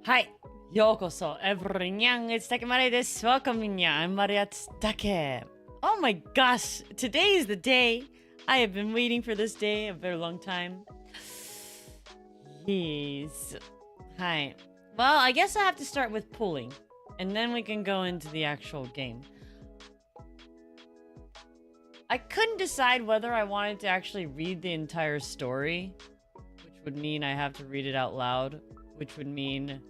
はい。ようこそ、everyone. It's Takemare desu. Welcome, I'm Mariatsutake. Oh my gosh, today is the day. I have been waiting for this day a very long time. Yes. Hi. Well, I guess I have to start with pulling, and then we can go into the actual game. I couldn't decide whether I wanted to actually read the entire story, which would mean I have to read it out loud, which would mean...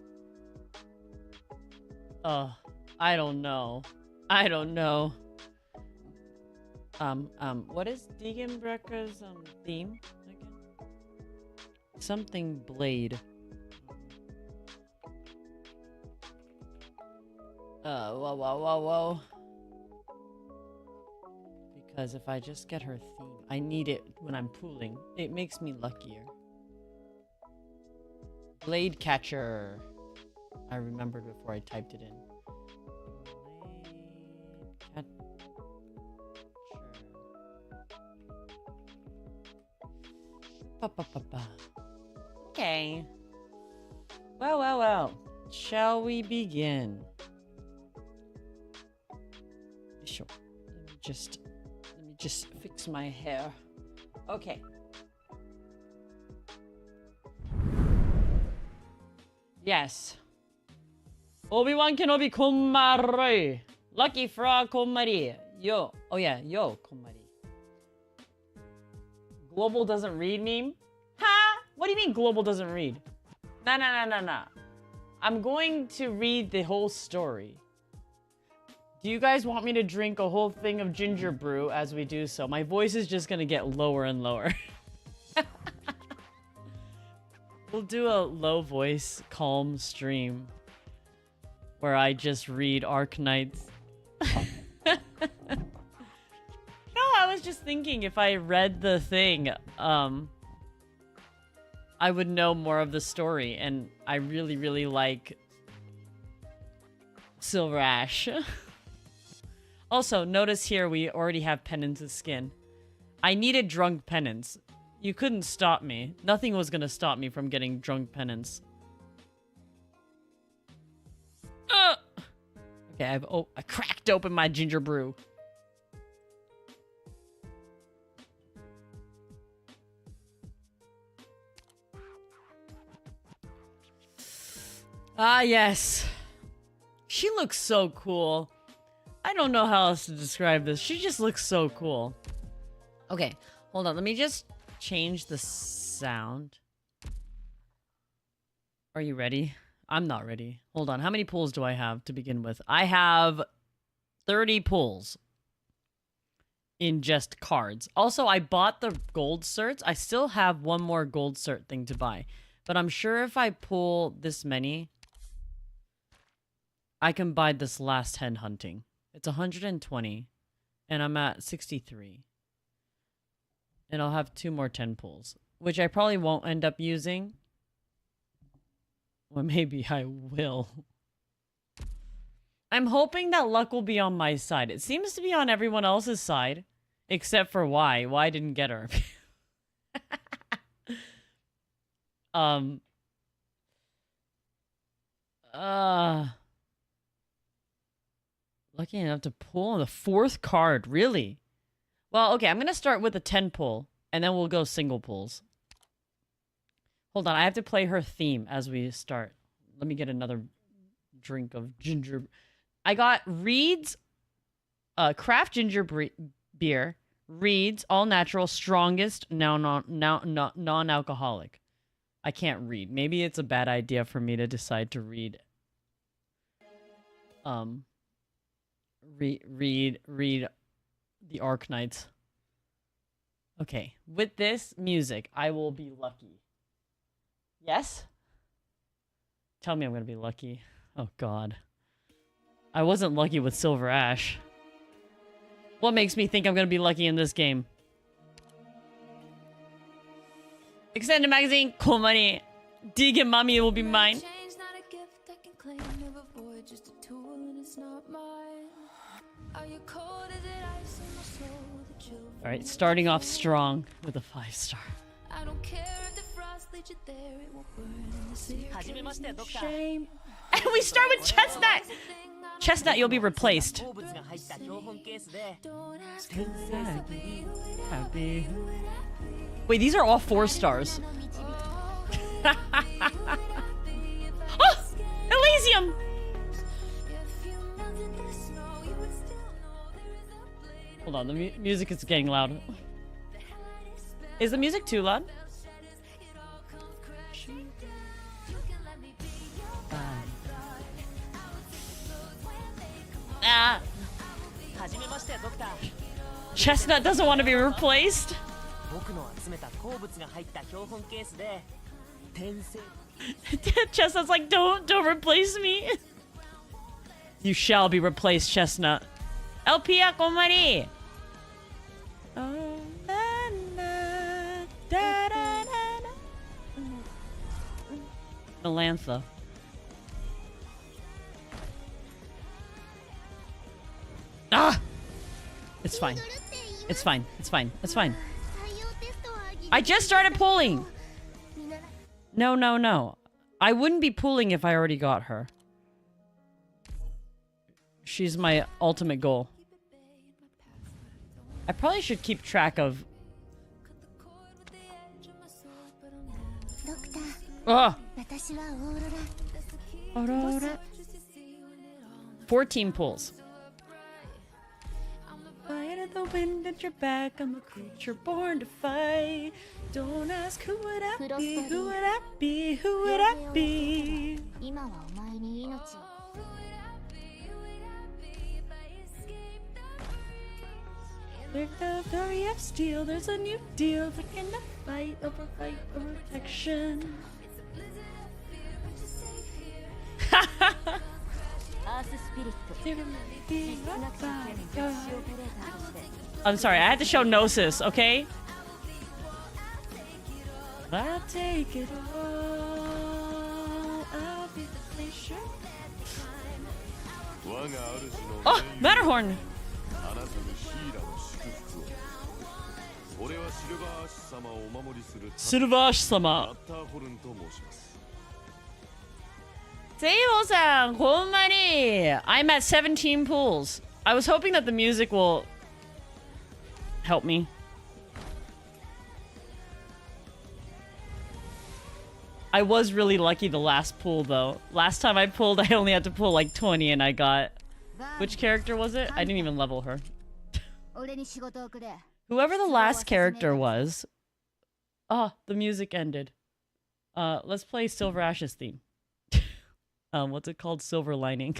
I don't know. What is Degan Brecker's theme again? Something blade. Whoa. Because if I just get her theme, I need it when I'm pooling. It makes me luckier. Blade catcher. I remembered before I typed it in. Blade catcher. Okay. Well. Shall we begin? Sure. Let me just fix my hair. Okay. Yes. Obi-Wan Kenobi Konmari. Lucky Frog Konmari. Yo. Oh yeah, yo Konmari. Global doesn't read meme? Ha! What do you mean global doesn't read? Nah. I'm going to read the whole story. Do you guys want me to drink a whole thing of ginger brew as we do so? My voice is just gonna get lower and lower. We'll do a low voice, calm stream where I just read Arknights. No, I was just thinking if I read the thing, I would know more of the story, and I really like Silver Ash. Also, notice here we already have Penance's skin. I needed drunk Penance. You couldn't stop me. Nothing was gonna stop me from getting drunk Penance. Okay, I cracked open my ginger brew. Ah, yes. She looks so cool. I don't know how else to describe this. She just looks so cool. Okay, hold on. Let me just change the sound. Are you ready? I'm not ready. Hold on. How many pulls do I have to begin with? I have 30 pulls in just cards. Also, I bought the gold certs. I still have one more gold cert thing to buy. But I'm sure if I pull this many, I can buy this last hen hunting. It's 120, and I'm at 63. And I'll have 2 more 10 pulls, which I probably won't end up using. Well, maybe I will. I'm hoping that luck will be on my side. It seems to be on everyone else's side, except for Y. Y didn't get her. Lucky enough to pull on the 4th card, really? Well, okay, I'm gonna start with a 10 pull, and then we'll go single pulls. Hold on, I have to play her theme as we start. Let me get another drink of ginger. I got Reed's craft ginger beer, Reed's all natural, strongest, non-alcoholic. I can't read. Maybe it's a bad idea for me to decide to read. Read the Arknights. Okay, with this music, I will be lucky. Yes? Tell me I'm gonna be lucky. Oh god. I wasn't lucky with Silver Ash. What makes me think I'm gonna be lucky in this game? Extended magazine, cool money. DeganMommy will be mine. Alright, starting off strong with a 5-star. I don't care if the frost Shame. And we start with Chestnut. Chestnut, you'll be replaced. Wait, these are all 4 stars. Oh, Elysium. Hold on, the music is getting loud. Is the music too loud? Ah. Chestnut doesn't want to be replaced. Chestnut's like, don't replace me. You shall be replaced, Chestnut. LPA komari. Melantha. Ah! It's fine. It's fine. It's fine. It's fine. I just started pulling. No. I wouldn't be pulling if I already got her. She's my ultimate goal. I probably should keep track of... Oh! Aurora. 14 pulls. Light of the wind at your back, I'm a creature born to fight. Don't ask who would I be, who would I be, who would I be? There's a fury of steel, there's a new deal. Looking to fight over protection. I'm sorry, I had to show Gnosis, okay? I'll take it all. I'll be the patient. Oh, Matterhorn! Silvash-sama. Seibo-san, konmari! I'm at 17 pulls. I was hoping that the music will help me. I was really lucky the last pull, though. Last time I pulled, I only had to pull like 20 and I got... Which character was it? I didn't even level her. Whoever the last character was... Oh, the music ended. Let's play Silver Ash's theme. What's it called? Silver Lining.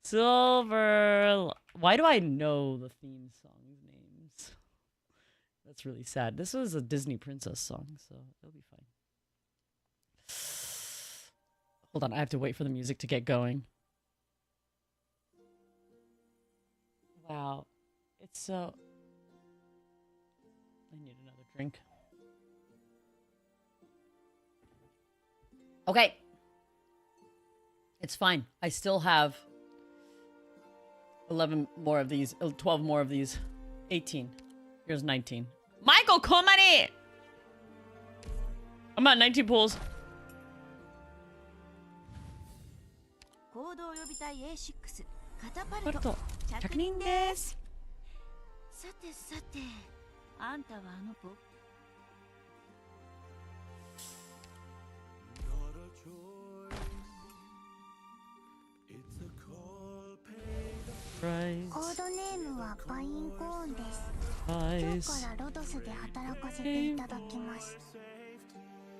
Silver... Why do I know the theme song names? That's really sad. This was a Disney princess song, so it'll be fine. Hold on, I have to wait for the music to get going. Wow. It's so... I need another drink. Okay. It's fine. I still have 11 more of these, 12 more of these. 18. Here's 19. Michael Komari! I'm at 19 pulls.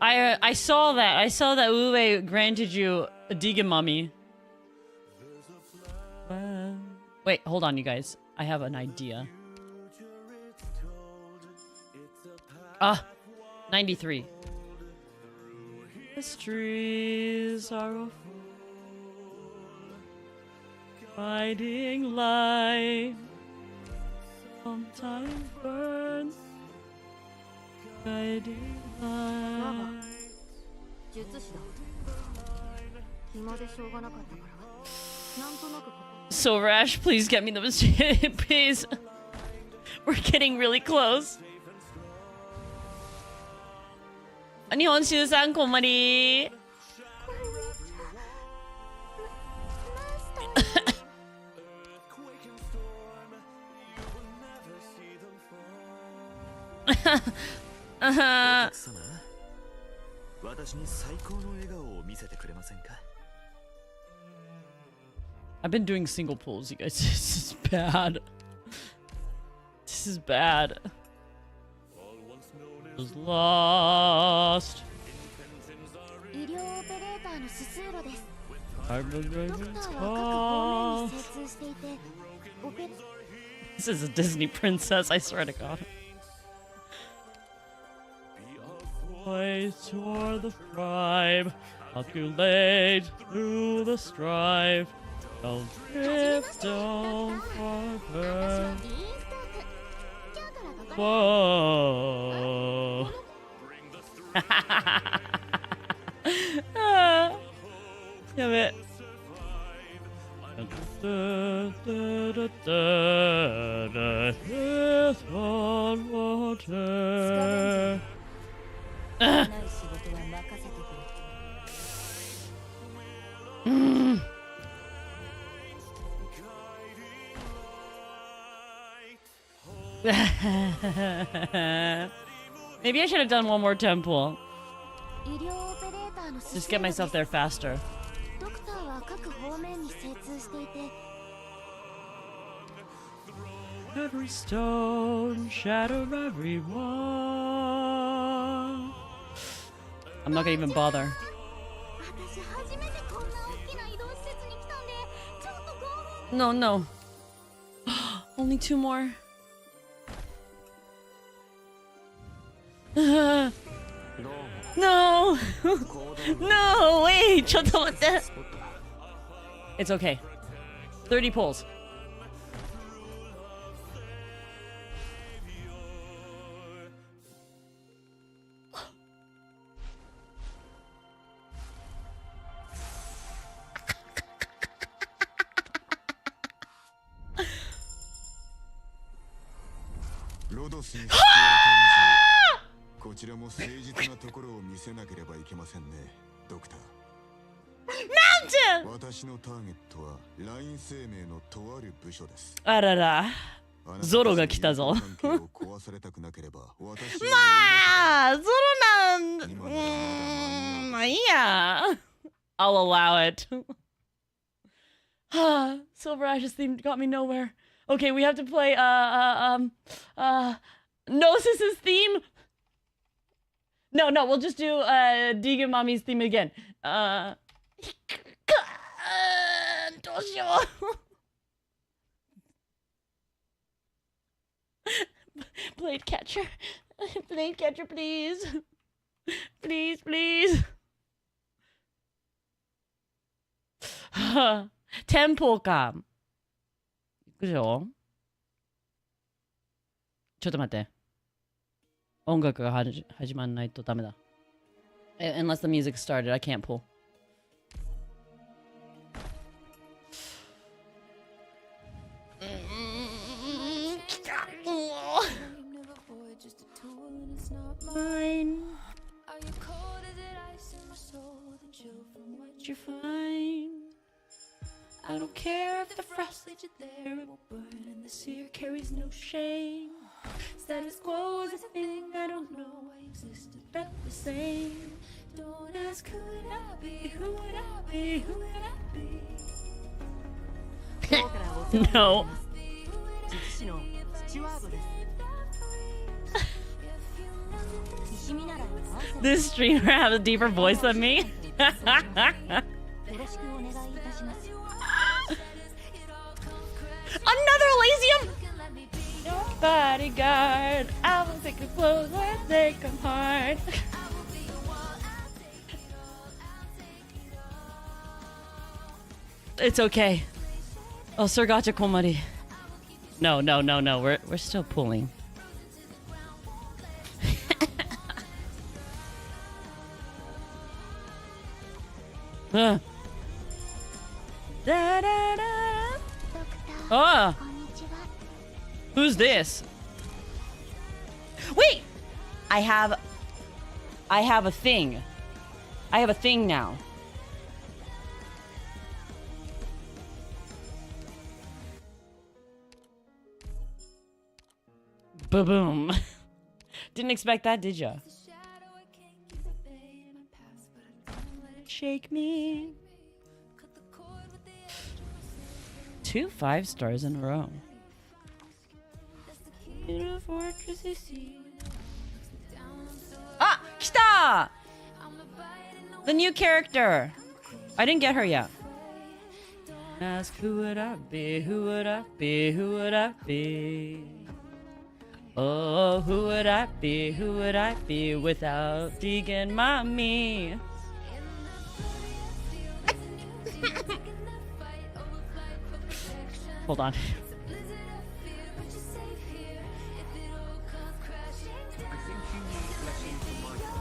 I saw that. I saw that Uwe granted you a DeganMommy. Wait, hold on, you guys. I have an idea. 93. Mysteries are guiding light. Sometimes burns. Guiding light. So Rash, please get me the machine, please. We're getting really close. 日本酒さんこんまり。I've been doing single pulls, you guys. This is bad. This is bad. I was lost. This is a Disney princess, I swear to God. Way toward the tribe, calculate through the strife. Don't drift, don't forget. Whoa. Damn it. On water. Maybe I should have done one more temple. Just get myself there faster. Every stone, shatter every wall. I'm not gonna even bother. No, no. Only two more. No! No, wait! ちょっと待って. It's okay. 30 pulls. Arara. Zoro が来たぞ。まあ、ゾロまあいいや。I'll allow it. Silver Ash's theme got me nowhere. Okay, we have to play Nosis's theme. No, we'll just do DeganMommy's theme again. どうしよう。Blade catcher. Blade catcher, please. Please, please. Tempo か。いくよ。ちょっと待って。音楽が始まんないとダメだ。Unless the music started, I can't pull. Mine. Are you cold as it ice in my soul? The chill from what you find. I don't care if the frost leads you there. It will burn and the sear carries no shame. Status quo is a thing I don't know. I existed but the same. Don't ask who would I be? Who would I be? Who would I be? No. This streamer has a deeper voice than me. Another Elysium! Bodyguard, I will take your clothes when they come hard. It's okay. Oh, Surgacha Komari. No. We're still pulling. Oh! Who's this? Wait! I have I have a thing. I have a thing now. Ba-boom. Didn't expect that, did ya? Shake me. 2 5 stars in a row. Ah! Kita! The new character. I didn't get her yet. Ask who would I be? Who would I be? Who would I be? Oh, who would I be? Who would I be without DeganMommy? Hold on.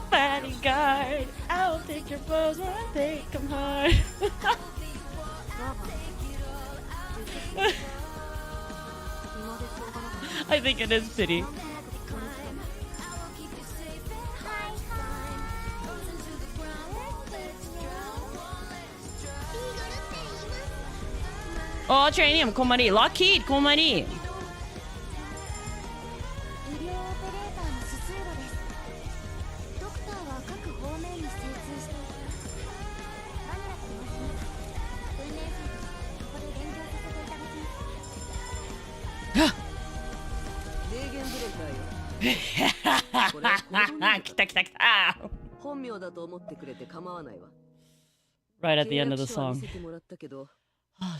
Bodyguard, I'll take your balls when I take them hard. I think it is pity. Oh, Tranium, Komari. Lockheed, Komari. Right at the end of the song. Oh,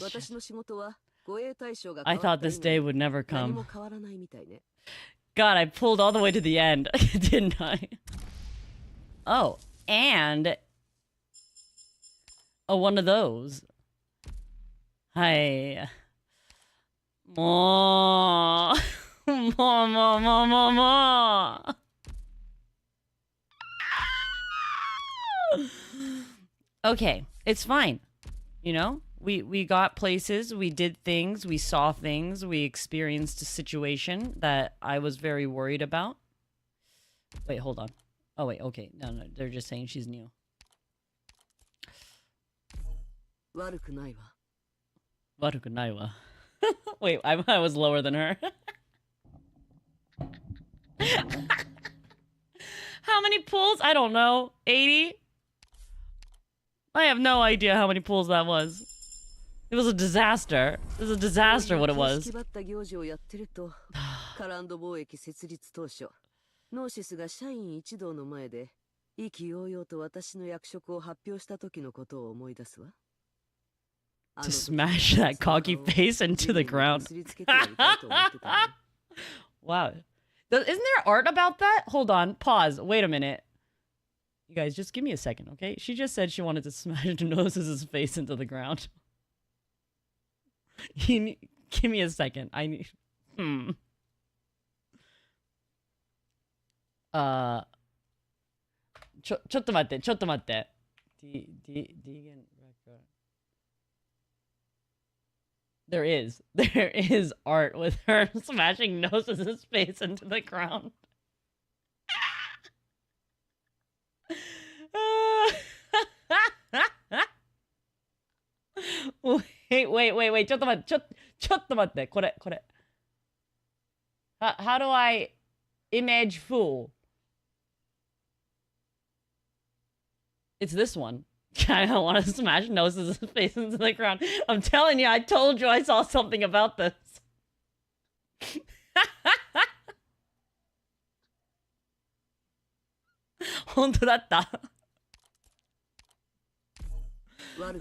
I thought this day would never come. God, I pulled all the way to the end, didn't I? Oh, and one of those. Hi. More. More. Okay, it's fine. You know, we got places, we did things, we saw things, we experienced a situation that I was very worried about. Wait, hold on. Oh wait, okay. No, they're just saying she's new. Warukunai wa. Wait, I was lower than her. How many pulls? I don't know. 80? I have no idea how many pulls that was. It was a disaster. It was a disaster what it was. To smash that cocky face into the ground. Wow. Isn't there art about that? Hold on. Pause. Wait a minute. You guys, just give me a second, okay? She just said she wanted to smash Noses' face into the ground. Give me a second. I need... Chotto matte. There is art with her smashing Noses' face into the ground. Wait. ちょっと待って。これ。How do I image fool? It's this one. I don't want to smash Noses' face into the ground. I'm telling you, I told you I saw something about this.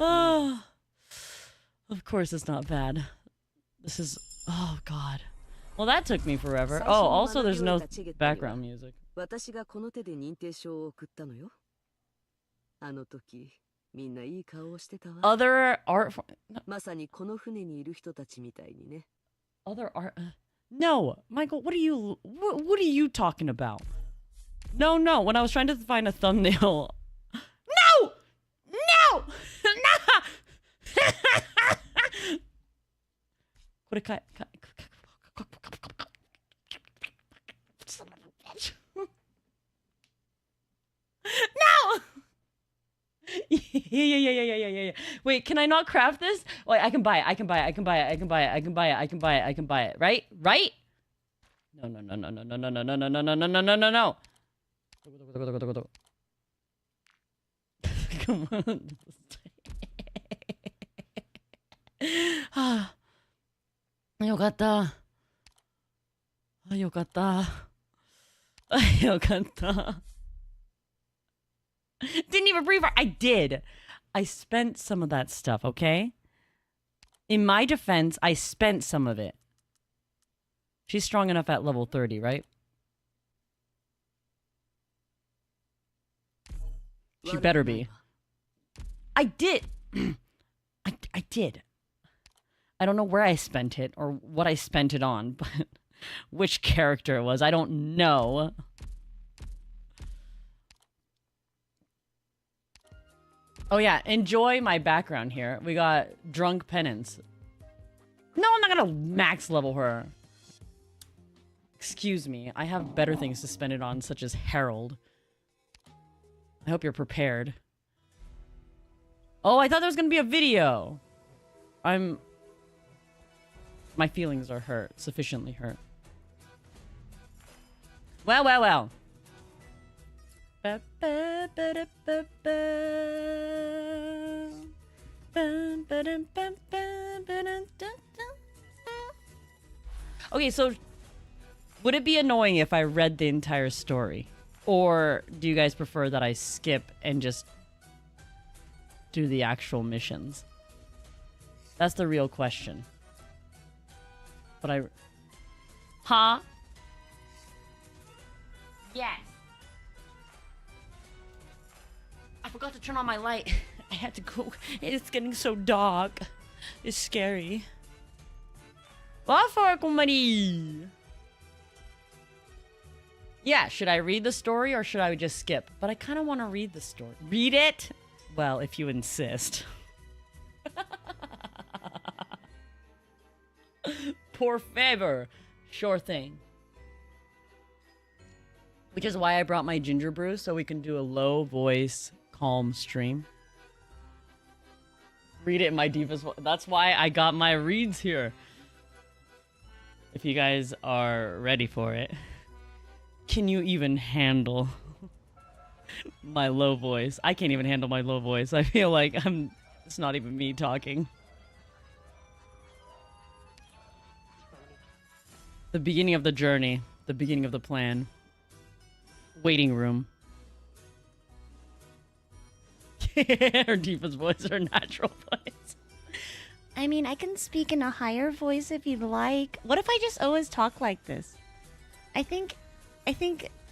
Oh, of course it's not bad. This is... Oh, God. Well, that took me forever. Oh, also there's no background music. Other art... Other art... No! Michael, what are you talking about? No, when I was trying to find a thumbnail... No! No! Yeah. Wait, can I not craft this? Wait, I can buy it. I can buy it. Right? Right? No. Come on. よかった。よかった。よかった。Didn't even breathe. I did. I spent some of that stuff, okay? In my defense, I spent some of it. She's strong enough at level 30, right? She better be. I did. I did. I don't know where I spent it or what I spent it on, but which character it was, I don't know. Oh yeah, enjoy my background here. We got drunk penance. No, I'm not gonna max level her. Excuse me, I have better things to spend it on, such as Harold. I hope you're prepared. Oh, I thought there was gonna be a video. My feelings are hurt, sufficiently hurt. Well. Okay, so would it be annoying if I read the entire story? Or do you guys prefer that I skip and just do the actual missions? That's the real question. But Huh? Yes. I forgot to turn on my light. I had to go. It's getting so dark. It's scary. Yeah, should I read the story or should I just skip? But I kind of want to read the story. Read it? Well, if you insist. Por favor. Sure thing. Which is why I brought my ginger brew, so we can do a low voice, calm stream. Read it in my deepest voice. That's why I got my reads here. If you guys are ready for it. Can you even handle my low voice? I can't even handle my low voice. I feel like it's not even me talking. The beginning of the journey. The beginning of the plan. Waiting room. Her deepest voice, her natural voice. I mean, I can speak in a higher voice if you'd like. What if I just always talk like this? I think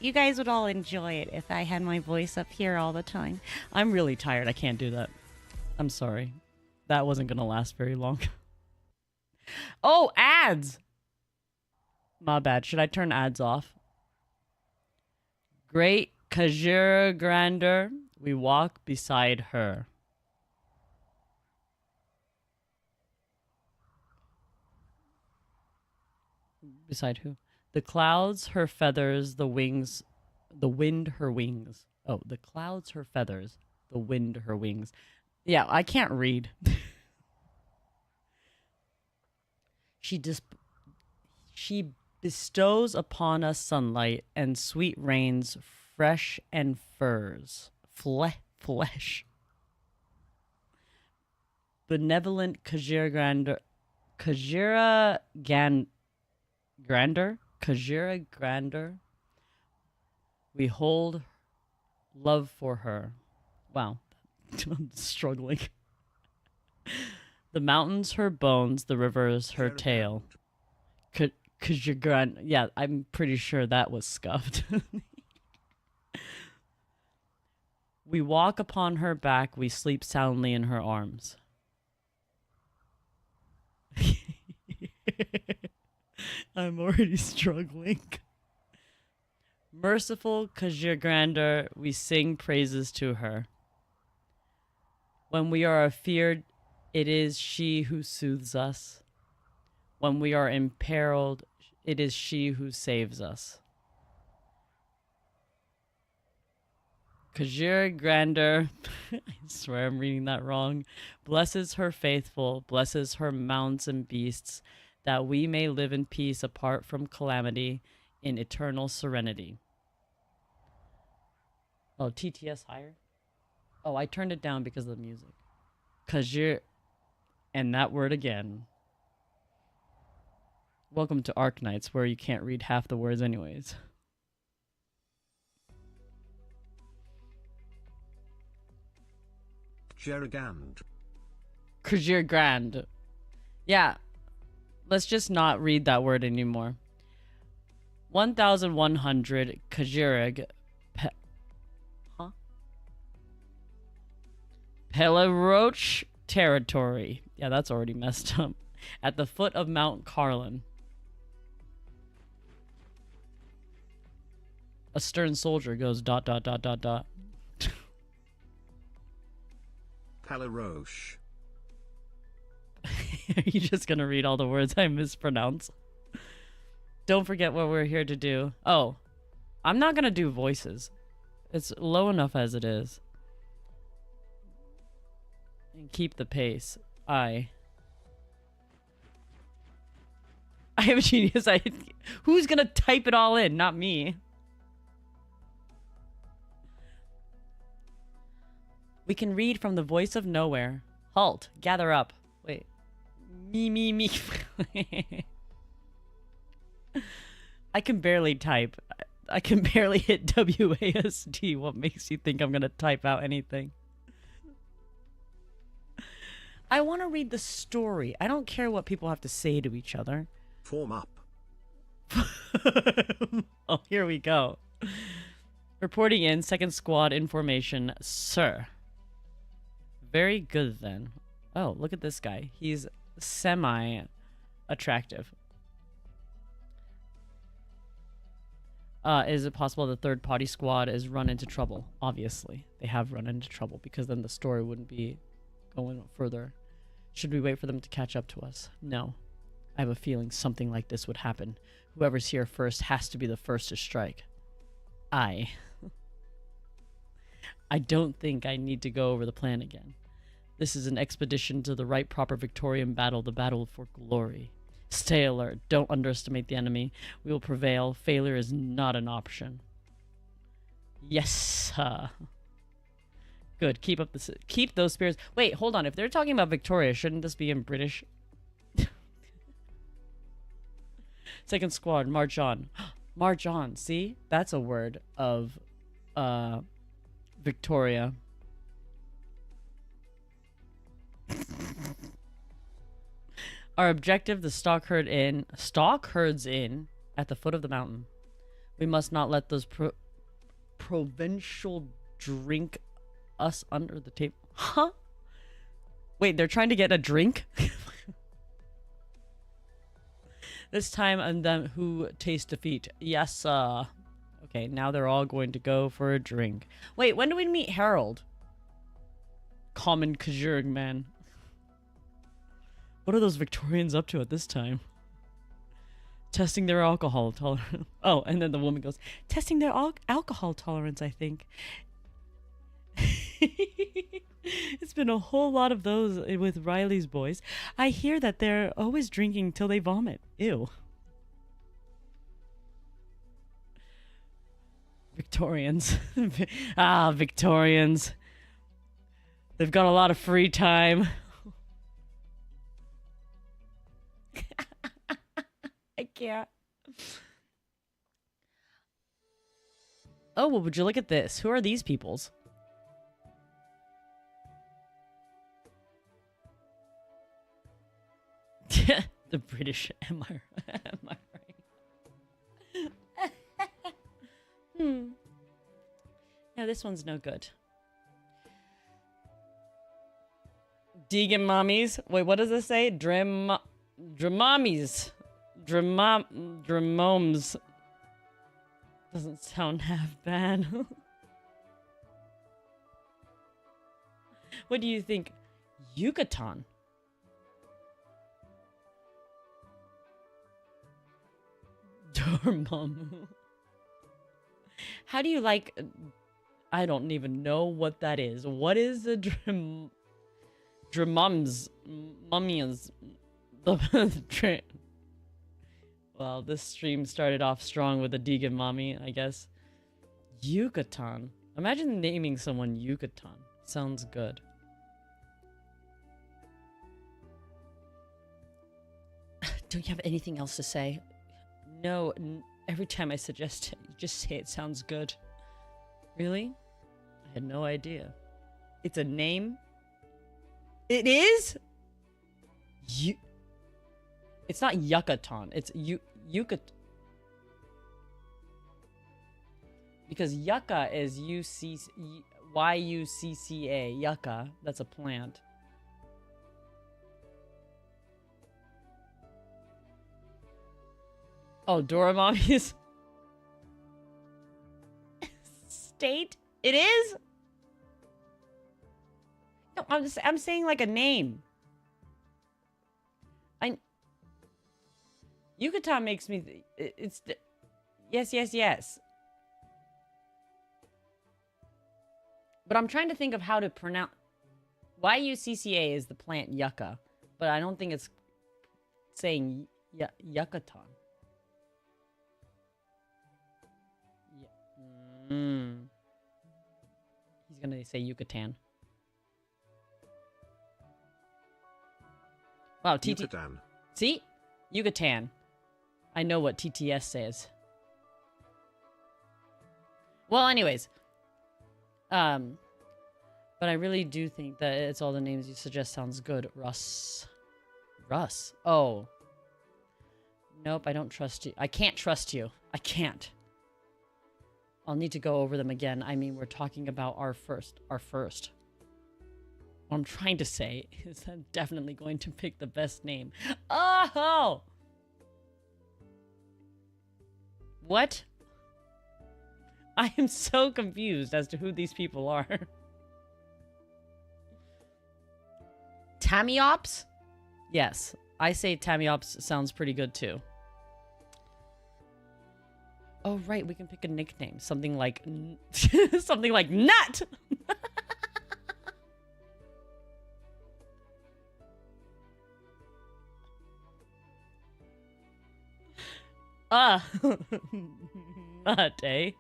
you guys would all enjoy it if I had my voice up here all the time. I'm really tired. I can't do that. I'm sorry. That wasn't going to last very long. Oh, ads! My bad. Should I turn ads off? Great Kajira Grander, we walk beside her. Beside who? The clouds, her feathers, the wings, the wind, her wings. Oh, the clouds, her feathers, the wind, her wings. Yeah, I can't read. She bestows upon us sunlight and sweet rains, fresh and furs, flesh. Benevolent Kajira Grander. We hold love for her. Wow, I'm struggling. The mountains, her bones, the rivers, her tail. Yeah, I'm pretty sure that was scuffed. We walk upon her back, we sleep soundly in her arms. I'm already struggling. Merciful Kajir Grander, we sing praises to her. When we are afeared, it is she who soothes us. When we are imperiled, it is she who saves us. Kajir Grander, I swear I'm reading that wrong, blesses her faithful, blesses her mounts and beasts, that we may live in peace apart from calamity, in eternal serenity. Oh, TTS higher? Oh, I turned it down because of the music. Kajir, and that word again. Welcome to Arknights, where you can't read half the words anyways. Hiragana. Hiragana. Yeah. Let's just not read that word anymore. 1,100 Kajirag. Pelaroach territory. Yeah, that's already messed up. At the foot of Mount Carlin. A stern soldier goes ... Pelaroach. Are you just gonna read all the words I mispronounce? Don't forget what we're here to do. Oh, I'm not gonna do voices. It's low enough as it is. And keep the pace. I am a genius. Who's gonna type it all in? Not me. We can read from the voice of nowhere. Halt. Gather up. Wait. Me. I can barely type. I can barely hit WASD. What makes you think I'm gonna type out anything? I want to read the story. I don't care what people have to say to each other. Form up. Oh, here we go. Reporting in, second squad information, sir. Very good then. Oh, look at this guy. He's semi-attractive. Is it possible the third party squad is run into trouble? Obviously. They have run into trouble because then the story wouldn't be going further. Should we wait for them to catch up to us? No. I have a feeling something like this would happen. Whoever's here first has to be the first to strike. I don't think I need to go over the plan again. This is an expedition to the right proper Victorian battle, the battle for glory. Stay alert. Don't underestimate the enemy. We will prevail. Failure is not an option. Yes. Good. Keep those spirits. Wait, hold on. If they're talking about Victoria, shouldn't this be in British? Second squad, march on. March on. See? That's a word of Victoria. Our objective, the stock herds in at the foot of the mountain. We must not let those provincial drink us under the table. Huh? Wait, they're trying to get a drink? This time and them who taste defeat. Yes, okay, now they're all going to go for a drink. Wait, when do we meet Harold? Common Kajurg man. What are those Victorians up to at this time? Testing their alcohol tolerance. Oh, and then the woman goes, testing their alcohol tolerance, I think. It's been a whole lot of those with Riley's boys. I hear that they're always drinking till they vomit. Ew. Victorians. Victorians. They've got a lot of free time. I can't. Oh, well, would you look at this? Who are these peoples? The British. Am I right? Yeah, this one's no good. DeganMommies. Wait, what does this say? DeganMommies. DeganMoms. Doesn't sound half bad. What do you think? Yucatan. Dormammu. How do you like... I don't even know what that is. What is a Dramums? Mummies? Well, this stream started off strong with a DeganMommy, I guess. Yucatan. Imagine naming someone Yucatan. Sounds good. Don't you have anything else to say? No, every time I suggest it, you just say it sounds good. Really? I had no idea. It's a name? It is? It's not Yucatan. It's Yucatan. Because yucca is Y-U-C-C-A. Yucca. That's a plant. Oh, DeganMommy's state? It is? No, I'm saying like a name. Yucatan makes me yes. But I'm trying to think of how to pronounce Y-U-C-C-A is the plant yucca, but I don't think it's saying Yucatan. He's gonna say Yucatan. Wow, Yucatan. See? Yucatan. I know what TTS says. Well, anyways. But I really do think that it's all the names you suggest sounds good. Russ. Oh. Nope, I don't trust you. I can't trust you. I can't. I'll need to go over them again. I mean, we're talking about our first. What I'm trying to say is I'm definitely going to pick the best name. Oh! What? I am so confused as to who these people are. Tamiops? Yes, I say Tamiops sounds pretty good too. Oh, right, we can pick a nickname. Something like... something like Nut! Nut, eh?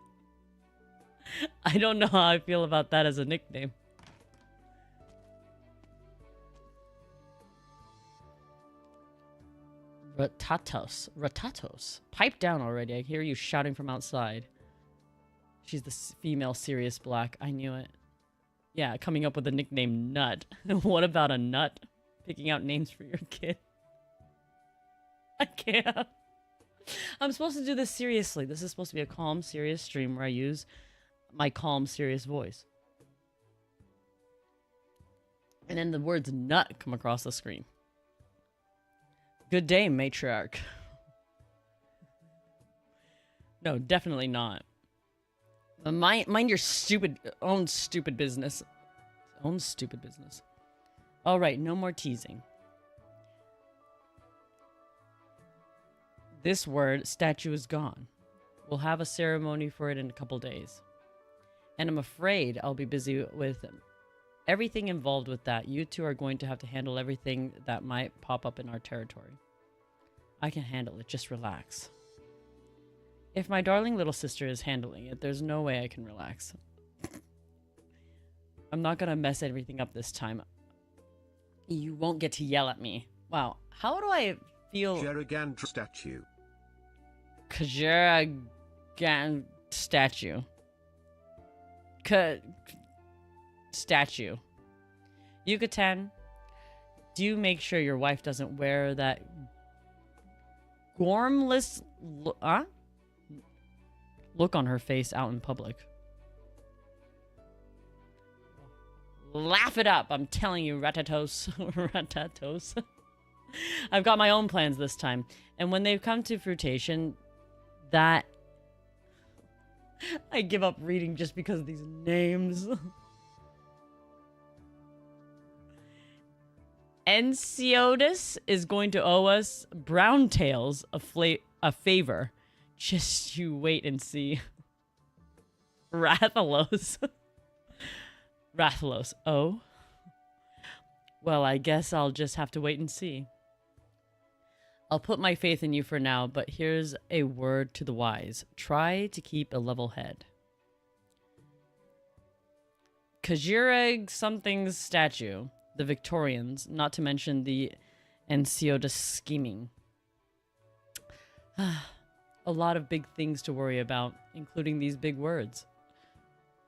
I don't know how I feel about that as a nickname. Ratatos. Pipe down already. I hear you shouting from outside. She's the female Sirius Black. I knew it. Yeah, coming up with the nickname Nut. What about a nut? Picking out names for your kid. I can't. I'm supposed to do this seriously. This is supposed to be a calm, serious stream where I use my calm, serious voice. And then the words nut come across the screen. Good day, matriarch. No, definitely not. Mind your own stupid business. Own stupid business. All right, no more teasing. This word, statue, is gone. We'll have a ceremony for it in a couple days. And I'm afraid I'll be busy with everything involved with that. You two are going to have to handle everything that might pop up in our territory. I can handle it. Just relax. If my darling little sister is handling it, there's no way I can relax. I'm not gonna mess everything up this time. You won't get to yell at me. Wow. How do I feel? Hiragana statue. Hiragana statue. Statue. Yucatan, do make sure your wife doesn't wear that gormless look on her face out in public. Laugh it up, I'm telling you, Ratatos. Ratatos. I've got my own plans this time. And when they've come to fruition, that... I give up reading just because of these names. Enceotis is going to owe us brown tails a favor. Just you wait and see. Rathalos. Rathalos. Oh? Well, I guess I'll just have to wait and see. I'll put my faith in you for now, but here's a word to the wise. Try to keep a level head. Kajireg something's statue. The Victorians, not to mention the Ensioda scheming. A lot of big things to worry about, including these big words.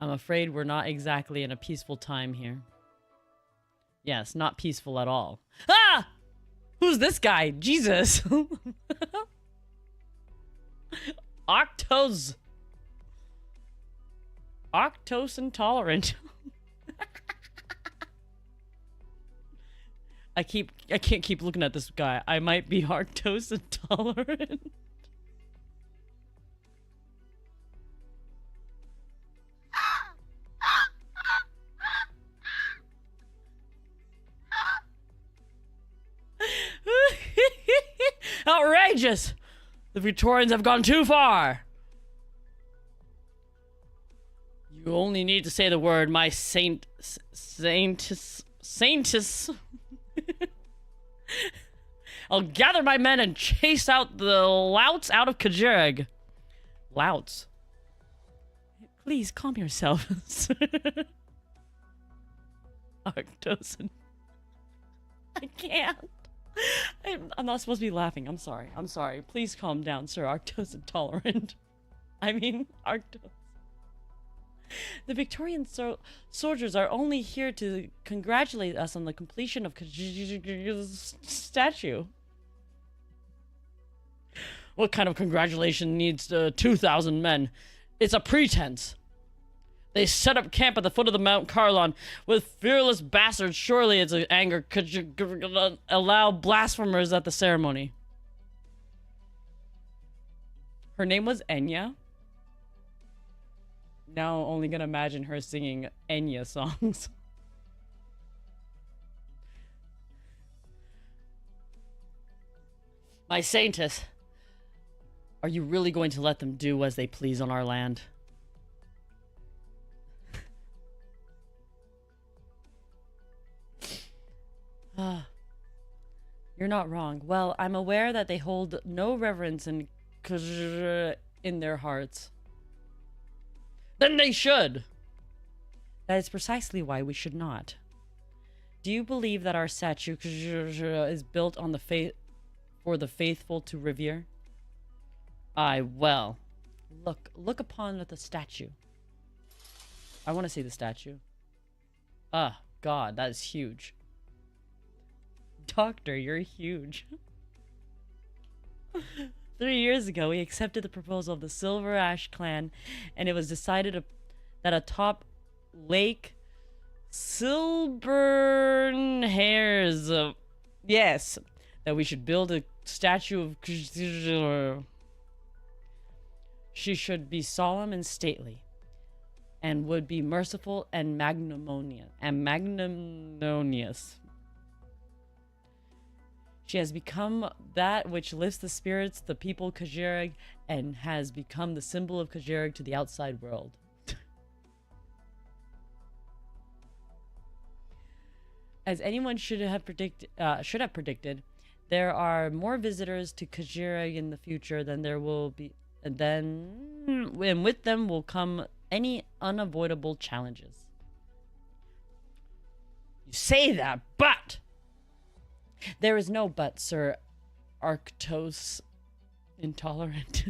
I'm afraid we're not exactly in a peaceful time here. Yes, not peaceful at all. Ah! Who's this guy? Jesus! Octose intolerant. I can't keep looking at this guy. I might be lactose intolerant. Outrageous! The Victorians have gone too far. You only need to say the word, my saintus. I'll gather my men and chase out the louts out of Kajireg. Louts? Please calm yourself. Arctosin. I can't. I'm not supposed to be laughing. I'm sorry. I'm sorry. Please calm down, Sir Arctos Intolerant. I mean, Arctos. The Victorian soldiers are only here to congratulate us on the completion of Kajir's statue. What kind of congratulation needs 2,000 men? It's a pretense. They set up camp at the foot of the Mount Carlon with fearless bastards. Surely it's an anger could allow blasphemers at the ceremony. Her name was Enya. Now only gonna imagine her singing Enya songs. My saintess, are you really going to let them do as they please on our land? You're not wrong. Well, I'm aware that they hold no reverence in their hearts. Then they should! That is precisely why we should not. Do you believe that our statue is built on the for the faithful to revere? Aye, well. Look upon the statue. I want to see the statue. Ah, God, that is huge. Doctor, you're huge. 3 years ago, we accepted the proposal of the Silver Ash clan, and it was decided that atop Lake Silburn Hairs, yes, that we should build a statue of. She should be solemn and stately, and would be merciful and magnanimous. She has become that which lifts the spirits, the people Kajireg, and has become the symbol of Kajireg to the outside world. As anyone should have predicted, there are more visitors to Kajireg in the future than there will be, and with them will come any unavoidable challenges. You say that, but there is no but, Sir Arctos Intolerant.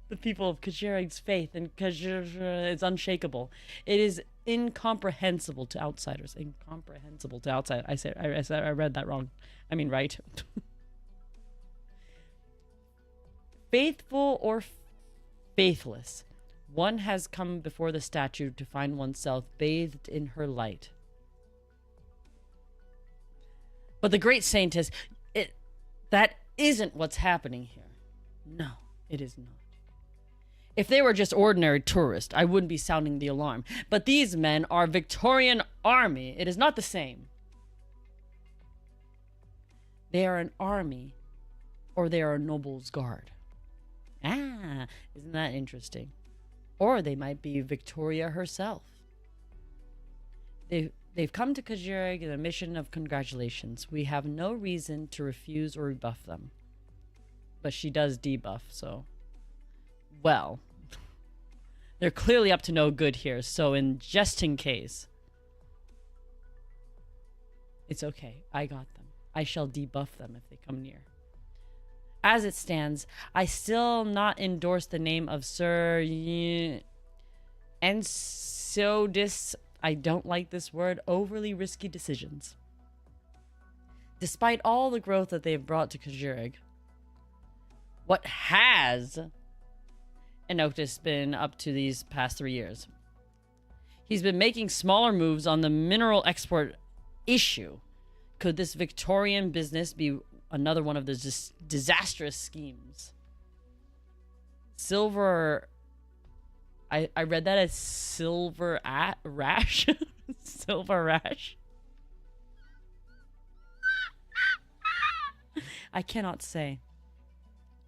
The people of Kajireg's faith in Kajir is unshakable. It is incomprehensible to outsiders. Incomprehensible to outsiders. I read that wrong. I mean, right. Faithful or faithless, one has come before the statue to find oneself bathed in her light. But the great saintess, that isn't what's happening here. No, it is not. If they were just ordinary tourists, I wouldn't be sounding the alarm. But these men are Victorian army. It is not the same. They are an army, or they are a noble's guard. Ah, isn't that interesting? Or they might be Victoria herself. They've come to Kajira in a mission of congratulations. We have no reason to refuse or rebuff them. But she does debuff, so... Well... They're clearly up to no good here, so just in case... It's okay. I got them. I shall debuff them if they come near. As it stands, I still not endorse the name of Sir and so I don't like this word, overly risky decisions. Despite all the growth that they've brought to Kajirig, what has Enotis been up to these past 3 years? He's been making smaller moves on the mineral export issue. Could this Victorian business be another one of the disastrous schemes? Silver... I read that as silver rash. Silver rash. I cannot say.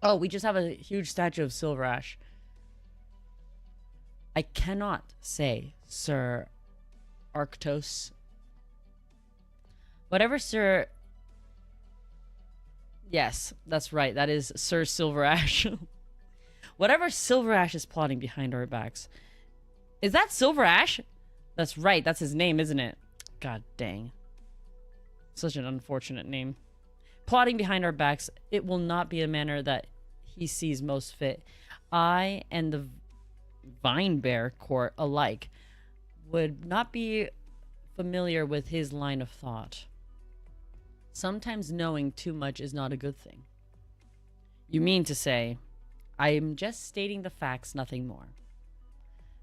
Oh, we just have a huge statue of Silver Ash. I cannot say Sir Arktos. Whatever Sir... Yes, that's right. That is Sir Silver Ash. Whatever Silver Ash is plotting behind our backs. Is that Silver Ash? That's right. That's his name, isn't it? God dang. Such an unfortunate name. Plotting behind our backs, it will not be a manner that he sees most fit. I and the Vine Bear Court alike would not be familiar with his line of thought. Sometimes knowing too much is not a good thing. You mean to say... I am just stating the facts, nothing more.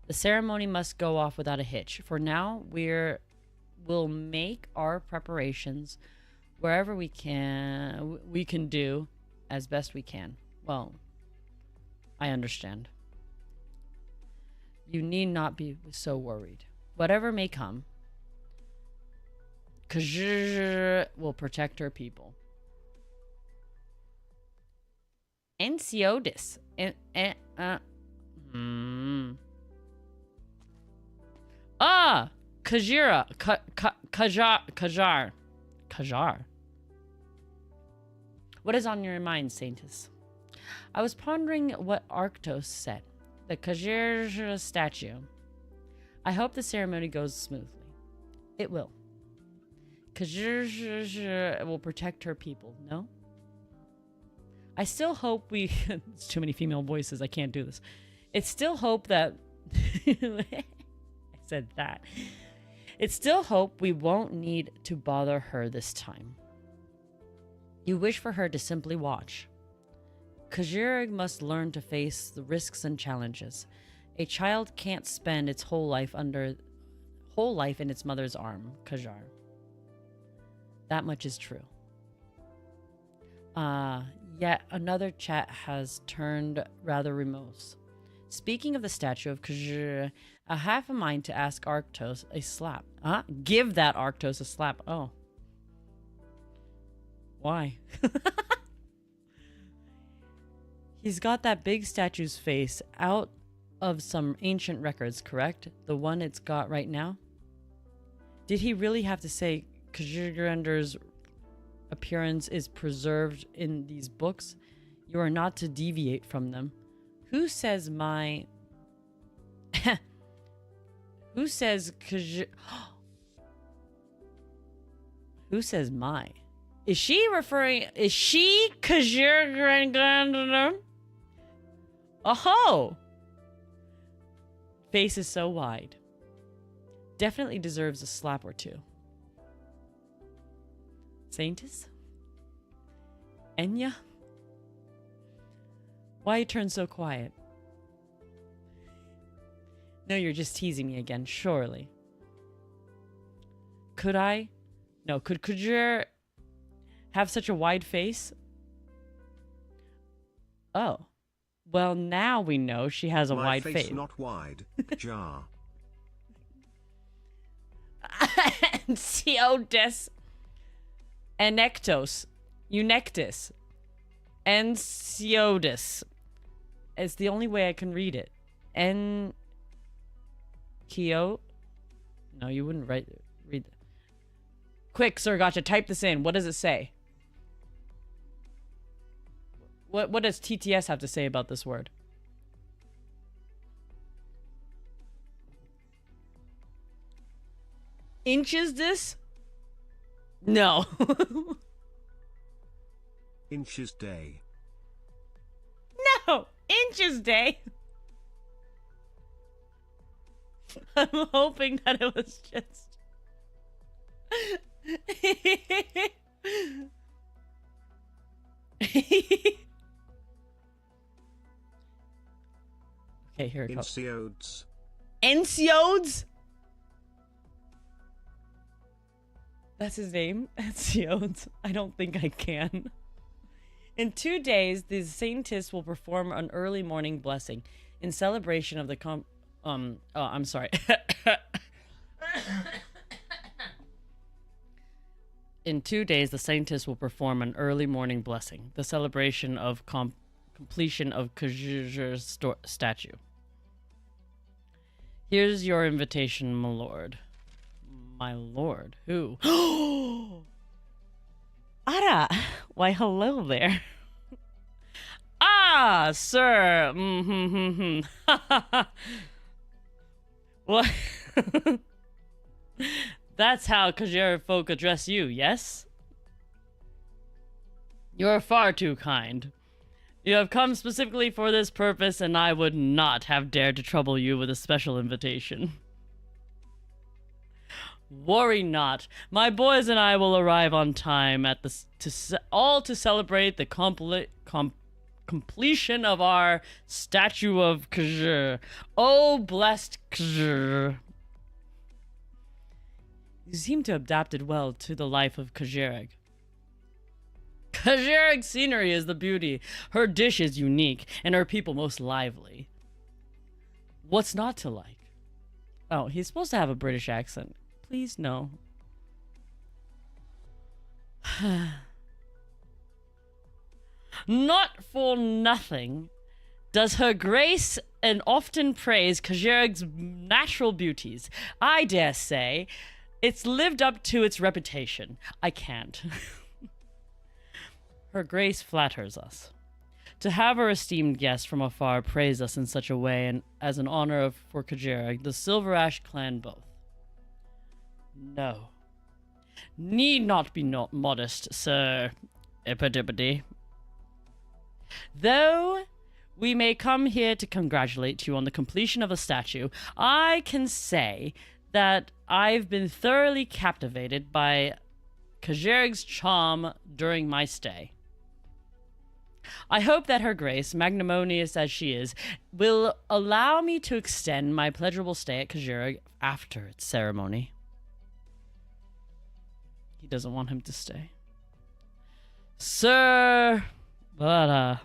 The ceremony must go off without a hitch. For now, we'll make our preparations wherever we can do as best we can. Well, I understand. You need not be so worried. Whatever may come, Kajir will protect her people. Enceodis. Kajira. Kajar. What is on your mind, Saintus? I was pondering what Arktos said. The Kajir statue. I hope the ceremony goes smoothly. It will. Kajir will protect her people, no? I still hope we... It's too many female voices. I can't do this. It's still hope that... I said that. It's still hope we won't need to bother her this time. You wish for her to simply watch. Kajirig must learn to face the risks and challenges. A child can't spend its whole life in its mother's arm, Kajar. That much is true. Yet another chat has turned rather remorse. Speaking of the statue of Kajir, I have a mind to ask Arktos a slap. Give that Arktos a slap. Oh. Why? He's got that big statue's face out of some ancient records, correct? The one it's got right now? Did he really have to say Kajirgrander's appearance is preserved in these books? You are not to deviate from them. Who says my... Who says Kajir... Who says my? Is she referring... Is she Kajirgrander? Oh! Face is so wide. Definitely deserves a slap or two. Saintus? Enya? Why you turn so quiet? No, you're just teasing me again, surely. Could I? No, could you have such a wide face? Oh. Well, now we know she has a wide face. My face not wide. Jar. Enceodis. Enectos. Eunectus. Enceodis. It's the only way I can read it. No, you wouldn't write read. Quick, Sir Gotcha, type this in. What does it say? What does TTS have to say about this word? Inches this? No. Inches day. No! Inches day! I'm hoping that it was just... Okay, here it goes. Ensiodes. Ensiodes? That's his name? Ensiodes. I don't think I can. In 2 days, the Saintess will perform an early morning blessing in celebration of the oh, I'm sorry. In 2 days, the Saintess will perform an early morning blessing, the celebration of completion of Kajir's statue. Here's your invitation, my lord. My lord? Who? Ara! Why, hello there. Ah, sir! What? That's how Kajir folk address you, yes? You're far too kind. You have come specifically for this purpose, and I would not have dared to trouble you with a special invitation. Worry not. My boys and I will arrive on time at the to celebrate the completion of our statue of Kajir. Oh, blessed Kajir. You seem to have adapted well to the life of Kajirag. Kajirag's scenery is the beauty. Her dish is unique, and her people most lively. What's not to like? Oh, he's supposed to have a British accent. Please, no. Not for nothing does her grace and often praise Kajirag's natural beauties. I dare say it's lived up to its reputation. I can't. Her grace flatters us. To have her esteemed guest from afar praise us in such a way and as an honor for Kajirag, the Silver Ash clan both. No. Need not be modest, Sir Epidipity. Though we may come here to congratulate you on the completion of a statue, I can say that I've been thoroughly captivated by Kajirag's charm during my stay. I hope that her grace, magnanimous as she is, will allow me to extend my pleasurable stay at Kajirag after its ceremony. He doesn't want him to stay. Sir, but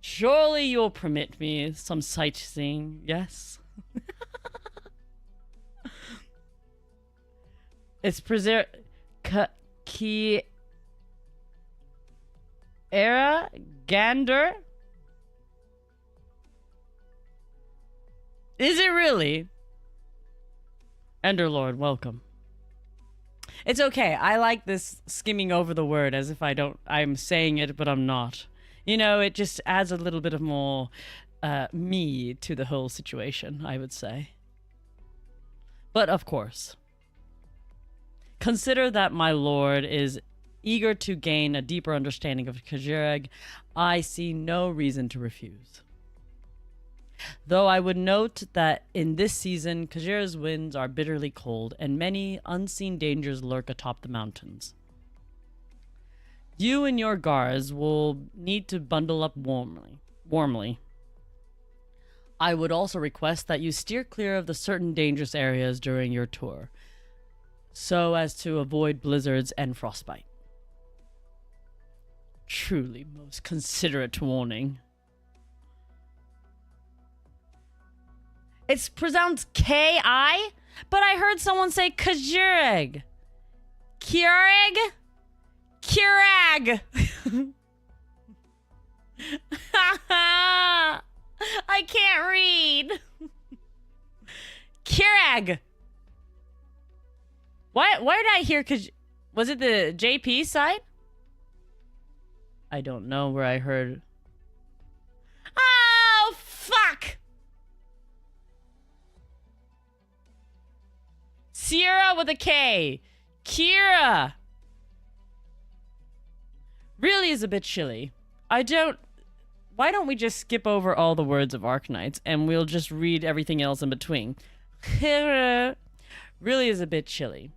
surely you'll permit me some sightseeing, yes? It's Era Gander? Is it really? Enderlord, welcome. It's okay. I like this skimming over the word as if I'm saying it, but I'm not. You know, it just adds a little bit of more me to the whole situation, I would say. But of course, consider that my lord is eager to gain a deeper understanding of Kajirag. I see no reason to refuse. Though I would note that in this season, Kajira's winds are bitterly cold, and many unseen dangers lurk atop the mountains. You and your guards will need to bundle up warmly. I would also request that you steer clear of the certain dangerous areas during your tour, so as to avoid blizzards and frostbite. Truly most considerate warning. It's pronounced K-I, but I heard someone say Kajirag. Keurig? Keurig! I can't read. Keurig. Why did I hear? Was it the JP side? I don't know where I heard. Oh fuck! Sierra with a K. Kira. Really is a bit chilly. Why don't we just skip over all the words of Arknights and we'll just read everything else in between? Really is a bit chilly.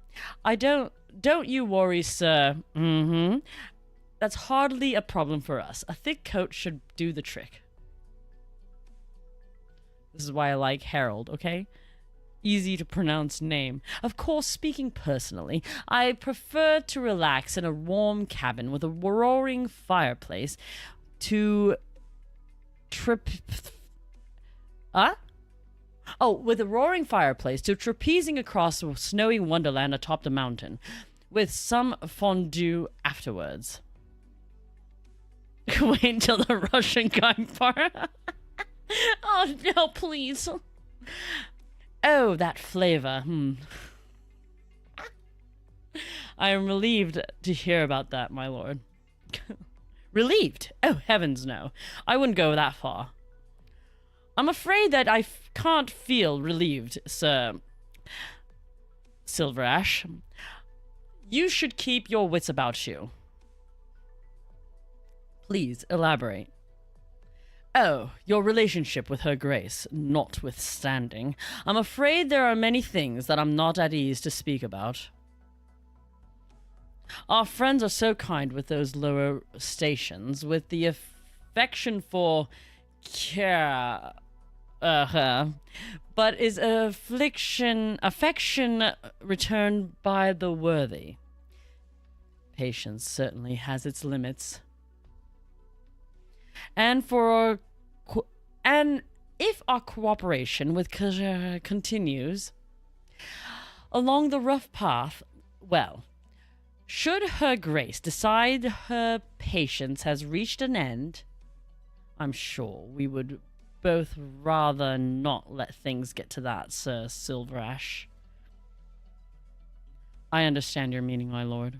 Don't you worry, sir. That's hardly a problem for us. A thick coat should do the trick. This is why I like Harold, okay? Easy to pronounce name. Of course, speaking personally, I prefer to relax in a warm cabin with a roaring fireplace to with a roaring fireplace to trapezing across a snowy wonderland atop the mountain, with some fondue afterwards. Wait until the Russian guy part. Oh no, please. Oh, that flavor. I am relieved to hear about that, my lord. Relieved? Oh, heavens no. I wouldn't go that far. I'm afraid that I can't feel relieved, Sir Silverash. You should keep your wits about you. Please elaborate. Oh, your relationship with Her Grace, notwithstanding, I'm afraid there are many things that I'm not at ease to speak about. Our friends are so kind with those lower stations, with the affection for but is affection returned by the worthy? Patience certainly has its limits. And if our cooperation with continues along the rough path, well, should Her Grace decide her patience has reached an end, I'm sure we would both rather not let things get to that, Sir Silverash. I understand your meaning, my lord.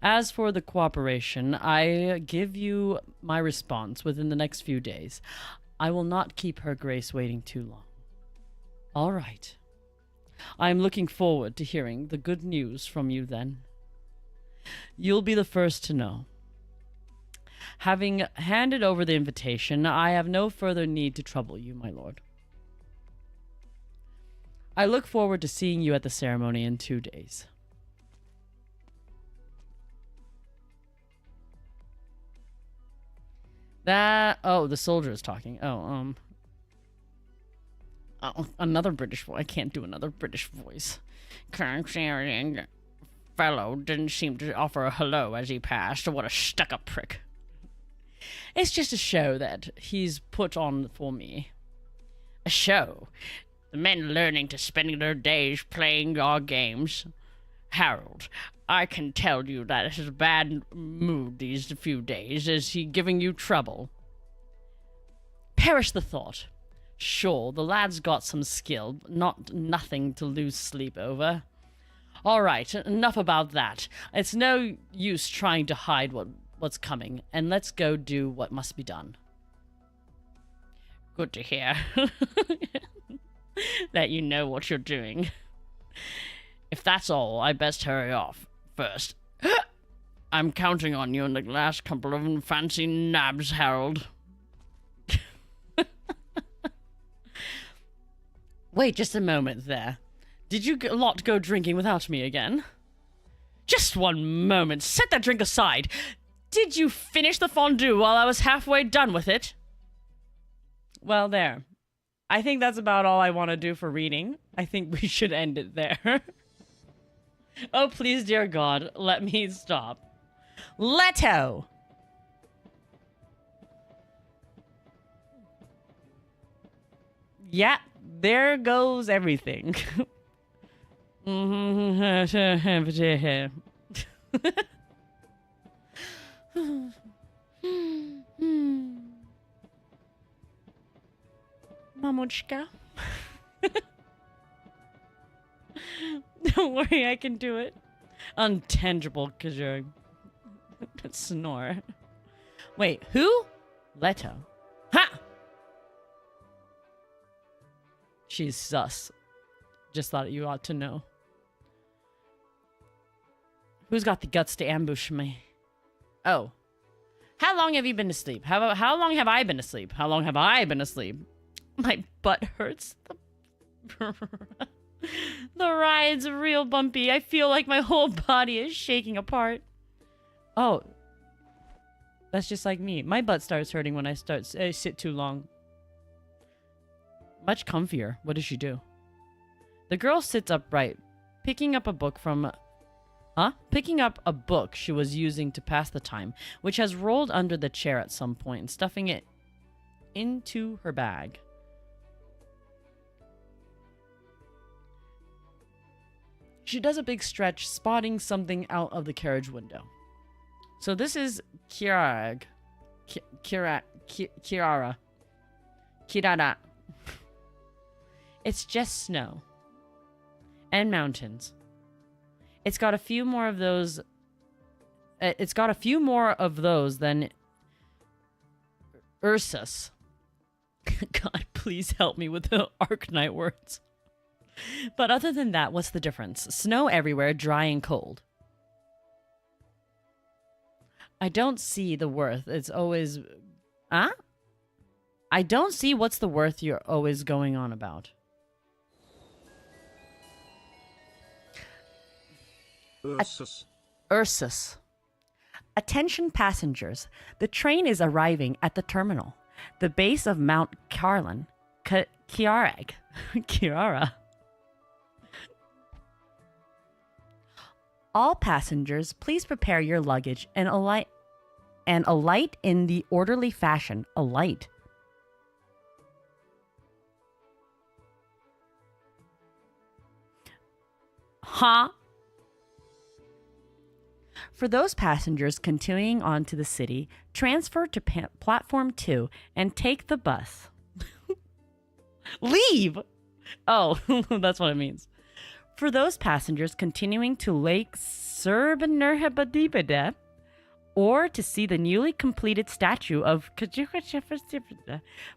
As for the cooperation, I give you my response within the next few days. I will not keep Her Grace waiting too long. All right. I am looking forward to hearing the good news from you then. You'll be the first to know. Having handed over the invitation, I have no further need to trouble you, my lord. I look forward to seeing you at the ceremony in 2 days. Oh, the soldier is talking. Oh, another British voice. I can't do another British voice. Fellow didn't seem to offer a hello as he passed. What a stuck-up prick. It's just a show that he's put on for me. A show? The men learning to spending their days playing our games. Harold, I can tell you that his bad mood these few days. Is he giving you trouble? Perish the thought. Sure, the lad's got some skill, nothing to lose sleep over. All right, enough about that. It's no use trying to hide what's coming, and let's go do what must be done. Good to hear. That you know what you're doing. If that's all, I best hurry off first. I'm counting on you in the last couple of fancy nabs, Harold. Wait just a moment there. Did you lot go drinking without me again? Just one moment. Set that drink aside. Did you finish the fondue while I was halfway done with it? Well, there. I think that's about all I want to do for reading. I think we should end it there. Oh, please, dear God, let me stop. Leto! Yeah, there goes everything. Mamuchka. Don't worry, I can do it. Untangible Kajug. Snore. Wait, who? Leto. Ha! She's sus. Just thought you ought to know. Who's got the guts to ambush me? Oh. How long have you been asleep? How long have I been asleep? How long have I been asleep? My butt hurts. The ride's real bumpy. I feel like my whole body is shaking apart. Oh. That's just like me. My butt starts hurting when I sit too long. Much comfier. What does she do? The girl sits upright, picking up a book she was using to pass the time, which has rolled under the chair at some point, and stuffing it into her bag. She does a big stretch, spotting something out of the carriage window. So this is Kirara. It's just snow. And mountains. It's got a few more of those than Ursus. God, please help me with the Arknight words. But other than that, what's the difference? Snow everywhere, dry and cold. I don't see the worth. It's always... Huh? I don't see what's the worth you're always going on about. Ursus. Ursus. Attention passengers. The train is arriving at the terminal. The base of Mount Carlin. Kiarag. Kiara. All passengers, please prepare your luggage and alight in the orderly fashion. Alight. Huh? For those passengers continuing on to the city, transfer to platform 2 and take the bus. Leave! Oh, that's what it means. For those passengers continuing to Lake Serbanerhabadibada or to see the newly completed statue of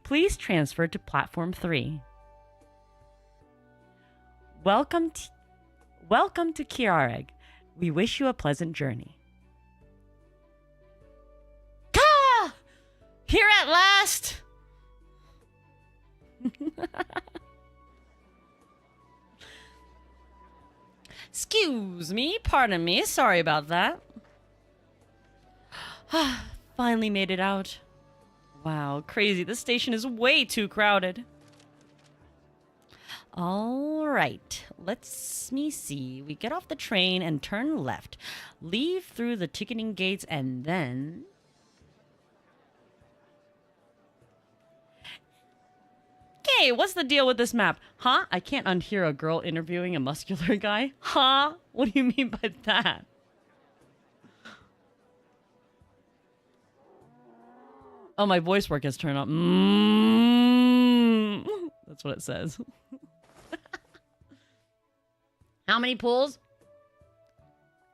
please transfer to platform 3. Welcome to Kiareg. We wish you a pleasant journey. Ka! Here at last! Excuse me, pardon me, sorry about that. Finally made it out. Wow, crazy, this station is way too crowded. Alright, let's me see. We get off the train and turn left. Leave through the ticketing gates and then... Okay, what's the deal with this map? Huh? I can't unhear a girl interviewing a muscular guy? Huh? What do you mean by that? Oh, my voice work has turned on. That's what it says. How many pulls?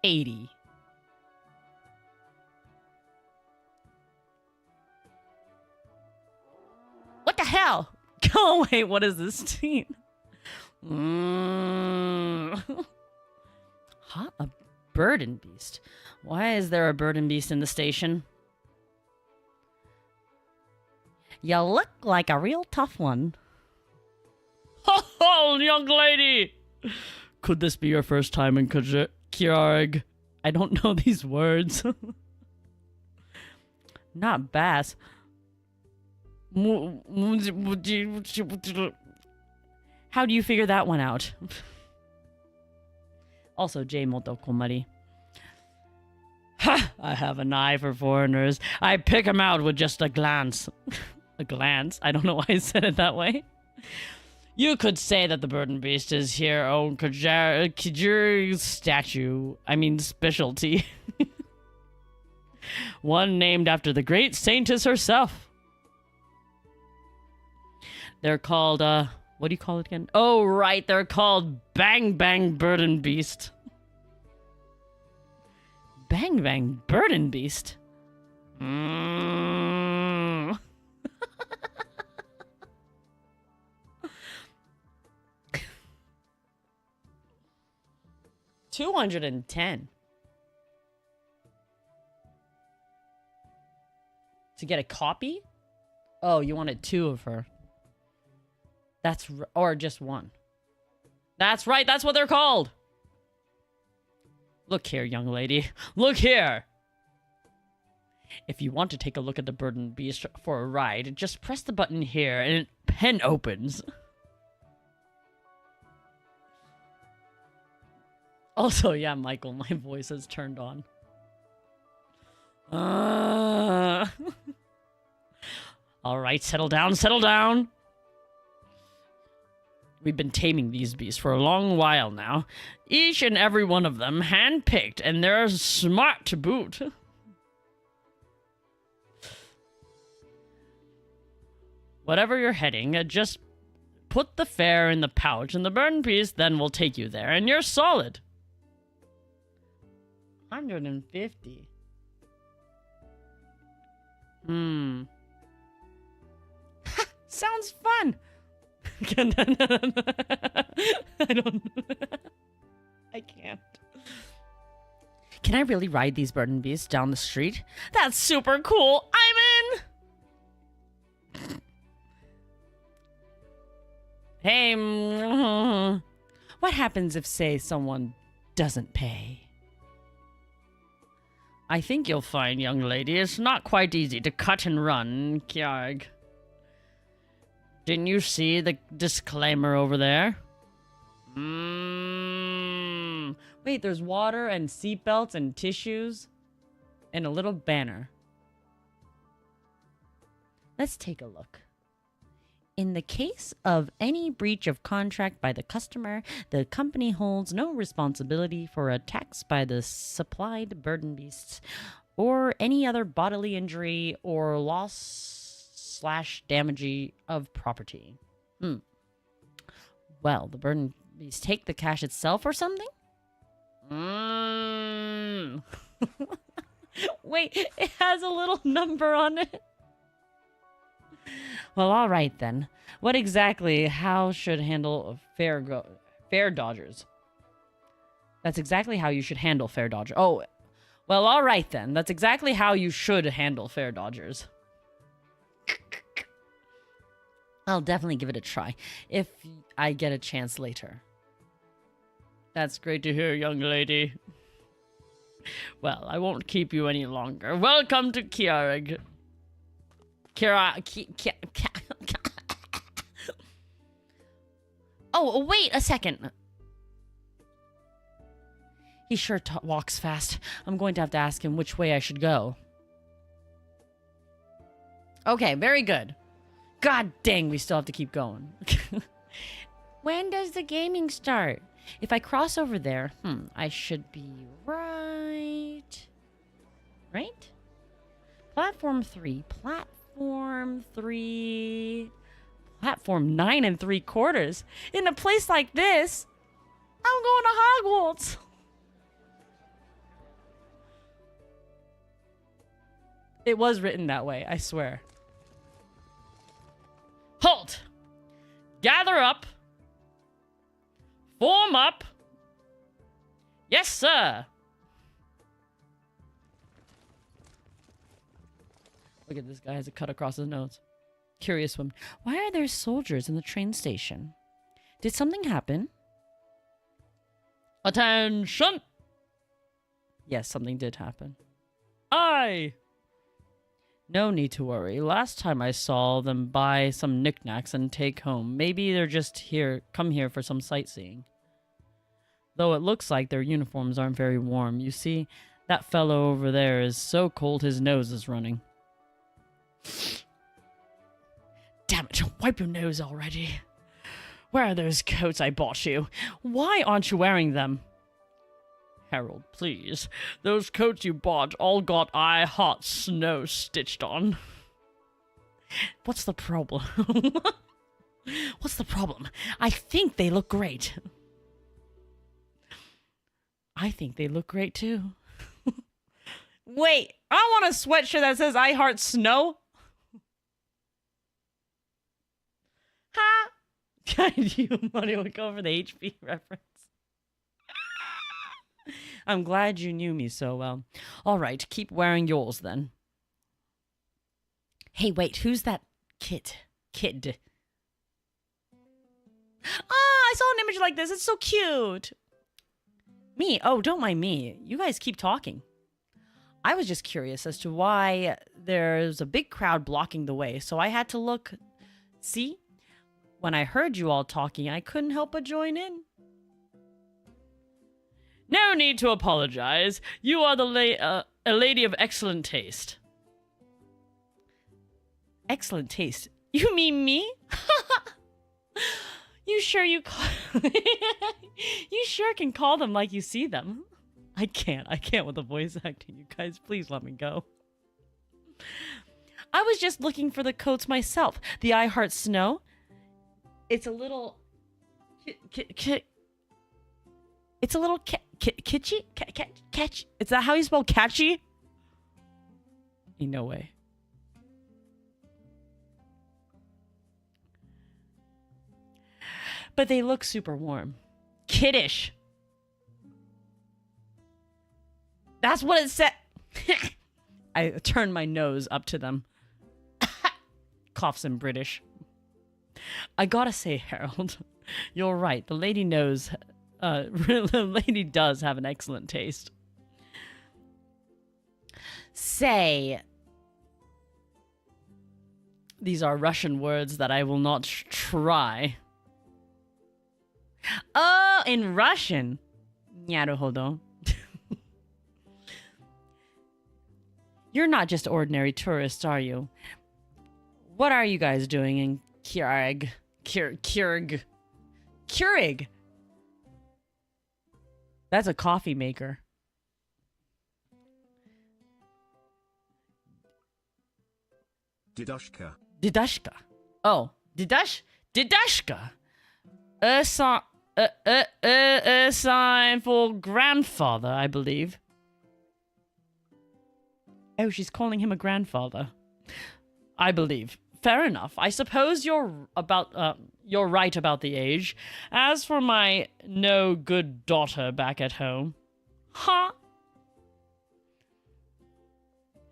80. What the hell? Oh, wait, what is this scene? Huh? A burden beast. Why is there a burden beast in the station? You look like a real tough one. Ho, young lady! Could this be your first time in Kiarg? I don't know these words. Not bass. How do you figure that one out? Also, J Moto Komari. Ha! I have an eye for foreigners. I pick them out with just a glance. A glance? I don't know why I said it that way. You could say that the burden beast is here own Kajur's statue. I mean, specialty. One named after the great saintess herself. They're called, What do you call it again? Oh, right. They're called Bang Bang Bird and Beast. Bang Bang Bird and Beast? Mm. 210. To get a copy? Oh, you wanted 2 of her. That's or just 1. That's right. That's what they're called. Look here, young lady. Look here. If you want to take a look at the Bird and Beast for a ride, just press the button here and pen opens. Also, yeah, Michael, my voice has turned on. All right, settle down, settle down. We've been taming these beasts for a long while now. Each and every one of them hand-picked, and they're smart to boot. Whatever you're heading, just put the fare in the pouch and the Bird and Beast, then we'll take you there, and you're solid. 150. Sounds fun. I don't. I can't. Can I really ride these Bird and Beasts down the street? That's super cool. I'm in. Hey, what happens if, say, someone doesn't pay? I think you'll find, young lady, it's not quite easy to cut and run, Kjarg. Didn't you see the disclaimer over there? Wait, there's water and seatbelts and tissues and a little banner. Let's take a look. In the case of any breach of contract by the customer, the company holds no responsibility for attacks by the supplied Bird and Beasts or any other bodily injury or loss/damage of property. Well, the Bird and Beasts take the cash itself or something? Wait, it has a little number on it. Well, all right then. What exactly? How should handle fare dodgers? That's exactly how you should handle fare dodgers. Oh, well, all right then. That's exactly how you should handle fare dodgers. I'll definitely give it a try if I get a chance later. That's great to hear, young lady. Well, I won't keep you any longer. Welcome to Kjarg. Oh, wait a second. He sure walks fast. I'm going to have to ask him which way I should go. Okay, very good. God dang, we still have to keep going. When does the gaming start? If I cross over there, I should be right. Right? Platform 3. Platform 3. Platform 9 3/4. In a place like this, I'm going to Hogwarts. It was written that way, I swear. Halt! Gather up. Form up. Yes, sir. Look at this guy, has a cut across his nose. Curious woman. Why are there soldiers in the train station? Did something happen? Attention! Yes, something did happen. Aye! No need to worry. Last time I saw them buy some knickknacks and take home. Maybe they're just come here for some sightseeing. Though it looks like their uniforms aren't very warm. You see, that fellow over there is so cold his nose is running. Damn it, wipe your nose already. Where are those coats I bought you? Why aren't you wearing them? Harold, please. Those coats you bought all got hot snow stitched on. What's the problem? What's the problem? I think they look great. I think they look great too. Wait, I want a sweatshirt that says I heart snow. Ha! You money would go for the HP reference. I'm glad you knew me so well. All right, keep wearing yours then. Hey, wait, who's that kid? Ah, I saw an image like this. It's so cute. Me? Oh, don't mind me. You guys keep talking. I was just curious as to why there's a big crowd blocking the way, so I had to look. See? When I heard you all talking, I couldn't help but join in. No need to apologize. You are a lady of excellent taste. Excellent taste? You mean me? You sure you sure can call them like you see them. I can't with the voice acting, you guys. Please let me go. I was just looking for the coats myself. The I Heart Snow. It's a little... It's a little kitschy? Catch? Is that how you spell catchy? Ain't no way. But they look super warm. Kiddish. That's what it said. I turned my nose up to them. Coughs in British. I gotta say, Harold, you're right. The lady knows... the lady does have an excellent taste. Say... These are Russian words that I will not try. Oh, in Russian. Naruhodo. You're not just ordinary tourists, are you? What are you guys doing in Keurig? Keurig. That's a coffee maker. Didushka. Oh, Didushka. A sign for grandfather, I believe. Oh, she's calling him a grandfather. I believe. Fair enough. I suppose you're right about the age. As for my no good daughter back at home. Huh?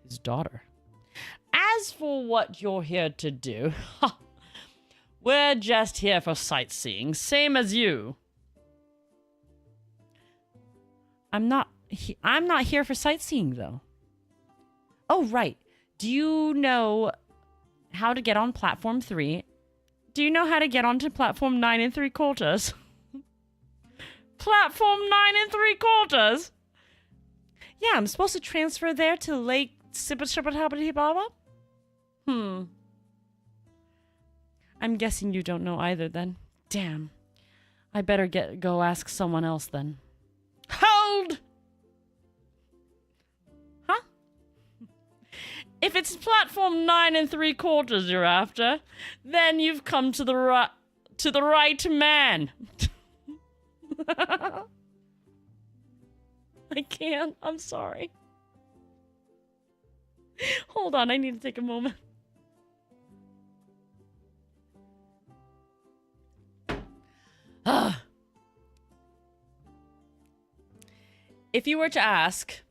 His daughter. As for what you're here to do, we're just here for sightseeing, same as you. I'm not here for sightseeing, though. Oh, right. Do you know how to get on platform 3? Do you know how to get onto platform 9 3/4? Platform 9 3/4? Yeah, I'm supposed to transfer there to Lake Sippa. I'm guessing you don't know either then. Damn. I better go ask someone else then. Hold! Huh? If it's platform 9 3/4 you're after, then you've come to the right man. I can't. I'm sorry. Hold on, I need to take a moment. If you were to ask,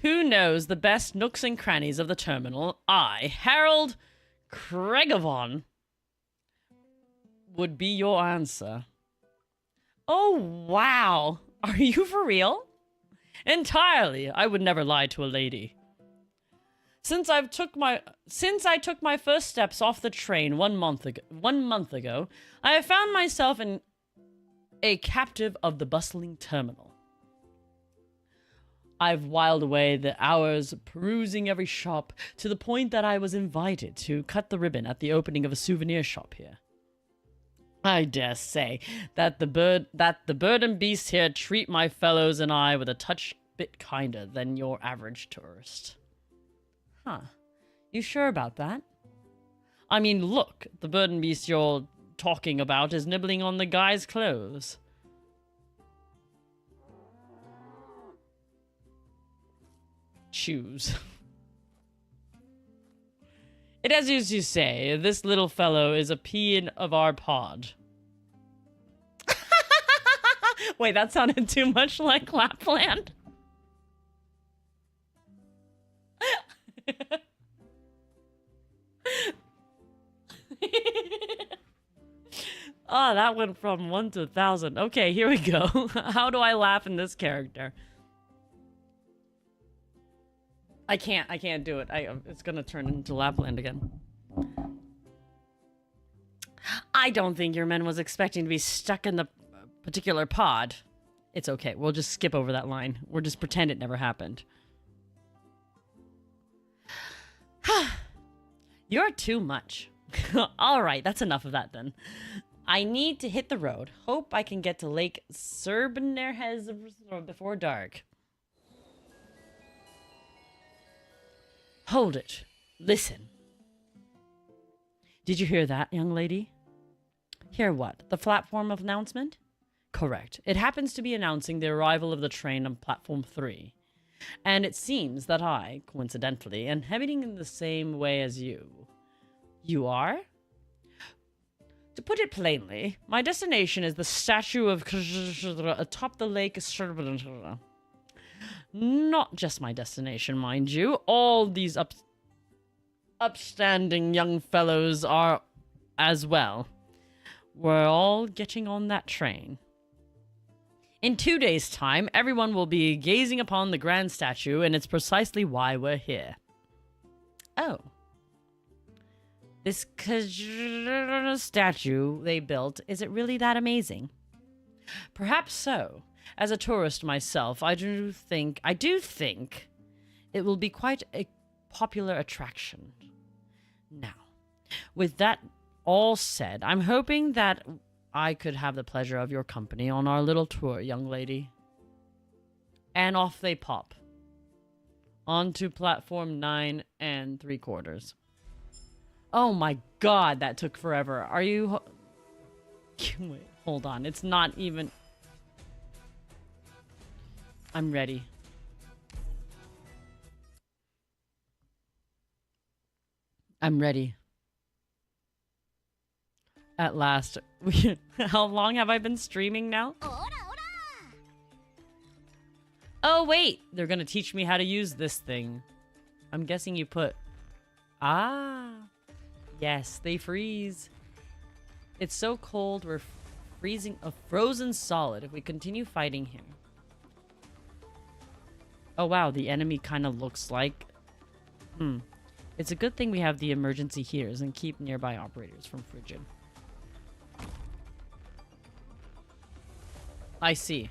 who knows the best nooks and crannies of the terminal, I, Harold Craigavon, would be your answer. Oh, wow. Are you for real? Entirely. I would never lie to a lady. Since I took my first steps off the train 1 month ago, I have found myself a captive of the bustling terminal. I've whiled away the hours perusing every shop to the point that I was invited to cut the ribbon at the opening of a souvenir shop here. I dare say that the bird and beast here treat my fellows and I with a touch bit kinder than your average tourist. Huh. You sure about that? I mean, look, the bird and beast you're talking about is nibbling on the guy's clothes. Choose. It as you say, this little fellow is a peon of our pod. Wait, that sounded too much like Lapland. Oh, that went from 1 to 1,000. Okay, here we go. How do I laugh in this character? I can't do it. It's gonna turn into Lapland again. I don't think your man was expecting to be stuck in the particular pod. It's okay. We'll just skip over that line. We'll just pretend it never happened. You're too much. All right, that's enough of that then. I need to hit the road. Hope I can get to Lake Serbenherz before dark. Hold it. Listen. Did you hear that, young lady? Hear what? The platform of announcement? Correct. It happens to be announcing the arrival of the train on platform 3. And it seems that I, coincidentally, am heading in the same way as you. You are? To put it plainly, my destination is the statue of atop the lake. Not just my destination, mind you. All these upstanding young fellows are as well. We're all getting on that train. In 2 days' time, everyone will be gazing upon the grand statue, and it's precisely why we're here. Oh. This statue they built, is it really that amazing? Perhaps so. As a tourist myself, I do think it will be quite a popular attraction. Now, with that all said, I'm hoping that I could have the pleasure of your company on our little tour, young lady. And off they pop. Onto platform 9 3/4. Oh my god, that took forever. Are you... Wait, hold on. It's not even... I'm ready. I'm ready. At last. How long have I been streaming now? Oh, wait. They're gonna teach me how to use this thing. I'm guessing you put... Ah. Yes, they freeze. It's so cold, we're freezing a frozen solid if we continue fighting him. Oh wow, the enemy kind of looks like... It's a good thing we have the emergency heaters and keep nearby operators from frigid. I see.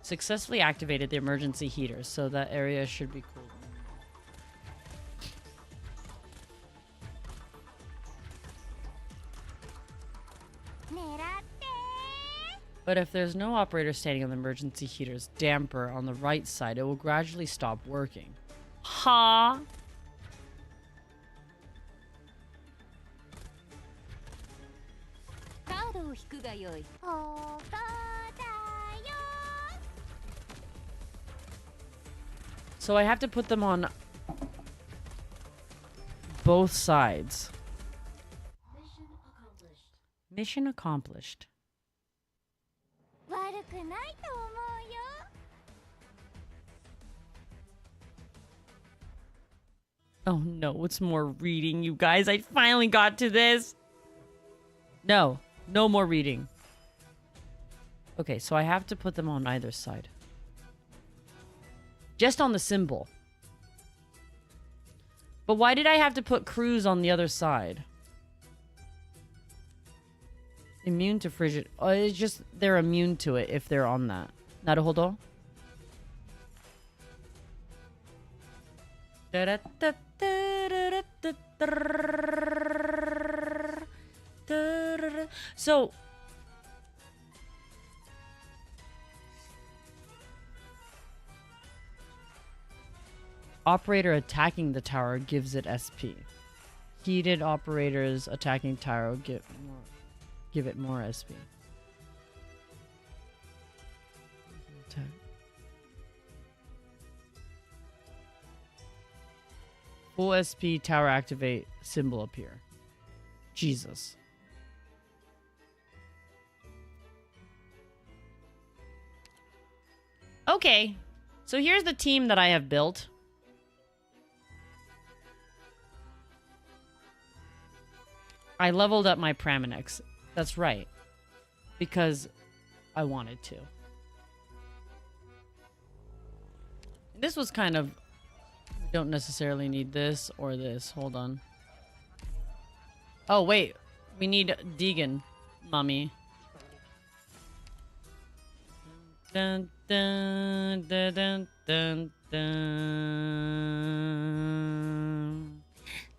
Successfully activated the emergency heaters, so that area should be cooled. But if there's no operator standing on the emergency heater's damper on the right side, it will gradually stop working. Ha! So I have to put them on both sides. Mission accomplished. Oh no, it's more reading, you guys. I finally got to this. No, no more reading. Okay, so I have to put them on either side. Just on the symbol. But why did I have to put cruise on the other side? Immune to frigid. Oh, it's just they're immune to it if they're on that. Naruhodo? So operator attacking the tower gives it SP. Heated operators attacking tower give it more SP. Full SP tower activate symbol appear. Jesus. Okay. So here's the team that I have built. I leveled up my Praminix. That's right. Because I wanted to. This was kind of... We don't necessarily need this or this. Hold on. Oh, wait. We need DeganMommy. Dun, dun, dun, dun, dun, dun.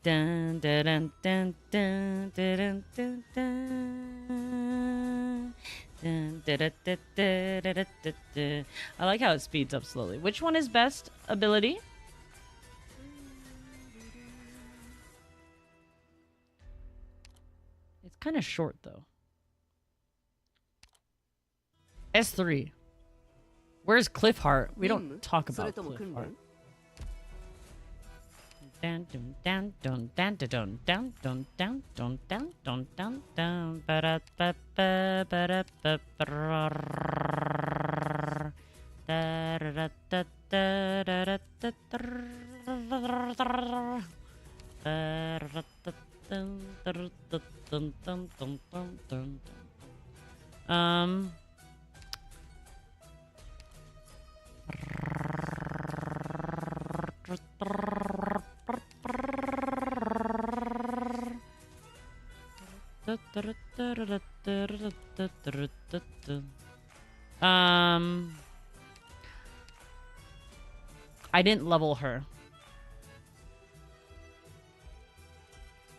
Dun, dun, dun, dun, dun, dun, dun, dun. Dun, da, da, da, da, da, da, da. I like how it speeds up slowly. Which one is best ability? It's kind of short though. S3. Where's Cliffheart? We don't talk about Cliffheart. Dun dun dun dun dun dun dun dun dun dun dun dun dun dun ba da ba ba ba da ba ba da da da da da da da I didn't level her.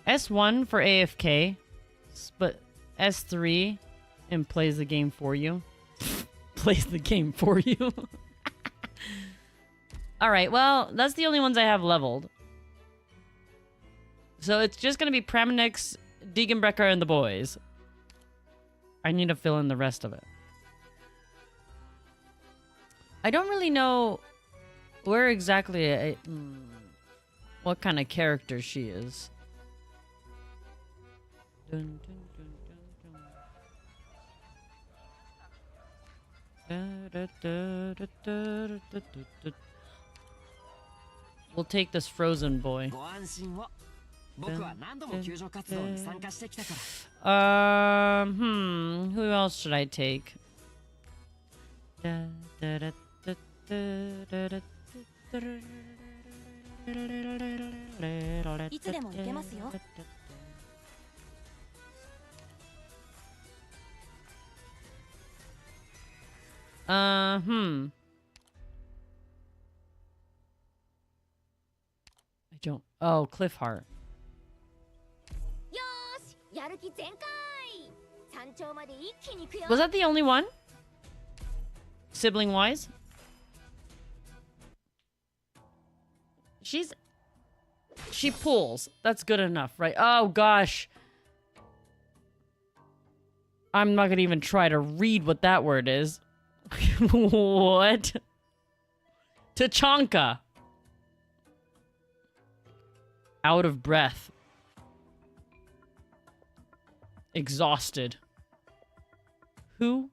S1 for AFK, but S3 and plays the game for you. Plays the game for you. Alright, well, that's the only ones I have leveled. So it's just gonna be Praminix, Deganbrecker, and the boys. I need to fill in the rest of it. I don't really know where exactly what kind of character she is. Dun, dun, dun, dun, dun. Da, da, da, da, da, da, da. We'll take this frozen boy. Who else should I take? I don't. Oh, Cliffheart. Was that the only one? Sibling wise? She pulls. That's good enough, right? Oh gosh. I'm not gonna even try to read what that word is. What? Tachanka. Out of breath. Exhausted. Who?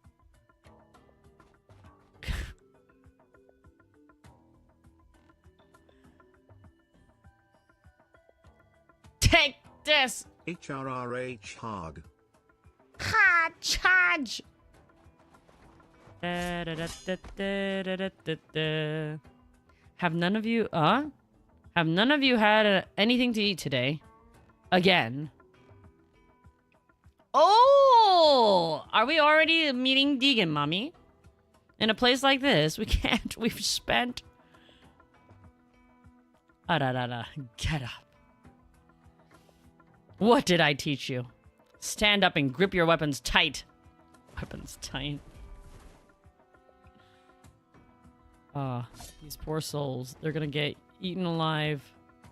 Take this! HRRH hog. Ha! Charge! Have none of you, Have none of you had anything to eat today? Again. Oh! Are we already meeting DeganMommy? In a place like this? We can't. We've spent Ararara, get up. What did I teach you? Stand up and grip your weapons tight. Weapons tight. These poor souls. They're gonna get eaten alive.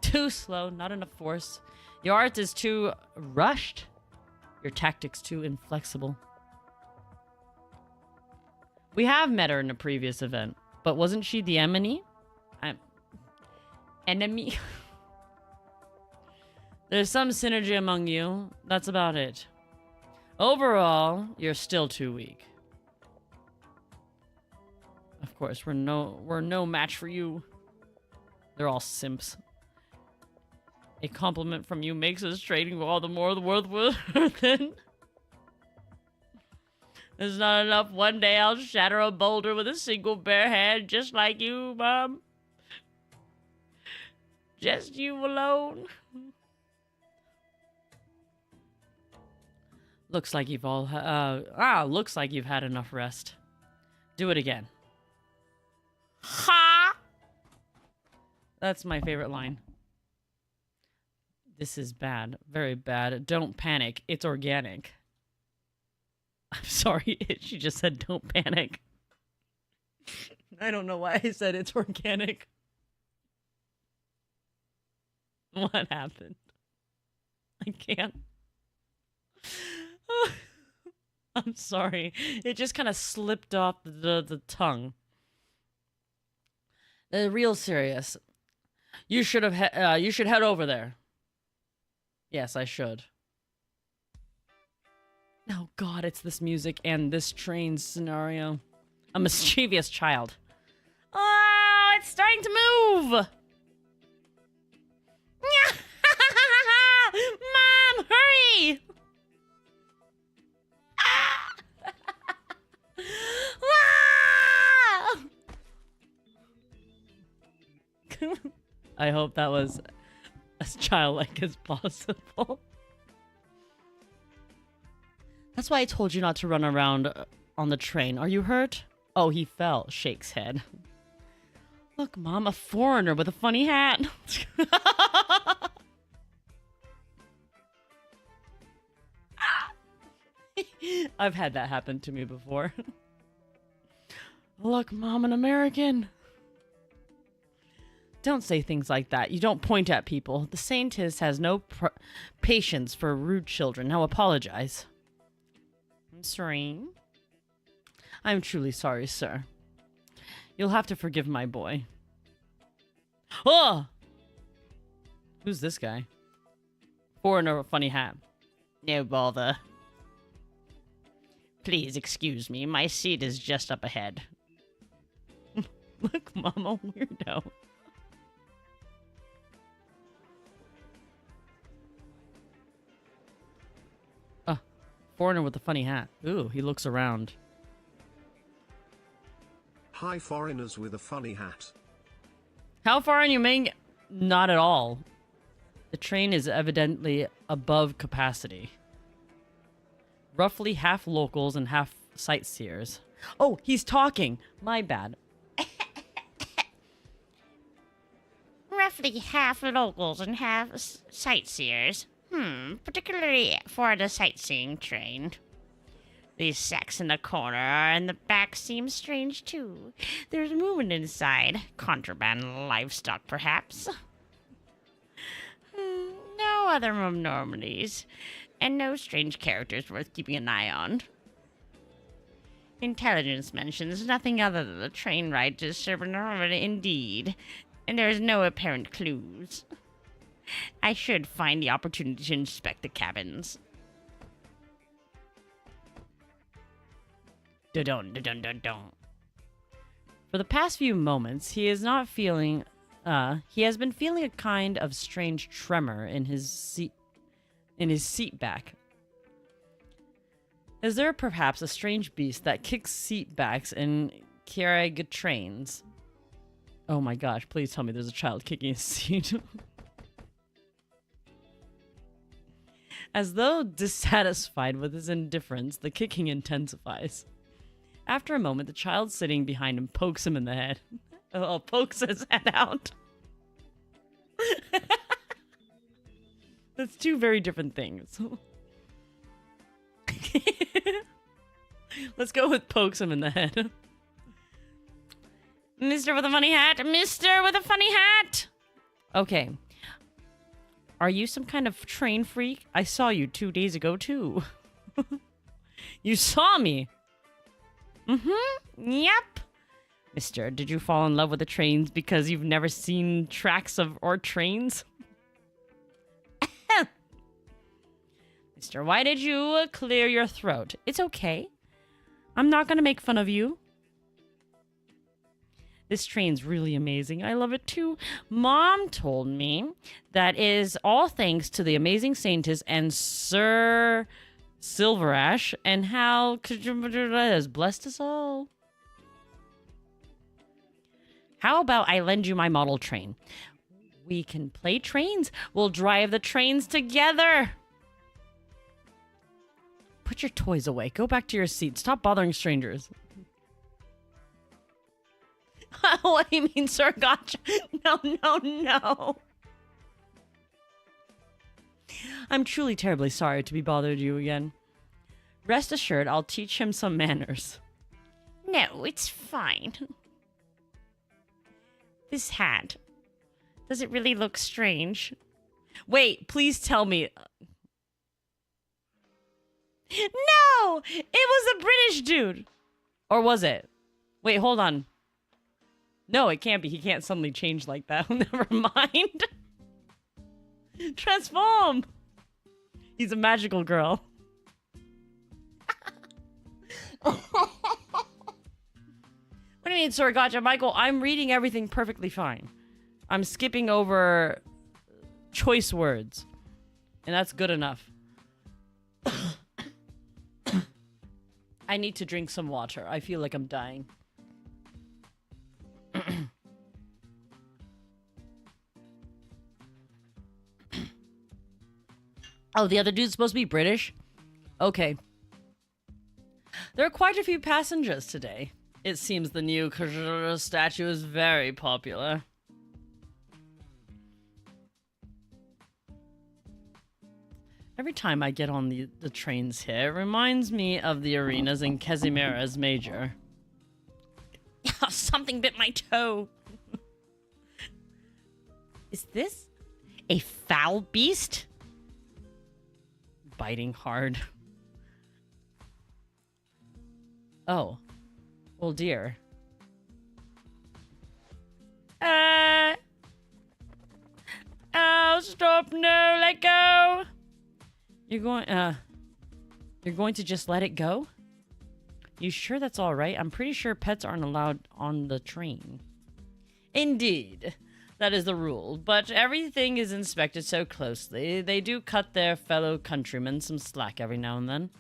Too slow, not enough force. Your art is too rushed. Your tactics too inflexible. We have met her in a previous event, but wasn't she the enemy? Enemy? There's some synergy among you. That's about it. Overall, you're still too weak. Of course, we're no match for you. They're all simps. A compliment from you makes us trading all the more worth it. There's not enough. One day I'll shatter a boulder with a single bare hand, just like you, Mom. Just you alone. Looks like you've all looks like you've had enough rest. Do it again. Ha! That's my favorite line. This is bad. Very bad. Don't panic. It's organic. I'm sorry. She just said don't panic. I don't know why I said it's organic. What happened? I can't. I'm sorry. It just kind of slipped off the tongue. Real serious. You should head over there. Yes, I should. Oh God, it's this music and this train scenario. A mischievous child. Oh, it's starting to move. Mom, hurry! I hope that was as childlike as possible. That's why I told you not to run around on the train. Are you hurt? Oh, he fell. Shakes head. Look, Mom, a foreigner with a funny hat. I've had that happen to me before. Look, Mom, an American. Don't say things like that. You don't point at people. The Saintess has no patience for rude children. Now apologize. I'm sorry. I'm truly sorry, sir. You'll have to forgive my boy. Oh! Who's this guy? Foreigner with a funny hat. No bother. Please excuse me. My seat is just up ahead. Look, Mama, weirdo. Foreigner with a funny hat. Ooh, he looks around. Hi, foreigners with a funny hat. How far are you making? Not at all. The train is evidently above capacity. Roughly half locals and half sightseers. Oh, he's talking. My bad. Roughly half locals and half sightseers. Particularly for the sightseeing train. These sacks in the corner and the back seem strange too. There's movement inside. Contraband livestock, perhaps. No other abnormalities. And no strange characters worth keeping an eye on. Intelligence mentions nothing other than the train ride disturbing indeed. And there is no apparent clues. I should find the opportunity to inspect the cabins. Dun dun dun dun dun. For the past few moments, he is not feeling. He has been feeling a kind of strange tremor in his seat back. Is there perhaps a strange beast that kicks seat backs in Kiereg trains? Oh my gosh! Please tell me there's a child kicking a seat. As though dissatisfied with his indifference, the kicking intensifies. After a moment, the child sitting behind him pokes him in the head. Oh, pokes his head out. That's two very different things. Let's go with pokes him in the head. Mr. with a funny hat! Mr. with a funny hat! Okay. Are you some kind of train freak? I saw you 2 days ago, too. You saw me! Mm-hmm. Yep. Mister, did you fall in love with the trains because you've never seen tracks or trains? Mister, why did you clear your throat? It's okay. I'm not gonna make fun of you. This train's really amazing. I love it too. Mom told me that is all thanks to the amazing scientist and Sir Silverash, and how has blessed us all. How about I lend you my model train? We can play trains. We'll drive the trains together. Put your toys away. Go back to your seat. Stop bothering strangers. What do you mean, Sir Gotcha? No, no, no. I'm truly terribly sorry to be bothered you again. Rest assured, I'll teach him some manners. No, it's fine. This hat. Does it really look strange? Wait, please tell me. No! It was a British dude! Or was it? Wait, hold on. No, it can't be. He can't suddenly change like that. Never mind. Transform! He's a magical girl. What do you mean, Sir Gotcha? Michael, I'm reading everything perfectly fine. I'm skipping over choice words. And that's good enough. I need to drink some water. I feel like I'm dying. Oh, the other dude's supposed to be British? Okay. There are quite a few passengers today. It seems the new statue is very popular. Every time I get on the trains here, it reminds me of the arenas in Casimiro's Major. Something bit my toe. Is this a foul beast? Biting hard. Oh. Well, dear. Oh, stop, no, let go. You're going to just let it go? You sure that's all right? I'm pretty sure pets aren't allowed on the train. Indeed. That is the rule, but everything is inspected so closely. They do cut their fellow countrymen some slack every now and then.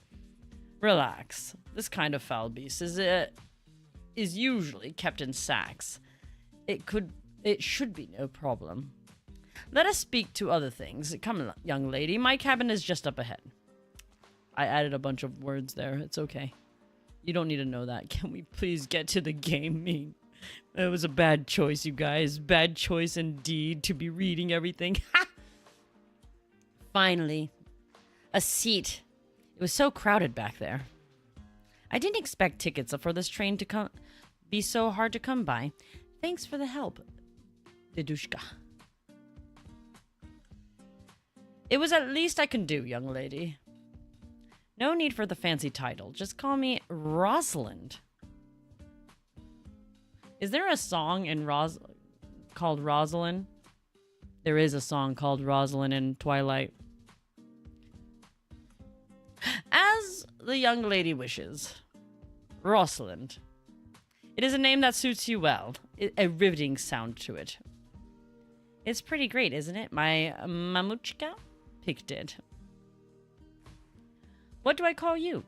Relax. This kind of foul beast is usually kept in sacks. It should be no problem. Let us speak to other things. Come, young lady. My cabin is just up ahead. I added a bunch of words there. It's okay. You don't need to know that. Can we please get to the game? It was a bad choice, you guys. Bad choice indeed to be reading everything. Finally. A seat. It was so crowded back there. I didn't expect tickets for this train to be so hard to come by. Thanks for the help, Dedushka. It was at least I can do, young lady. No need for the fancy title. Just call me Rosalind. Is there a song in called Rosalind? There is a song called Rosalind in Twilight. As the young lady wishes. Rosalind. It is a name that suits you well. A riveting sound to it. It's pretty great, isn't it? My mamuchka picked it. What do I call you?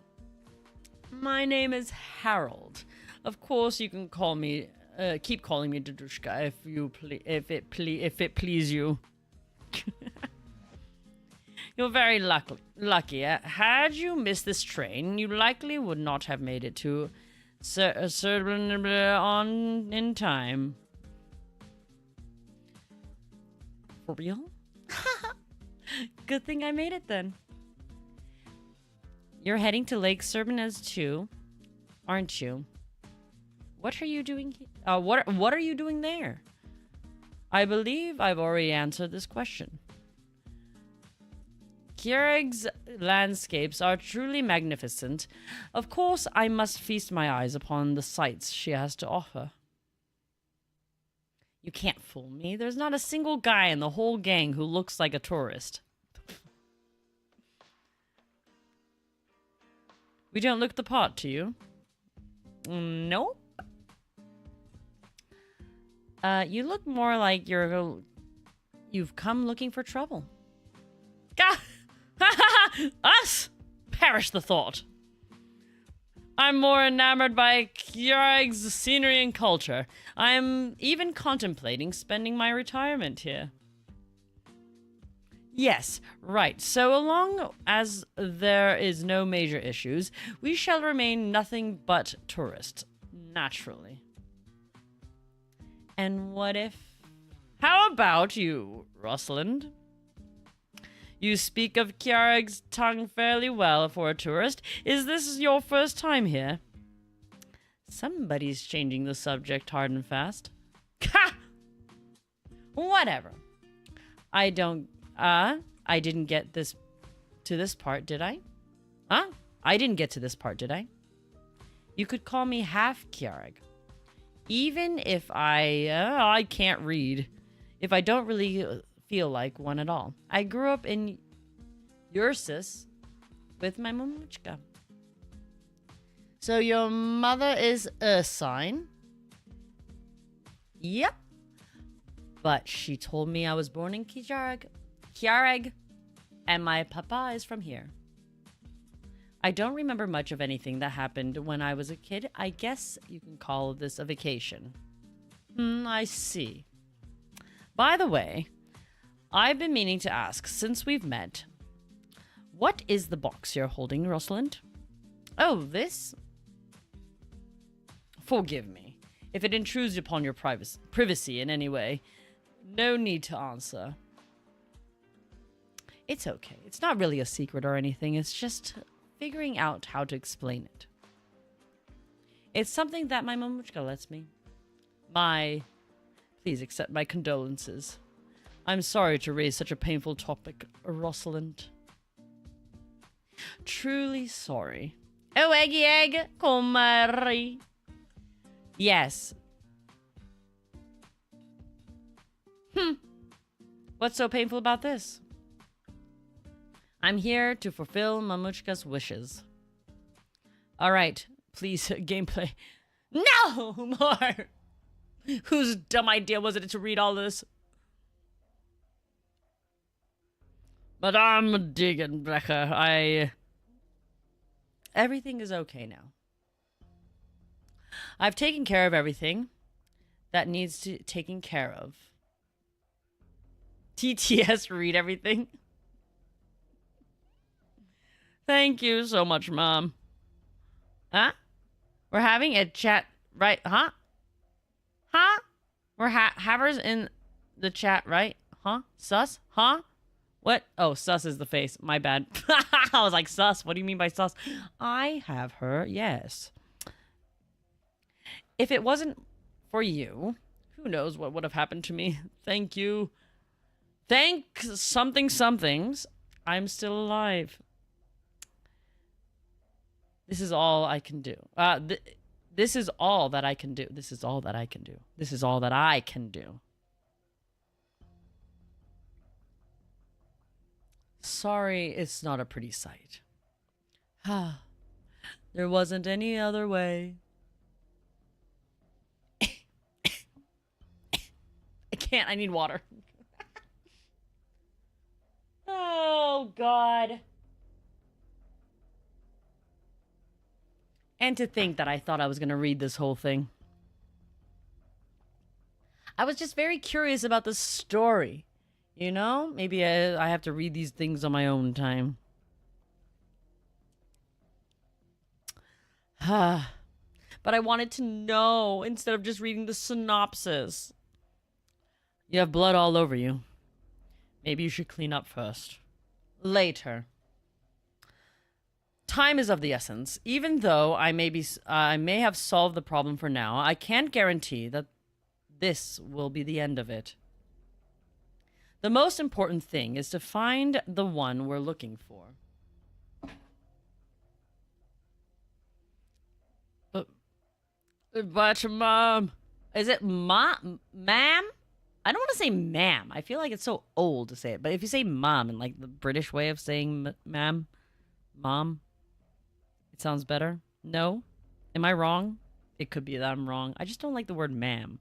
My name is Harold. Of course, you can call me, keep calling me Dudushka if it please you. You're very lucky. Had you missed this train, you likely would not have made it to in time. For real? Good thing I made it then. You're heading to Lake Sermonez too, aren't you? What are you doing? What are you doing there? I believe I've already answered this question. Keureg's landscapes are truly magnificent. Of course, I must feast my eyes upon the sights she has to offer. You can't fool me. There's not a single guy in the whole gang who looks like a tourist. We don't look the part to you? Nope. You look more like you've come looking for trouble. Gah! Us? Perish the thought. I'm more enamored by Keureg's scenery and culture. I'm even contemplating spending my retirement here. Yes, right. So long as there is no major issues, we shall remain nothing but tourists. Naturally. And what if... How about you, Rosalind? You speak of Keureg's tongue fairly well for a tourist. Is this your first time here? Somebody's changing the subject hard and fast. Ha! Whatever. I didn't get to this part, did I? Huh? I didn't get to this part, did I? You could call me half Keurig. Even if I can't read. If I don't really feel like one at all. I grew up in Ursus with my mamuchka. So your mother is Ursine? Yep. But she told me I was born in Keurig, and my papa is from here. I don't remember much of anything that happened when I was a kid. I guess you can call this a vacation. I see. By the way, I've been meaning to ask, since we've met, what is the box you're holding, Rosalind? Oh, this? Forgive me. If it intrudes upon your privacy in any way, no need to answer. It's okay. It's not really a secret or anything. It's just figuring out how to explain it. It's something that my mamuchka lets me. Please accept my condolences. I'm sorry to raise such a painful topic, Rosalind. Truly sorry. Oh, eggy egg, comari. Yes. What's so painful about this? I'm here to fulfill Mamuchka's wishes. Alright, please, gameplay. No more! Whose dumb idea was it to read all this? Madame Degenbrecher, everything is okay now. I've taken care of everything that needs to taken care of. TTS, read everything. Thank you so much, Mom. Huh? We're having a chat, right? Huh? Huh? We're havers in the chat, right? Huh? Sus? Huh? What? Oh, sus is the face. My bad. I was like, sus? What do you mean by sus? I have her, yes. If it wasn't for you, who knows what would have happened to me. Thank you. Thank somethings. I'm still alive. This is all I can do. This is all that I can do. This is all that I can do. This is all that I can do. Sorry, it's not a pretty sight. There wasn't any other way. I can't. I need water. Oh, God. And to think that I thought I was going to read this whole thing. I was just very curious about the story. You know? Maybe I have to read these things on my own time. But I wanted to know instead of just reading the synopsis. You have blood all over you. Maybe you should clean up first. Later. Time is of the essence. Even though I may have solved the problem for now, I can't guarantee that this will be the end of it. The most important thing is to find the one we're looking for. But Mom, is it ma'am? I don't want to say ma'am. I feel like it's so old to say it. But if you say mom in like the British way of saying ma'am, mom, it sounds better. No? Am I wrong? It could be that I'm wrong. I just don't like the word ma'am.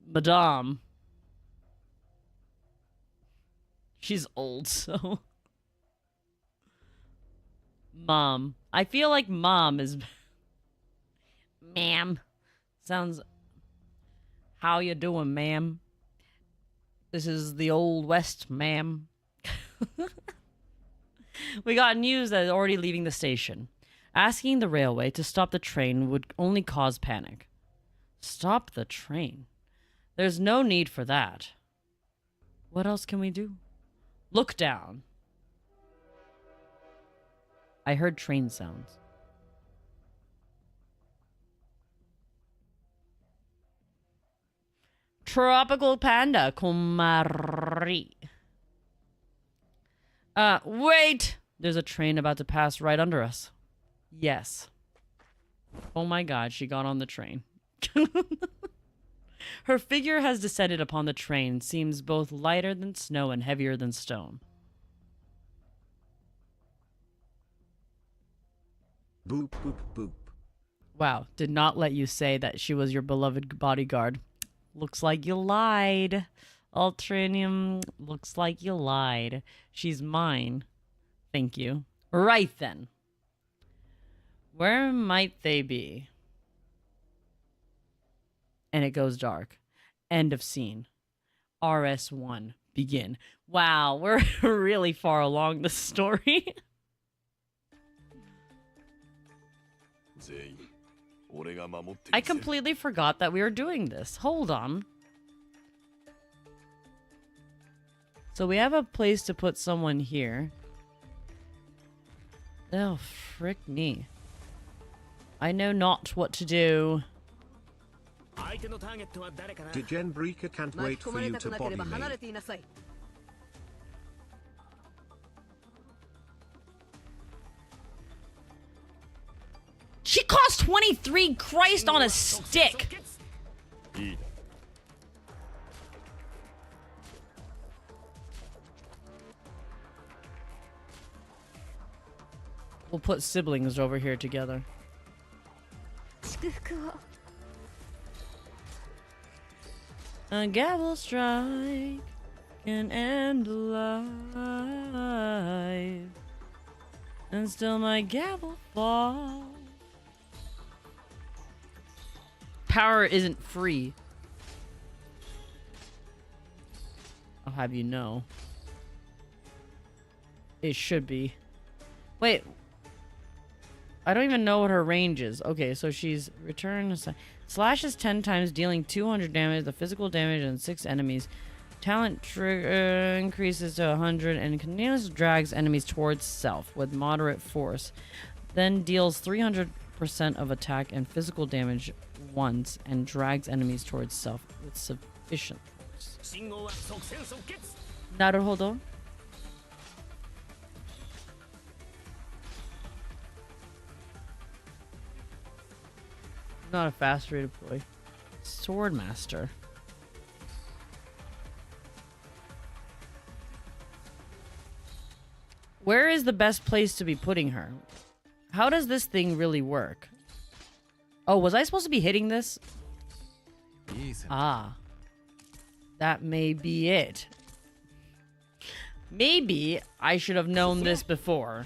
Madame. She's old, so. Mom. I feel like mom is... Ma'am. Sounds... How you doing, ma'am? This is the Old West, ma'am. We got news that is already leaving the station. Asking the railway to stop the train would only cause panic. Stop the train? There's no need for that. What else can we do? Look down. I heard train sounds. Tropical panda, Kumari. Wait! There's a train about to pass right under us. Yes. Oh my god, she got on the train. Her figure has descended upon the train, seems both lighter than snow and heavier than stone. Boop, boop, boop. Wow, did not let you say that she was your beloved bodyguard. Looks like you lied. Ultranium, looks like you lied. She's mine. Thank you. Right then. Where might they be? And it goes dark. End of scene. RS1. Begin. Wow, we're really far along the story. I completely forgot that we were doing this. Hold on. So we have a place to put someone here. Oh, frick me. I know not what to do. DeganMommy can't wait for you to body me. She cost 23 Christ on a stick. We'll put siblings over here together. A gavel strike can end life, and still my gavel falls. Power isn't free. I'll have you know. It should be. Wait. I don't even know what her range is. Okay, so she's slashes 10 times, dealing 200 damage, the physical damage, and 6 enemies. Talent trigger increases to 100 and continuously drags enemies towards self with moderate force. Then deals 300% of attack and physical damage once and drags enemies towards self with sufficient force. Naruhodo. Not a fast rate of play. Swordmaster. Where is the best place to be putting her? How does this thing really work? Oh, was I supposed to be hitting this? Ah. That may be it. Maybe I should have known this before.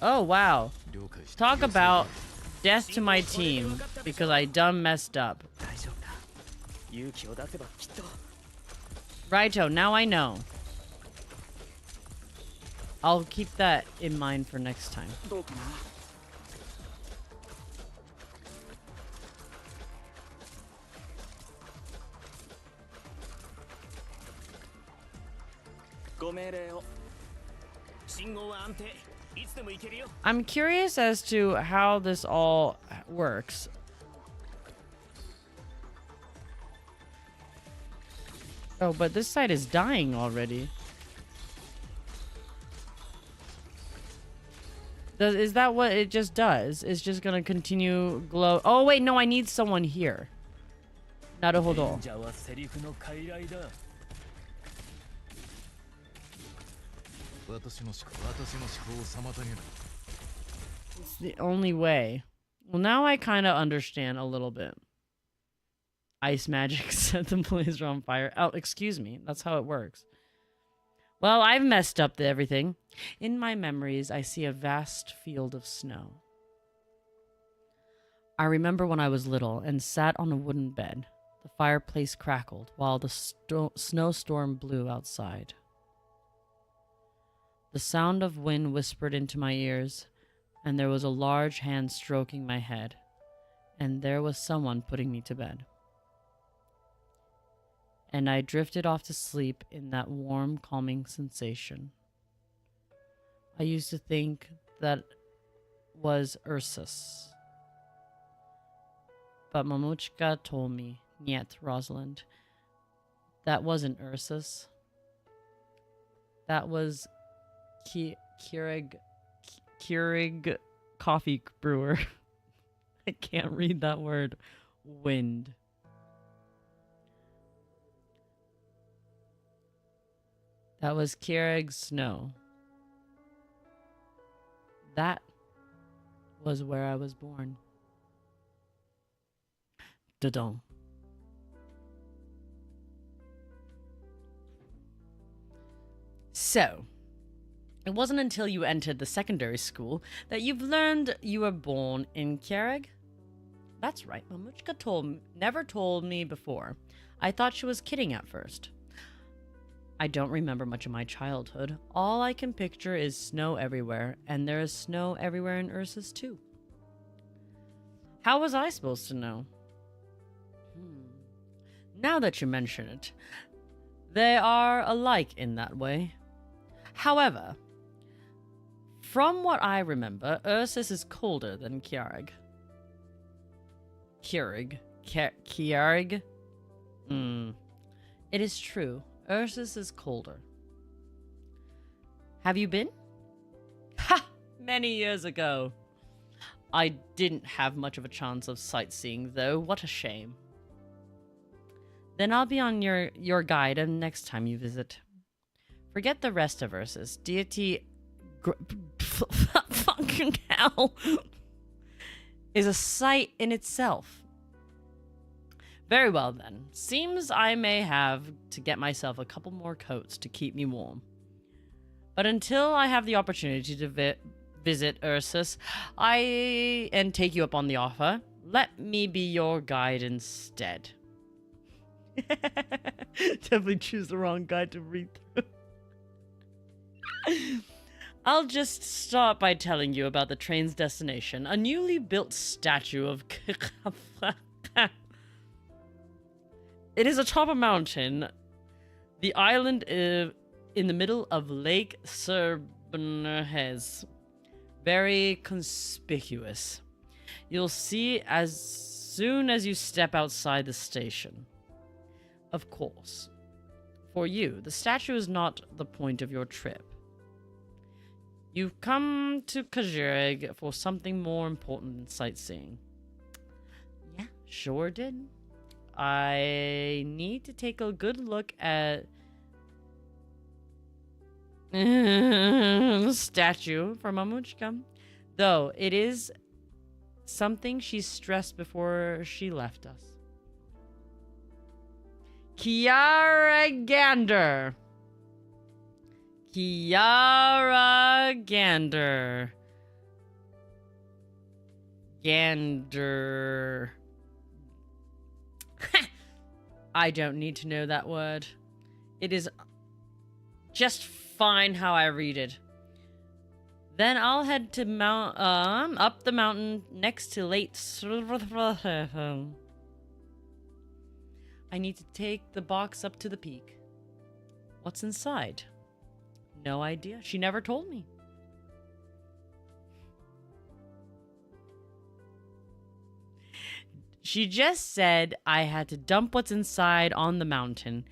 Oh, wow. Talk about death to my team because I done messed up. Righto, now I know. I'll keep that in mind for next time. I'm curious as to how this all works. Oh, but this side is dying already. Is that what it just does? It's just gonna continue glow. Oh, wait, no, I need someone here. Naruhodo. It's the only way. Well, now I kind of understand a little bit. Ice magic set the blazer on fire. Oh, excuse me. That's how it works. Well, I've messed up everything. In my memories, I see a vast field of snow. I remember when I was little and sat on a wooden bed. The fireplace crackled while the snowstorm blew outside. The sound of wind whispered into my ears, and there was a large hand stroking my head, and there was someone putting me to bed. And I drifted off to sleep in that warm, calming sensation. I used to think that was Ursus. But Mamuchka told me, "Niet, Rosalind. That wasn't Ursus. That was Keurig coffee brewer." I can't read that word. Wind. That was Keurig snow. That was where I was born. Da-dong. So, it wasn't until you entered the secondary school that you've learned you were born in Keurig? That's right, Mamuchka never told me before. I thought she was kidding at first. I don't remember much of my childhood. All I can picture is snow everywhere, and there is snow everywhere in Ursus too. How was I supposed to know? Now that you mention it, they are alike in that way. However, from what I remember, Ursus is colder than Keurig. Keurig? It is true. Ursus is colder. Have you been? Ha! Many years ago. I didn't have much of a chance of sightseeing, though. What a shame. Then I'll be on your guide and next time you visit. Forget the rest of Ursus. Deity... fucking hell. Is a sight in itself. Very well then. Seems I may have to get myself a couple more coats to keep me warm. But until I have the opportunity to visit Ursus, and take you up on the offer, let me be your guide instead. Definitely choose the wrong guide to read through. I'll just start by telling you about the train's destination, a newly built statue of... It is atop a mountain. The island is in the middle of Lake Serbenhez. Very conspicuous. You'll see as soon as you step outside the station. Of course. For you, the statue is not the point of your trip. You've come to Keurig for something more important than sightseeing. Yeah, sure did. I need to take a good look at the statue for Mamuchka. Though it is something she stressed before she left us. Kiara Gander. Gander. I don't need to know that word. It is just fine how I read it. Then I'll head to up the mountain next to Lake. I need to take the box up to the peak. What's inside? no idea. She never told me. She just said I had to dump what's inside on the mountain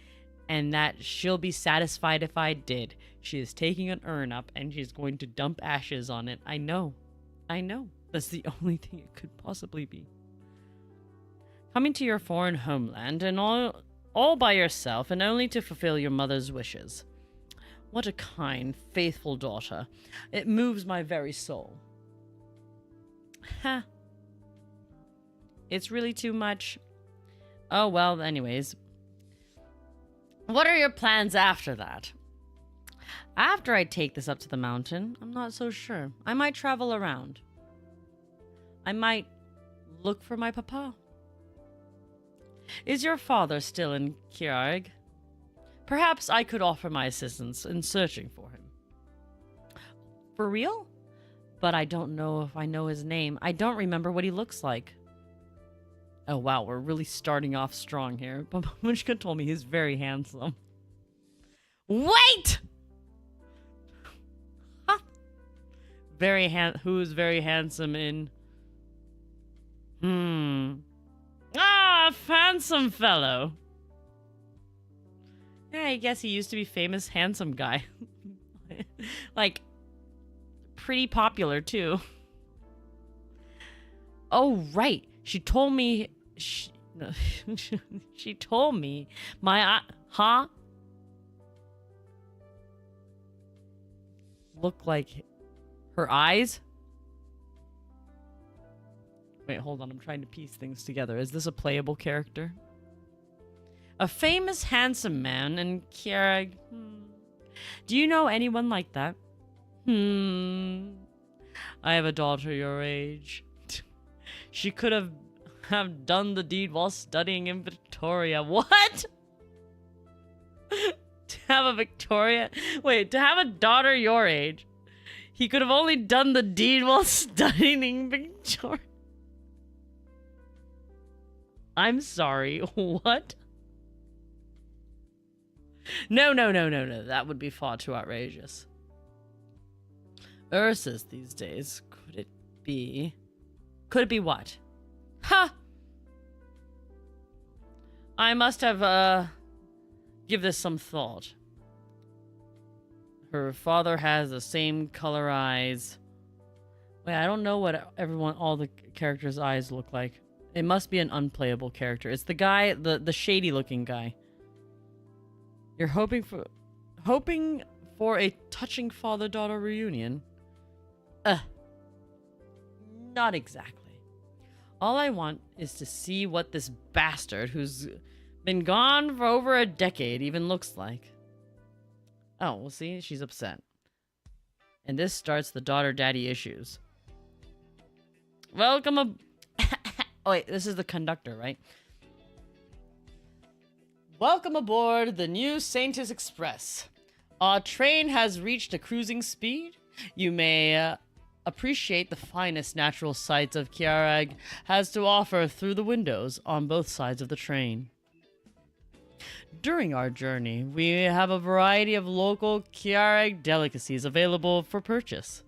and that she'll be satisfied if I did. She is taking an urn up and she's going to dump ashes on it. I know. I know. That's the only thing it could possibly be. Coming to your foreign homeland and all by yourself and only to fulfill your mother's wishes. What a kind, faithful daughter. It moves my very soul. Huh. It's really too much. Oh, well, anyways. What are your plans after that? After I take this up to the mountain, I'm not so sure. I might travel around. I might look for my papa. Is your father still in Hirag? Perhaps I could offer my assistance in searching for him. For real? But I don't know if I know his name. I don't remember what he looks like. Oh wow, we're really starting off strong here. But Mamushka told me he's very handsome. Wait! Huh. Who's very handsome in... Ah, handsome fellow. Yeah, I guess he used to be famous handsome guy. Like, pretty popular too. Oh, right. She told me... She told me my... Huh? Look like her eyes? Wait, hold on. I'm trying to piece things together. Is this a playable character? A famous handsome man in Hirag. Do you know anyone like that? I have a daughter your age. She could have done the deed while studying in Victoria. What? To have a Victoria? Wait, to have a daughter your age. He could have only done the deed while studying in Victoria. I'm sorry, what? No. That would be far too outrageous. Ursus these days. Could it be? Could it be what? Ha! I must have, give this some thought. Her father has the same color eyes. Wait, I don't know what all the characters' eyes look like. It must be an unplayable character. It's the guy, the shady looking guy. You're hoping for a touching father-daughter reunion? Not exactly. All I want is to see what this bastard who's been gone for over a decade even looks like. Oh, well, see, she's upset. And this starts the daughter-daddy issues. Welcome Oh, wait, this is the conductor, right? Welcome aboard the new Saintis Express. Our train has reached a cruising speed. You may appreciate the finest natural sights of Hirag has to offer through the windows on both sides of the train. During our journey, we have a variety of local Hirag delicacies available for purchase.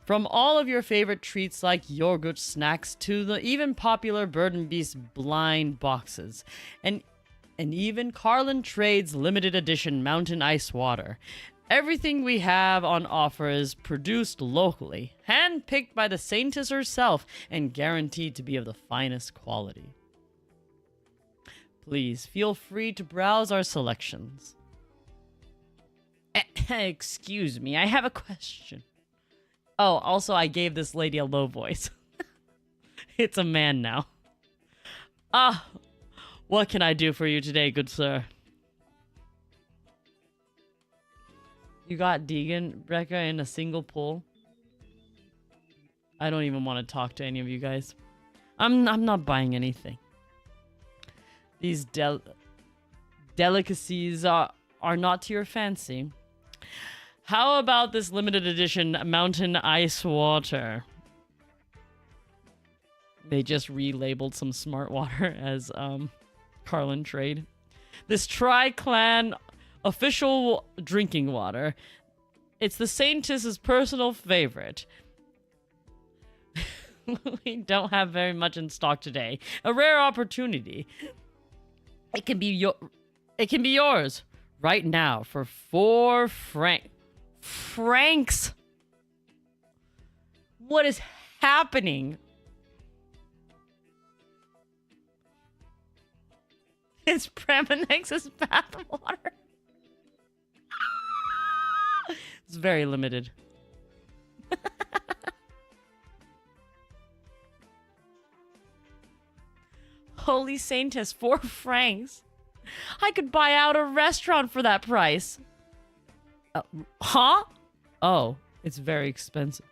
From all of your favorite treats like yogurt snacks to the even popular Bird and Beast blind boxes, and even Carlin Trade's limited edition mountain ice water. Everything we have on offer is produced locally, handpicked by the Saintess herself, and guaranteed to be of the finest quality. Please feel free to browse our selections. Excuse me, I have a question. Oh, also I gave this lady a low voice. It's a man now. What can I do for you today, good sir? You got Degan, Brecca, in a single pull? I don't even want to talk to any of you guys. I'm not buying anything. These delicacies are not to your fancy. How about this limited edition mountain ice water? They just relabeled some smart water as Carlin Trade. This tri-clan official drinking water. It's the Saintess's personal favorite. We don't have very much in stock today. A rare opportunity. It can be yours right now for 4 francs. What is happening? It's Pramanex's bathwater. It's very limited. Holy Saintess, 4 francs. I could buy out a restaurant for that price. Huh? Oh, it's very expensive.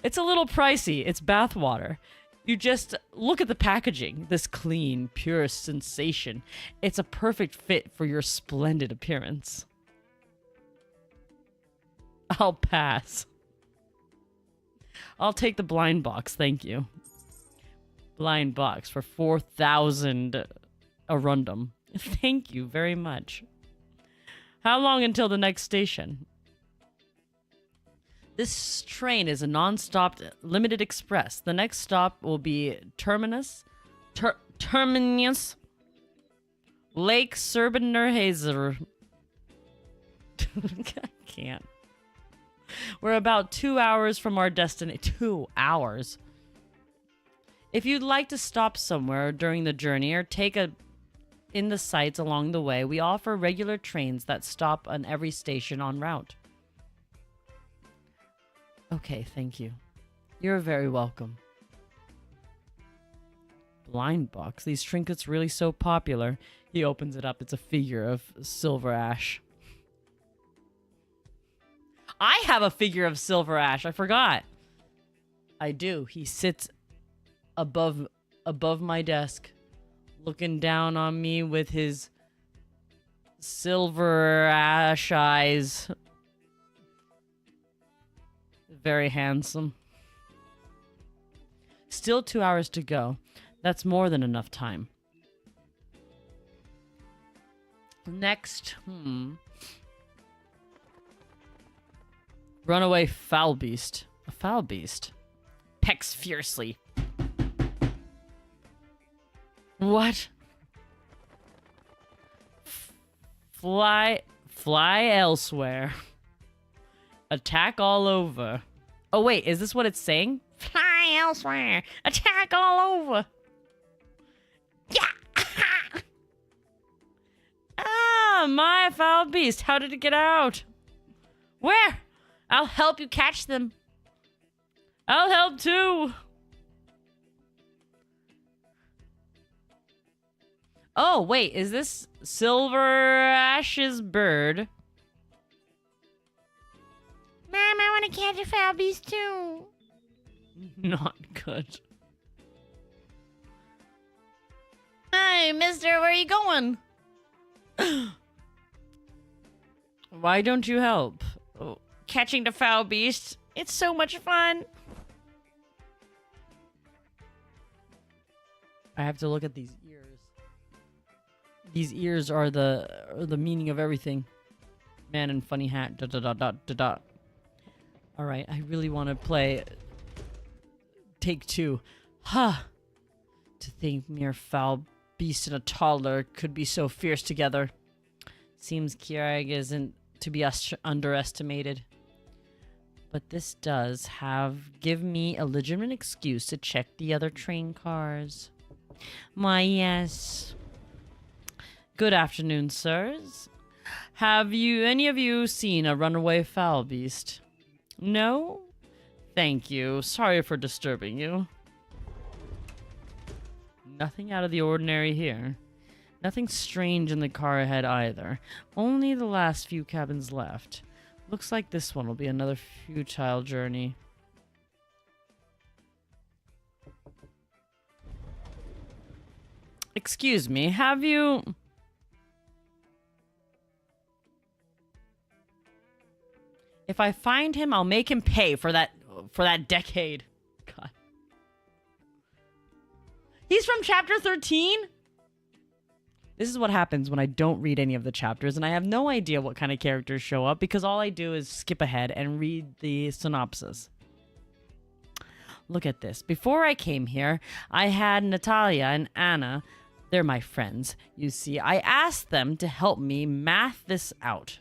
It's a little pricey. It's bathwater. You just look at the packaging. This clean, pure sensation. It's a perfect fit for your splendid appearance. I'll pass. I'll take the blind box, thank you. Blind box for 4,000 arundum. Thank you very much. How long until the next station? This train is a non-stop limited express. The next stop will be Terminus, Lake Serbenerhazer. I can't. We're about 2 hours from our destination. 2 hours. If you'd like to stop somewhere during the journey or take in the sights along the way, we offer regular trains that stop on every station en route. Okay, thank you. You're very welcome. Blind box. These trinkets really so popular. He opens it up. It's a figure of Silver Ash. I have a figure of Silver Ash. I forgot. I do. He sits above my desk, looking down on me with his silver ash eyes. Very handsome. Still 2 hours to go. That's more than enough time. Next, runaway foul beast. A foul beast. Pecks fiercely. What? Fly elsewhere. Attack all over. Oh wait, is this what it's saying? Fly elsewhere. Attack all over. Yeah. Ah, my foul beast. How did it get out? Where? I'll help you catch them. I'll help too. Oh, wait, is this Silver Ash's bird? Mom, I want to catch a foul beast too. Not good. Hi, mister, where are you going? Why don't you help? Oh, catching the foul beast. It's so much fun. I have to look at these ears. These ears are the meaning of everything. Man in funny hat. Da da da da da da. All right, I really want to play. Take 2. Ha! To think mere foul beast and a toddler could be so fierce together. Seems Kierag isn't to be underestimated. But this does give me a legitimate excuse to check the other train cars. Why, yes. Good afternoon, sirs. Have any of you seen a runaway foul beast? No? Thank you. Sorry for disturbing you. Nothing out of the ordinary here. Nothing strange in the car ahead either. Only the last few cabins left. Looks like this one will be another futile journey. Excuse me, have you... If I find him, I'll make him pay for that decade. God. He's from chapter 13? This is what happens when I don't read any of the chapters, and I have no idea what kind of characters show up because all I do is skip ahead and read the synopsis. Look at this. Before I came here, I had Natalia and Anna. They're my friends, you see. I asked them to help me math this out.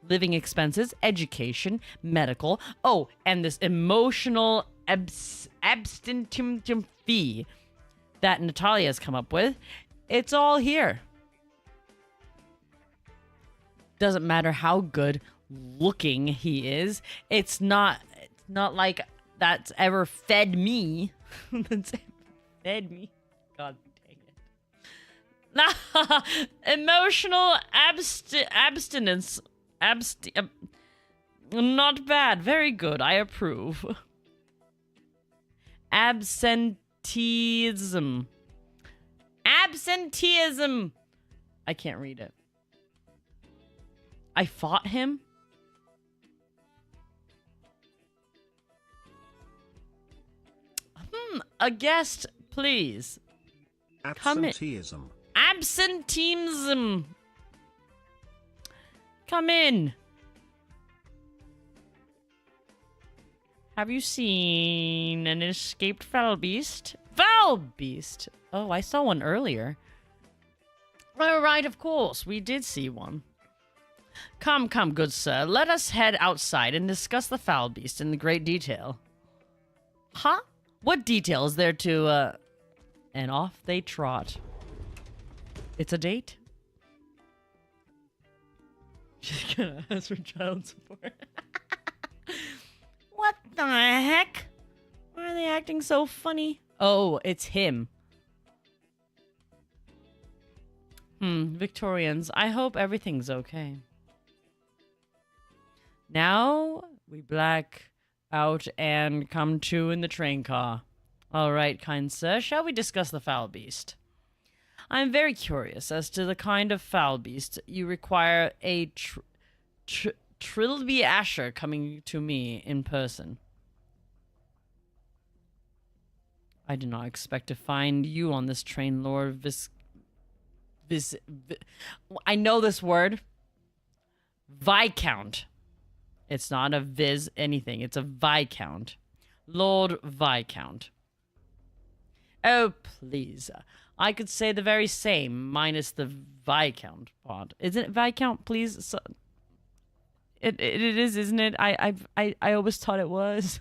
Living expenses, education, medical. Oh, and this emotional abstention fee that Natalia has come up with. It's all here. Doesn't matter how good looking he is. It's not like that's ever fed me. That's fed me. God dang it. Emotional abstinence. Not bad. Very good. I approve. Absenteeism. Absenteeism. I can't read it. I fought him. A guest, please. Absenteeism. Absenteeism. Come in. Have you seen an escaped foul beast? Foul beast! Oh, I saw one earlier. Oh, right, of course. We did see one. Come, good sir. Let us head outside and discuss the foul beast in great detail. Huh? What detail is there to, And off they trot. It's a date? She's gonna ask for child support. What the heck? Why are they acting so funny? Oh, it's him. Victorians, I hope everything's okay. Now we black out and come to in the train car. All right, kind sir, shall we discuss the foul beast? I'm very curious as to the kind of foul beast you require a Trilby Asher coming to me in person. I did not expect to find you on this train, Lord I know this word. Viscount. It's not a Viz anything. It's a Viscount. Lord Viscount. Oh, please. I could say the very same, minus the Viscount part. Isn't it Viscount, please? So, it is, isn't it? I always thought it was.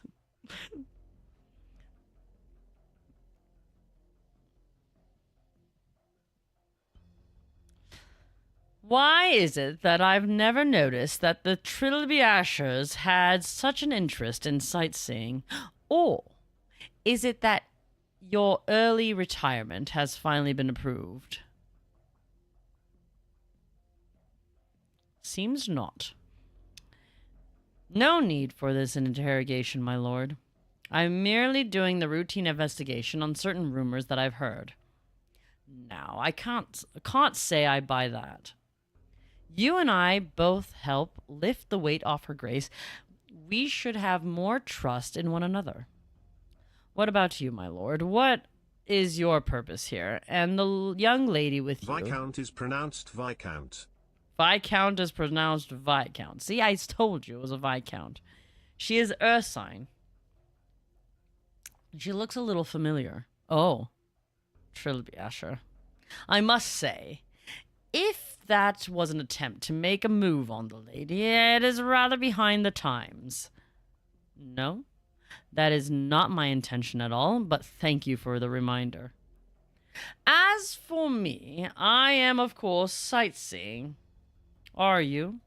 Why is it that I've never noticed that the Trilby Ashers had such an interest in sightseeing? Or is it that your early retirement has finally been approved? Seems not. No need for this interrogation, my lord. I'm merely doing the routine investigation on certain rumors that I've heard. Now, I can't say I buy that. You and I both help lift the weight off her grace. We should have more trust in one another. What about you, my lord? What is your purpose here? And the young lady with you? Viscount is pronounced Viscount. Viscount is pronounced Viscount. See, I told you it was a Viscount. She is Ursine. She looks a little familiar. Oh, Trilby Asher. I must say, if that was an attempt to make a move on the lady, it is rather behind the times. No, that is not my intention at all, but thank you for the reminder. As for me, I am, of course, sightseeing. Are you?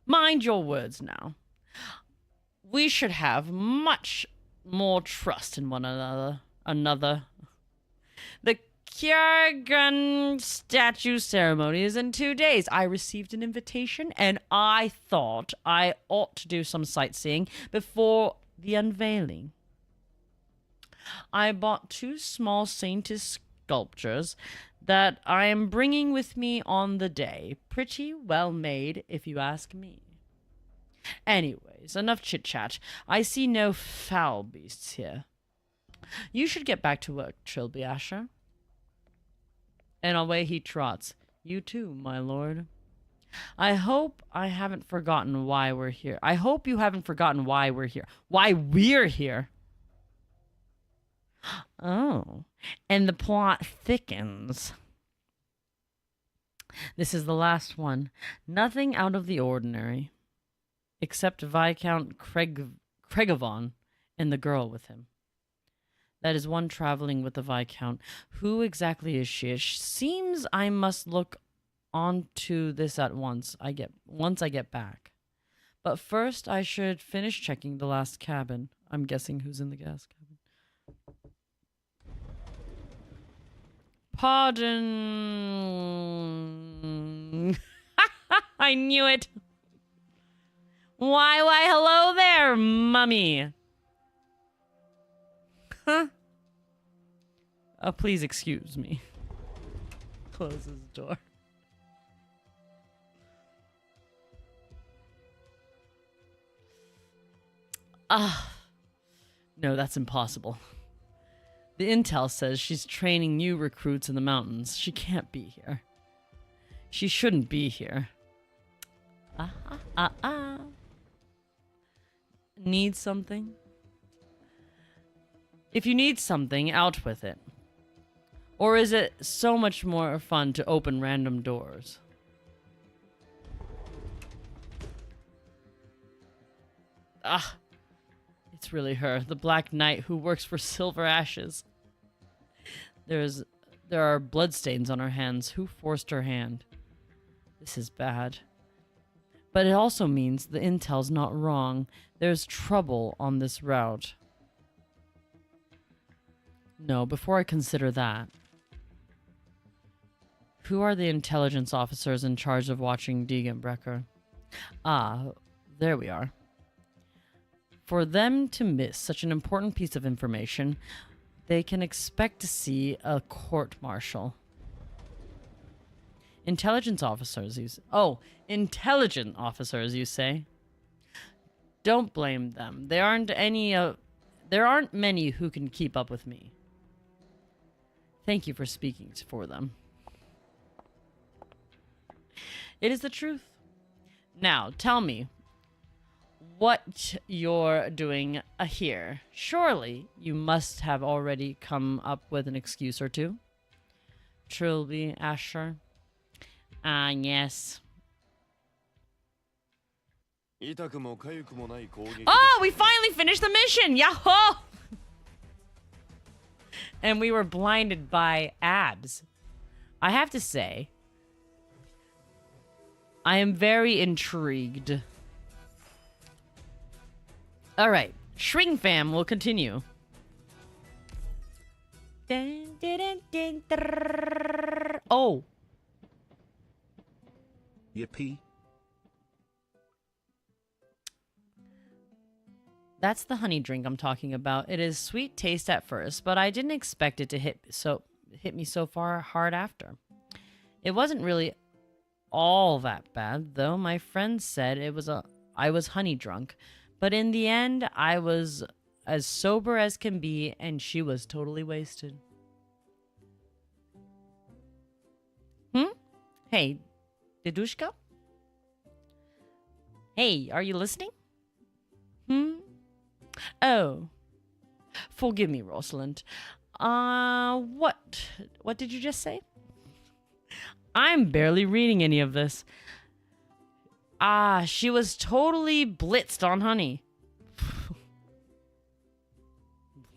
Mind your words now. We should have much more trust in one another. The Hiragana statue ceremony is in 2 days. I received an invitation, and I thought I ought to do some sightseeing before the unveiling. I bought 2 small saintess sculptures that I am bringing with me on the day. Pretty well made, if you ask me. Anyways, enough chit-chat. I see no foul beasts here. You should get back to work, Trilby Asher. And away he trots. You too, my lord. I hope I haven't forgotten why we're here. I hope you haven't forgotten why we're here. Why we're here. Oh, and the plot thickens. This is the last one. Nothing out of the ordinary. Except Viscount Craigavon and the girl with him. That is one traveling with the Viscount. Who exactly is she? It seems I must look onto this at once I get back. But first I should finish checking the last cabin. I'm guessing who's in the gas cabin. Pardon. I knew it. Why, hello there, mummy. Huh? Oh, please excuse me. Closes the door. No, that's impossible. The intel says she's training new recruits in the mountains. She can't be here. She shouldn't be here. Need something? If you need something, out with it. Or is it so much more fun to open random doors? It's really her, the Black Knight who works for Silver Ashes. There are bloodstains on her hands. Who forced her hand? This is bad. But it also means the intel's not wrong. There's trouble on this route. No, before I consider that. Who are the intelligence officers in charge of watching Degenbrecher? There we are. For them to miss such an important piece of information, they can expect to see a court-martial. Intelligent officers, intelligent officers, you say? Don't blame them. There aren't many who can keep up with me. Thank you for speaking for them. It is the truth. Now, tell me what you're doing here. Surely you must have already come up with an excuse or two. Trilby, Asher. Yes. Oh, we finally finished the mission! Yahoo! And we were blinded by abs. I have to say, I am very intrigued. Alright, Shring Fam will continue. Oh. Yippee. That's the honey drink I'm talking about. It is sweet taste at first, but I didn't expect it to hit me so far hard after. It wasn't really all that bad, though. My friend said I was honey drunk, but in the end, I was as sober as can be, and she was totally wasted. Hey, Dedushka? Hey, are you listening? Oh. Forgive me, Rosalind. What did you just say? I'm barely reading any of this. She was totally blitzed on honey.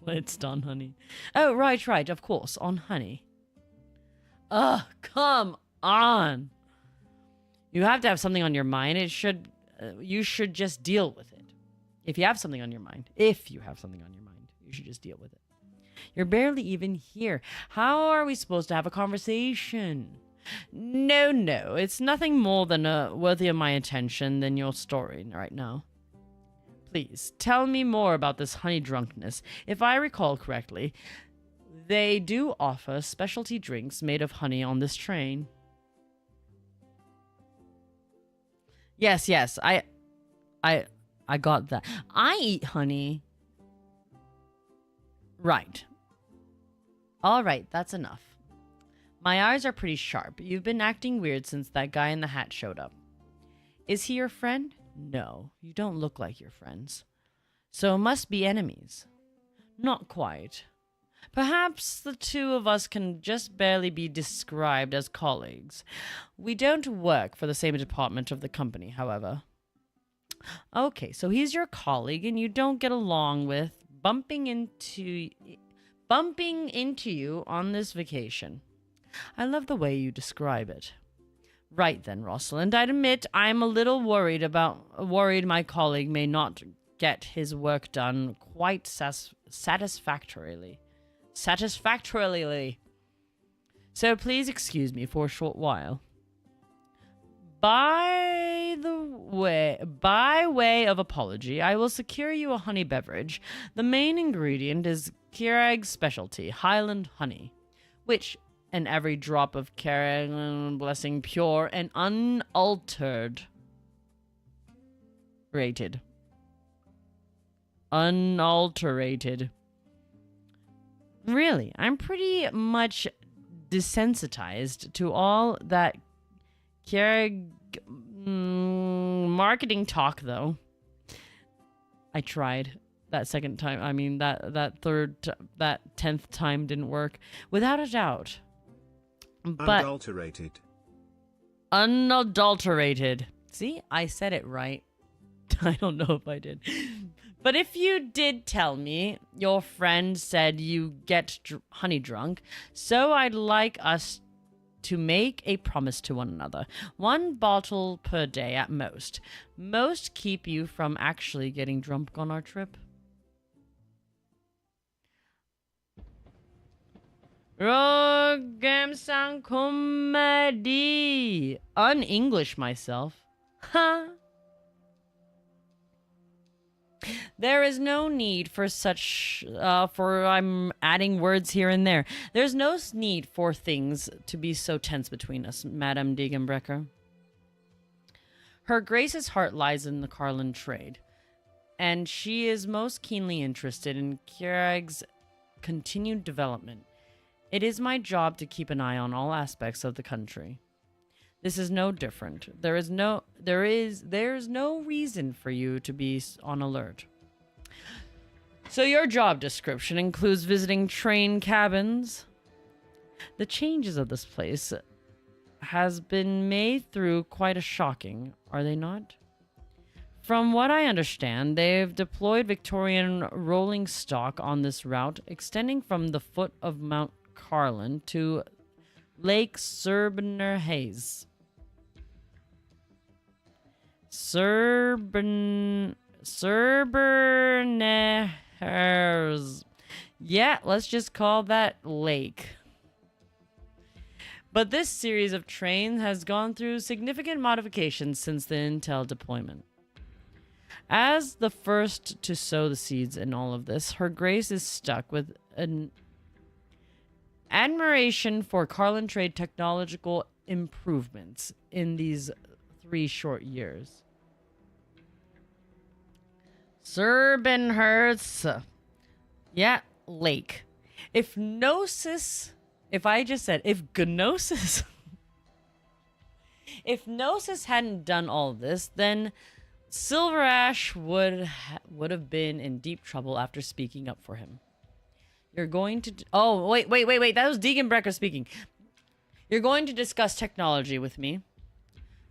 Blitzed on honey. Oh, right, of course, on honey. Ugh, come on. You have to have something on your mind. You should just deal with it. If you have something on your mind, you should just deal with it. You're barely even here. How are we supposed to have a conversation? No, it's nothing more than worthy of my attention than your story right now. Please, tell me more about this honey drunkenness. If I recall correctly, they do offer specialty drinks made of honey on this train. Yes, I got that. I eat honey. Right. All right, that's enough. My eyes are pretty sharp. You've been acting weird since that guy in the hat showed up. Is he your friend? No, you don't look like your friends. So must be enemies. Not quite. Perhaps the two of us can just barely be described as colleagues. We don't work for the same department of the company, however. Okay, so he's your colleague and you don't get along with bumping into you on this vacation. I love the way you describe it. Right then, Rosalind, I admit I'm a little worried my colleague may not get his work done quite satisfactorily. So please excuse me for a short while. By way of apology, I will secure you a honey beverage. The main ingredient is Kirag's specialty, Highland honey, which, and every drop of Kirag blessing pure and unaltered. Unalterated. Really, I'm pretty much desensitized to all that Kirag marketing talk, though. I tried that second time. I mean, that 10th time didn't work, without a doubt. But unadulterated. See, I said it right. I don't know if I did. But if you did tell me your friend said you get honey drunk, so I'd like us to make a promise to one another. 1 bottle per day at most. Most keep you from actually getting drunk on our trip. Rogamsan comedy. Un-English myself. Huh? There is no need for such, I'm adding words here and there. There's no need for things to be so tense between us, Madame Degenbrecher. Her Grace's heart lies in the Carlin trade, and she is most keenly interested in Kirag's continued development. It is my job to keep an eye on all aspects of the country. This is no different. There's no reason for you to be on alert. So your job description includes visiting train cabins. The changes of this place has been made through quite a shocking, are they not? From what I understand, they've deployed Victorian rolling stock on this route, extending from the foot of Mount Carlin to Lake Serbernerhaze. Serbernerhaze. Yeah, let's just call that lake. But this series of trains has gone through significant modifications since the Intel deployment. As the first to sow the seeds in all of this, Her Grace is stuck with an admiration for Carlin trade technological improvements in these 3 short years. Serbenherz. Yeah, lake. If Gnosis hadn't done all this, then Silver Ash would have been in deep trouble after speaking up for him. You're going to... Oh, wait. That was Degenbrecher speaking. You're going to discuss technology with me.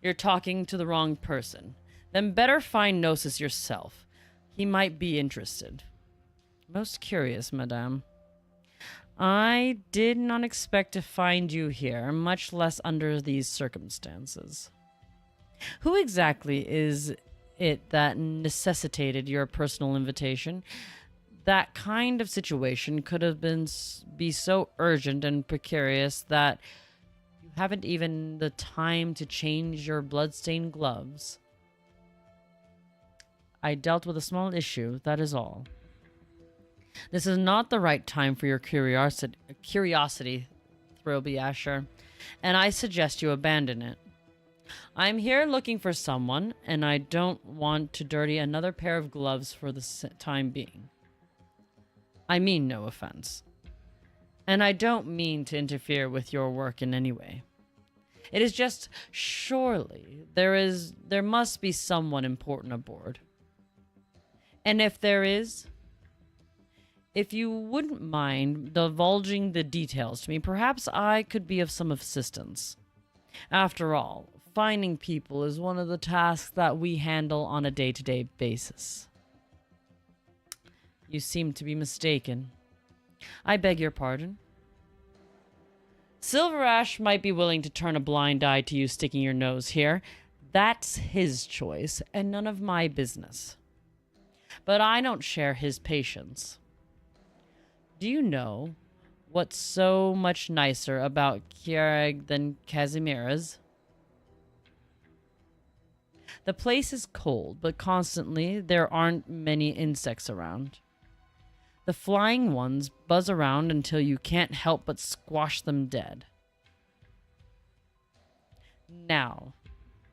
You're talking to the wrong person. Then better find Gnosis yourself. He might be interested. Most curious, madame. I did not expect to find you here, much less under these circumstances. Who exactly is it that necessitated your personal invitation? That kind of situation could have be so urgent and precarious that you haven't even the time to change your bloodstained gloves. I dealt with a small issue, that is all. This is not the right time for your curiosity, Throby Asher, and I suggest you abandon it. I'm here looking for someone, and I don't want to dirty another pair of gloves for the time being. I mean no offense. And I don't mean to interfere with your work in any way. It is just, surely, there must be someone important aboard. And if there is, if you wouldn't mind divulging the details to me, perhaps I could be of some assistance. After all, finding people is one of the tasks that we handle on a day-to-day basis. You seem to be mistaken. I beg your pardon. Silver Ash might be willing to turn a blind eye to you sticking your nose here. That's his choice, and none of my business. But I don't share his patience. Do you know what's so much nicer about Kiereg than Casimira's? The place is cold, but constantly there aren't many insects around. The flying ones buzz around until you can't help but squash them dead. Now,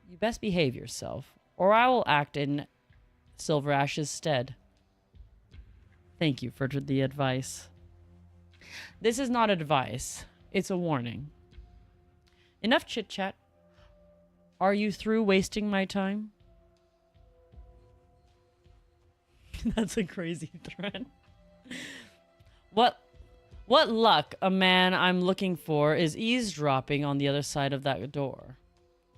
you best behave yourself, or I will act in Silver Ash's stead. Thank you for the advice. This is not advice, it's a warning. Enough chit-chat. Are you through wasting my time? That's a crazy threat. What luck, a man I'm looking for is eavesdropping on the other side of that door.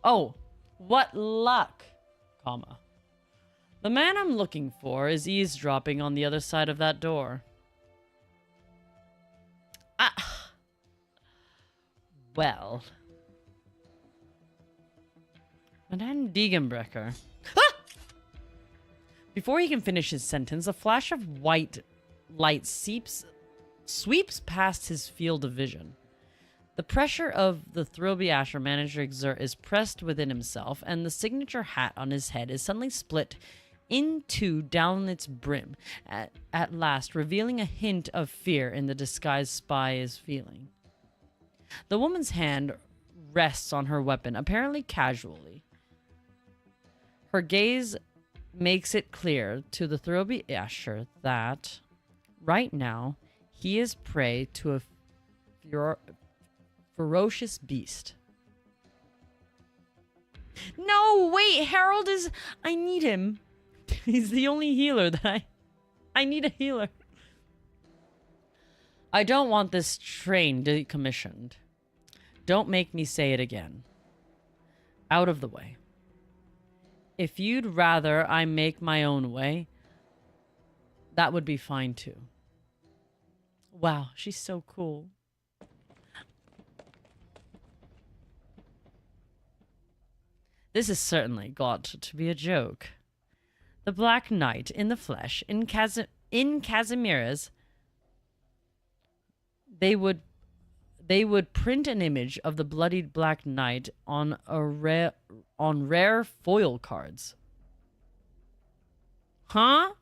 Oh, what luck, comma. The man I'm looking for is eavesdropping on the other side of that door. Ah. Well. Madame Deganbrecher. Ah! Before he can finish his sentence, a flash of white light sweeps past his field of vision. The pressure of the Thrilby Asher managed to exert is pressed within himself, and the signature hat on his head is suddenly split in two down its brim, at last revealing a hint of fear in the disguised spy is feeling. The woman's hand rests on her weapon, apparently casually. Her gaze makes it clear to the Thrilby Asher that right now, he is prey to a ferocious beast. No, wait, Harold is... I need him. He's the only healer that I need a healer. I don't want this train decommissioned. Don't make me say it again. Out of the way. If you'd rather I make my own way, that would be fine too. Wow, she's so cool. This has certainly got to be a joke. The Black Knight in the flesh, in Casimira's, they would print an image of the bloodied Black Knight on rare foil cards. Huh?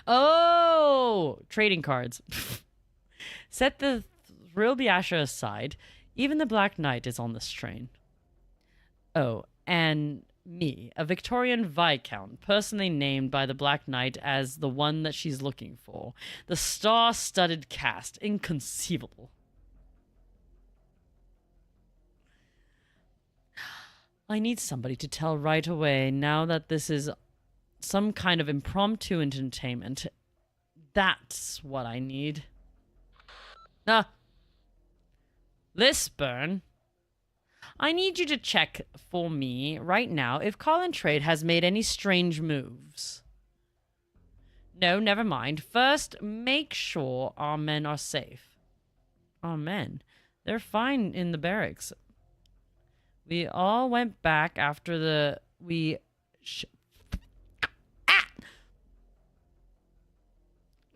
Oh, trading cards. Set the Thrilby Asher aside. Even the Black Knight is on this train. Oh, and me, a Victorian Viscount, personally named by the Black Knight as the one that she's looking for. The star-studded cast. Inconceivable. I need somebody to tell right away now that this is some kind of impromptu entertainment. That's what I need. Lisburn, I need you to check for me right now if Colin Trade has made any strange moves. No, never mind. First, make sure our men are safe. Our men? They're fine in the barracks. We all went back after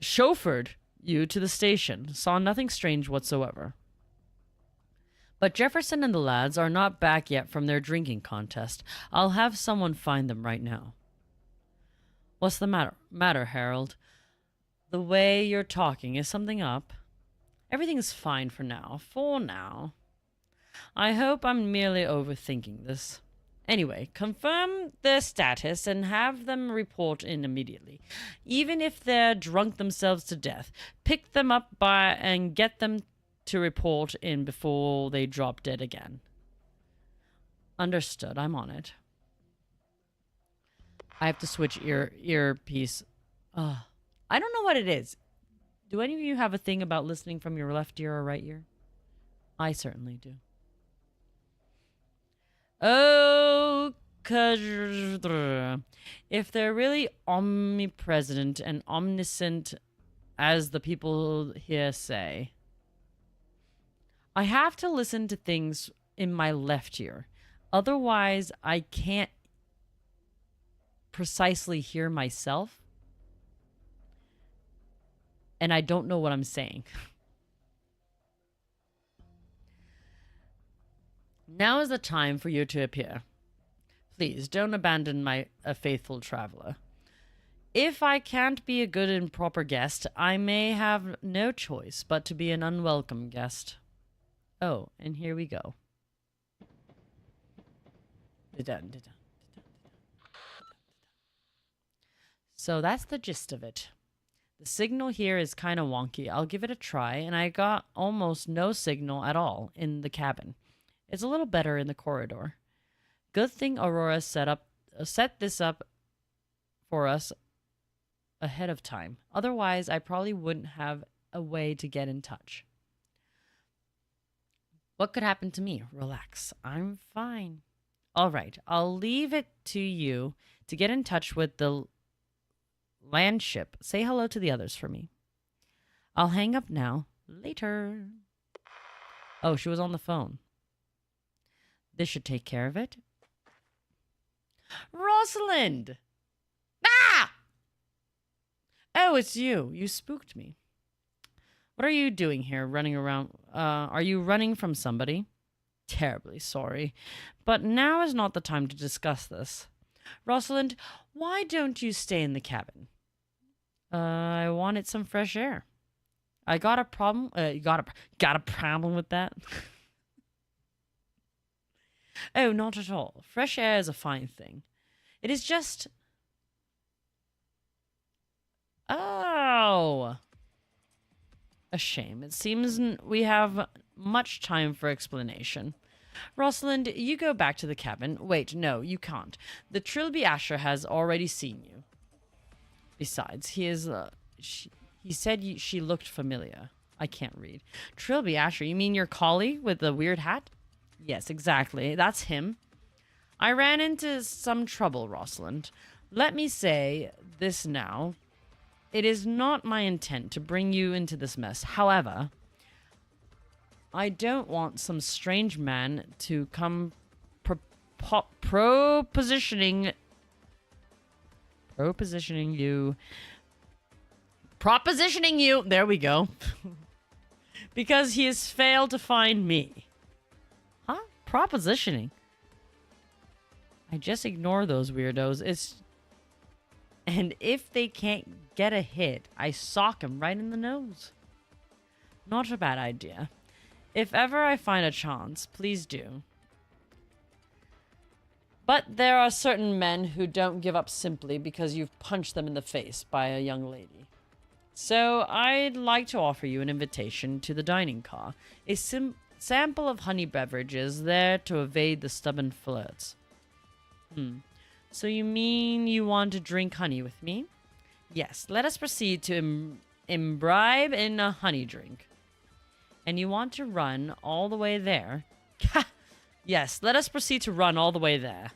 chauffeured you to the station. Saw nothing strange whatsoever. But Jefferson and the lads are not back yet from their drinking contest. I'll have someone find them right now. What's the matter, Harold? The way you're talking, is something up? Everything's fine for now. I hope I'm merely overthinking this. Anyway, confirm their status and have them report in immediately. Even if they're drunk themselves to death, pick them up and get them to report in before they drop dead again. Understood. I'm on it. I have to switch earpiece. I don't know what it is. Do any of you have a thing about listening from your left ear or right ear? I certainly do. Oh, if they're really omnipresent and omniscient, as the people here say, I have to listen to things in my left ear. Otherwise, I can't precisely hear myself. And I don't know what I'm saying. Now is the time for you to appear. Please don't abandon a faithful traveler. If I can't be a good and proper guest, I may have no choice but to be an unwelcome guest. Oh, and here we go. So that's the gist of it. The signal here is kind of wonky. I'll give it a try, and I got almost no signal at all in the cabin. It's a little better in the corridor. Good thing Aurora set this up for us ahead of time. Otherwise, I probably wouldn't have a way to get in touch. What could happen to me? Relax. I'm fine. All right. I'll leave it to you to get in touch with the land ship. Say hello to the others for me. I'll hang up now. Later. Oh, she was on the phone. This should take care of it. Rosalind! Ah! Oh, it's you. You spooked me. What are you doing here, running around? Are you running from somebody? Terribly sorry. But now is not the time to discuss this. Rosalind, why don't you stay in the cabin? I wanted some fresh air. I got a problem. You got a problem with that? Oh, not at all. Fresh air is a fine thing. It is just... Oh. A shame. It seems we have much time for explanation. Rosalind, you go back to the cabin. Wait, no, you can't. The Trilby Asher has already seen you. Besides, he said she looked familiar. I can't read. Trilby Asher, you mean your collie with the weird hat? Yes, exactly. That's him. I ran into some trouble, Rosalind. Let me say this now. It is not my intent to bring you into this mess. However, I don't want some strange man to come propositioning you. There we go. Because he has failed to find me. Huh? Propositioning. I just ignore those weirdos. And if they can't get a hit, I sock him right in the nose. Not a bad idea. If ever I find a chance, please do. But there are certain men who don't give up simply because you've punched them in the face by a young lady. So I'd like to offer you an invitation to the dining car. A sample of honey beverages there to evade the stubborn flirts. So you mean you want to drink honey with me? Yes, let us proceed to imbibe in a honey drink. And you want to run all the way there? Yes, let us proceed to run all the way there.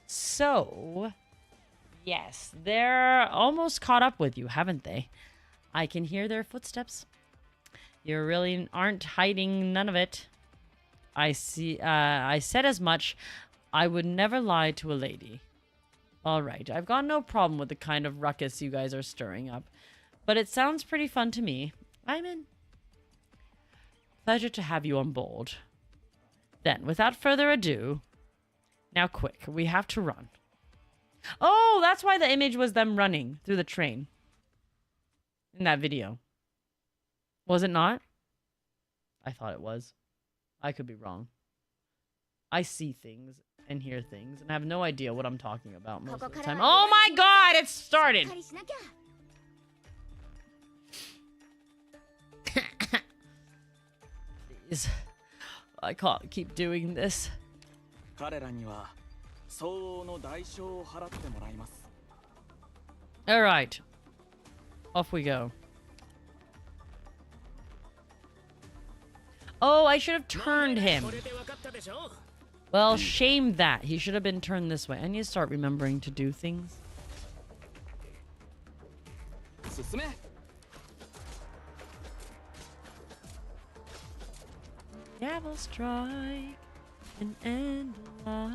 So, yes, they're almost caught up with you, haven't they? I can hear their footsteps. You really aren't hiding none of it. I see. I said as much. I would never lie to a lady. All right, I've got no problem with the kind of ruckus you guys are stirring up, but it sounds pretty fun to me. I'm in. Pleasure to have you on board. Then, without further ado, now quick, we have to run. Oh, that's why the image was them running through the train in that video. Was it not? I thought it was. I could be wrong. I see things and hear things and have no idea what I'm talking about most of the time. Oh my god, it started! Please. I can't keep doing this. 彼らには相応の代償を払ってもらいます。 Alright. Off we go. Oh, I should have turned him. Well, shame that. He should have been turned this way. I need to start remembering to do things. 進め。 Gavel strike and end alive.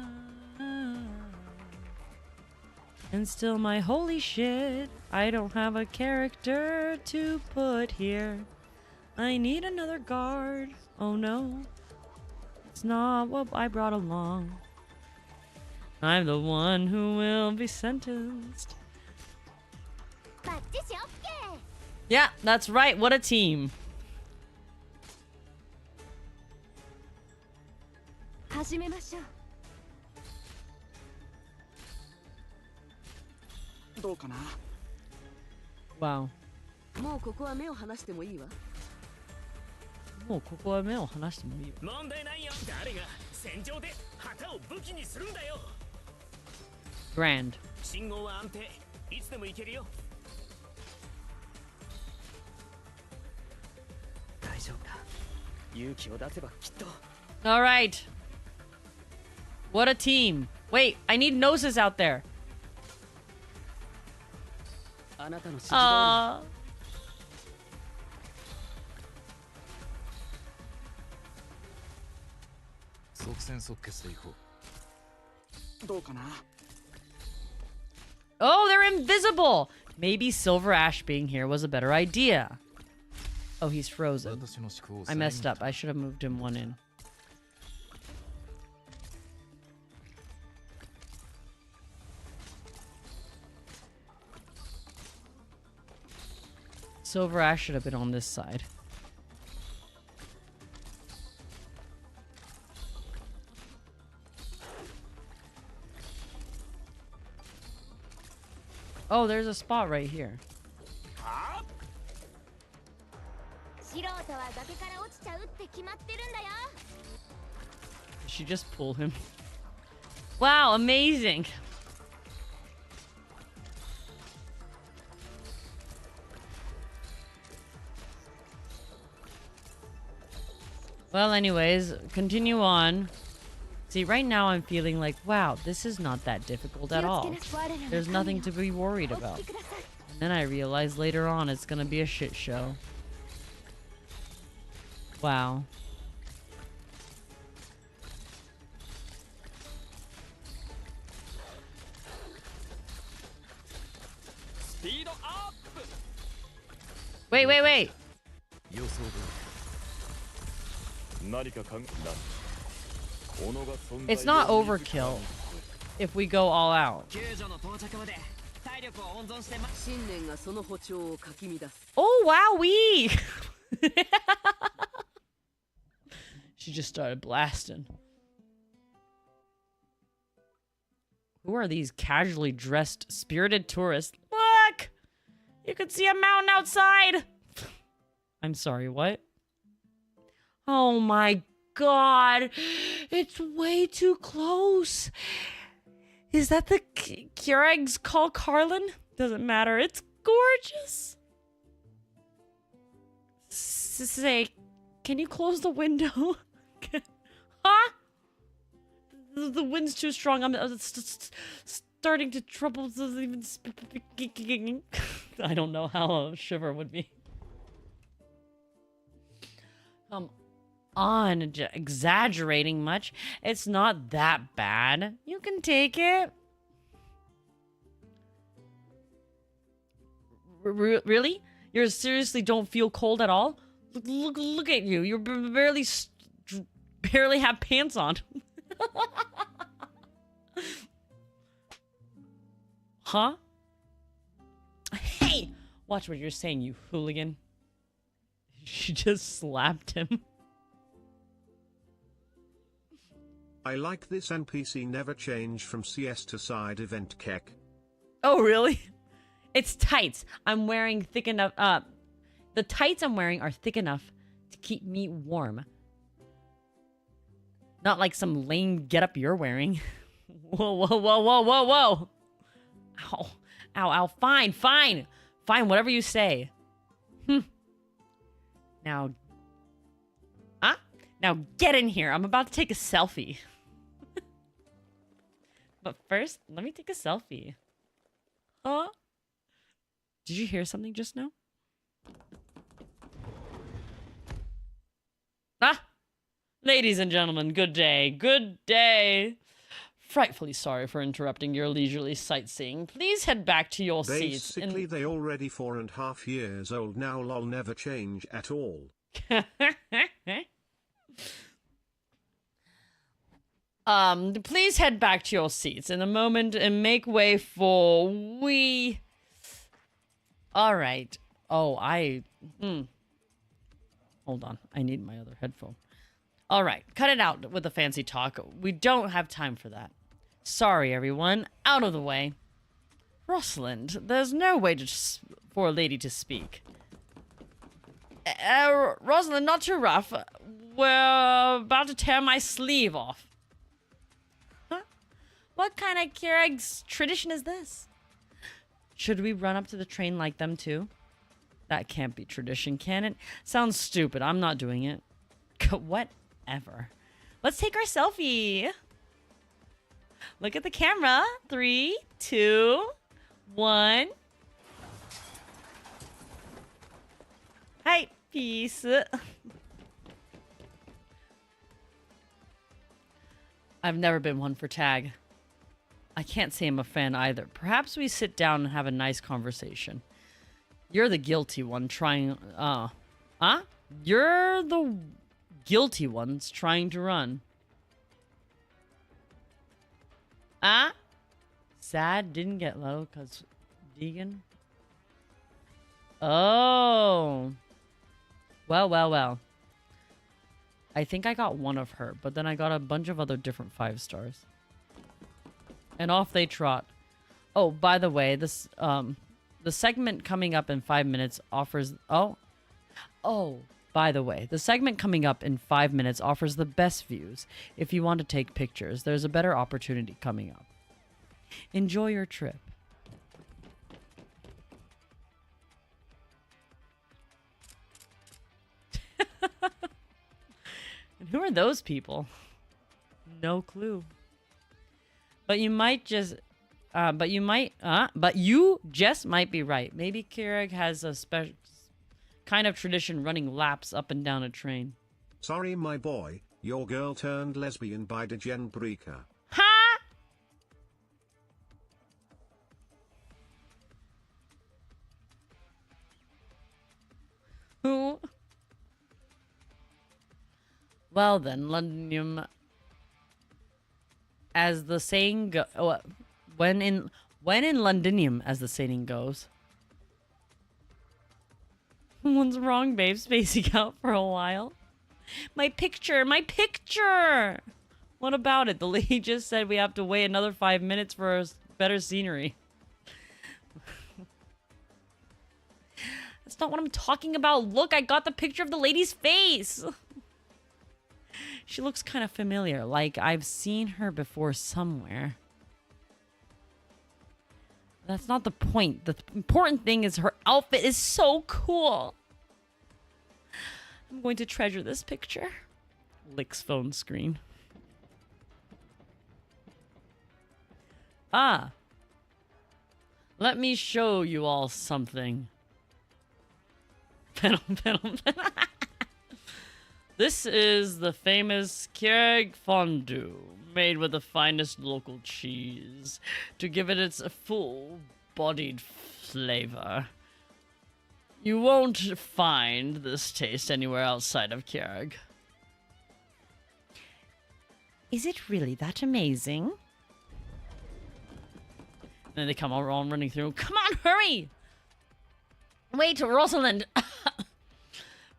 And still my holy shit, I don't have a character to put here. I need another guard. Oh no, it's not what I brought along. I'm the one who will be sentenced. Yeah, that's right. What a team. 始めましょう。どうかな。 Wow. もうここは目を離してもいいわ。もうここは目を離してもいいわ。問題ないよ。誰が戦場で旗を武器にするんだよ。 Grand. 信号は安定。いつでも行けるよ。大丈夫だ。勇気を出せばきっと。 All right. What a team. Wait, I need noses out there. あなたの指示通り。即戦即決でいこう。どうかな。 Oh, they're invisible. Maybe Silver Ash being here was a better idea. Oh, he's frozen. 私の思考を I messed up. I should have moved him one in. Silver Ash should have been on this side. Oh, there's a spot right here. 素人は崖から落ちちゃうって決まってるんだよ。 Did she just pull him? Wow, amazing. Well, anyways, continue on. See, right now I'm feeling like, wow, this is not that difficult at all. There's nothing to be worried about. And then I realize later on it's gonna be a shit show. Wow. Speed up! Wait, wait, wait. 予想通り。何か考えな。 It's not overkill if we go all out. 救助の到着まで体力を温存してま。信念がその歩調をかき乱す。 Oh, wow, we. She just started blasting. Who are these casually dressed spirited tourists? Look! You can see a mountain outside. I'm sorry, what? Oh my God. It's way too close. Is that the Keurig's call Carlin? Doesn't matter. It's gorgeous. Say, can you close the window? Huh? The wind's too strong. I'm starting to trouble even speaking. I don't know how a shiver would be. Come on, exaggerating much. It's not that bad. You can take it. Really? You seriously don't feel cold at all? Look at you. You're barely have pants on. Huh? Hey! Watch what you're saying, you hooligan. She just slapped him. I like this NPC never change from CS to side event kek. Oh, really? It's tights. I'm wearing thick enough. The tights I'm wearing are thick enough to keep me warm. Not like some lame getup you're wearing. Whoa, whoa, whoa, whoa, whoa, whoa. Ow, ow, ow. Fine, fine. Fine, whatever you say. Now, now get in here. I'm about to take a selfie. But first, let me take a selfie. Huh? Did you hear something just now? Ah! Ladies and gentlemen, good day. Good day. Frightfully sorry for interrupting your leisurely sightseeing. Please head back to your seats. Basically, they already 4.5 years old now, lol, never change at all. Please head back to your seats in a moment and make way for we. All right. Oh, Hold on. I need my other headphone. All right. Cut it out with the fancy talk. We don't have time for that. Sorry, everyone. Out of the way. Rosalind, there's no way for a lady to speak. Rosalind, not too rough. We're about to tear my sleeve off. Huh? What kind of Keurig tradition is this? Should we run up to the train like them too? That can't be tradition, can it? Sounds stupid. I'm not doing it. Whatever. Let's take our selfie. Look at the camera. 3, 2, 1. Hi, peace. I've never been one for tag. I can't say I'm a fan either. Perhaps we sit down and have a nice conversation. You're the guilty one trying... You're the guilty ones trying to run. Sad didn't get low because Degan... Oh. Well, well, well. I think I got one of her, but then I got a bunch of other different 5 stars. And off they trot. Oh, by the way, this the segment coming up in 5 minutes offers by the way, the segment coming up in 5 minutes offers the best views. If you want to take pictures, there's a better opportunity coming up. Enjoy your trip. And who are those people? No clue. But you just might be right. Maybe Keurig has a special kind of tradition running laps up and down a train. Sorry, my boy, your girl turned lesbian by DeganMommy. Ha! Who? Well then, Londonium, as the saying go, when in Londonium, as the saying goes. What's wrong, babe? Spacing out for a while. My picture, my picture. What about it? The lady just said we have to wait another 5 minutes for better scenery. That's not what I'm talking about. Look, I got the picture of the lady's face. She looks kind of familiar, like I've seen her before somewhere. That's not the point. The important thing is her outfit is so cool. I'm going to treasure this picture. Licks phone screen. Let me show you all something. This is the famous Keurig fondue, made with the finest local cheese, to give it its full-bodied flavor. You won't find this taste anywhere outside of Keurig. Is it really that amazing? And then they come all running through. Come on, hurry! Wait, Rosalind!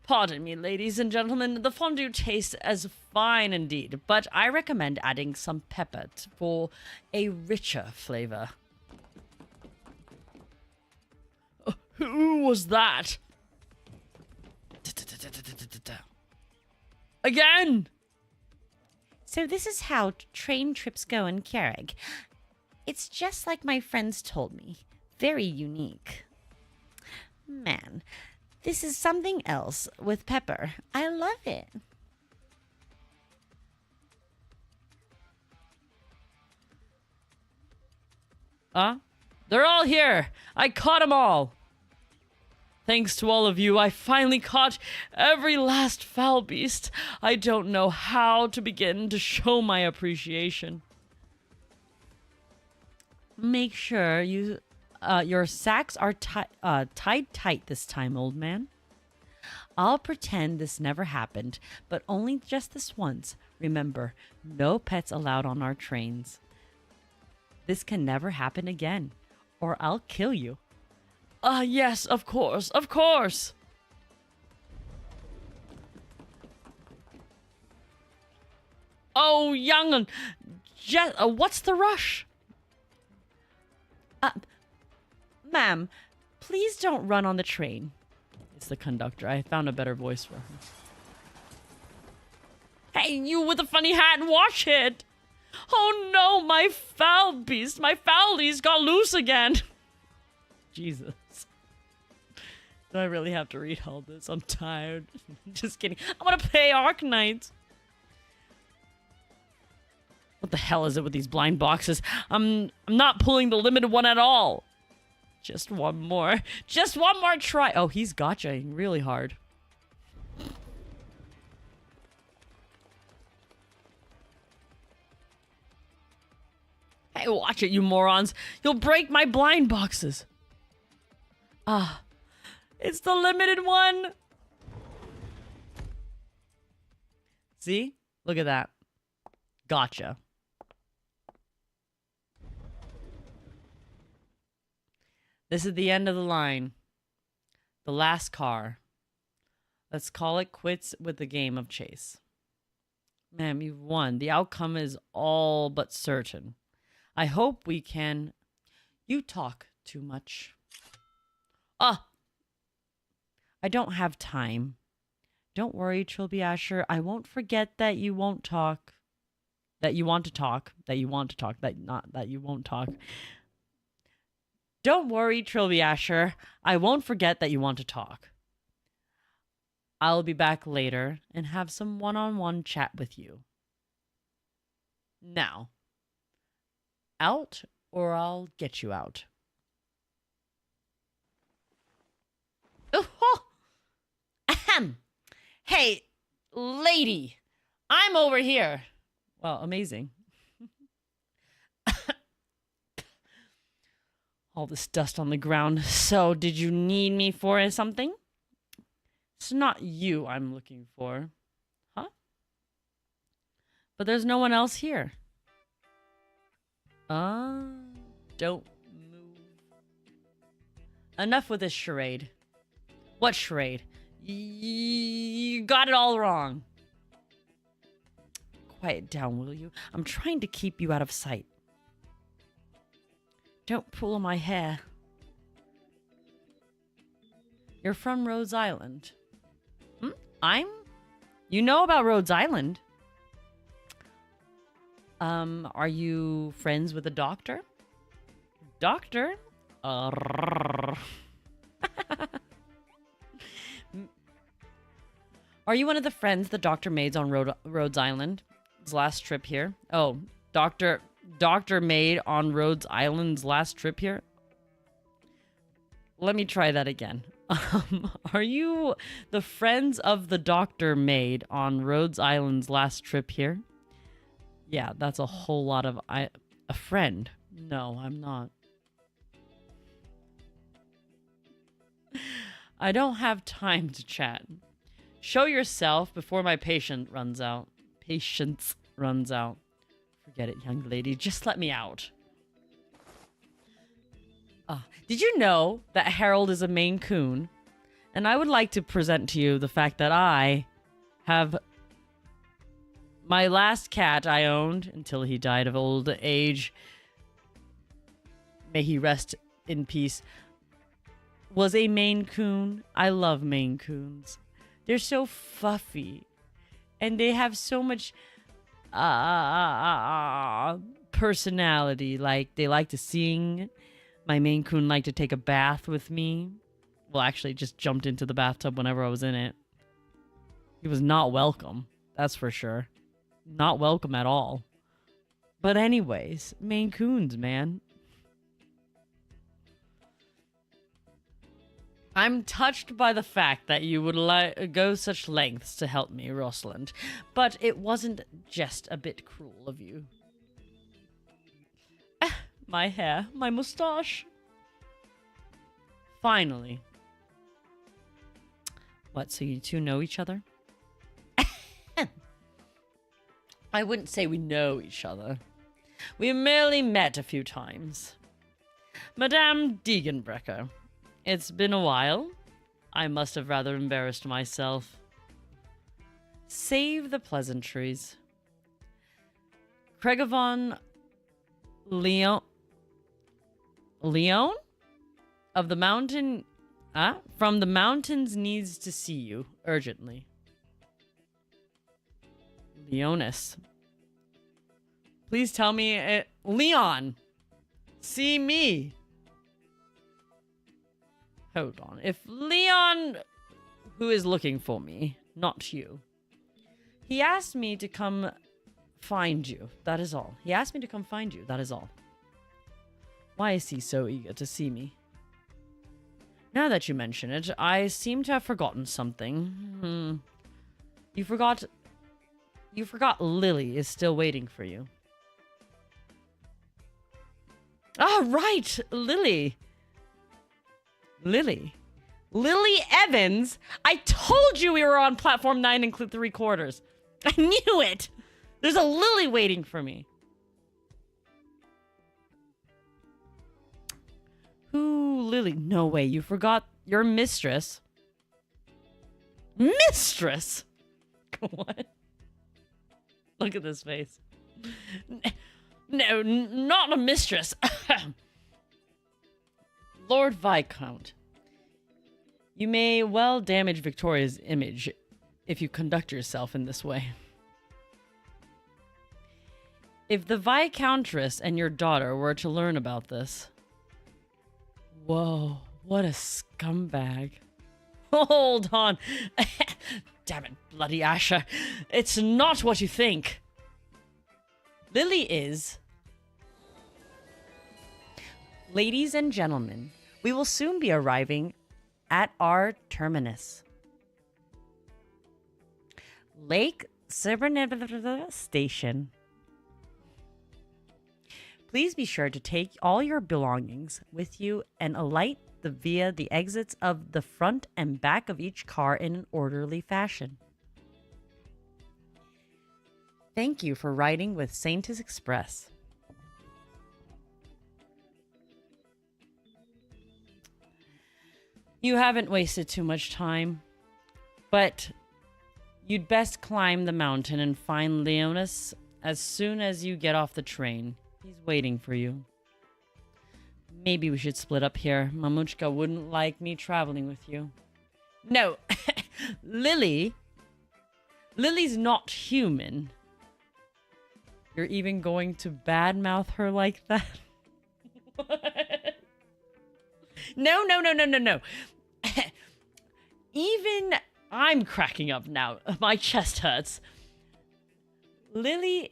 Pardon me, ladies and gentlemen, the fondue tastes as fine indeed, but I recommend adding some pepper for a richer flavor. Who was that? Again! So this is how train trips go in Keurig. It's just like my friends told me. Very unique. Man, this is something else with pepper. I love it. They're all here. I caught them all. Thanks to all of you, I finally caught every last foul beast. I don't know how to begin to show my appreciation. Make sure your sacks are tied tight this time, old man. I'll pretend this never happened, but only just this once. Remember, no pets allowed on our trains. This can never happen again, or I'll kill you. Yes, of course, of course. Oh, young'un, what's the rush? Ma'am, please don't run on the train. It's the conductor. I found a better voice for her. Hey, you with the funny hat, watch it! Oh no, my foul beast, my foulies got loose again. Jesus. Do I really have to read all this? I'm tired. Just kidding. I want to play Arknights. What the hell is it with these blind boxes? I'm not pulling the limited one at all. Just one more. Just one more try. Oh, he's gotchaing really hard. Hey, watch it, you morons. You'll break my blind boxes. It's the limited one. See? Look at that. Gotcha. This is the end of the line. The last car. Let's call it quits with the game of chase. Ma'am, you've won. The outcome is all but certain. I hope we can... You talk too much. I don't have time. Don't worry, Trilby Asher. I won't forget that you won't talk. That you want to talk. That you want to talk. Not that you won't talk. Don't worry, Trilby Asher. I won't forget that you want to talk. I'll be back later and have some one-on-one chat with you. Now, out or I'll get you out. Oh, ahem. Hey, lady, I'm over here. Well, amazing. All this dust on the ground. So, did you need me for something? It's not you I'm looking for. Huh? But there's no one else here. Don't move. Enough with this charade. What charade? You got it all wrong. Quiet down, will you? I'm trying to keep you out of sight. Don't pull my hair. You're from Rhodes Island. You know about Rhodes Island. Are you friends with a doctor? Doctor? Are you one of the friends the doctor made on Rhodes Island? His last trip here. Oh, Doctor made on Rhodes Island's last trip here? Let me try that again. Are you the friends of the doctor made on Rhodes Island's last trip here? Yeah, that's a whole lot of... A friend. No, I'm not. I don't have time to chat. Show yourself before my patience runs out. Forget it, young lady. Just let me out. Did you know that Harold is a Maine Coon? And I would like to present to you the fact that I have my last cat I owned until he died of old age. May he rest in peace. Was a Maine Coon. I love Maine Coons. They're so fluffy. And they have so much personality. Like, they like to sing. My Maine Coon liked to take a bath with me. Well, actually, just jumped into the bathtub whenever I was in it. He was not welcome. That's for sure. Not welcome at all. But anyways, Maine Coons, man. I'm touched by the fact that you would go such lengths to help me, Rosalind. But it wasn't just a bit cruel of you. My hair, my mustache. Finally. What, so you two know each other? I wouldn't say we know each other. We merely met a few times. Madame Degenbrecker. It's been a while. I must have rather embarrassed myself. Save the pleasantries. Craigavon Leon of the mountain from the mountains needs to see you urgently. Leonis. Please tell me Leon. See me. Hold on. If Leon, who is looking for me, not you. He asked me to come find you. That is all. He asked me to come find you. That is all. Why is he so eager to see me? Now that you mention it, I seem to have forgotten something. You forgot Lily is still waiting for you. Ah, right! Lily Evans? I told you we were on platform 9 and 3/4. I knew it! There's a Lily waiting for me. Who, Lily? No way, you forgot your mistress. Mistress? What? Look at this face. No, not a mistress. Lord Viscount. You may well damage Victoria's image if you conduct yourself in this way. If the Viscountess and your daughter were to learn about this... Whoa, what a scumbag. Hold on. Damn it, bloody Asher. It's not what you think. Lily is... Ladies and gentlemen, we will soon be arriving at our terminus. Lake Cybernetics Station. Please be sure to take all your belongings with you and alight via the exits of the front and back of each car in an orderly fashion. Thank you for riding with Saintis Express. You haven't wasted too much time, but you'd best climb the mountain and find Leonis as soon as you get off the train. He's waiting for you. Maybe we should split up here. Mamuchka wouldn't like me traveling with you. No, Lily's not human. You're even going to badmouth her like that? No. Even I'm cracking up now. My chest hurts. Lily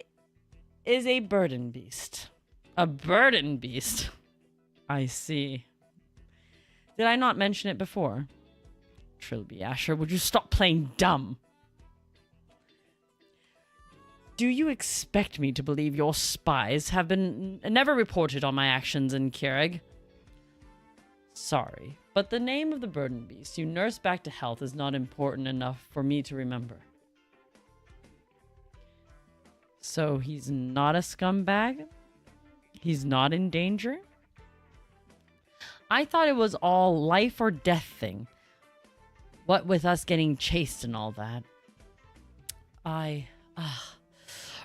is a burden beast. A burden beast. I see. Did I not mention it before? Trilby Asher, would you stop playing dumb? Do you expect me to believe your spies have been never reported on my actions in Keurig? Sorry, but the name of the burden beast you nurse back to health is not important enough for me to remember. So he's not a scumbag? He's not in danger? I thought it was all life or death thing. What with us getting chased and all that.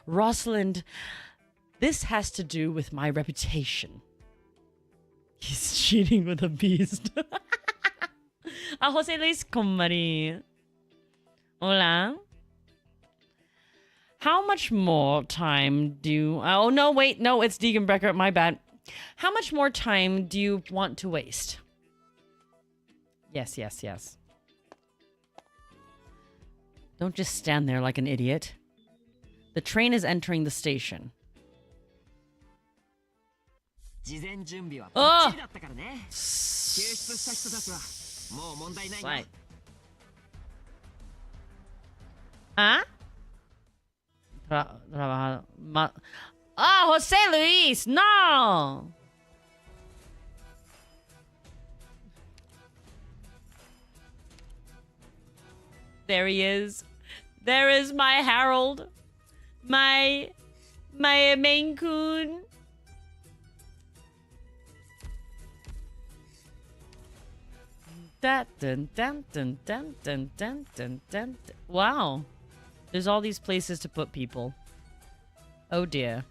Rosalind, this has to do with my reputation. He's cheating with a beast. Jose Luis, konmari. Hola. How much more time do you... Oh, no, wait. No, it's Degan Brecker. My bad. How much more time do you want to waste? Yes, yes, yes. Don't just stand there like an idiot. The train is entering the station. Oh! Right. Huh? Jose Luis, no! There he is. There is my Harold. My Maine Coon. Wow. There's all these places to put people. Oh dear.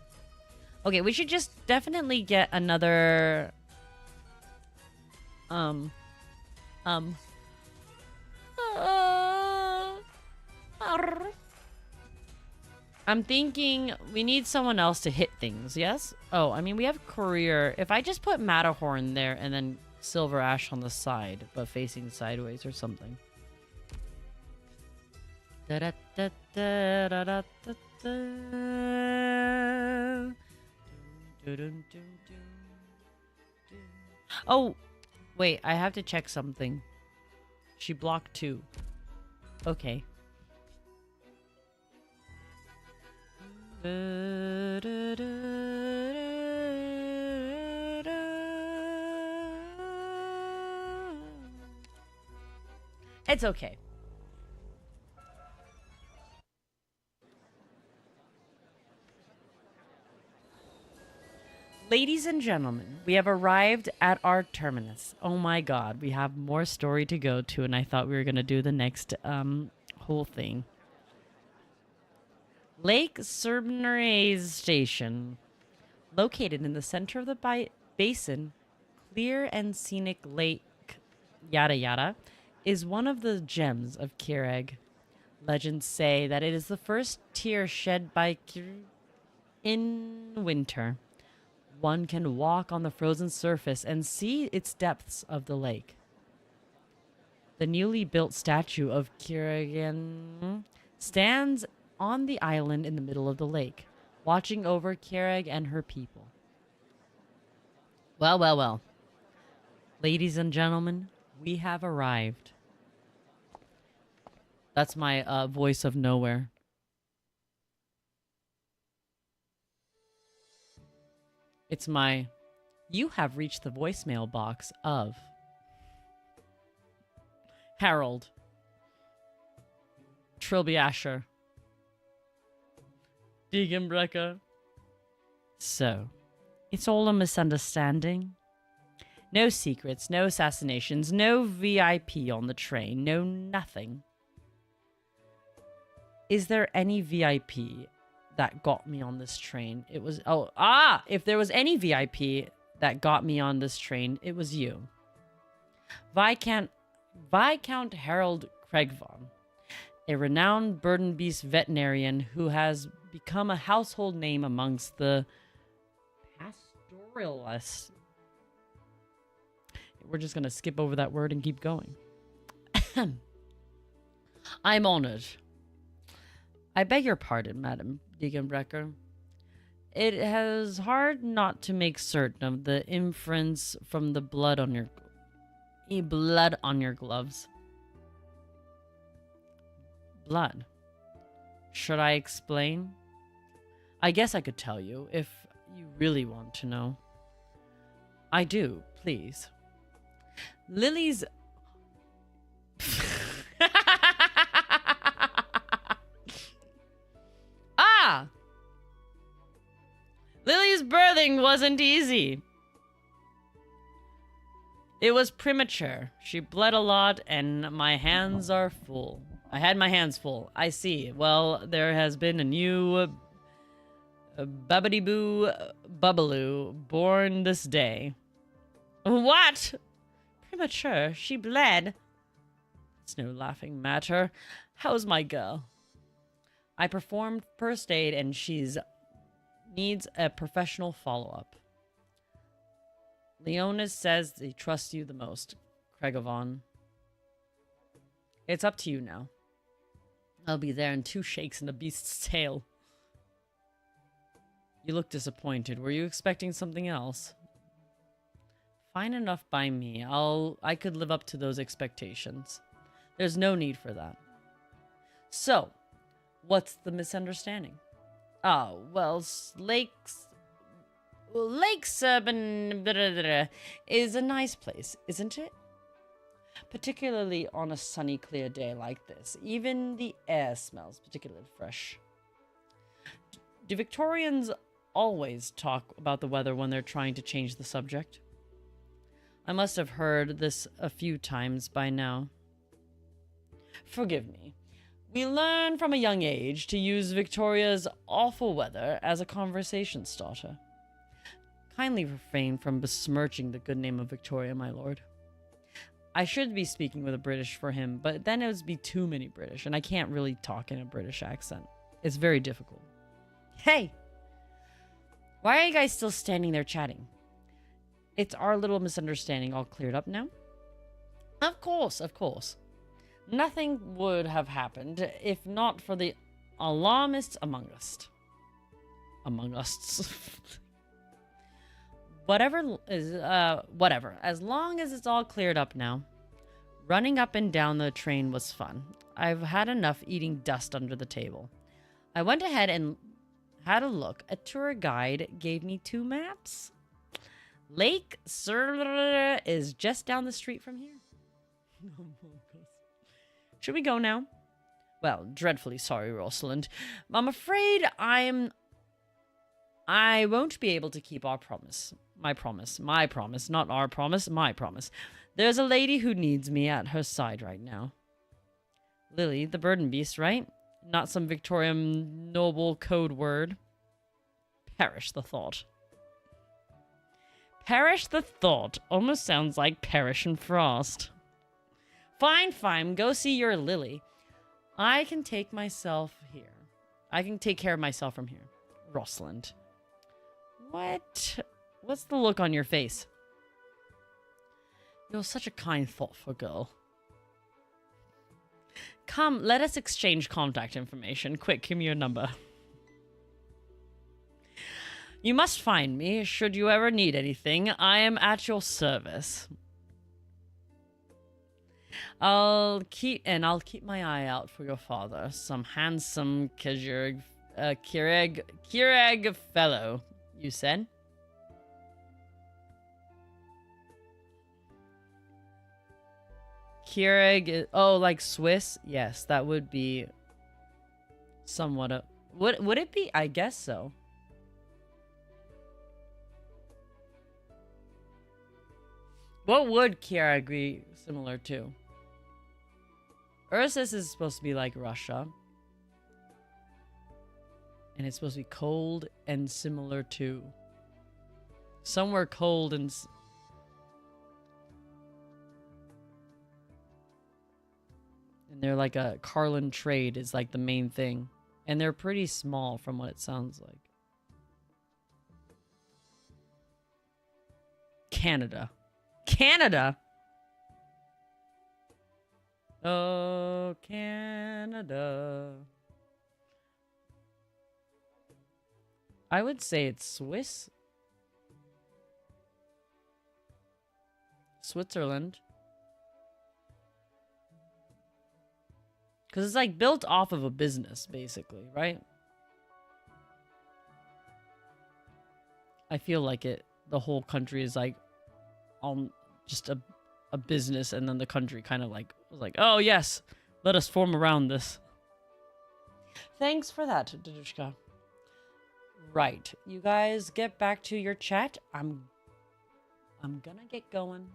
Okay, we should just definitely get another... I'm thinking we need someone else to hit things, yes? Oh, I mean, we have career. If I just put Matterhorn there and then Silver Ash on the side, but facing sideways or something. Oh, wait, I have to check something. She blocked 2. Okay. It's okay. Ladies and gentlemen, we have arrived at our terminus. Oh my god, we have more story to go to, and I thought we were going to do the next whole thing. Lake Cerbernes Station. Located in the center of the basin, clear and scenic lake yada yada is one of the gems of Kireg. Legends say that it is the first tear shed by Kireg in winter. One can walk on the frozen surface and see its depths of the lake. The newly built statue of Kiregen stands on the island in the middle of the lake, watching over Kireg and her people. Well, well, well. Ladies and gentlemen, we have arrived. That's my voice of nowhere. It's my, you have reached the voicemail box of Harold, Trilby Asher, Degan Brecker. So, it's all a misunderstanding. No secrets, no assassinations, no VIP on the train, no nothing. Is there any VIP that got me on this train? It was... if there was any VIP that got me on this train, it was you. Viscount Harold Craigvon, a renowned burden beast veterinarian who has become a household name amongst the pastoralists. We're just going to skip over that word and keep going. I'm honored. I beg your pardon, Madam Degan Brecker. It is hard not to make certain of the inference from the blood on your gloves. Blood. Should I explain? I guess I could tell you if you really want to know. I do, please. Lily's... Lily's birthing wasn't easy. It was premature. She bled a lot, and my hands are full. I had my hands full. I see. Well, there has been a new Babbity-boo Bubbaloo born this day. What? Premature? She bled? It's no laughing matter. How's my girl? I performed first aid, and she's needs a professional follow-up. Leonis says he trusts you the most, Craigavon. It's up to you now. I'll be there in 2 shakes and a beast's tail. You look disappointed. Were you expecting something else? Fine enough by me. I could live up to those expectations. There's no need for that. So, what's the misunderstanding? Oh, well, Lakes is a nice place, isn't it? Particularly on a sunny, clear day like this. Even the air smells particularly fresh. Do Victorians always talk about the weather when they're trying to change the subject? I must have heard this a few times by now. Forgive me. We learn from a young age to use Victoria's awful weather as a conversation starter. Kindly refrain from besmirching the good name of Victoria, my lord. I should be speaking with a British for him, but then it would be too many British, and I can't really talk in a British accent. It's very difficult. Hey! Why are you guys still standing there chatting? It's our little misunderstanding all cleared up now? Of course, of course. Nothing would have happened if not for the alarmists among us. Among us. Whatever. As long as it's all cleared up now. Running up and down the train was fun. I've had enough eating dust under the table. I went ahead and had a look. A tour guide gave me 2 maps. Lake Sur is just down the street from here. Should we go now? Well, dreadfully sorry, Rosalind. I'm afraid I won't be able to keep our promise. My promise, not our promise, my promise. There's a lady who needs me at her side right now. Lily, the burden beast, right? Not some Victorian noble code word. Perish the thought. Perish the thought almost sounds like perish in frost. Fine, fine, go see your Lily. I can take myself here. I can take care of myself from here. Rosalind. What? What's the look on your face? You're such a kind, thoughtful girl. Come, let us exchange contact information. Quick, give me your number. You must find me, should you ever need anything. I am at your service. I'll keep my eye out for your father. Some handsome Kyreg fellow, you said? Kyreg, oh, like Swiss? Yes, that would be somewhat a... Would it be? I guess so. What would Kyreg be similar to? Ursus is supposed to be like Russia. And it's supposed to be cold and similar to... Somewhere cold and... And they're like a Carlin trade is like the main thing. And they're pretty small from what it sounds like. Canada. Canada! Oh, Canada. I would say it's Swiss. Switzerland. Because it's like built off of a business, basically, right? I feel like the whole country is like just a business, and then the country kind of like was like, oh yes, let us form around this. Thanks for that, Dadushka. Right, you guys get back to your chat. I'm gonna get going.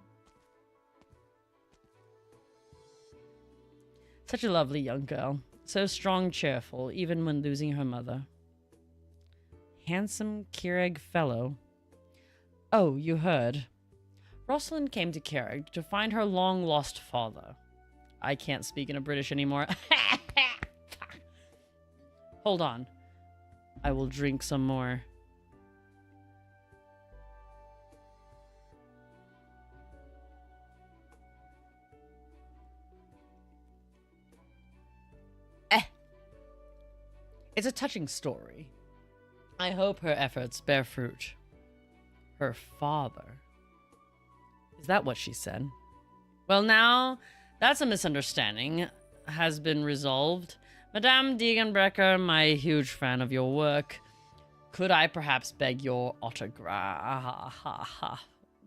Such a lovely young girl. So strong, cheerful, even when losing her mother. Handsome Keurig fellow. Oh, you heard. Rosalind came to Keurig to find her long-lost father. I can't speak in a British anymore. Hold on. I will drink some more. It's a touching story. I hope her efforts bear fruit. Her father. Is that what she said? Well, now, that's a misunderstanding. Has been resolved. Madame Deganbrecker, my huge fan of your work. Could I perhaps beg your autograph?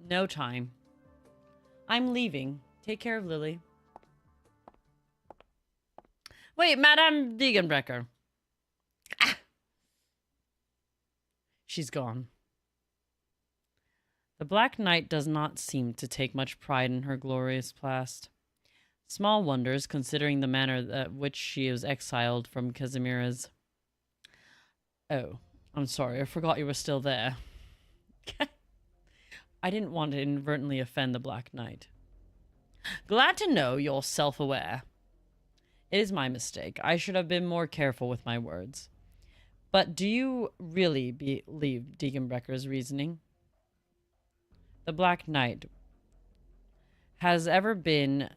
No time. I'm leaving. Take care of Lily. Wait, Madame Deganbrecker. She's gone. The Black Knight does not seem to take much pride in her glorious past. Small wonders, considering the manner at which she was exiled from Casimira's. Oh, I'm sorry, I forgot you were still there. I didn't want to inadvertently offend the Black Knight. Glad to know you're self-aware. It is my mistake. I should have been more careful with my words. But do you really believe Deganbrecker's reasoning? The Black Knight has ever been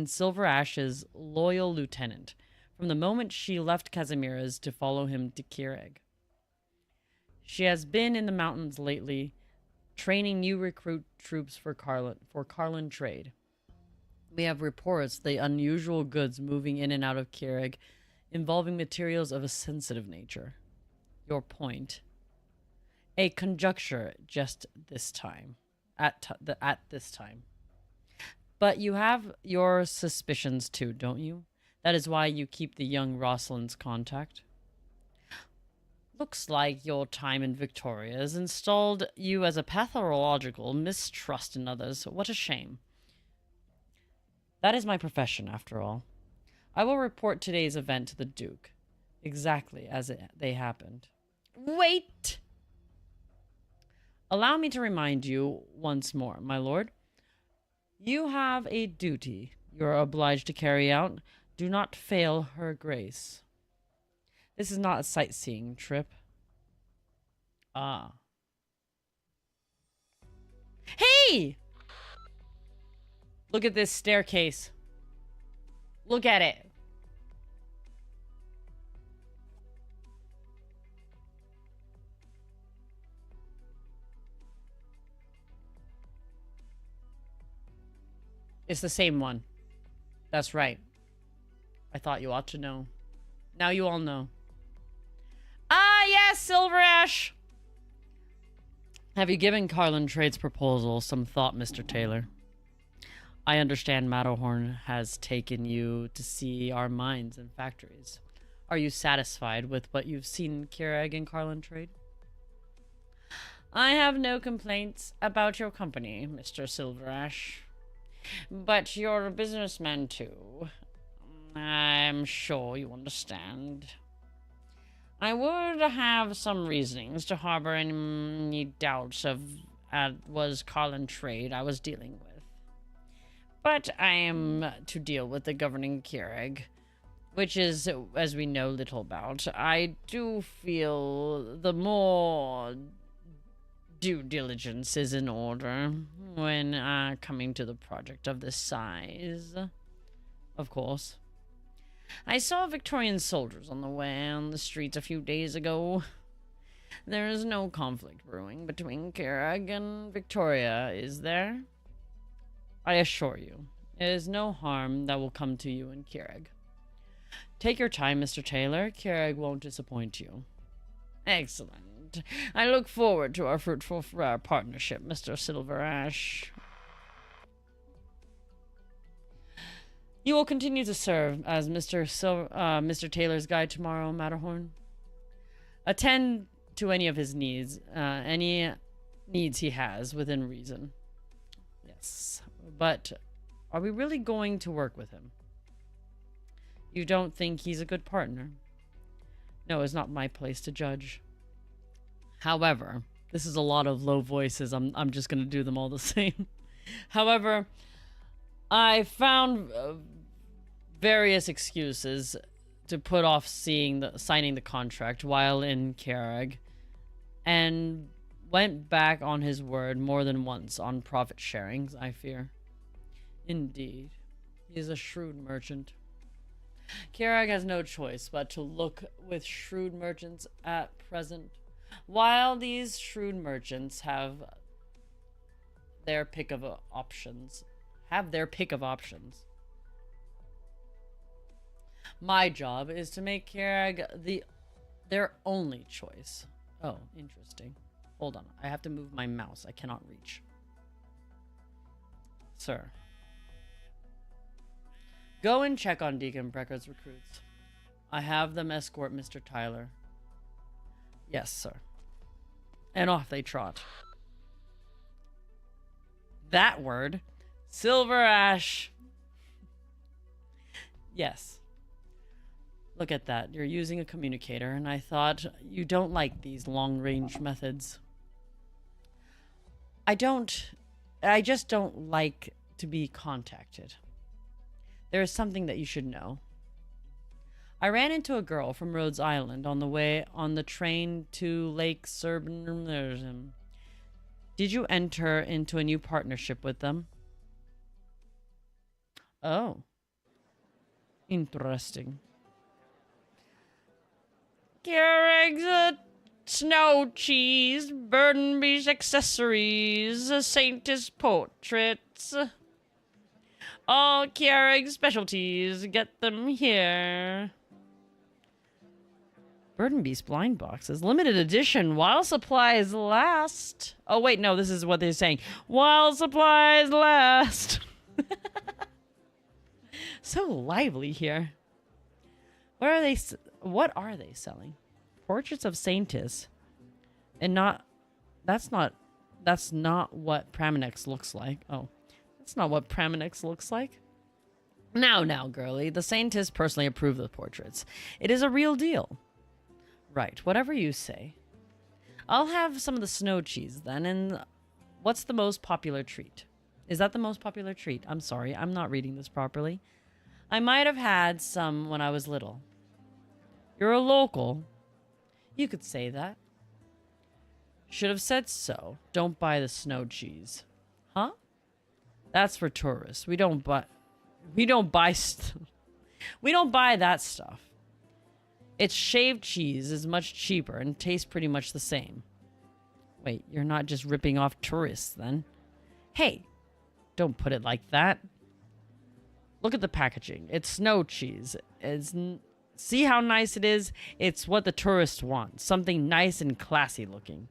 Silver Ash's loyal lieutenant from the moment she left Casimira's to follow him to Keurig. She has been in the mountains lately, training new recruit troops for Carlin trade. We have reports of the unusual goods moving in and out of Keurig, involving materials of a sensitive nature. Your point. A conjecture just this time. At this time. But you have your suspicions too, don't you? That is why you keep the young Rosalind's contact. Looks like your time in Victoria has installed you as a pathological mistrust in others. What a shame. That is my profession, after all. I will report today's event to the Duke, exactly as they happened. Wait! Allow me to remind you once more, my lord. You have a duty you are obliged to carry out. Do not fail her grace. This is not a sightseeing trip. Ah. Hey! Look at this staircase. Look at it. It's the same one. That's right. I thought you ought to know. Now you all know. Ah, yes, Silver Ash! Have you given Carlin Trade's proposal some thought, Mr. Taylor? I understand Matterhorn has taken you to see our mines and factories. Are you satisfied with what you've seen in Keurig and Carlin Trade? I have no complaints about your company, Mr. Silverash. But you're a businessman too. I'm sure you understand. I would have some reasonings to harbor any doubts of was Carlin Trade I was dealing with. But I am to deal with the governing Keurig, which is, as we know little about. I do feel the more due diligence is in order when coming to the project of this size. Of course. I saw Victorian soldiers on the way on the streets a few days ago. There is no conflict brewing between Keurig and Victoria, is there? I assure you, there is no harm that will come to you in Keurig. Take your time, Mr. Taylor. Keurig won't disappoint you. Excellent. I look forward to our fruitful partnership, Mr. Silverash. You will continue to serve as Mr. Taylor's guide tomorrow, Matterhorn. Attend to any of his needs, any needs he has within reason. Yes, but are we really going to work with him? You don't think he's a good partner? No, it's not my place to judge. However, this is a lot of low voices. I'm just gonna do them all the same. However, I found various excuses to put off signing the contract while in Kerag, and went back on his word more than once on profit sharing, I fear. Indeed, he is a shrewd merchant. Kerag has no choice but to look with shrewd merchants at present, while these shrewd merchants have their pick of options. My job is to make Kerag their only choice. Oh, interesting. Hold on, I have to move my mouse. I cannot reach. Sir. Go and check on Deacon Brecker's recruits. I have them escort Mr. Tyler. Yes, sir. And off they trot. That word. Silver Ash. Yes. Look at that. You're using a communicator, and I thought you don't like these long-range methods. I just don't like to be contacted. There is something that you should know. I ran into a girl from Rhodes Island on the train to Lake Serban. Did you enter into a new partnership with them? Oh. Interesting. Kerag's snow cheese, Burdenby's accessories, Saint's portraits. All Kerag's specialties. Get them here. Burdenby's blind boxes. Limited edition while supplies last. Oh, wait, no, this is what they're saying. While supplies last. So lively here. What are they selling? Portraits of Saintis. And that's not what Pramanex looks like. Oh. That's not what Pramanex looks like. Now, girlie. The Saintess personally approved the portraits. It is a real deal. Right, whatever you say. I'll have some of the snow cheese then, and what's the most popular treat? Is that the most popular treat? I'm sorry, I'm not reading this properly. I might have had some when I was little. You're a local. You could say that. Should have said so. Don't buy the snow cheese. Huh? That's for tourists. We don't buy that stuff. It's shaved cheese is much cheaper and tastes pretty much the same. Wait, you're not just ripping off tourists then? Hey, don't put it like that. Look at the packaging. It's snow cheese. See how nice it is? It's what the tourists want. Something nice and classy looking.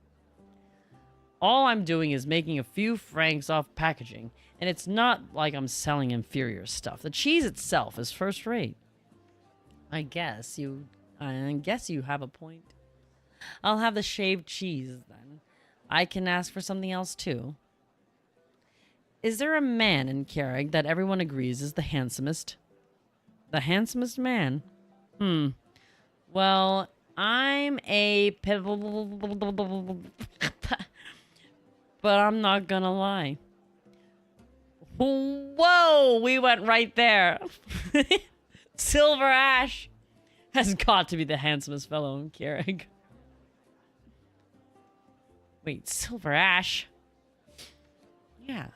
All I'm doing is making a few francs off packaging, and it's not like I'm selling inferior stuff. The cheese itself is first rate. I guess you have a point. I'll have the shaved cheese then. I can ask for something else too. Is there a man in Kerag that everyone agrees is the handsomest? The handsomest man? Well, I'm a but I'm not gonna lie. Whoa, we went right there. Silver Ash has got to be the handsomest fellow in Kerag. Wait, Silver Ash? Yeah.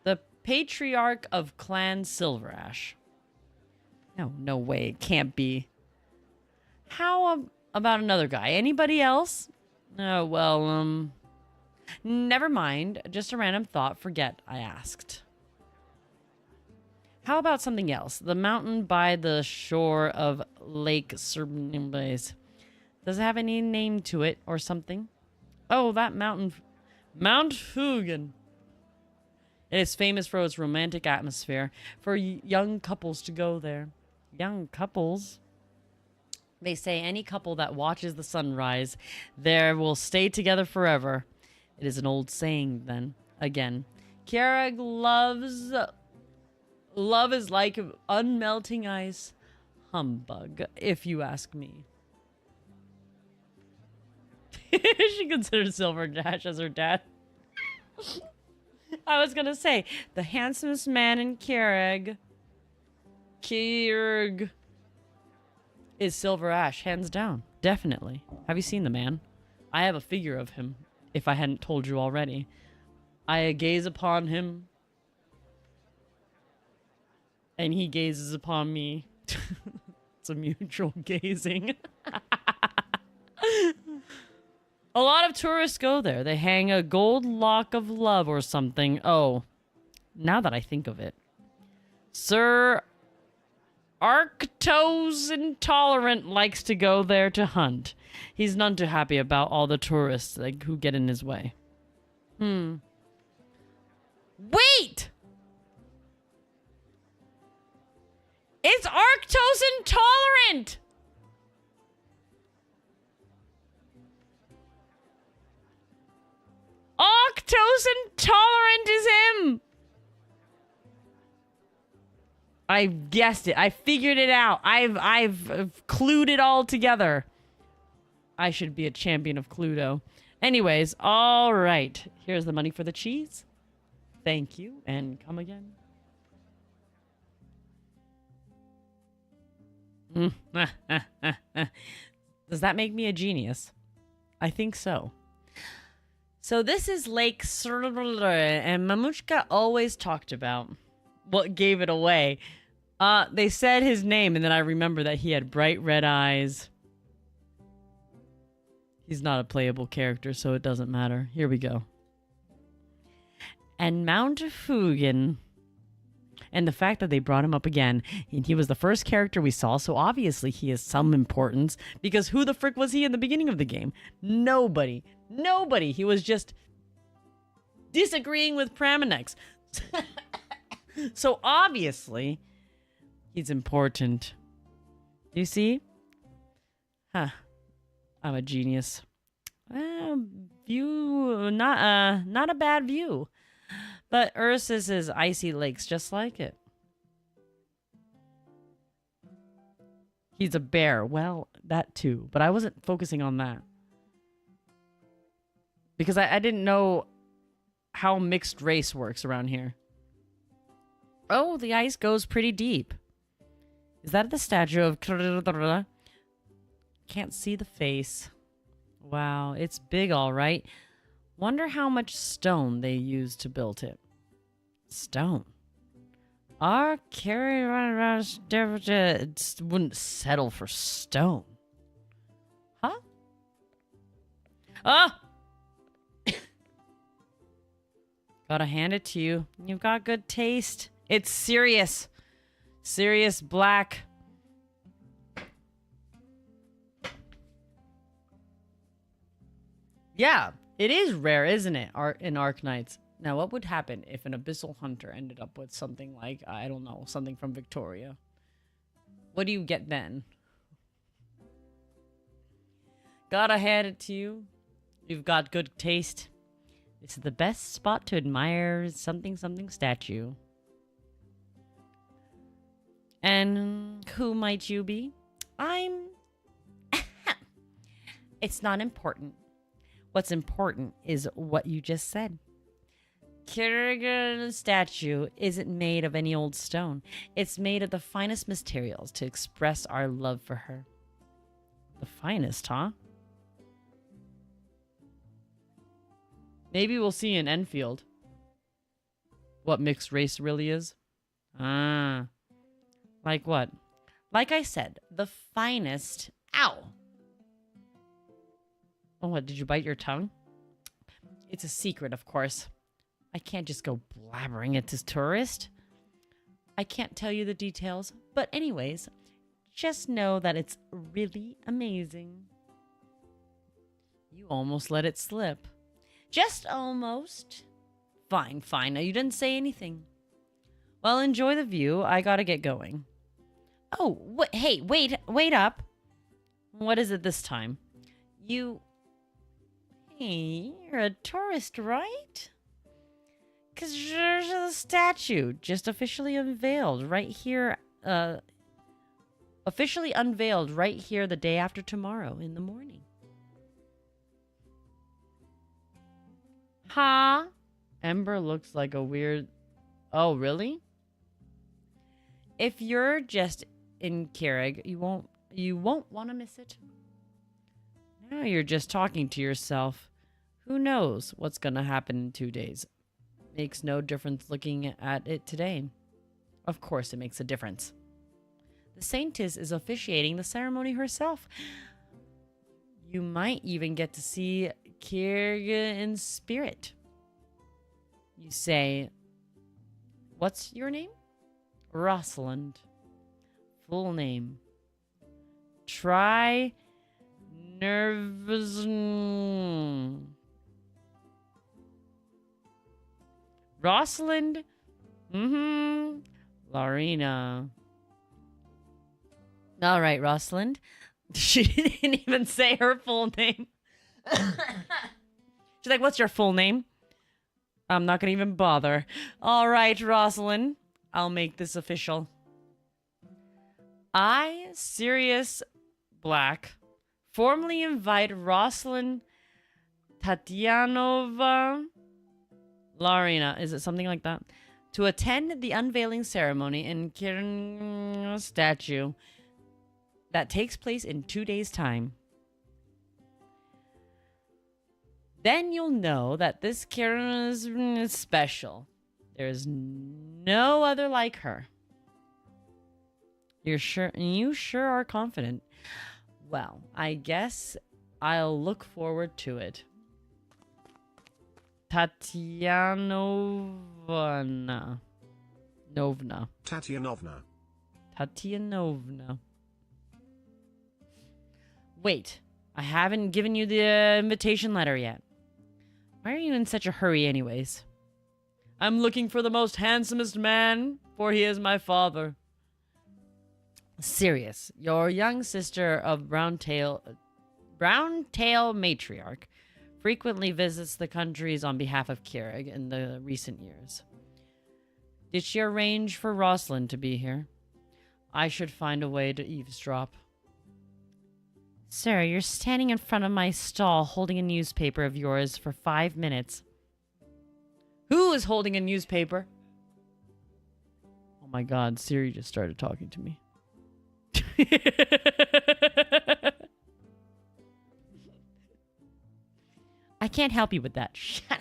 The patriarch of Clan Silver Ash. No way, it can't be. How about another guy? Anybody else? Oh, well, never mind. Just a random thought. Forget I asked. How about something else? The mountain by the shore of Lake Serban. Does it have any name to it or something? Oh, that mountain. Mount Hugen. It is famous for its romantic atmosphere, for young couples to go there. Young couples? They say any couple that watches the sunrise there will stay together forever. It is an old saying, then. Again. Kerag love is like unmelting ice. humbug, if you ask me. She considers Silver Dash as her dad. I was gonna say, the handsomest man in Kyrgyz is Silver Ash, hands down. Definitely. Have you seen the man? I have a figure of him, if I hadn't told you already. I gaze upon him, and he gazes upon me. It's a mutual gazing. A lot of tourists go there. They hang a gold lock of love or something. Oh, now that I think of it. Sir Arctos Intolerant likes to go there to hunt. He's none too happy about all the tourists who get in his way. Wait! It's Arctos Intolerant! Arctos Intolerant is him! I guessed it. I figured it out. I've clued it all together. I should be a champion of Cluedo. Anyways, all right. Here's the money for the cheese. Thank you, and come again. Does that make me a genius? I think so. So this is Lake Srl, and Mamushka always talked about what gave it away. They said his name, and then I remember that he had bright red eyes. He's not a playable character, so it doesn't matter. Here we go. And Mount Fugen. And the fact that they brought him up again, and he was the first character we saw, so obviously he has some importance, because who the frick was he in the beginning of the game? Nobody. Nobody. He was just disagreeing with Pramanex. So obviously, he's important. Do you see? Huh. I'm a genius. View, not a bad view. But Ursus is icy lakes just like it. He's a bear. Well, that too. But I wasn't focusing on that. Because I didn't know how mixed race works around here. Oh, the ice goes pretty deep. Is that the statue of... Can't see the face. Wow, it's big, all right. Wonder how much stone they used to build it. Stone. Our carrier wouldn't settle for stone. Huh? Ah! Gotta hand it to you. You've got good taste. It's serious. Serious black. Yeah, it is rare, isn't it, in Arknights? Now, what would happen if an abyssal hunter ended up with something like, I don't know, something from Victoria? What do you get then? Gotta hand it to you. You've got good taste. This is the best spot to admire something statue. And who might you be? I'm... It's not important. What's important is what you just said. Hiragana statue isn't made of any old stone. It's made of the finest materials to express our love for her. The finest, huh? Maybe we'll see in Enfield what mixed race really is. Ah. Like what? Like I said, the finest... Ow! Oh, what? Did you bite your tongue? It's a secret, of course. I can't just go blabbering it to tourists. I can't tell you the details, but anyways, just know that it's really amazing. You almost let it slip. Just almost. Fine, fine. Now, you didn't say anything. Well, enjoy the view. I gotta get going. Oh, hey, wait up. What is it this time? Hey, you're a tourist, right? Because there's a statue just officially unveiled right here. Officially unveiled right here the day after tomorrow in the morning. Huh? Ember looks like a weird... Oh, really? If you're just in Keurig, you won't want to miss it. Now you're just talking to yourself. Who knows what's going to happen in 2 days? Makes no difference looking at it today. Of course it makes a difference. The Saintess is officiating the ceremony herself. You might even get to see Keurig in spirit. You say, what's your name? Rosalind. Full name. Try nervous. Rosalind. Larina. All right, Rosalind. She didn't even say her full name. She's like, what's your full name? I'm not going to even bother. All right, Rosalind. I'll make this official. I, Sirius Black, formally invite Rosalind Tatianova Larina, is it something like that? To attend the unveiling ceremony in Keurig statue that takes place in 2 days' time. Then you'll know that this Keurig is special. There's no other like her. You sure are confident. Well, I guess I'll look forward to it. Tatianovna. Tatianovna. Wait, I haven't given you the invitation letter yet. Why are you in such a hurry anyways? I'm looking for the most handsomest man, for he is my father. Sirius, your young sister of Browntail matriarch, frequently visits the countries on behalf of Keurig in the recent years. Did she arrange for Rosalind to be here? I should find a way to eavesdrop. Sir, you're standing in front of my stall holding a newspaper of yours for 5 minutes. Who is holding a newspaper? Oh my god, Siri just started talking to me. I can't help you with that. Shut up.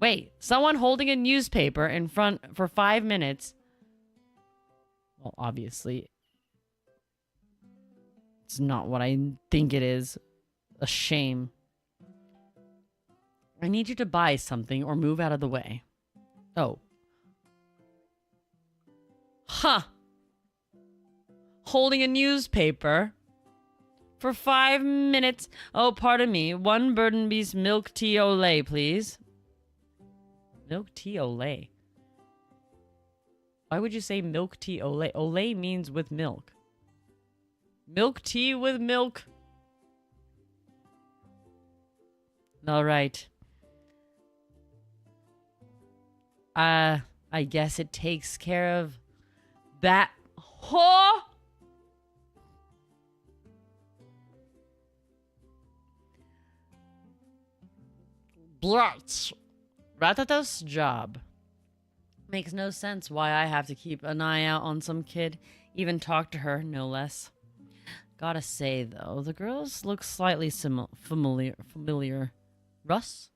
Wait, someone holding a newspaper in front for 5 minutes. Well, obviously, it's not what I think it is. A shame. I need you to buy something or move out of the way. Oh. Huh. Holding a newspaper for 5 minutes. Oh, pardon me. 1 Burdenby's milk tea au lait, please. Milk tea au lait. Why would you say milk tea au lait? Au lait means with milk. Milk tea with milk. All right. I guess it takes care of that. Huh? Blotz. Ratata's job. Makes no sense why I have to keep an eye out on some kid. Even talk to her, no less. Gotta say, though, the girls look slightly familiar. Russ?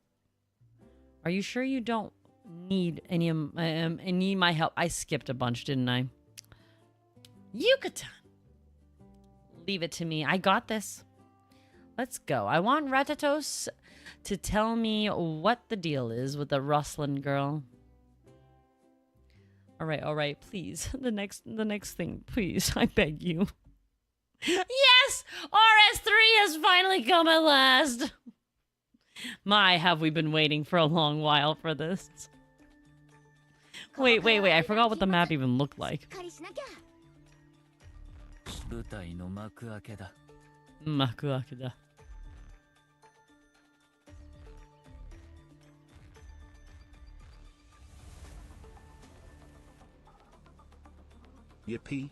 Are you sure you don't need need my help? I skipped a bunch, didn't I? Yucatan! Leave it to me. I got this. Let's go. I want Ratatos to tell me what the deal is with the Rosalind girl. All right, please. The next thing, please. I beg you. Yes! RS3 has finally come at last! My, have we been waiting for a long while for this. Wait, I forgot what the map even looked like. 舞台の幕開けだ。幕開けだ。Yippee.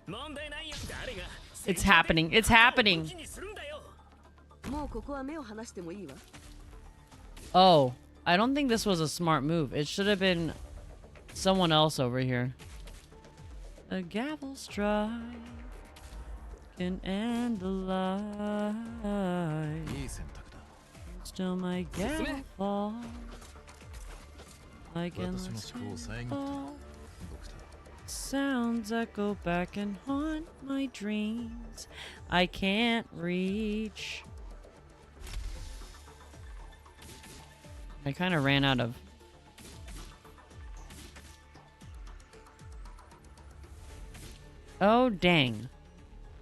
問題ないよ。誰が It's happening. It's happening. 武器にするんだよ。もうここは目を離してもいいわ。 Oh, I don't think this was a smart move. It should have been someone else over here. A gavel strike can end the light. いい選択だ。 Still my gavel fall. Like 私の endless 思考を遮った fall. ドクター。 Sounds that go back and haunt my dreams. I can't reach. I kind of ran out of. Oh, dang.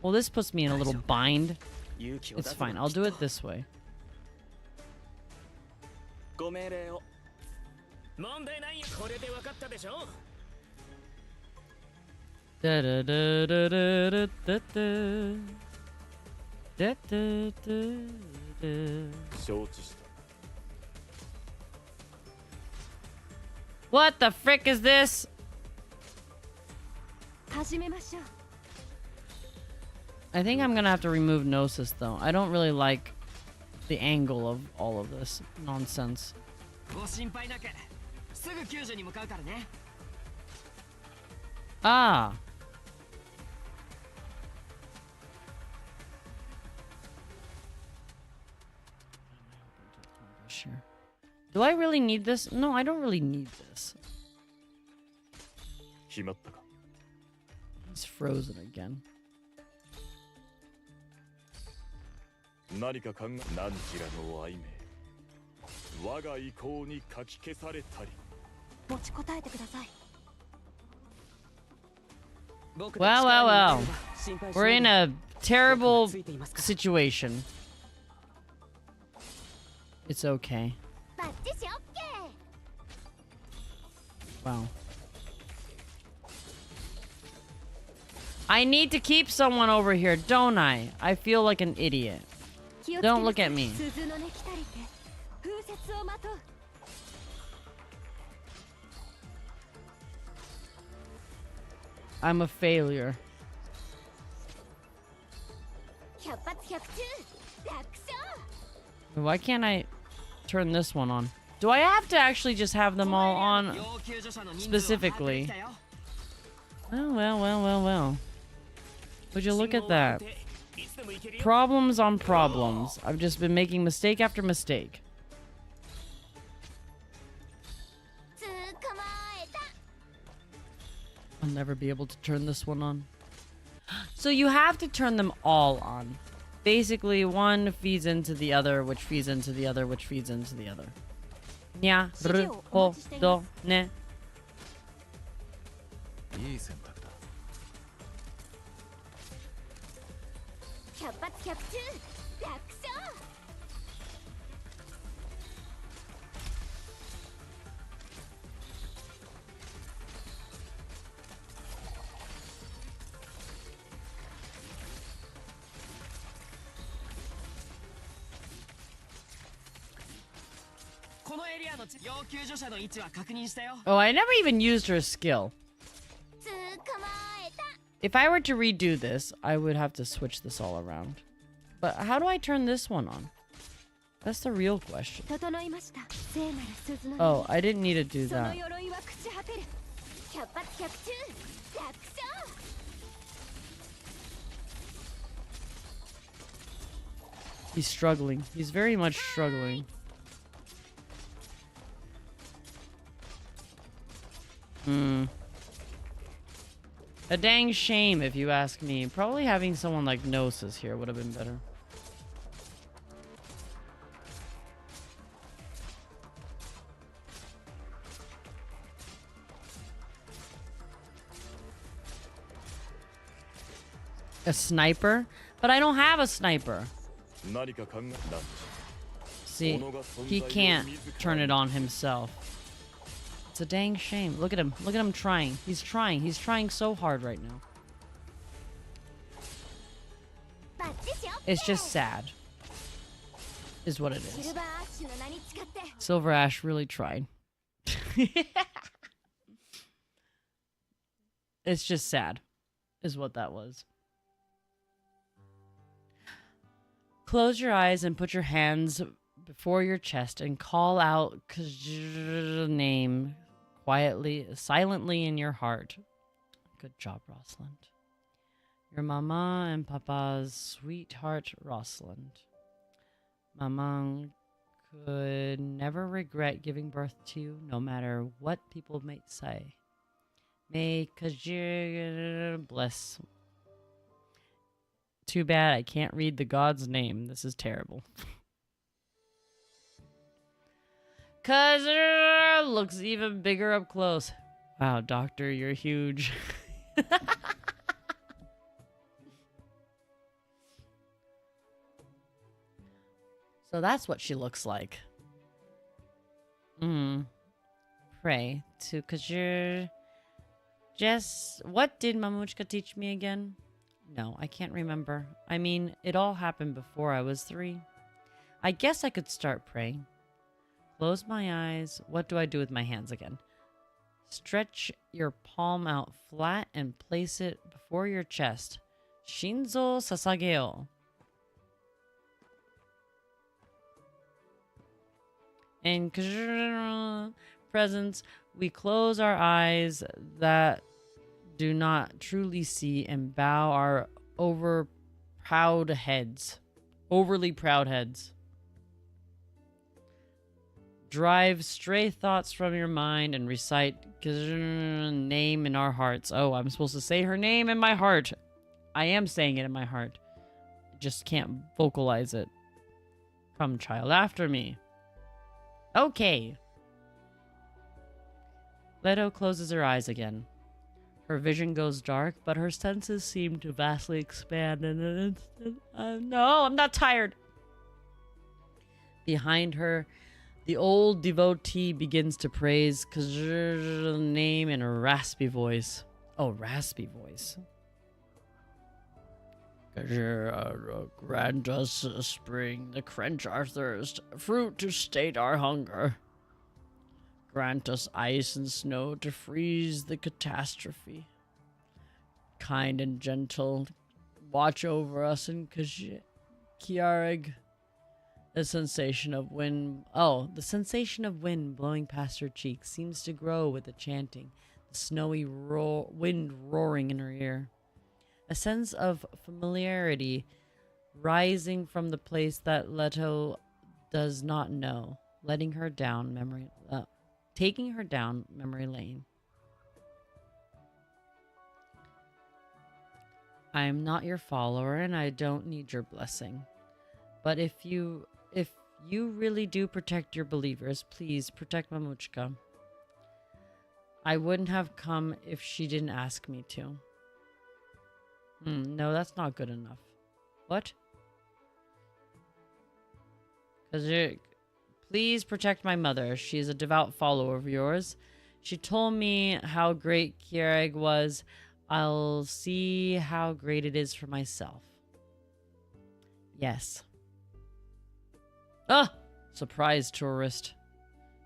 Well, this puts me in a little bind. It's fine. I'll do it this way. ご命令を。問題ないよ。これで分かったでしょ。 Da da da da da da da da da da da. 承知した。 What the frick is this? 始めましょう。 I think I'm gonna have to remove Gnosis though. I don't really like the angle of all of this nonsense. ご心配なくすぐ救助に向かうからね。 Ah. Sure. Do I really need this? No, I don't really need this. 決まったか。 He's frozen again. 何か考え。何ちらの曖昧。我が意向にかき消されたり。持ちこたえてください。 Well, well, well. We're in a terrible situation. It's okay. バッチシオッケー。 Wow. I need to keep someone over here, don't I? I feel like an idiot. 気をつけ Don't な look at me. 鈴の音来たりて風雪をまとう。 I'm a failure. 百発百中楽勝。 Why can't I turn this one on? Do I have to actually just have them all on 要救助者の人数を把握で specifically? きたよ。 Well, well, well, well, well. Would you look at that? いつでも行けるよ。 Problems on problems. I've just been making mistake after mistake. 捕まえた。 I'll never be able to turn this one on. So you have to turn them all on. Basically, one feeds into the other, which feeds into the other, which feeds into the other. Nya, ru, ho, do, ne. いい選択だ。百発百中楽勝。 このエリアの要救助者の位置は確認したよ。 Oh, I never even used her skill. 捕まえた。 If I were to redo this, I would have to switch this all around. But how do I turn this one on? That's the real question. 整いました。聖なる鈴の Oh, I didn't need to do その that. 鎧は朽ち果てる。百発百中楽勝。 He's struggling. He's very much struggling. A dang shame, if you ask me. Probably having someone like Gnosis here would have been better. A sniper? But I don't have a sniper. 何か考え。なんち。 See, he can't turn it on himself. It's a dang shame. Look at him. Look at him trying. He's trying. He's trying so hard right now. バッチシオッケー。 It's just sad. Is what it シ is. ルバーアッシュの名に誓って。 Silver Ash really tried. It's just sad. is what that was. Close your eyes and put your hands before your chest and call out Kanji's name quietly, silently in your heart. Good job, Rosalind. Your mama and papa's sweetheart, Rosalind. Mama could never regret giving birth to you, no matter what people may say. May Kanji bless. Too bad I can't read the god's name. This is terrible. Kanji looks even bigger up close. Wow, doctor, you're huge. So that's what she looks like. Pray to Kanji. Just what did Mamuchka teach me again? No, I can't remember. I mean, it all happened before I was 3. I guess I could start praying. Close my eyes. What do I do with my hands again? Stretch your palm out flat and place it before your chest. Shinzo sasageo. In Kanji's presence, we close our eyes that do not truly see and bow our overly proud heads. Drive stray thoughts from your mind and recite Kanji's name in our hearts. Oh, I'm supposed to say her name in my heart. I am saying it in my heart. I just can't vocalize it. Come, child, after me. Okay. Leto closes her eyes again. Her vision goes dark, but her senses seem to vastly expand in an instant. No, I'm not tired. Behind her, the old devotee begins to praise Kanji's name in a raspy voice. Oh, raspy voice. Kanji, grant us a spring to quench our thirst, fruit to sate our hunger. Grant us ice and snow to freeze the catastrophe. Kind and gentle, watch over us in Kiareg. The sensation of wind blowing past her cheeks seems to grow with the chanting, the snowy wind roaring in her ear. A sense of familiarity rising from the place that Leto does not know, taking her down memory lane. I am not your follower and I don't need your blessing. But if you really do protect your believers, please protect Mamuchka. I wouldn't have come if she didn't ask me to. No, that's not good enough. What? Please protect my mother. She is a devout follower of yours. She told me how great Kiereg was. I'll see how great it is for myself. Yes. Ah! Surprise tourist.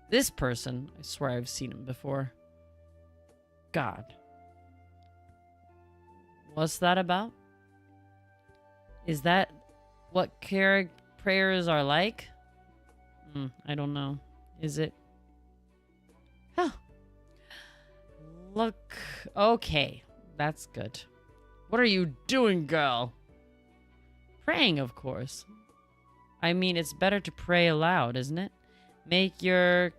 This person. I swear I've seen him before. God. What's that about? Is that what Kiereg prayers are like? I don't know. Is it? Huh. Look. Okay. That's good. What are you doing, girl? Praying, of course. I mean, it's better to pray aloud, isn't it? Make your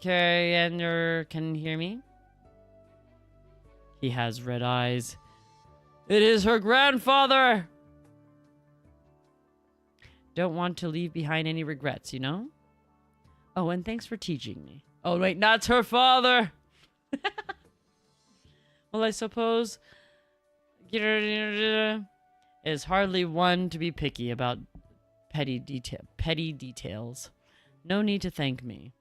can you hear me? He has red eyes. It is her grandfather! Don't want to leave behind any regrets, you know? Oh, and thanks for teaching me. Oh, wait, not her father! Well, I suppose is hardly one to be picky about petty details. No need to thank me.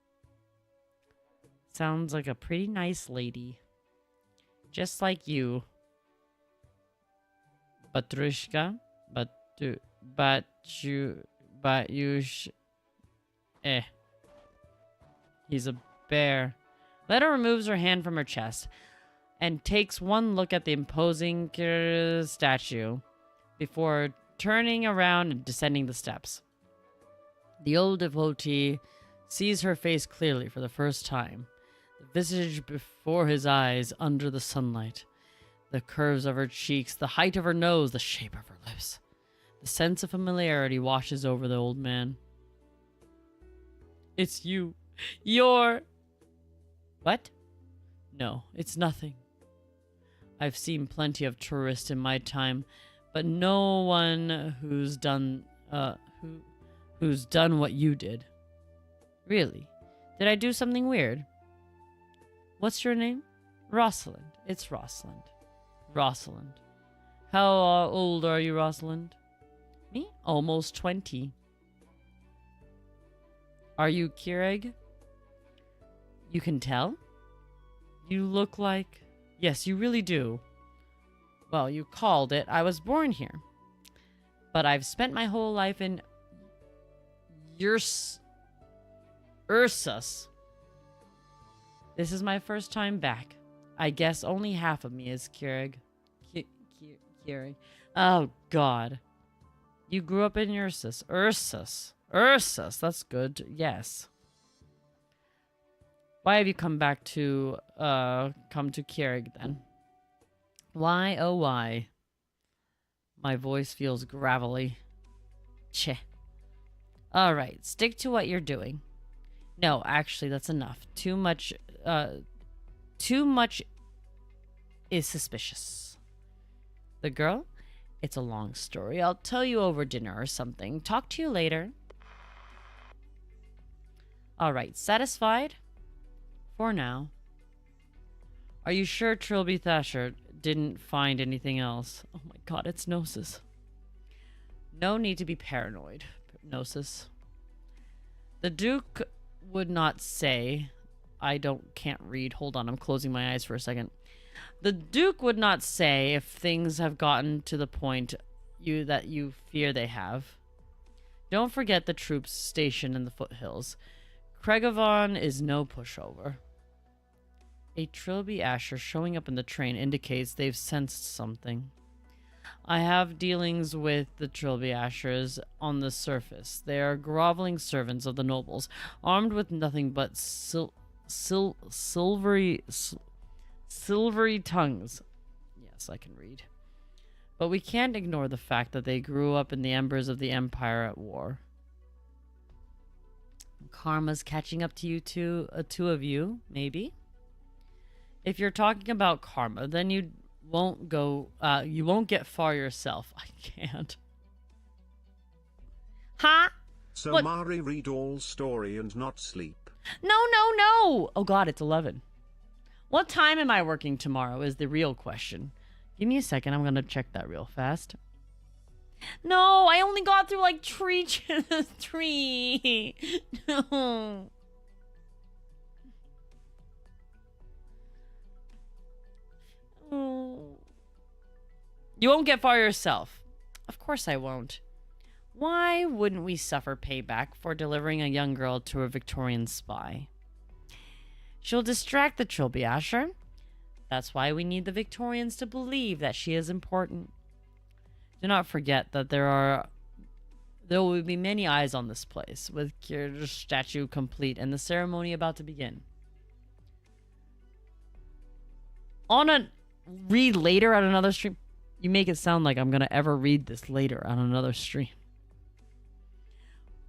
Sounds like a pretty nice lady. Just like you. Batrushka, He's a bear. Letta removes her hand from her chest. and takes one look at the imposing statue before turning around and descending the steps. The old devotee sees her face clearly for the first time, the visage before his eyes under the sunlight, the curves of her cheeks, the height of her nose, the shape of her lips. The sense of familiarity washes over the old man. It's you. You're... What? No, it's nothing. I've seen plenty of tourists in my time, but no one who's done what you did. Really? Did I do something weird? What's your name? Rosalind. It's Rosalind. Rosalind. How old are you, Rosalind? Me? Almost 20. Are you Keurig? You can tell? You look like... Yes, you really do. Well, you called it. I was born here. But I've spent my whole life in... Ursus. This is my first time back. I guess only half of me is Keurig. Keurig. Oh, God. You grew up in Ursus. Ursus. That's good. Yes. Why have you come to Keurig then? Why, oh why? My voice feels gravelly. Cheh. Alright, stick to what you're doing. No, actually, that's enough. Too much is suspicious. The girl? It's a long story. I'll tell you over dinner or something. Talk to you later. Alright, satisfied? For now. Are you sure Trilby Thatcher didn't find anything else? Oh my god, it's Gnosis. No need to be paranoid, Gnosis. The Duke would not say... can't read. Hold on, I'm closing my eyes for a second. The Duke would not say if things have gotten to the point that you fear they have. Don't forget the troops stationed in the foothills. Craigavon is no pushover. A Trilby Asher showing up in the train indicates they've sensed something. I have dealings with the Trilby Ashers on the surface. They are groveling servants of the nobles, armed with nothing but silvery tongues. Yes, I can read. But we can't ignore the fact that they grew up in the embers of the Empire at war. Karma's catching up to you two of you, maybe? If you're talking about karma, then you won't get far yourself. I can't. Huh? So What? Mari read all story and not sleep. No! Oh god, it's 11. What time am I working tomorrow is the real question. Give me a second, I'm gonna check that real fast. No, I only got through like three. No. Oh. You won't get far yourself. Of course I won't. Why wouldn't we suffer payback for delivering a young girl to a Victorian spy? She'll distract the Trilby Asher. That's why we need the Victorians to believe that she is important. Do not forget that there will be many eyes on this place, with Kyr's statue complete and the ceremony about to begin. Read later on another stream? You make it sound like I'm gonna ever read this later on another stream.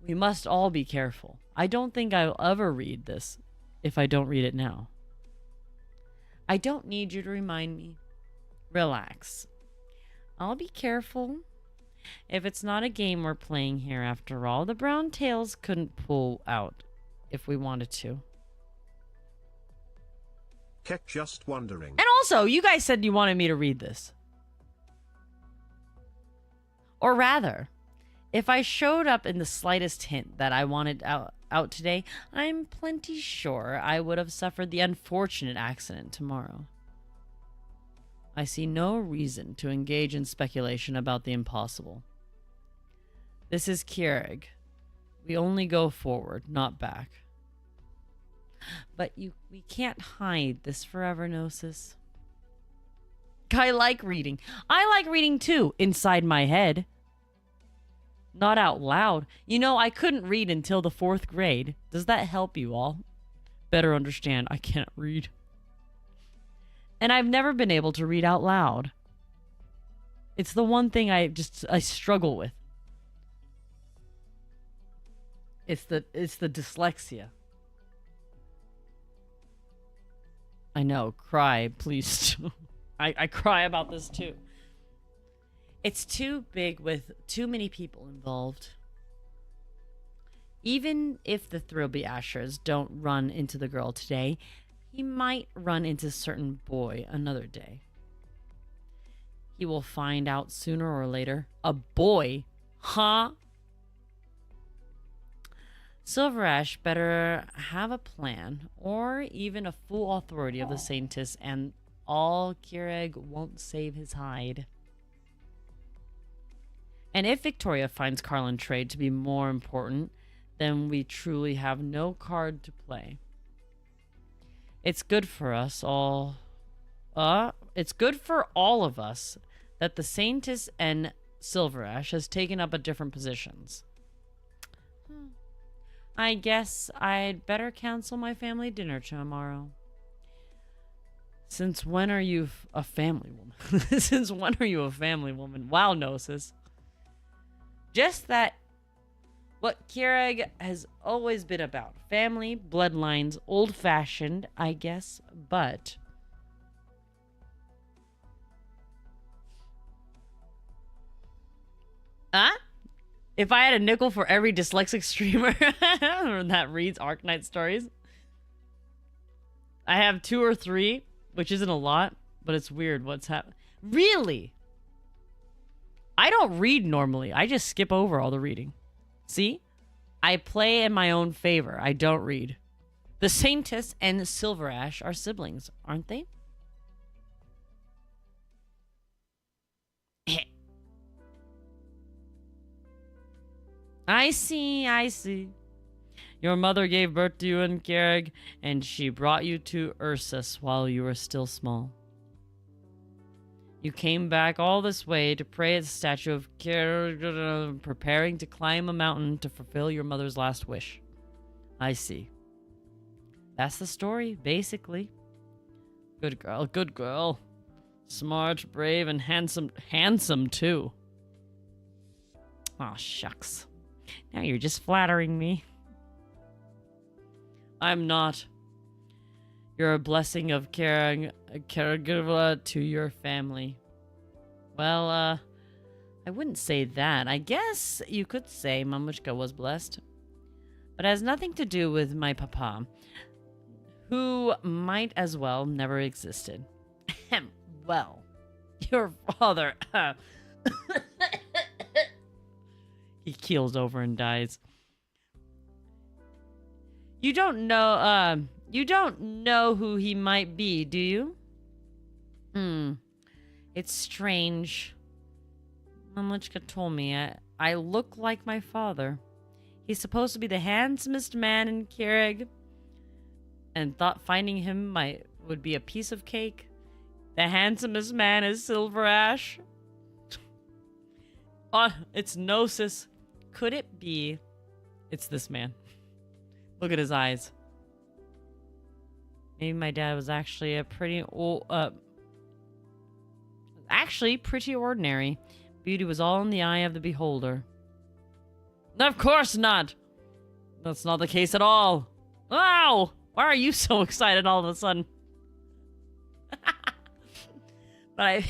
We must all be careful. I don't think I'll ever read this if I don't read it now. I don't need you to remind me. Relax. I'll be careful. If it's not a game we're playing here after all, the Brown Tails couldn't pull out if we wanted to. Kept just wondering. And also, you guys said you wanted me to read this. Or rather, if I showed up in the slightest hint that I wanted out today, I'm plenty sure I would have suffered the unfortunate accident tomorrow. I see no reason to engage in speculation about the impossible. This is Keurig. We only go forward, not back. But we can't hide this forever, Gnosis. I like reading. I like reading too, inside my head. Not out loud. You know, I couldn't read until the 4th grade. Does that help you all? Better understand, I can't read. And I've never been able to read out loud. It's the one thing I struggle with. It's the dyslexia. I know, cry, please. I cry about this too. It's too big with too many people involved. Even if the Thrillby Ashers don't run into the girl today, he might run into certain boy another day. He will find out sooner or later. A boy? Huh? Silver Ash better have a plan, or even a full authority of the Saintess, and all Keurig won't save his hide. And if Victoria finds Carlin Trade to be more important, then we truly have no card to play. It's good for us all. It's good for all of us that the Saintess and Silver Ash has taken up a different positions. I guess I'd better cancel my family dinner tomorrow. Since when are you a family woman? Since when are you a family woman? Wow, Gnosis. Just that what Keurig has always been about. Family, bloodlines, old-fashioned, I guess, but... Huh? If I had a nickel for every dyslexic streamer that reads Arknight stories, I have 2 or 3, which isn't a lot, but it's weird what's happening. Really? I don't read normally. I just skip over all the reading. See? I play in my own favor. I don't read. The Saintess and Silver Ash are siblings, aren't they? I see. Your mother gave birth to you and Keurig, and she brought you to Ursus while you were still small. You came back all this way to pray at the statue of Keurig, preparing to climb a mountain to fulfill your mother's last wish. I see. That's the story, basically. Good girl, good girl. Smart, brave, and handsome. Handsome, too. Aw, shucks. Now you're just flattering me. I'm not. You're a blessing of caregiver to your family. Well, I wouldn't say that. I guess you could say Mamushka was blessed. But it has nothing to do with my papa, who might as well never existed. Well, your father... He keels over and dies. You don't know who he might be, do you? It's strange. Mamushka told me I look like my father. He's supposed to be the handsomest man in Keurig, and thought finding him would be a piece of cake. The handsomest man is Silver Ash. It's Gnosis. Could it be? It's this man. Look at his eyes. Maybe my dad was actually a pretty pretty ordinary. Beauty was all in the eye of the beholder. Of course not! That's not the case at all. Wow! Why are you so excited all of a sudden? But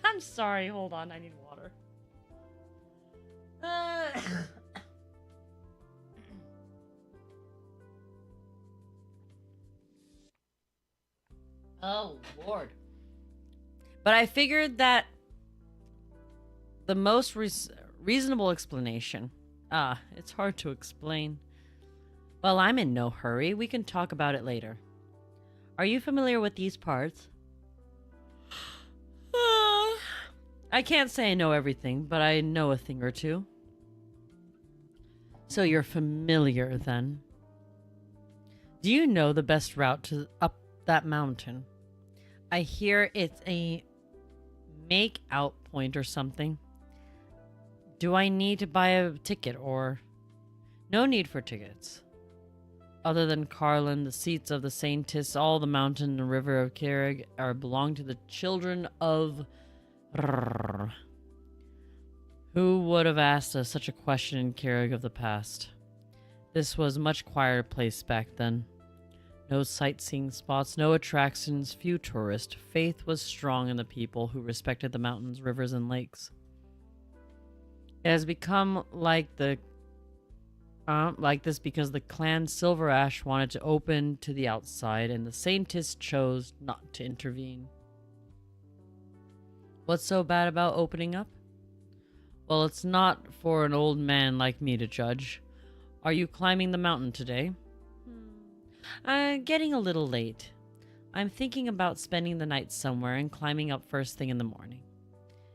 I'm sorry. Hold on. I need water. Oh, Lord. But I figured that the most reasonable explanation... it's hard to explain. Well, I'm in no hurry. We can talk about it later. Are you familiar with these parts? I can't say I know everything, but I know a thing or two. So you're familiar, then. Do you know the best route up that mountain? I hear it's a make out point or something. Do I need to buy a ticket or... No need for tickets. Other than Carlin, the seats of the Saintis, all the mountain and river of Carrig belong to the children of... Who would have asked us such a question in Carrig of the past? This was a much quieter place back then. No sightseeing spots, no attractions, few tourists. Faith was strong in the people who respected the mountains, rivers, and lakes. It has become like this because the clan Silver Ash wanted to open to the outside, and the Saintis chose not to intervene. What's so bad about opening up? Well, it's not for an old man like me to judge. Are you climbing the mountain today? Getting a little late. I'm thinking about spending the night somewhere and climbing up first thing in the morning.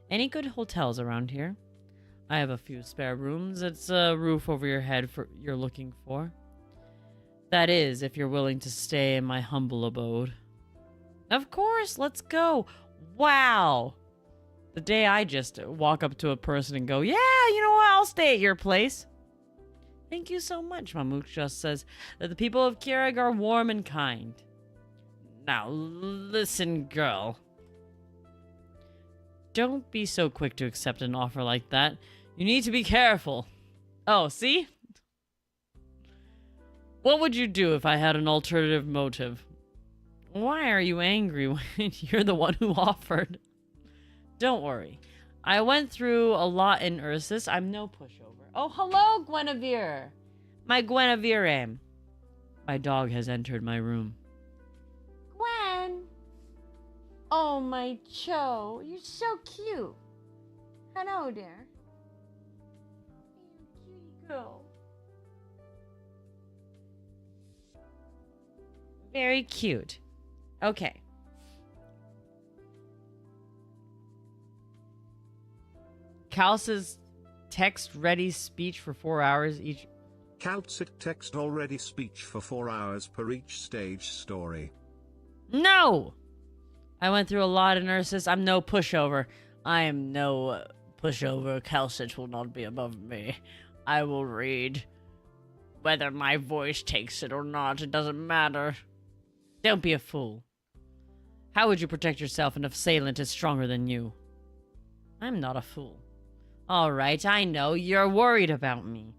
Any good hotels around here? I have a few spare rooms. It's a roof over your head you're looking for. That is, if you're willing to stay in my humble abode. Of course, let's go. Wow. The day I just walk up to a person and go, yeah, you know what, I'll stay at your place. Thank you so much, Mamuk just says that the people of Carrig are warm and kind. Now, listen, girl. Don't be so quick to accept an offer like that. You need to be careful. Oh, see? What would you do if I had an alternative motive? Why are you angry when you're the one who offered? Don't worry. I went through a lot in Ursus. I'm no pushover. Oh, hello, Guinevere. My Guinevere. My dog has entered my room. Gwen! Oh, my Cho. You're so cute. Hello there. Cutie girl. Very cute. Okay. Cal's text ready speech for 4 hours each. Calcit text already speech for 4 hours per each stage story. No! I went through a lot in Ursus. I'm no pushover. I am no pushover. Calcit will not be above me. I will read. Whether my voice takes it or not, it doesn't matter. Don't be a fool. How would you protect yourself if an assailant is stronger than you? I'm not a fool. Alright, I know you're worried about me.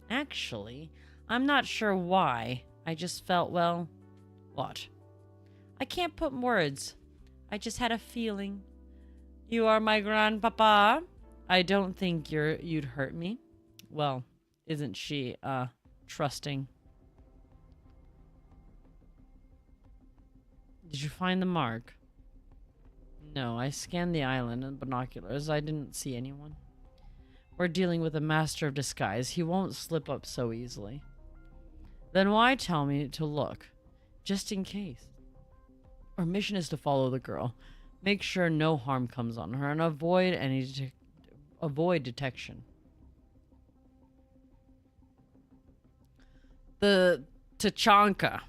Actually, I'm not sure why. I just felt, well... What? I can't put words. I just had a feeling. You are my grandpapa. I don't think you'd hurt me. Well, isn't she, trusting? Did you find the mark? No, I scanned the island in binoculars. I didn't see anyone. We're dealing with a master of disguise. He won't slip up so easily. Then why tell me to look? Just in case. Our mission is to follow the girl. Make sure no harm comes on her and avoid detection. The Tachanka.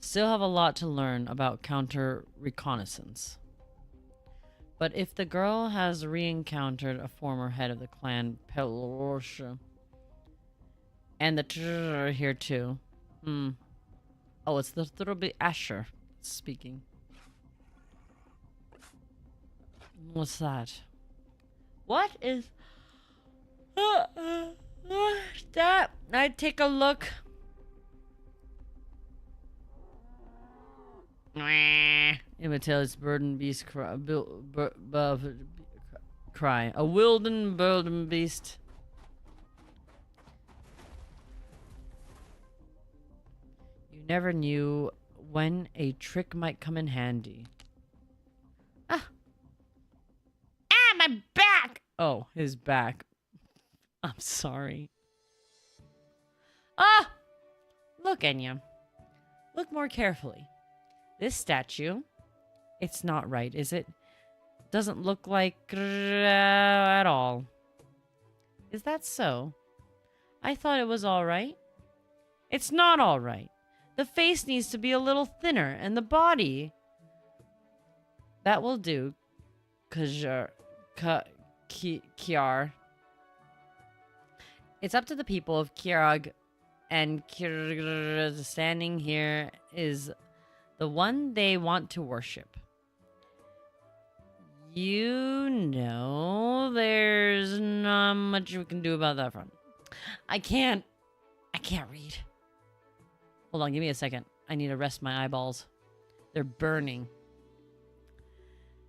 Still have a lot to learn about counter reconnaissance. But if the girl has re-encountered a former head of the clan, Pelortia, and the here too. Oh, it's the Thurby Asher speaking. What's that? What is that? I'd take a look. Imitates burden beast cry. A wilden burden beast. You never knew when a trick might come in handy. Ah, my back! Oh, his back. I'm sorry. Ah! Look, Enya. Look more carefully. This statue, it's not right, is it? Doesn't look like at all. Is that so? I thought it was all right. It's not all right. The face needs to be a little thinner, and the body. That will do. Kiar. It's up to the people of Kirag, and standing here is the one they want to worship. You know, there's not much we can do about that front. I can't read. Hold on, give me a second. I need to rest my eyeballs. They're burning.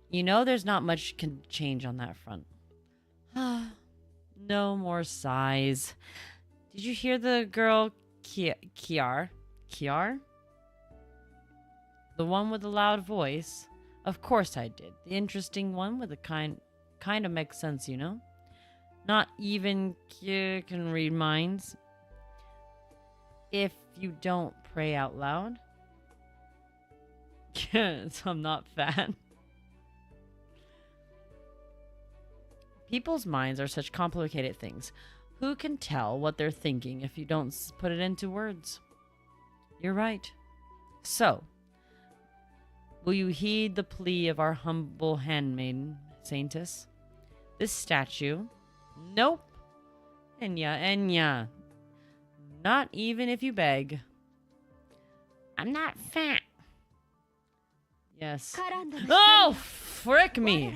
You know, there's not much can change on that front. No more sighs. Did you hear the girl Kiar? Kiar? The one with the loud voice? Of course I did. The interesting one with the kind of makes sense, you know? Not even Kiar can read minds. If you don't pray out loud. So I'm not fat. People's minds are such complicated things. Who can tell what they're thinking if you don't put it into words? You're right. So, will you heed the plea of our humble handmaiden, Saintess? This statue? Nope. Enya. Not even if you beg. I'm not fat. Yes. Oh, frick me!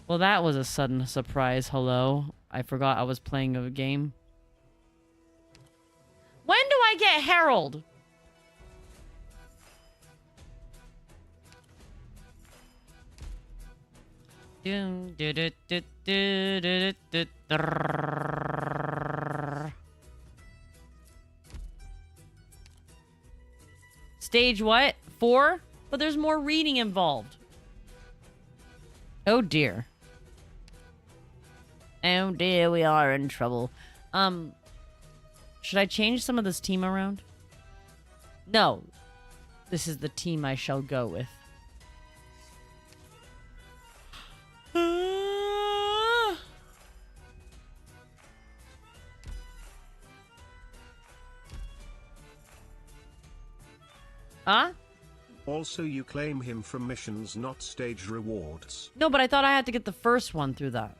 Well, that was a sudden surprise. Hello. I forgot I was playing a game. When do I get Harold? Stage what? 4? But there's more reading involved. Oh dear. Oh dear, we are in trouble. Should I change some of this team around? No. This is the team I shall go with. Huh? Also, you claim him from missions, not stage rewards. No, but I thought I had to get the first one through that.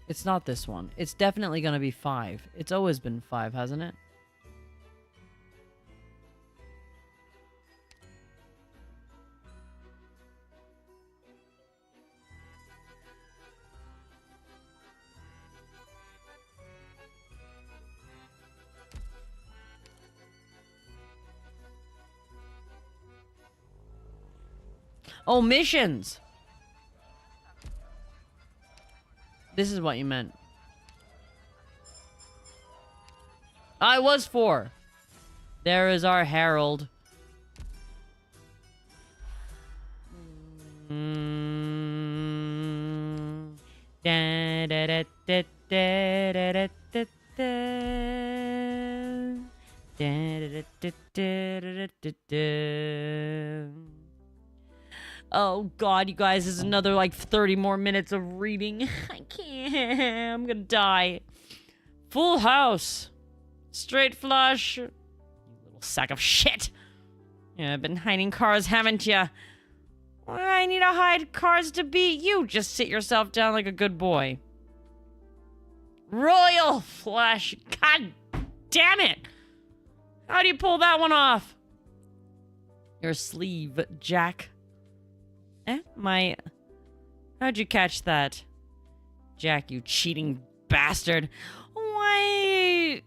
It's not this one. It's definitely gonna be 5. It's always been 5, hasn't it? Oh, missions! This is what you meant. I was 4. There is our Harold. Oh god, you guys, this is another like 30 more minutes of reading. I can't. I'm gonna die. Full house. Straight flush. You little sack of shit. Yeah, been hiding cards, haven't ya? I need to hide cards to beat you. Just sit yourself down like a good boy. Royal flush. God damn it. How do you pull that one off? Your sleeve, Jack. How'd you catch that? Jack, you cheating bastard. Why?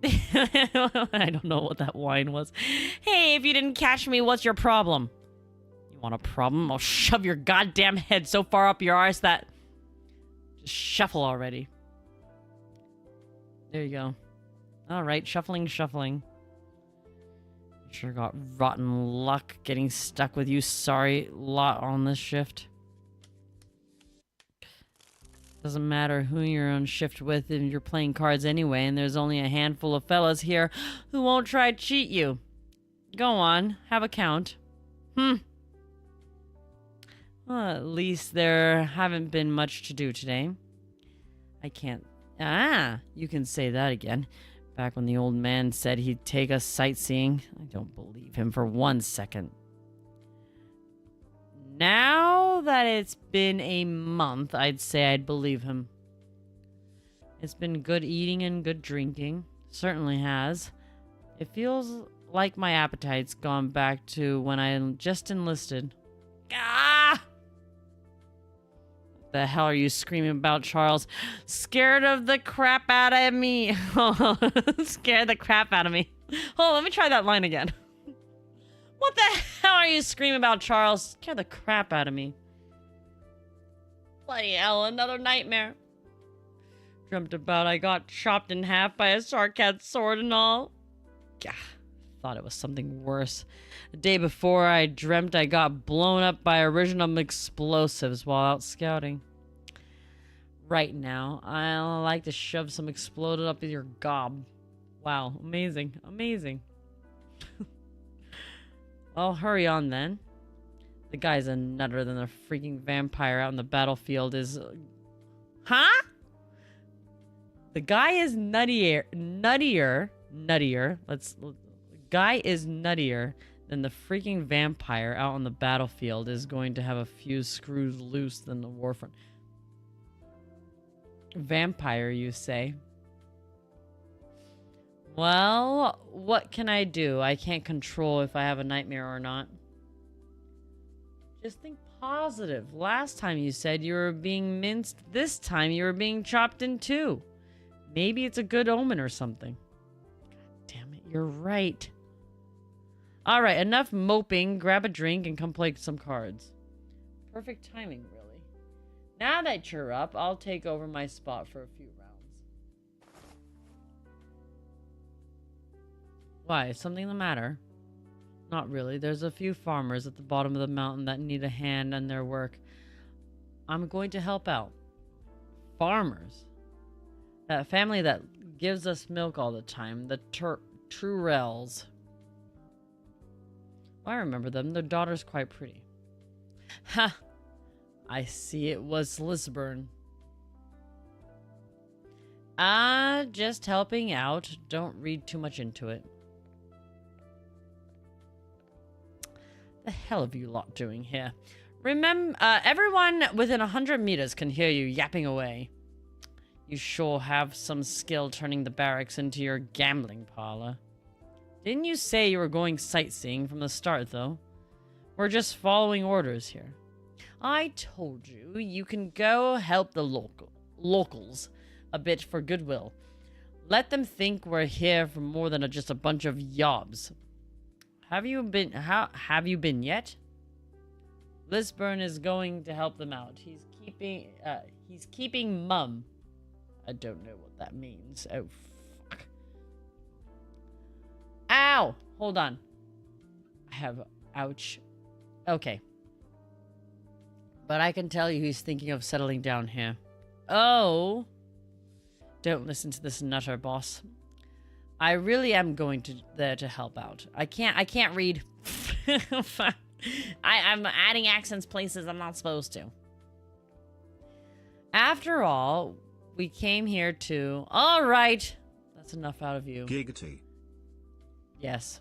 I don't know what that whine was. Hey, if you didn't catch me, what's your problem? You want a problem? I'll shove your goddamn head so far up your arse that... Just shuffle already. There you go. Alright, shuffling. Sure got rotten luck getting stuck with you sorry lot on this shift. Doesn't matter who you're on shift with if you're playing cards anyway, and there's only a handful of fellas here who won't try to cheat you. Go on, have a count. Well, at least there haven't been much to do today. I can't. Ah, you can say that again. Back when the old man said he'd take us sightseeing. I don't believe him for 1 second. Now that it's been a month, I'd say I'd believe him. It's been good eating and good drinking. Certainly has. It feels like my appetite's gone back to when I just enlisted. Ah! What the hell are you screaming about, Charles? Scared of the crap out of me. Scared the crap out of me. Hold on, let me try that line again. What the hell are you screaming about, Charles? Scare the crap out of me. Bloody hell, another nightmare. Dreamt about I got chopped in half by a Sarkat sword and all. Gah, thought it was something worse. The day before, I dreamt I got blown up by original explosives while out scouting. Right now, I like to shove some exploded up in your gob. Wow, amazing, amazing. Well, hurry on then. The guy's a nutter than a freaking vampire out in the battlefield is... Huh? The guy is nuttier. Guy is nuttier than the freaking vampire out on the battlefield is going to have a few screws loose than the warfront. Vampire, you say? Well, what can I do? I can't control if I have a nightmare or not. Just think positive. Last time you said you were being minced. This time you were being chopped in two. Maybe it's a good omen or something. God damn it, you're right. Alright, enough moping. Grab a drink and come play some cards. Perfect timing, really. Now that you're up, I'll take over my spot for a few rounds. Why? Is something the matter? Not really. There's a few farmers at the bottom of the mountain that need a hand in their work. I'm going to help out. Farmers? That family that gives us milk all the time. The Turrells. I remember them. Their daughter's quite pretty. Ha! I see it was Lisburn. Just helping out. Don't read too much into it. The hell are you lot doing here? Remember, everyone within 100 meters can hear you yapping away. You sure have some skill turning the barracks into your gambling parlor. Didn't you say you were going sightseeing from the start, though? We're just following orders here. I told you, you can go help the locals a bit for goodwill. Let them think we're here for more than just a bunch of yobs. Have you been yet? Lisburn is going to help them out. He's keeping mum. I don't know what that means. Oh, fuck. Ow! Hold on. I have... Ouch. Okay. But I can tell you he's thinking of settling down here. Oh! Don't listen to this nutter, boss. I really am going there to help out. I can't read. I'm adding accents places I'm not supposed to. After all, we came here to... All right. That's enough out of you. Giggity. Yes.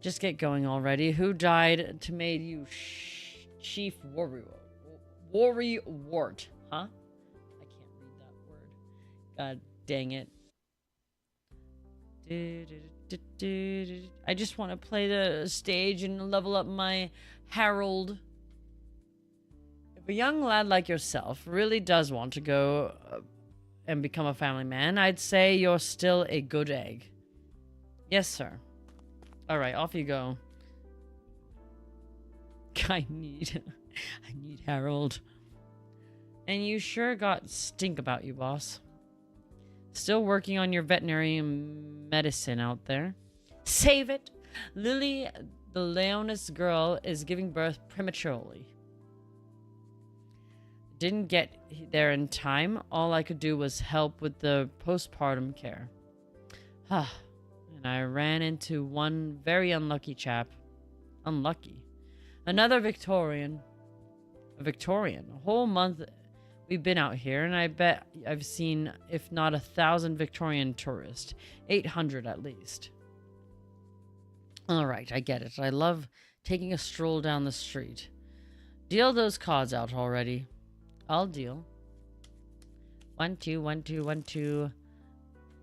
Just get going already. Who died to make you chief warrior? Warrior-wart, huh? I can't read that word. God dang it. I just want to play the stage and level up my Harold. If a young lad like yourself really does want to go and become a family man, I'd say you're still a good egg. Yes, sir. Alright, off you go. I need Harold. And you sure got stink about you, boss. Still working on your veterinary medicine out there. Save it! Lily, the Leonis girl, is giving birth prematurely. Didn't get there in time. All I could do was help with the postpartum care. And I ran into one very unlucky chap. Unlucky. Another Victorian. A Victorian. A whole month We've been out here, and I bet I've seen, if not 1,000 Victorian tourists. 800 at least. Alright, I get it. I love taking a stroll down the street. Deal those cards out already. I'll deal. 1, 2, 1, 2, 1, 2.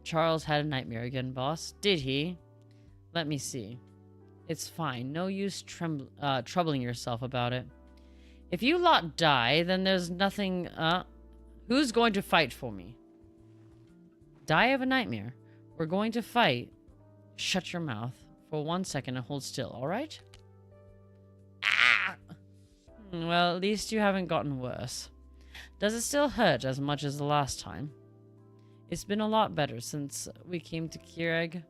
Charles had a nightmare again, boss. Did he? Let me see. It's fine. No use troubling yourself about it. If you lot die, then there's nothing... who's going to fight for me? Die of a nightmare. We're going to fight. Shut your mouth for 1 second and hold still, alright? Ah! Well, at least you haven't gotten worse. Does it still hurt as much as the last time? It's been a lot better since we came to Kireg.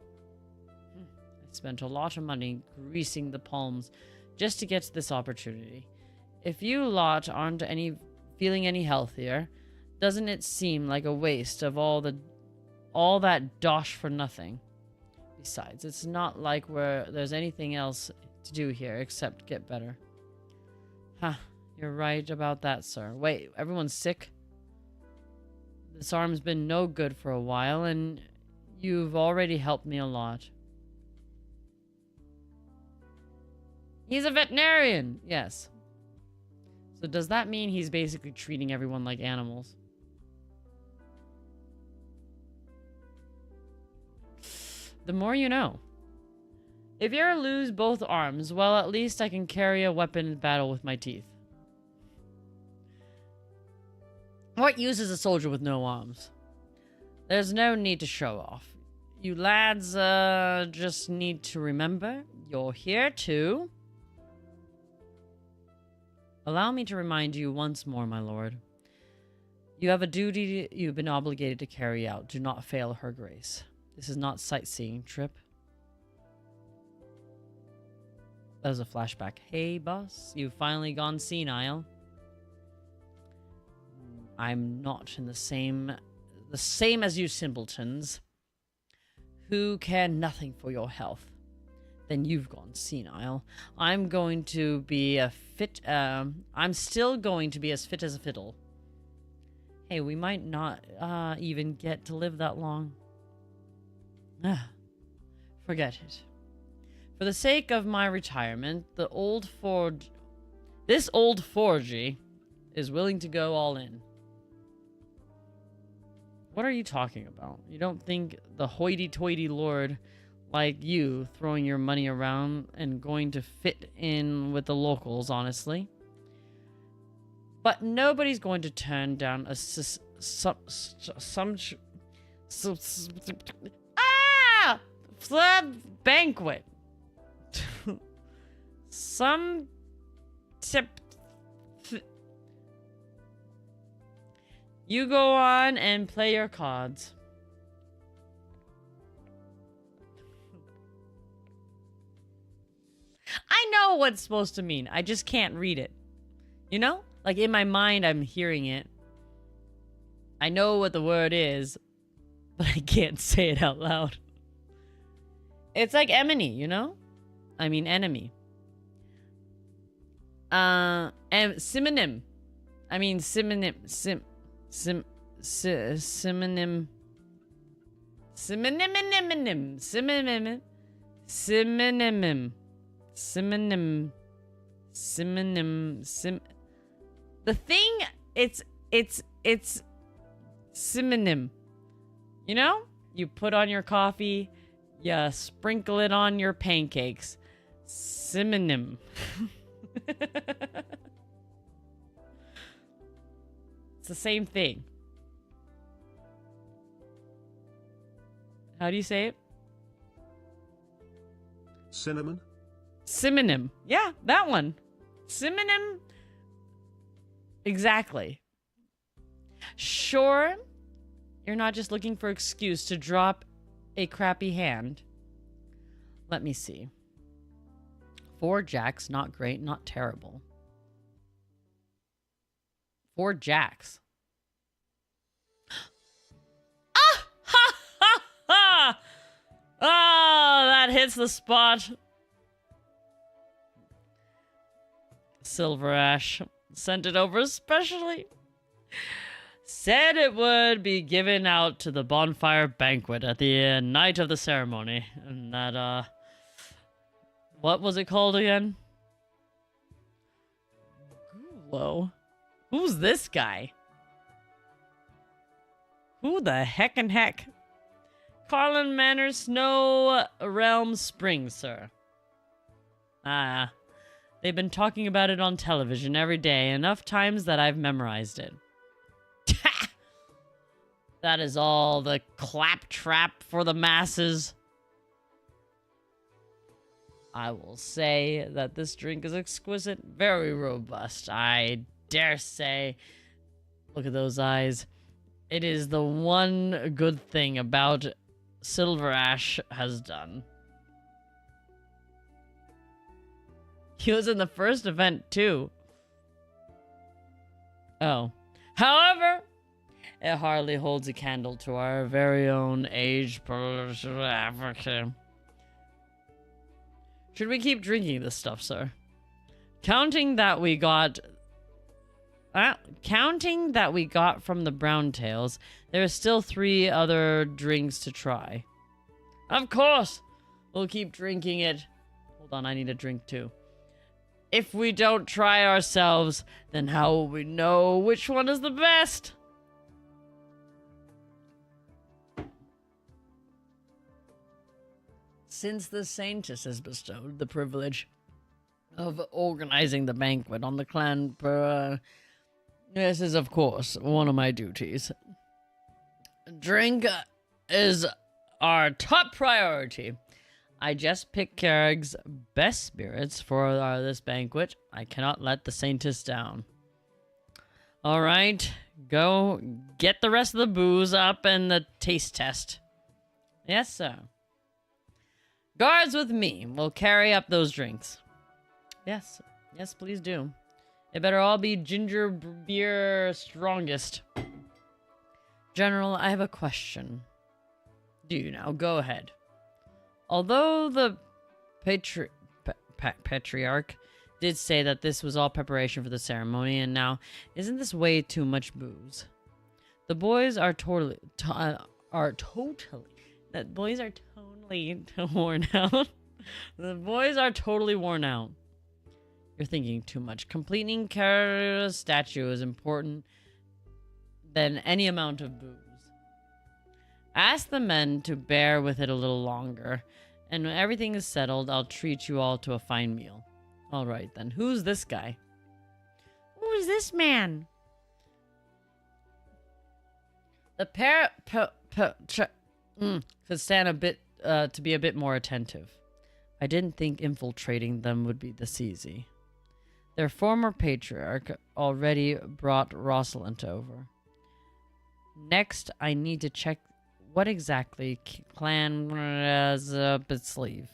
I spent a lot of money greasing the palms just to get this opportunity. If you lot aren't feeling any healthier, doesn't it seem like a waste of all that dosh for nothing? Besides, it's not like there's anything else to do here except get better. Huh, you're right about that, sir. Wait, everyone's sick? This arm's been no good for a while, and you've already helped me a lot. He's a veterinarian! Yes. So does that mean he's basically treating everyone like animals? The more you know. If you ever lose both arms, well, at least I can carry a weapon in battle with my teeth. What use is a soldier with no arms? There's no need to show off. You lads, just need to remember, you're here too. Allow me to remind you once more, my lord. You have a duty you've been obligated to carry out. Do not fail her grace. This is not sightseeing trip. That was a flashback. Hey, boss, you've finally gone senile. I'm not in the same as you simpletons, who care nothing for your health. Then you've gone senile. I'm going to be I'm still going to be as fit as a fiddle. Hey, we might not even get to live that long. Forget it. For the sake of my retirement, this old forgy is willing to go all in. What are you talking about? You don't think the hoity-toity lord like you throwing your money around and going to fit in with the locals, honestly. But nobody's going to turn down a banquet. Some tip. You go on and play your cards. I know what it's supposed to mean. I just can't read it. You know? Like in my mind, I'm hearing it. I know what the word is, but I can't say it out loud. It's like enemy, you know? I mean enemy. And synonym. I mean synonym. Synonym. Synonym. Synonym. Synonym. Synonym. The thing, it's synonym. You know? You put on your coffee, you sprinkle it on your pancakes. Synonym. It's the same thing. How do you say it? Cinnamon? Synonym. Yeah, that one. Synonym. Exactly. Sure, you're not just looking for excuse to drop a crappy hand. Let me see. 4 jacks, not great, not terrible. 4 jacks. Ah! Ha! Ha! Ha! Oh, that hits the spot. Silver Ash sent it over especially. said it would be given out to the bonfire banquet at the night of the ceremony. And that, what was it called again? Whoa. Who's this guy? Who the heck and heck? Carlin Manor, Snow Realm Springs, sir. Ah, they've been talking about it on television every day, enough times that I've memorized it. That is all the claptrap for the masses. I will say that this drink is exquisite, very robust. I dare say, look at those eyes. It is the one good thing about Silver Ash has done. He was in the first event too. Oh. However, it hardly holds a candle to our very own aged Africa. Should we keep drinking this stuff, sir? Counting that we got from the brown tails, there are still 3 other drinks to try. Of course, we'll keep drinking it. Hold on, I need a drink too. If we don't try ourselves, then how will we know which one is the best? Since the Saintess has bestowed the privilege of organizing the banquet on the clan, this is, of course, one of my duties. Drink is our top priority. I just picked Kerrig's best spirits for this banquet. I cannot let the Saintess down. Alright, go get the rest of the booze up and the taste test. Yes, sir. Guards with me will carry up those drinks. Yes, yes, please do. It better all be ginger beer strongest. General, I have a question. Do you now? Go ahead. Although the patriarch did say that this was all preparation for the ceremony, and now, isn't this way too much booze? The boys are totally worn out. The boys are totally worn out. You're thinking too much. Completing Kara's statue is important than any amount of booze. Ask the men to bear with it a little longer, and when everything is settled, I'll treat you all to a fine meal. Alright then, who's this guy? Who's this man? The could stand a bit to be a bit more attentive. I didn't think infiltrating them would be this easy. Their former patriarch already brought Rosalind over. Next, I need to check what exactly clan has up its sleeve.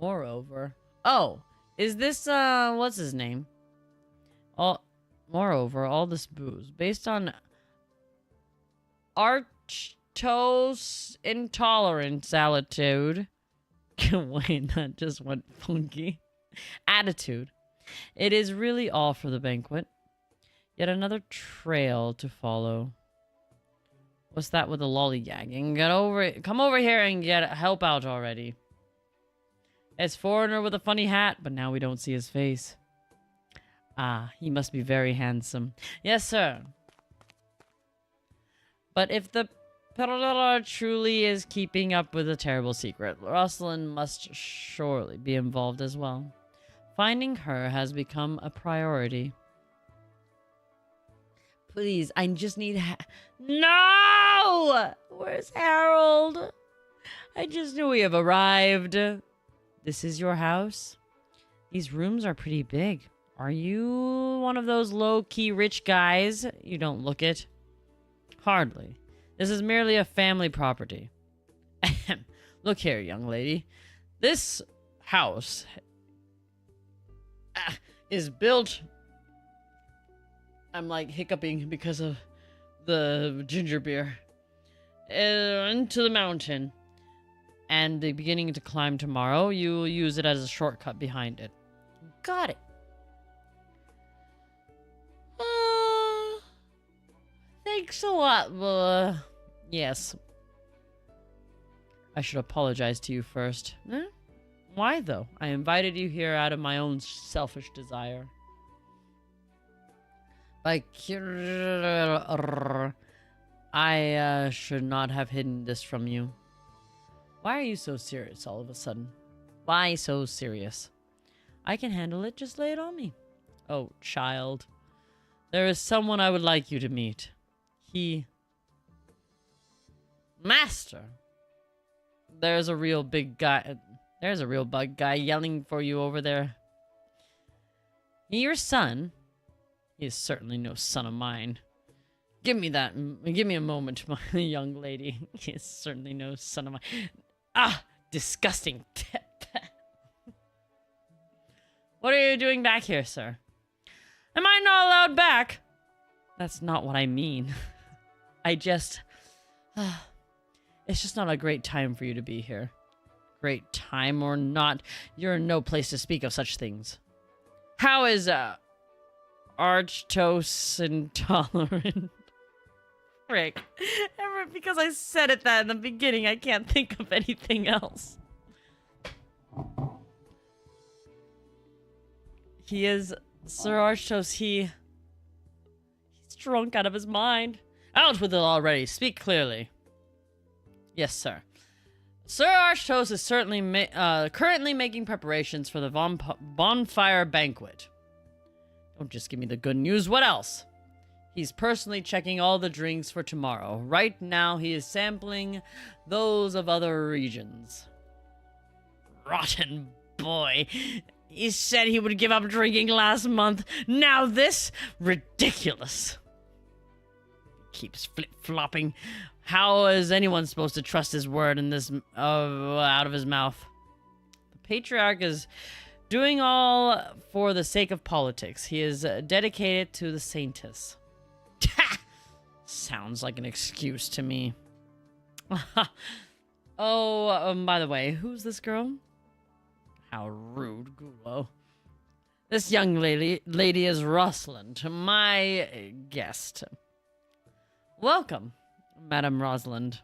Moreover, is this what's his name? Moreover, all this booze based on lactose intolerance attitude. Wait, that just went funky. Attitude. It is really all for the banquet. Yet another trail to follow. What's that with the lollygagging? Get over it. Come over here and help out already. It's foreigner with a funny hat, but now we don't see his face. Ah, he must be very handsome. Yes, sir. But if the Perla truly is keeping up with a terrible secret, Rosalind must surely be involved as well. Finding her has become a priority. Please, I just need No! Where's Harold? I just knew we have arrived. This is your house? These rooms are pretty big. Are you one of those low-key rich guys? You don't look it. Hardly. This is merely a family property. Look here, young lady. This house is built... I'm like hiccuping because of the ginger beer. Into the mountain. And the beginning to climb tomorrow. You'll use it as a shortcut behind it. Got it. Thanks a lot. Yes. I should apologize to you first. Why, though? I invited you here out of my own selfish desire. I should not have hidden this from you. Why are you so serious all of a sudden? Why so serious? I can handle it. Just lay it on me. Oh, child. There is someone I would like you to meet. Master! There's a real big guy. There's a real bug guy yelling for you over there. Your son? He is certainly no son of mine. Give me that. Give me a moment, my young lady. He is certainly no son of mine. Ah! Disgusting. What are you doing back here, sir? Am I not allowed back? That's not what I mean. It's just not a great time for you to be here. Great time or not, you're in no place to speak of such things. How is, Archtose intolerant? Frick. Because I said it that in the beginning, I can't think of anything else. He is... Sir Archtose, he's drunk out of his mind. Out with it already. Speak clearly. Yes, sir. Sir Archtose is certainly currently making preparations for the bonfire banquet. Don't just give me the good news. What else? He's personally checking all the drinks for tomorrow. Right now, he is sampling those of other regions. Rotten boy. He said he would give up drinking last month. Now this? Ridiculous. Keeps flip-flopping. How is anyone supposed to trust his word in this out of his mouth? The patriarch is doing all for the sake of politics. He is dedicated to the saintess. Sounds like an excuse to me. By the way, who's this girl? How rude, Gulo. This young lady is Rosalind, my guest. Welcome, Madame Rosalind.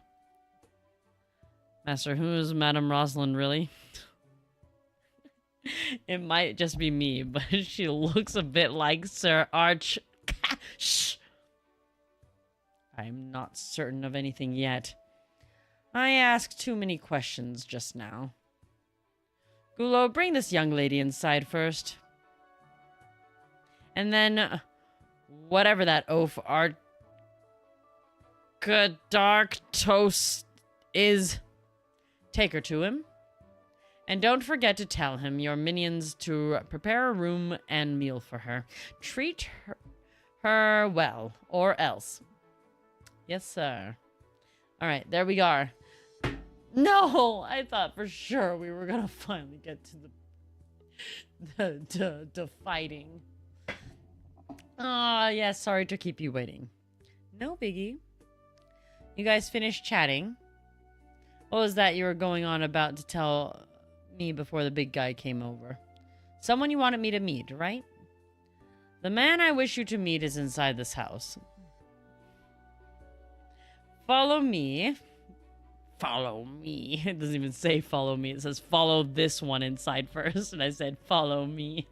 Master, who is Madame Rosalind, really? It might just be me, but she looks a bit like Sir Arch... Shh! I'm not certain of anything yet. I asked too many questions just now. Gulo, bring this young lady inside first. And then, whatever that dark toast is, take her to him. And don't forget to tell him your minions to prepare a room and meal for her. Treat her well, or else. Yes, sir. Alright, there we are. No! I thought for sure we were gonna finally get to the fighting. Yeah, sorry to keep you waiting. No biggie. You guys finished chatting? What was that you were going on about to tell me before the big guy came over? Someone you wanted me to meet, right? The man I wish you to meet is inside this house. Follow me. Follow me. It doesn't even say follow me. It says follow this one inside first. And I said follow me.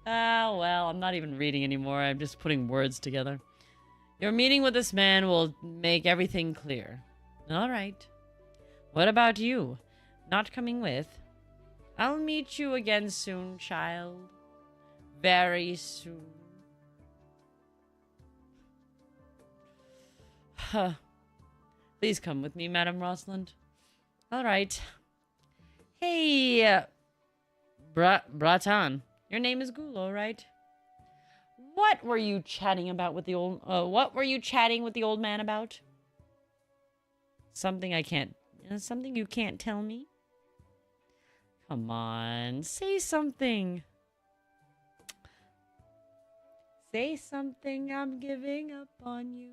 Well, I'm not even reading anymore. I'm just putting words together. Your meeting with this man will make everything clear. Alright. What about you? Not coming with? I'll meet you again soon, child. Very soon. Huh. Please come with me, Madame Rosalind. Alright. Hey, Bratan. Your name is Gulo, right? What were you chatting about with the old... what were you chatting with the old man about? Something I can't... something you can't tell me? Come on, say something. Say something, I'm giving up on you.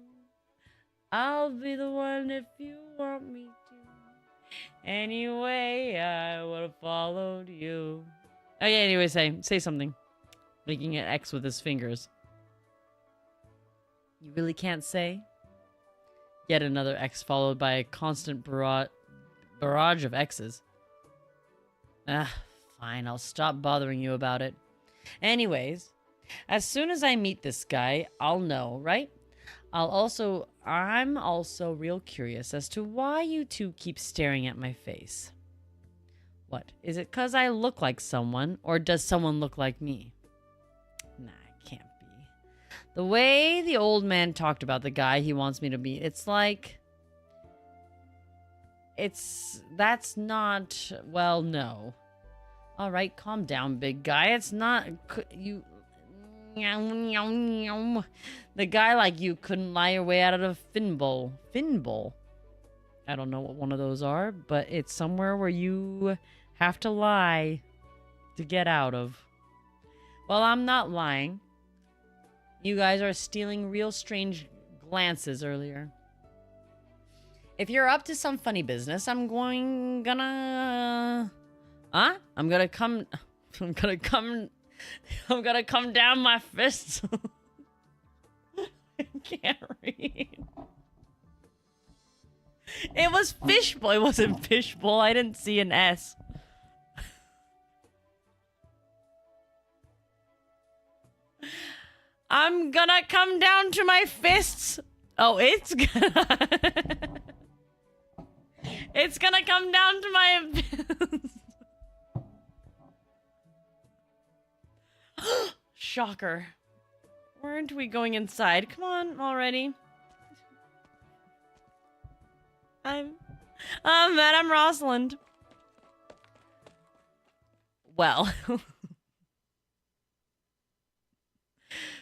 I'll be the one if you want me to. Anyway, I would have followed you. Oh yeah, anyway, say something. Making an X with his fingers. You really can't say? Yet another X followed by a constant barrage of X's. Ah, fine, I'll stop bothering you about it. Anyways, as soon as I meet this guy, I'll know, right? I'm also real curious as to why you two keep staring at my face. What? Is it 'cause I look like someone, or does someone look like me? Nah, it can't be. The way the old man talked about the guy he wants me to meet, it's like... That's not... Well, no. Alright, calm down, big guy. It's not... You... The guy like you couldn't lie your way out of a fin bowl. Fin bowl? I don't know what one of those are, but it's somewhere where you have to lie to get out of. Well, I'm not lying. You guys are stealing real strange glances earlier. If you're up to some funny business, I'm gonna come down my fists. I can't read. It was fishbowl. It wasn't fishbowl. I didn't see an S. I'm gonna come down to my fists. Oh, it's gonna... It's gonna come down to my fists. Shocker. Weren't we going inside? Come on already. I'm Madame Rosalind. Well.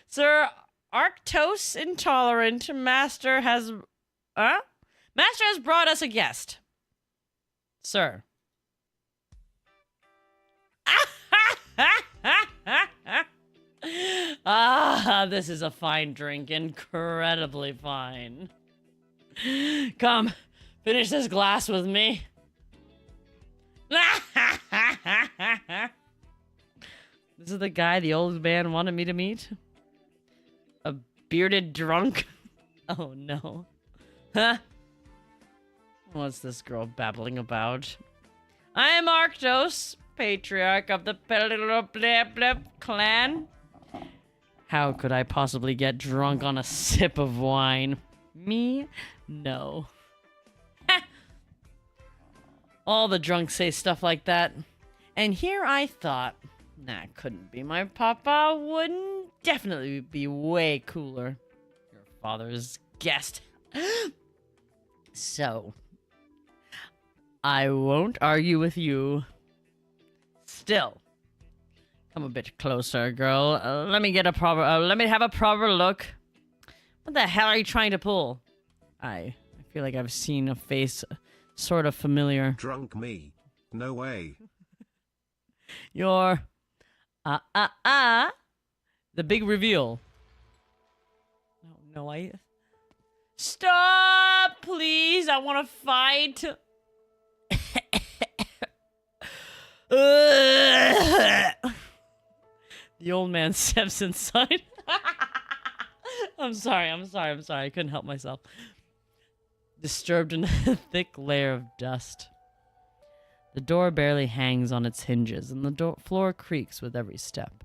Sir Arctos Intolerant, Master has brought us a guest. Sir. Ah, this is a fine drink. Incredibly fine. Come, finish this glass with me. This is the guy the old man wanted me to meet? A bearded drunk? Oh no. Huh? What's this girl babbling about? I am Arctos, patriarch of the Pelilop clan. How could I possibly get drunk on a sip of wine? Me? No. All the drunks say stuff like that. And here I thought, that couldn't be. My papa wouldn't definitely be way cooler. Your father's guest. So, I won't argue with you. Still, come a bit closer, girl. Let me have a proper look. What the hell are you trying to pull? I feel like I've seen a face sort of familiar. Drunk me? No way. You're... The big reveal. No, I... Stop, please. I want to fight. The old man steps inside. I'm sorry. I couldn't help myself. Disturbed in a thick layer of dust. The door barely hangs on its hinges, and the floor creaks with every step.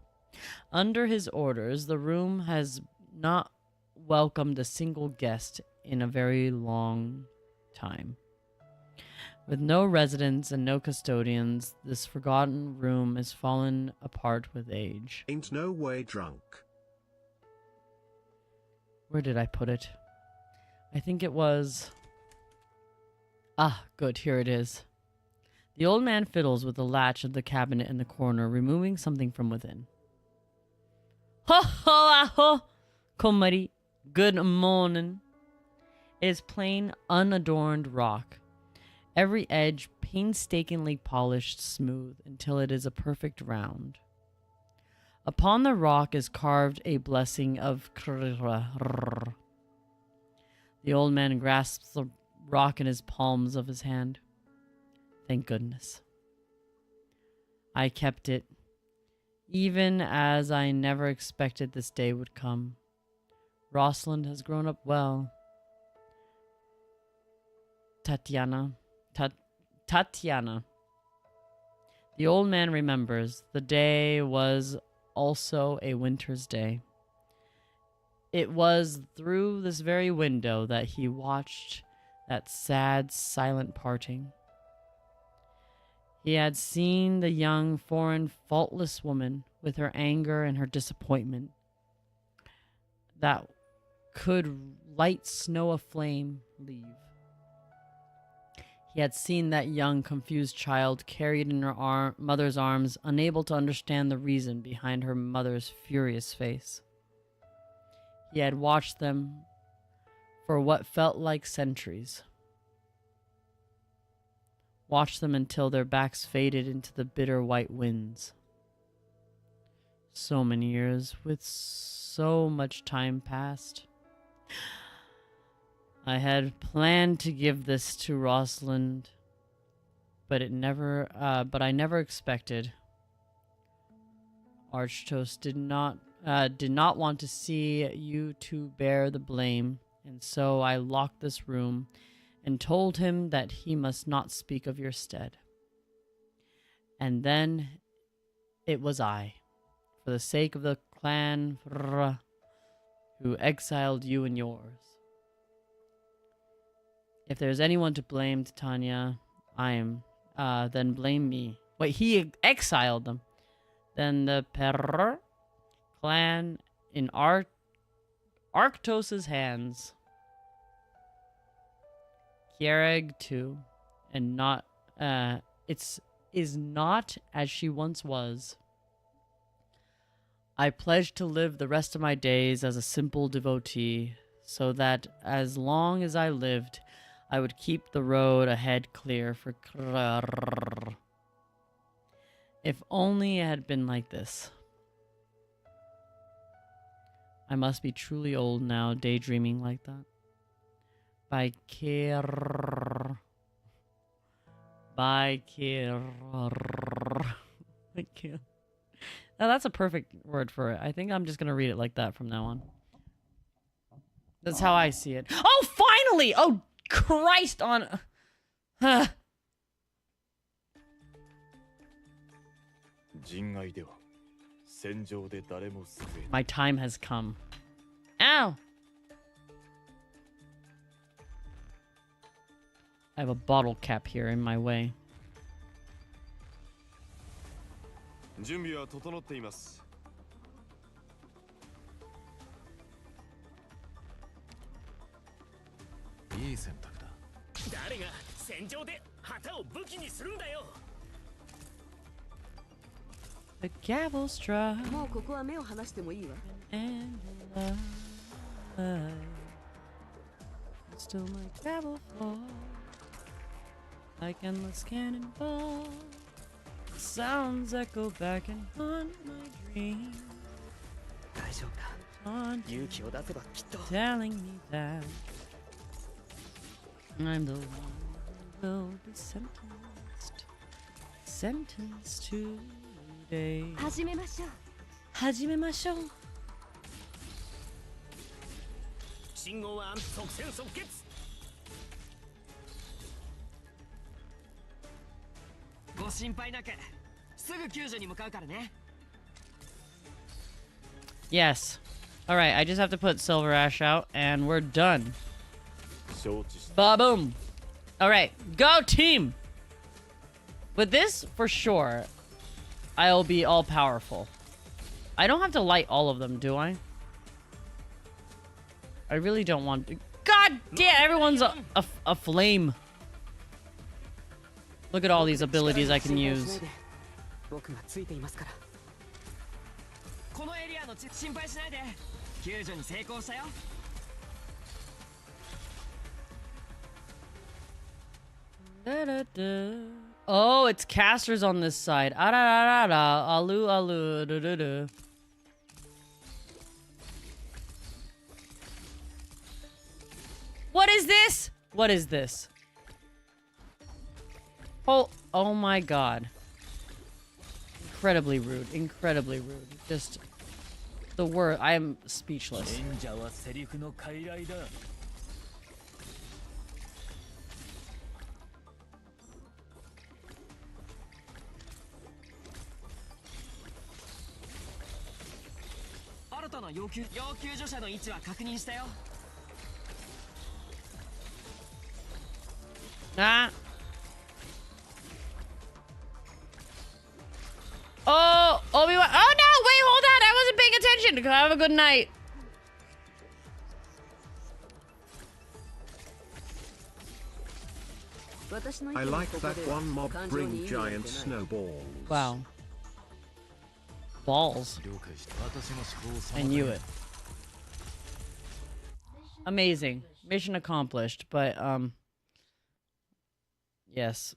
Under his orders, the room has not welcomed a single guest in a very long time. With no residents and no custodians, this forgotten room is fallen apart with age. Ain't no way drunk. Where did I put it? I think it was... Ah, good, here it is. The old man fiddles with the latch of the cabinet in the corner, removing something from within. Ho ho aho! Komari. Good morning. It is plain, unadorned rock. Every edge painstakingly polished smooth until it is a perfect round. Upon the rock is carved a blessing of krrrr. The old man grasps the rock in his palms of his hand. Thank goodness. I kept it, even as I never expected this day would come. Rosalind has grown up well. Tatiana. The old man remembers. The day was also a winter's day. It was through this very window that he watched that sad, silent parting. He had seen the young, foreign, faultless woman with her anger and her disappointment that could light snow aflame leave. He had seen that young, confused child carried in her mother's arms, unable to understand the reason behind her mother's furious face. He had watched them for what felt like centuries. Watched them until their backs faded into the bitter white winds. So many years, with so much time passed. I had planned to give this to Rosalind, but I never expected. Archtoast did not want to see you two bear the blame, and so I locked this room and told him that he must not speak of your stead. And then it was I, for the sake of the clan, who exiled you and yours. If there's anyone to blame, Titania, I am. Then blame me. Wait, he exiled them. Then the Perr clan in Arctos's hands. Kiereg too, and not. Is not as she once was. I pledged to live the rest of my days as a simple devotee, so that as long as I lived, I would keep the road ahead clear for Krrr. If only it had been like this. I must be truly old now, daydreaming like that. By Kirr. By Kirr. I can't. Now that's a perfect word for it. I think I'm just gonna read it like that from now on. That's how I see it. Oh, finally! Oh, Christ on... My time has come. Ow! I have a bottle cap here in my way. The gavel struck. もうここは目を離してもいいわ。 And alive. Still my gavel fall like endless cannonball. Sounds echo back and haunt my dreams. 大丈夫だ。 Haunt 勇気を出せばきっと。 telling me that I'm the one who will be sentenced to day. 始めましょう。始めましょう。信号は即戦即決。ご心配なく、すぐ救助に向かうからね。Yes. All right, I just have to put Silver Ash out and we're done. Ba-boom. All right, go team. With this, for sure, I'll be all powerful. I don't have to light all of them, do I? I really don't want to. God damn, everyone's a flame. Look at all these abilities I can use. 僕がついていますから。このエリアの心配しないで。救助に成功したよ。Oh, it's casters on this side. Ararara, alu alu, du du du. What is this? What is this? Oh my god. Incredibly rude. Incredibly rude. Just the word. I am speechless. 忍者はセリフの傀儡だ。新たな要救助者の位置は確認したよ。Ah. Oh, Obi-Wan. Oh no, wait, hold on. I wasn't paying attention. Have a good night. I like that one mob bring giant snowballs. Wow. Balls. I knew it. Amazing. Mission accomplished, but, yes.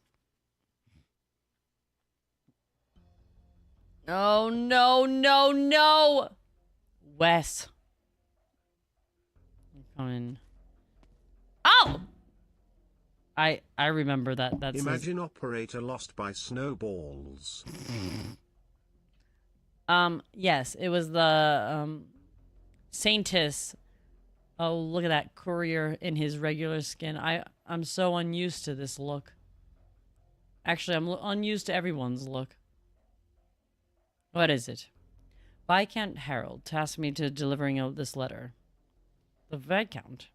Oh, no, no, no! Wes. I'm coming. Oh! I remember that. That's Imagine operator lost by snowballs. Yes, it was the, Saintis. Oh, look at that courier in his regular skin. I'm so unused to this look. Actually, I'm unused to everyone's look. What is it? Viscount Harold tasked me to delivering out this letter. The Viscount?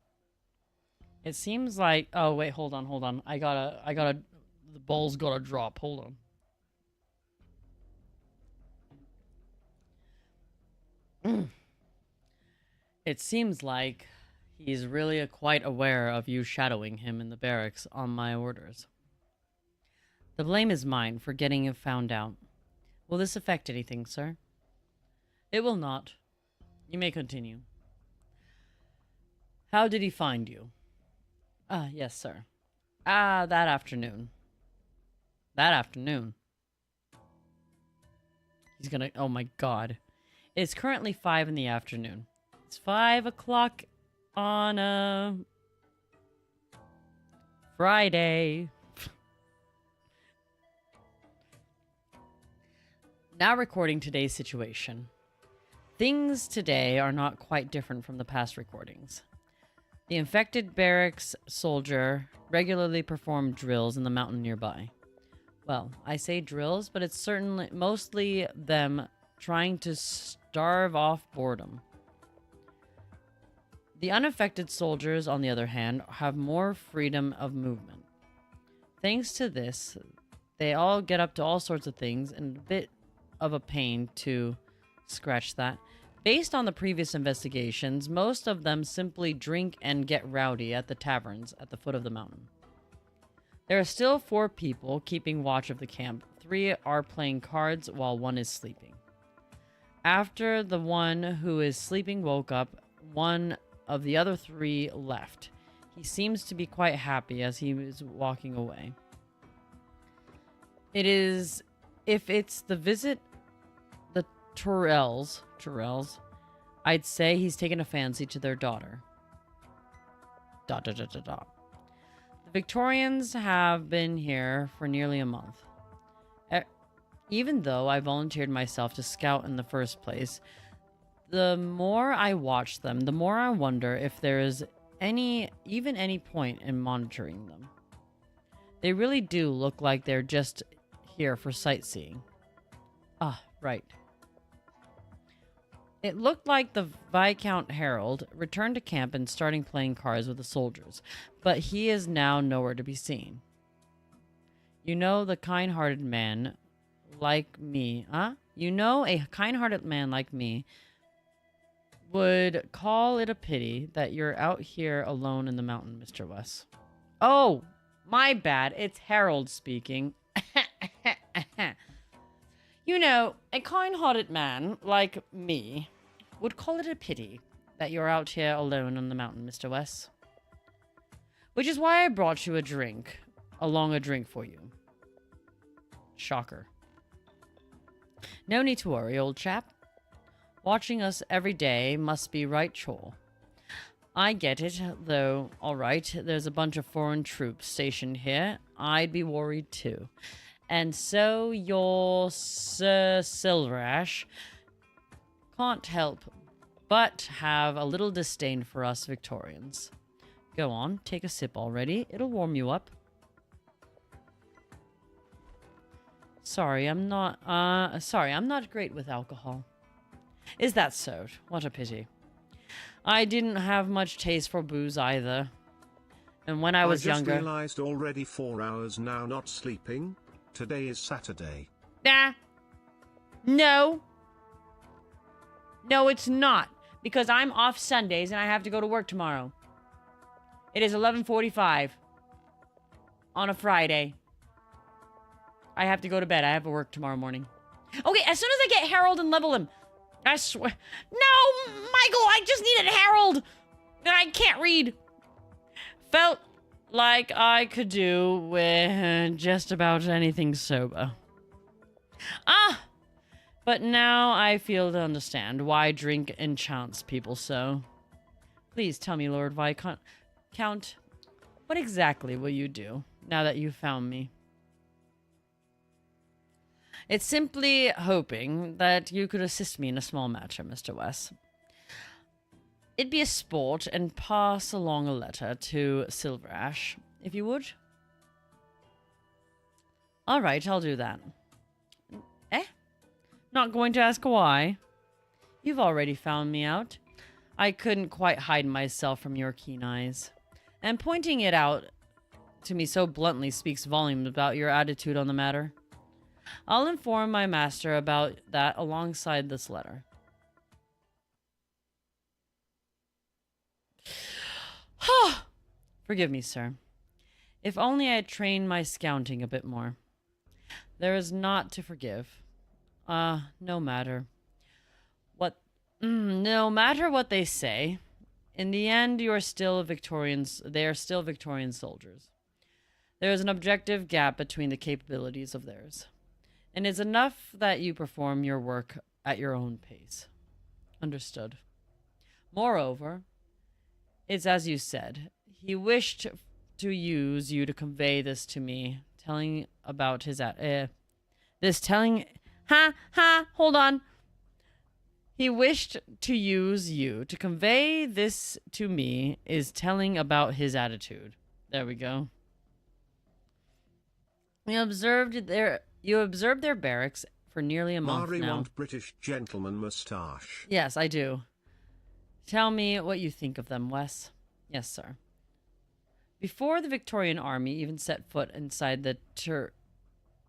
It seems like... Oh, wait, hold on. I gotta... The ball's gotta drop. Hold on. It seems like he's really quite aware of you shadowing him in the barracks on my orders. The blame is mine for getting found out. Will this affect anything, sir? It will not. You may continue. How did he find you? Yes, sir. That afternoon. That afternoon. He's gonna... Oh my god. It's currently 5 in the afternoon. It's 5 o'clock on a... Friday. Now recording today's situation. Things today are not quite different from the past recordings. The infected barracks soldier regularly performed drills in the mountain nearby. Well, I say drills, but it's certainly mostly them trying to starve off boredom. The unaffected soldiers, on the other hand, have more freedom of movement. Thanks to this, they all get up to all sorts of things, and a bit of a pain to scratch that. Based on the previous investigations, most of them simply drink and get rowdy at the taverns at the foot of the mountain. There are still 4 people keeping watch of the camp. 3 are playing cards while 1 is sleeping. After the one who is sleeping woke up, 1 of the other 3 left. He seems to be quite happy as he is walking away. If it's the visit the Tyrells, I'd say he's taken a fancy to their daughter. ... The Victorians have been here for nearly a month. Even though I volunteered myself to scout in the first place, the more I watch them, the more I wonder if there is even any point in monitoring them. They really do look like they're just here for sightseeing. Ah, right. It looked like the Viscount Harold returned to camp and starting playing cards with the soldiers, but he is now nowhere to be seen. You know, the kind-hearted man like me, huh? You know, a kind-hearted man like me would call it a pity that you're out here alone in the mountain, Mr. Wes. Oh, my bad. It's Harold speaking. You know, a kind-hearted man like me would call it a pity that you're out here alone on the mountain, Mr. Wes. Which is why I brought you a drink for you. Shocker. No need to worry, old chap. Watching us every day must be right chore. I get it, though, alright, there's a bunch of foreign troops stationed here. I'd be worried too. And so you're Sir Silverash. can't help but have a little disdain for us Victorians. Go on, take a sip already. It'll warm you up. Sorry, I'm not great with alcohol. Is that so? What a pity. I didn't have much taste for booze either. And when I was younger... I just realized already 4 hours now not sleeping. Today is Saturday. Nah. No. No, it's not. Because I'm off Sundays and I have to go to work tomorrow. It is 11:45 on a Friday. I have to go to bed. I have to work tomorrow morning. Okay, as soon as I get Harold and level him. I swear. No, Michael, I just needed Harold. And I can't read. Felt like I could do with just about anything sober. Ah! But now I feel to understand why drink enchants people so. Please tell me, Lord Viscount, what exactly will you do now that you've found me? It's simply hoping that you could assist me in a small matter, Mr. West. It'd be a sport and pass along a letter to Silver Ash, if you would. All right, I'll do that. Eh? Not going to ask why? You've already found me out. I couldn't quite hide myself from your keen eyes. And pointing it out to me so bluntly speaks volumes about your attitude on the matter. I'll inform my master about that alongside this letter. Forgive me, sir. If only I had trained my scouting a bit more. There is naught to forgive. No matter. No matter what they say, in the end you are still Victorians. They are still Victorian soldiers. There is an objective gap between the capabilities of theirs. And it's enough that you perform your work at your own pace. Understood. Moreover, it's as you said. He wished to use you to convey this to me, telling about his hold on. He wished to use you to convey this to me is telling about his attitude. There we go. You observed their barracks for nearly a month Mari now. want British gentleman moustache. Yes, I do. Tell me what you think of them, Wes. Yes, sir. Before the Victorian army even set foot inside the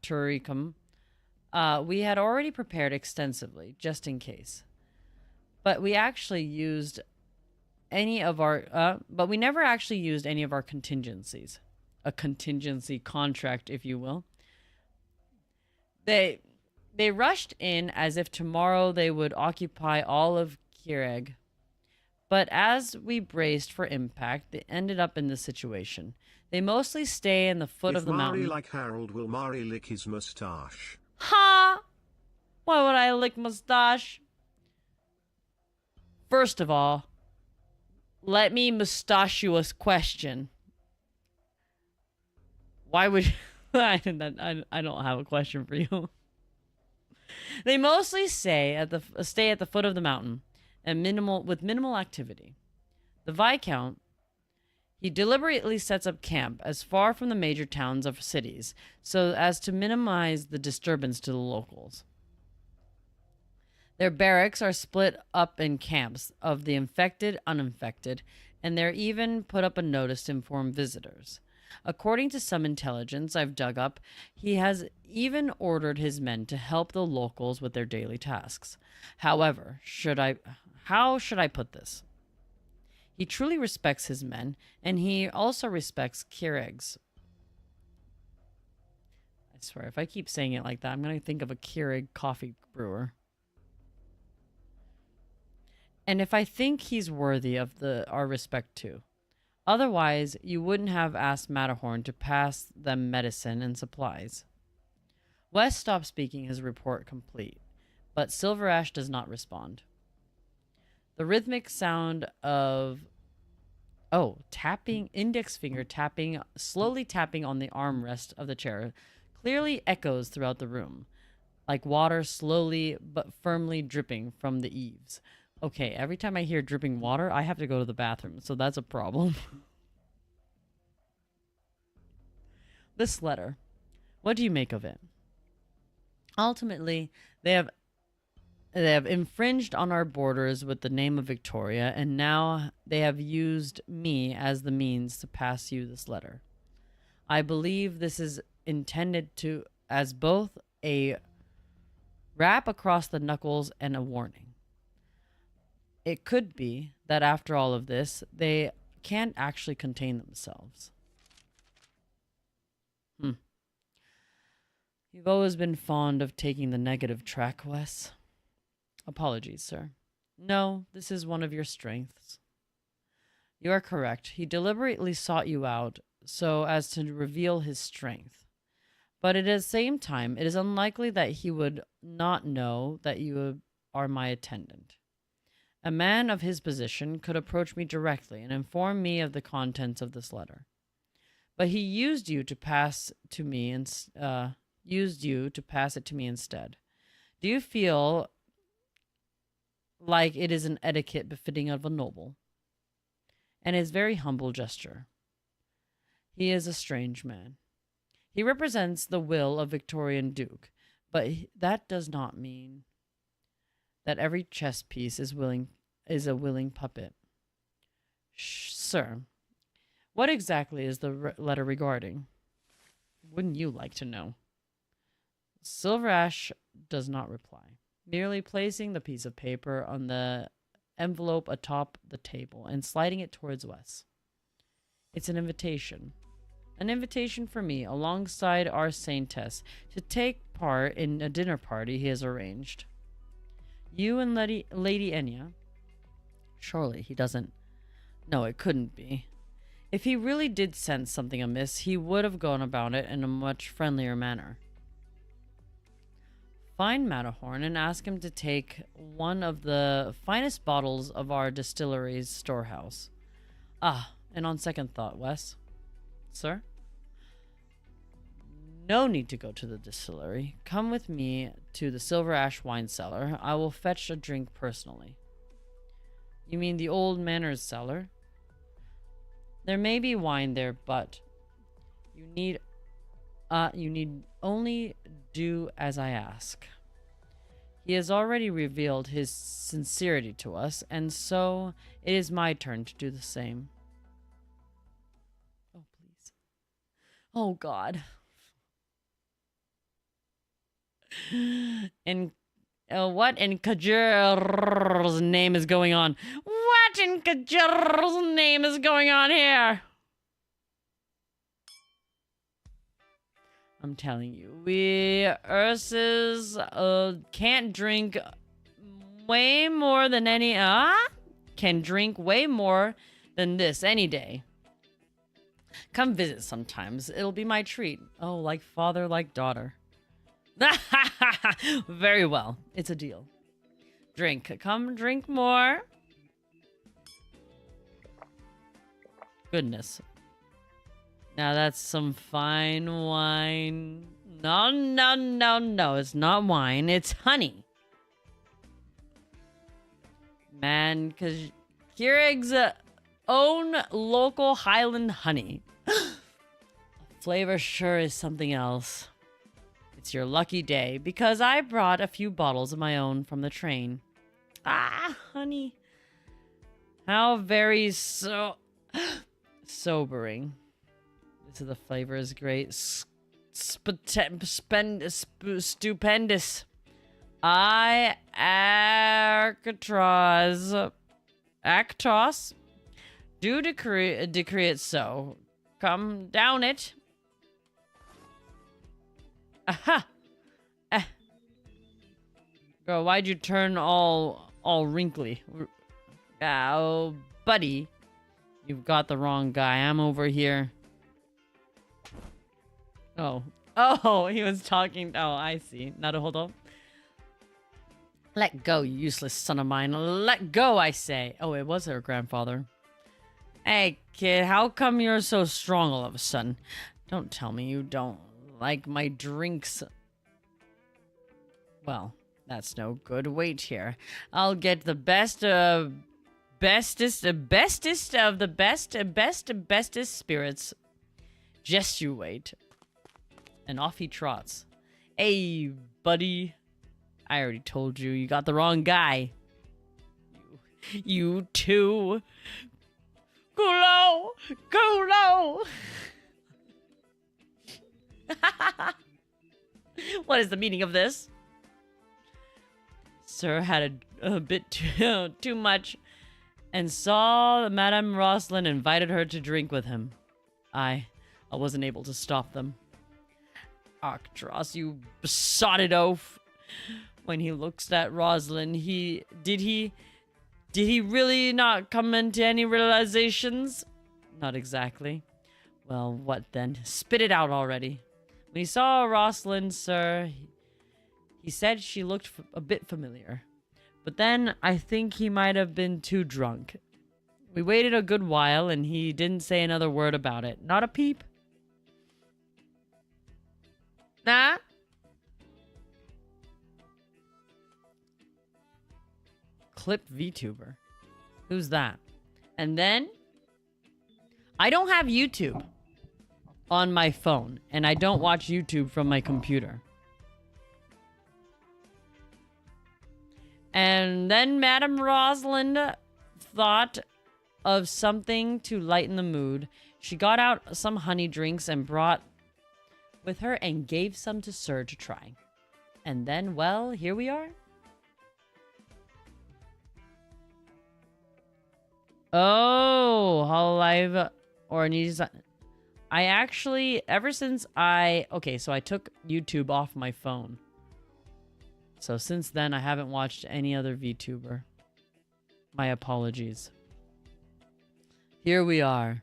Turicum, we had already prepared extensively, just in case. But we actually used any of our, but we never actually used any of our contingencies. A contingency contract, if you will. They rushed in as if tomorrow they would occupy all of Kireg. But as we braced for impact, they ended up in this situation. They mostly stay in the foot of the mountain. If Mari like Harold, will Mari lick his moustache? Ha! Why would I lick moustache? First of all, let me moustache you a question. Why would I don't have a question for you. They mostly stay at the foot of the mountain and with minimal activity. The Viscount, he deliberately sets up camp as far from the major towns of cities so as to minimize the disturbance to the locals. Their barracks are split up in camps of the infected, uninfected, and they're even put up a notice to inform visitors. According to some intelligence I've dug up, he has even ordered his men to help the locals with their daily tasks. However, how should I put this? He truly respects his men, and he also respects Kireg's. I swear, if I keep saying it like that, I'm going to think of a Keurig coffee brewer. And if I think he's worthy of our respect too. Otherwise, you wouldn't have asked Matterhorn to pass them medicine and supplies. West stopped speaking, his report complete, but Silver Ash does not respond. The rhythmic sound of index finger slowly tapping on the armrest of the chair clearly echoes throughout the room. like water slowly but firmly dripping from the eaves. Okay, every time I hear dripping water, I have to go to the bathroom, so that's a problem. This letter, what do you make of it? Ultimately, they have infringed on our borders with the name of Victoria, and now they have used me as the means to pass you this letter. I believe this is intended to as both a rap across the knuckles and a warning. It could be that after all of this, they can't actually contain themselves. You've always been fond of taking the negative track, Wes. Apologies, sir. No, this is one of your strengths. You are correct. He deliberately sought you out so as to reveal his strength. But at the same time, it is unlikely that he would not know that you are my attendant. A man of his position could approach me directly and inform me of the contents of this letter. But he used you to pass it to me instead. Do you feel like it is an etiquette befitting of a noble? And his very humble gesture. He is a strange man. He represents the will of Victorian Duke, but that does not mean that every chess piece is a willing puppet. Sir, what exactly is the letter regarding? Wouldn't you like to know? Silver Ash does not reply, merely placing the piece of paper on the envelope atop the table and sliding it towards Wes. It's an invitation. An invitation for me, alongside our saintess, to take part in a dinner party he has arranged. You and Lady Enya? Surely he doesn't... No, it couldn't be. If he really did sense something amiss, he would have gone about it in a much friendlier manner. Find Matterhorn and ask him to take one of the finest bottles of our distillery's storehouse. Ah, and on second thought, Wes. Sir? No need to go to the distillery. Come with me to the Silver Ash wine cellar. I will fetch a drink personally. You mean the old Manor's cellar? There may be wine there, but you need only do as I ask. He has already revealed his sincerity to us, and so it is my turn to do the same. Oh, please. Oh, God. And what in Kajur's name is going on? What in Kajur's name is going on here? I'm telling you, we Ursus can't drink way more than can drink way more than this any day. Come visit sometimes. It'll be my treat. Oh, like father, like daughter. Very well. It's a deal. Drink. Come drink more. Goodness. Now that's some fine wine. No, no, no, no. It's not wine. It's honey. Man, because Keurig's own local Highland honey. Flavor sure is something else. It's your lucky day, because I brought a few bottles of my own from the train. Ah, honey. How very sobering. This is the flavor is great. Stupendous. I Actos do decree it so. Come down it. Aha! Girl, why'd you turn all wrinkly? Oh, buddy. You've got the wrong guy. I'm over here. Oh. Oh, he was talking. Oh, I see. Naruhodo. Let go, you useless son of mine. Let go, I say. Oh, it was her grandfather. Hey, kid, how come you're so strong all of a sudden? Don't tell me you don't like my drinks. Well, that's no good. Wait here. I'll get the bestest of the bestest spirits. Just you wait. And off he trots. Hey, buddy. I already told you, you got the wrong guy. You too. Go low! Go low! What is the meaning of this? Sir had a bit too much and saw that Madame Roslin invited her to drink with him. I wasn't able to stop them. Arctros, you besotted oaf. When he looks at Roslin, did he really not come into any realizations? Not exactly. Well, what then? Spit it out already. When he saw Roslin, sir, he said she looked a bit familiar. But then I think he might have been too drunk. We waited a good while and he didn't say another word about it. Not a peep. Nah? Clipped VTuber. Who's that? And then I don't have YouTube on my phone, and I don't watch YouTube from my computer. And then Madame Rosalind thought of something to lighten the mood. She got out some honey drinks and brought with her and gave some to Sir to try. And then, well, here we are. Oh, Hololive or needs. I actually, ever since okay, so I took YouTube off my phone. So since then, I haven't watched any other VTuber. My apologies. Here we are.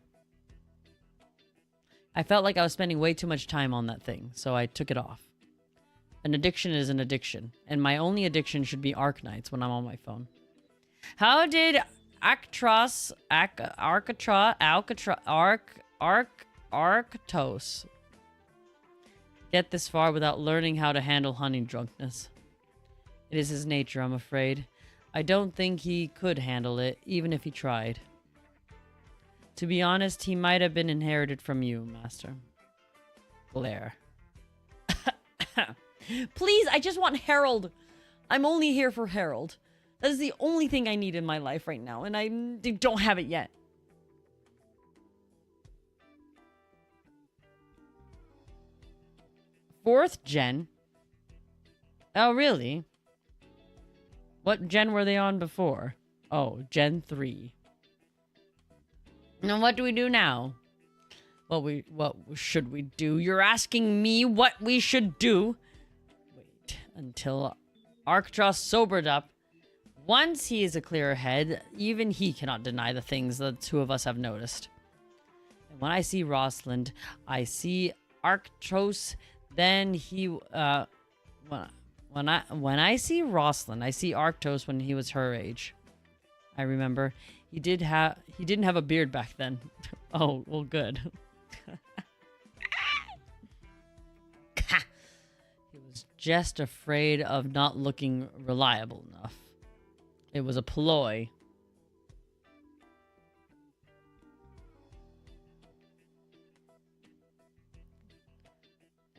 I felt like I was spending way too much time on that thing, so I took it off. An addiction is an addiction, and my only addiction should be Arknights when I'm on my phone. How did Arctos get this far without learning how to handle honey drunkenness? It is his nature, I'm afraid. I don't think he could handle it, even if he tried. To be honest, he might have been inherited from you, Master. Blair. Please, I just want Harold. I'm only here for Harold. That is the only thing I need in my life right now, and I don't have it yet. Fourth gen? Oh, really? What gen were they on before? Oh, Gen 3. Now what do we do now? What should we do? You're asking me what we should do? Wait until Arctros sobered up. Once he is a clearer head, even he cannot deny the things the two of us have noticed. And when I see Rosalind, I see Arctros, then he when I see Rosalind, I see Arctos when he was her age. I remember he didn't have a beard back then. Oh, well, good. He was just afraid of not looking reliable enough. It was a ploy.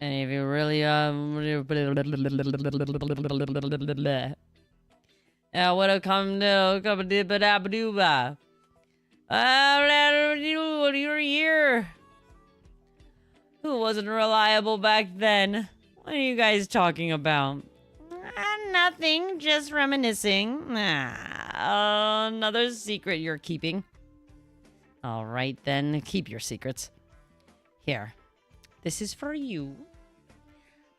And if you really what a come to you're here. Who wasn't reliable back then? What are you guys talking about? Nothing, just reminiscing. Another secret you're keeping. All right, then, keep your secrets. Here, this is for you.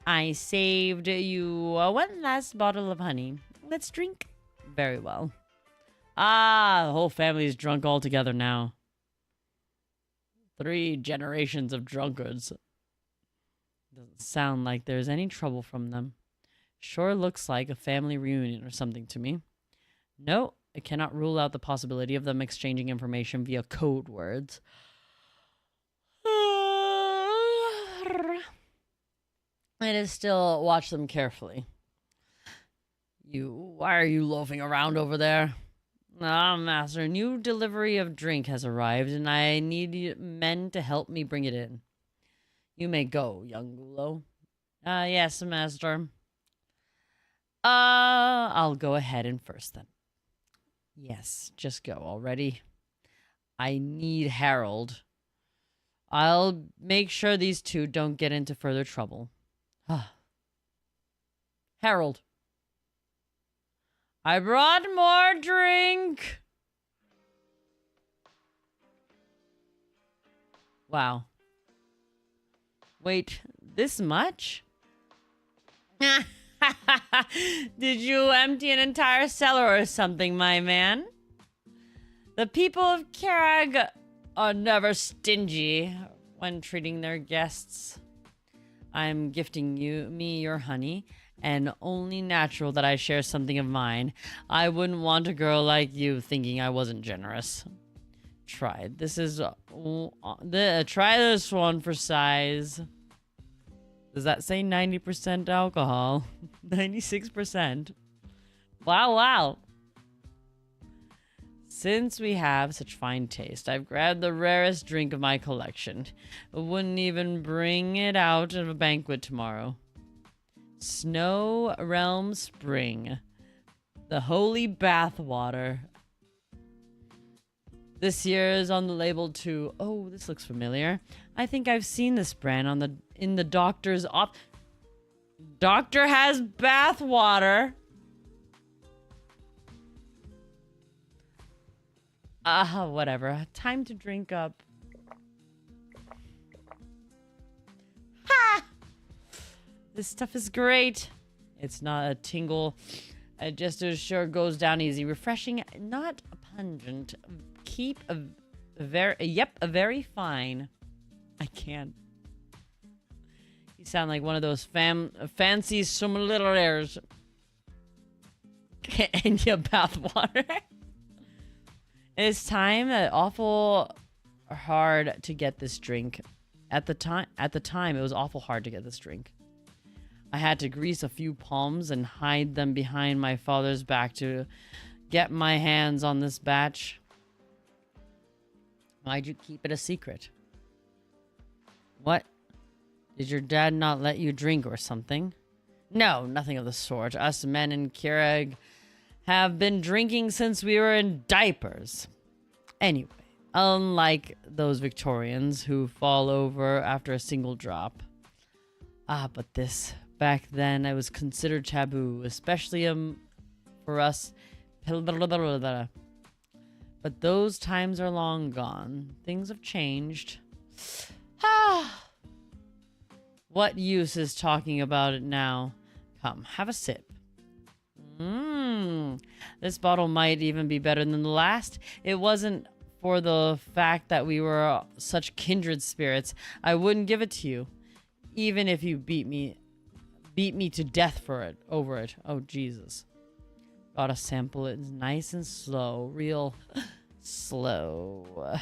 I saved you one last bottle of honey. Let's drink. Very well. Ah, the whole family is drunk all together now. 3 generations of drunkards. Doesn't sound like there's any trouble from them. Sure looks like a family reunion or something to me. No, I cannot rule out the possibility of them exchanging information via code words. It is still watch them carefully. Why are you loafing around over there? Ah, master, new delivery of drink has arrived, and I need men to help me bring it in. You may go, young Gulo. Yes, master. I'll go ahead and first then. Yes, just go already. I need Harold. I'll make sure these two don't get into further trouble. Harold. I brought more drink. Wow. Wait, this much? Did you empty an entire cellar or something, my man? The people of Kirag are never stingy when treating their guests. I'm gifting me your honey, and only natural that I share something of mine. I wouldn't want a girl like you thinking I wasn't generous. Try. This is try this one for size. Does that say 90% alcohol? 96%. Wow, wow. Since we have such fine taste, I've grabbed the rarest drink of my collection. Wouldn't even bring it out at a banquet tomorrow. Snow Realm Spring. The holy bathwater. This year is on the label too. Oh, this looks familiar. I think I've seen this brand in the doctor's Doctor has bathwater. Whatever. Time to drink up. Ha! This stuff is great. It's not a tingle. It just as sure goes down easy. Refreshing, not pungent. Keep a very fine. I can't. You sound like one of those fancy sommeliers. And your bathwater. It's time that awful hard to get this drink. At the time, it was awful hard to get this drink. I had to grease a few palms and hide them behind my father's back to get my hands on this batch. Why'd you keep it a secret? What? Did your dad not let you drink or something? No, nothing of the sort. Us men in Kirag have been drinking since we were in diapers. Anyway, unlike those Victorians who fall over after a single drop. But this, back then, it was considered taboo, especially for us. But those times are long gone. Things have changed. What use is talking about it now? Come, have a sip. This bottle might even be better than the last. It wasn't for the fact that we were such kindred spirits. I wouldn't give it to you. Even if you beat me to death over it. Oh, Jesus. Gotta sample it nice and slow. Real slow.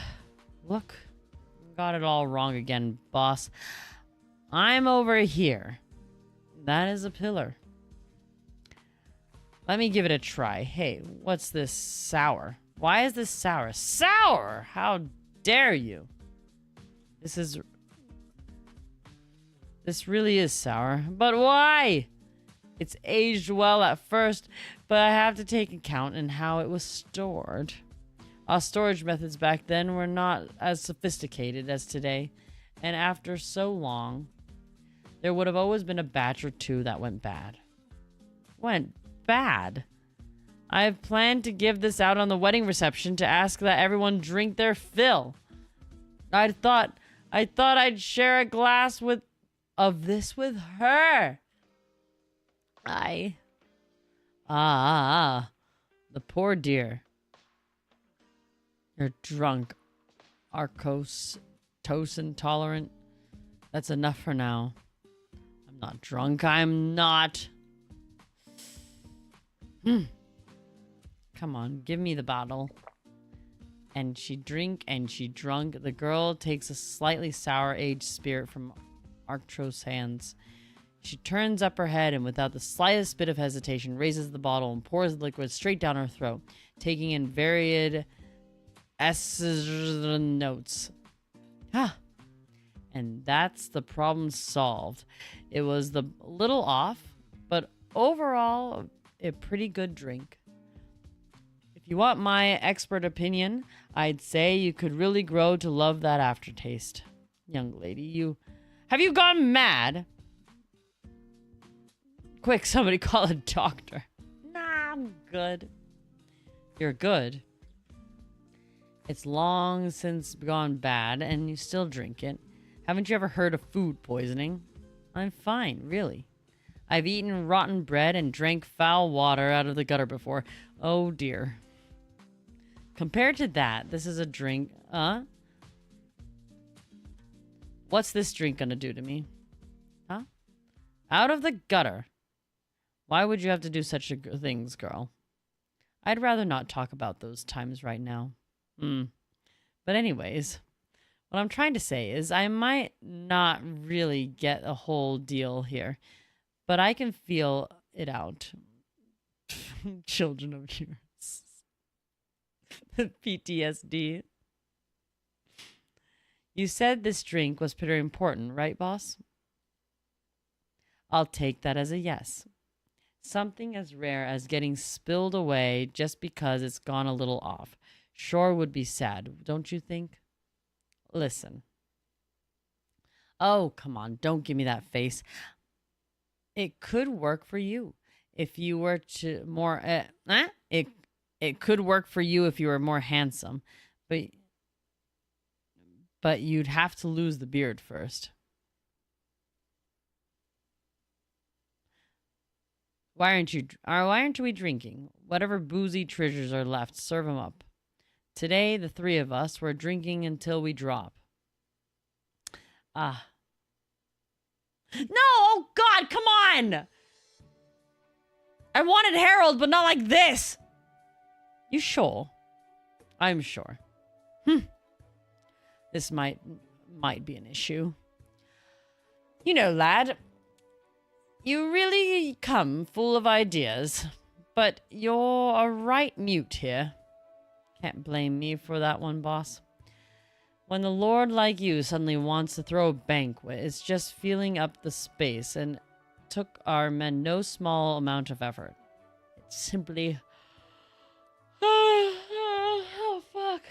Look. Got it all wrong again, boss. I'm over here. That is a pillar. Let me give it a try. Hey, what's this sour? Why is this sour? Sour! How dare you? This really is sour. But why? It's aged well at first, but I have to take account in how it was stored. Our storage methods back then were not as sophisticated as today, and after so long, there would have always been a batch or two that went bad. Went bad? I've planned to give this out on the wedding reception to ask that everyone drink their fill. I thought I'd share a glass of this with her. The poor dear. You're drunk, Arctos intolerant. That's enough for now. I'm not drunk. I'm not. Come on, give me the bottle. And she drunk. The girl takes a slightly sour aged spirit from Arctos' hands. She turns up her head and without the slightest bit of hesitation raises the bottle and pours the liquid straight down her throat, taking in varied notes. Ah. And that's the problem solved. It was the little off, but overall a pretty good drink. If you want my expert opinion, I'd say you could really grow to love that aftertaste. Young lady, have you gone mad? Quick, somebody call a doctor. Nah, I'm good. You're good. It's long since gone bad and you still drink it. Haven't you ever heard of food poisoning? I'm fine, really. I've eaten rotten bread and drank foul water out of the gutter before. Oh dear. Compared to that, this is a drink. What's this drink gonna do to me? Huh? Out of the gutter. Why would you have to do such things, girl? I'd rather not talk about those times right now. But anyways, what I'm trying to say is I might not really get a whole deal here, but I can feel it out. Children of yours. PTSD. You said this drink was pretty important, right, boss? I'll take that as a yes. Something as rare as getting spilled away just because it's gone a little off. Sure would be sad, don't you think? Listen. Oh, come on, don't give me that face. It could work for you if you were to more... It could work for you if you were more handsome, but you'd have to lose the beard first. Why aren't we drinking? Whatever boozy treasures are left, serve them up. Today, the three of us were drinking until we drop. Ah. No! Oh, God, come on! I wanted Harold, but not like this! You sure? I'm sure. This might be an issue. You know, lad, you really come full of ideas, but you're a right mute here. Can't blame me for that one, boss. When the lord like you suddenly wants to throw a banquet, it's just filling up the space, and it took our men no small amount of effort. It's simply... oh, fuck.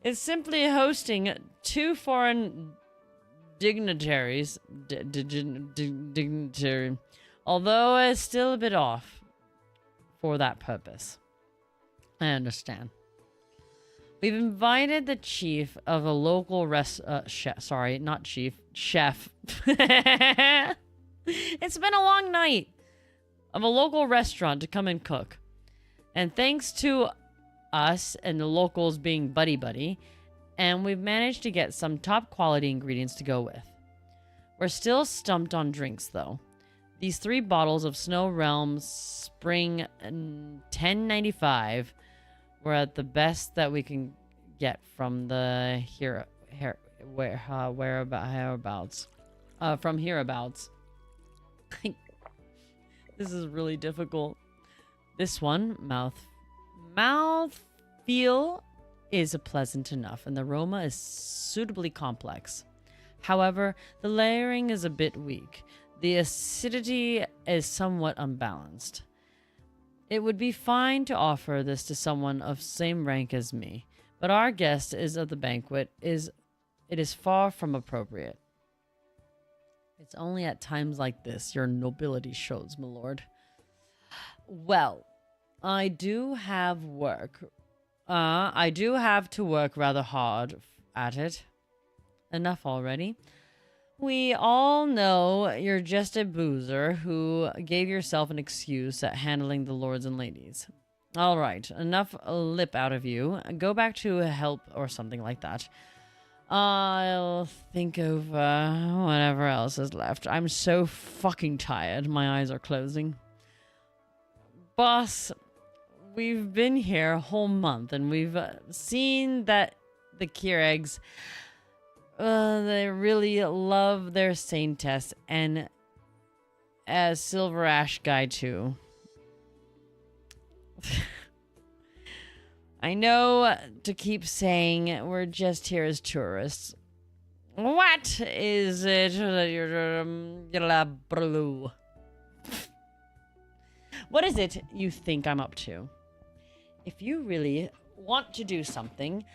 It's simply hosting two foreign dignitaries, dignitary, although it's still a bit off for that purpose. I understand. We've invited the chief of a local chef. Sorry, not chief. Chef. It's been a long night. Of a local restaurant to come and cook. And thanks to us and the locals being buddy-buddy, and we've managed to get some top quality ingredients to go with. We're still stumped on drinks, though. These 3 bottles of Snow Realm Spring 1095 were at the best that we can get from the hereabouts. From hereabouts. This is really difficult. This one, mouth feel is pleasant enough, and the aroma is suitably complex. However, the layering is a bit weak. The acidity is somewhat unbalanced. It would be fine to offer this to someone of same rank as me, but our guest is of the banquet. It is far from appropriate. It's only at times like this your nobility shows, my lord. Well, I do have work. I do have to work rather hard at it. Enough already. We all know you're just a boozer who gave yourself an excuse at handling the lords and ladies. All right, enough lip out of you. Go back to help or something like that. I'll think over whatever else is left. I'm so fucking tired. My eyes are closing. Boss, we've been here a whole month and we've seen that the Keurig, they really love their sane tests, and a Silver Ash guy too. I know to keep saying we're just here as tourists. What is it that you're blue? What is it you think I'm up to? If you really want to do something,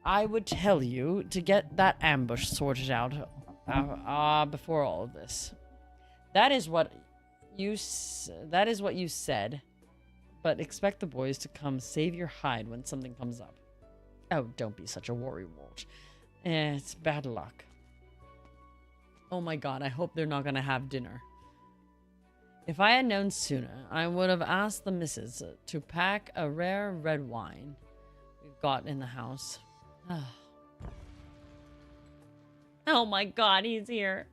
I would tell you to get that ambush sorted out before all of this. That is what you said. But expect the boys to come save your hide when something comes up. Oh, don't be such a worrywart. It's bad luck. Oh my god, I hope they're not gonna have dinner. If I had known sooner, I would have asked the missus to pack a rare red wine we've got in the house. Oh my god, he's here.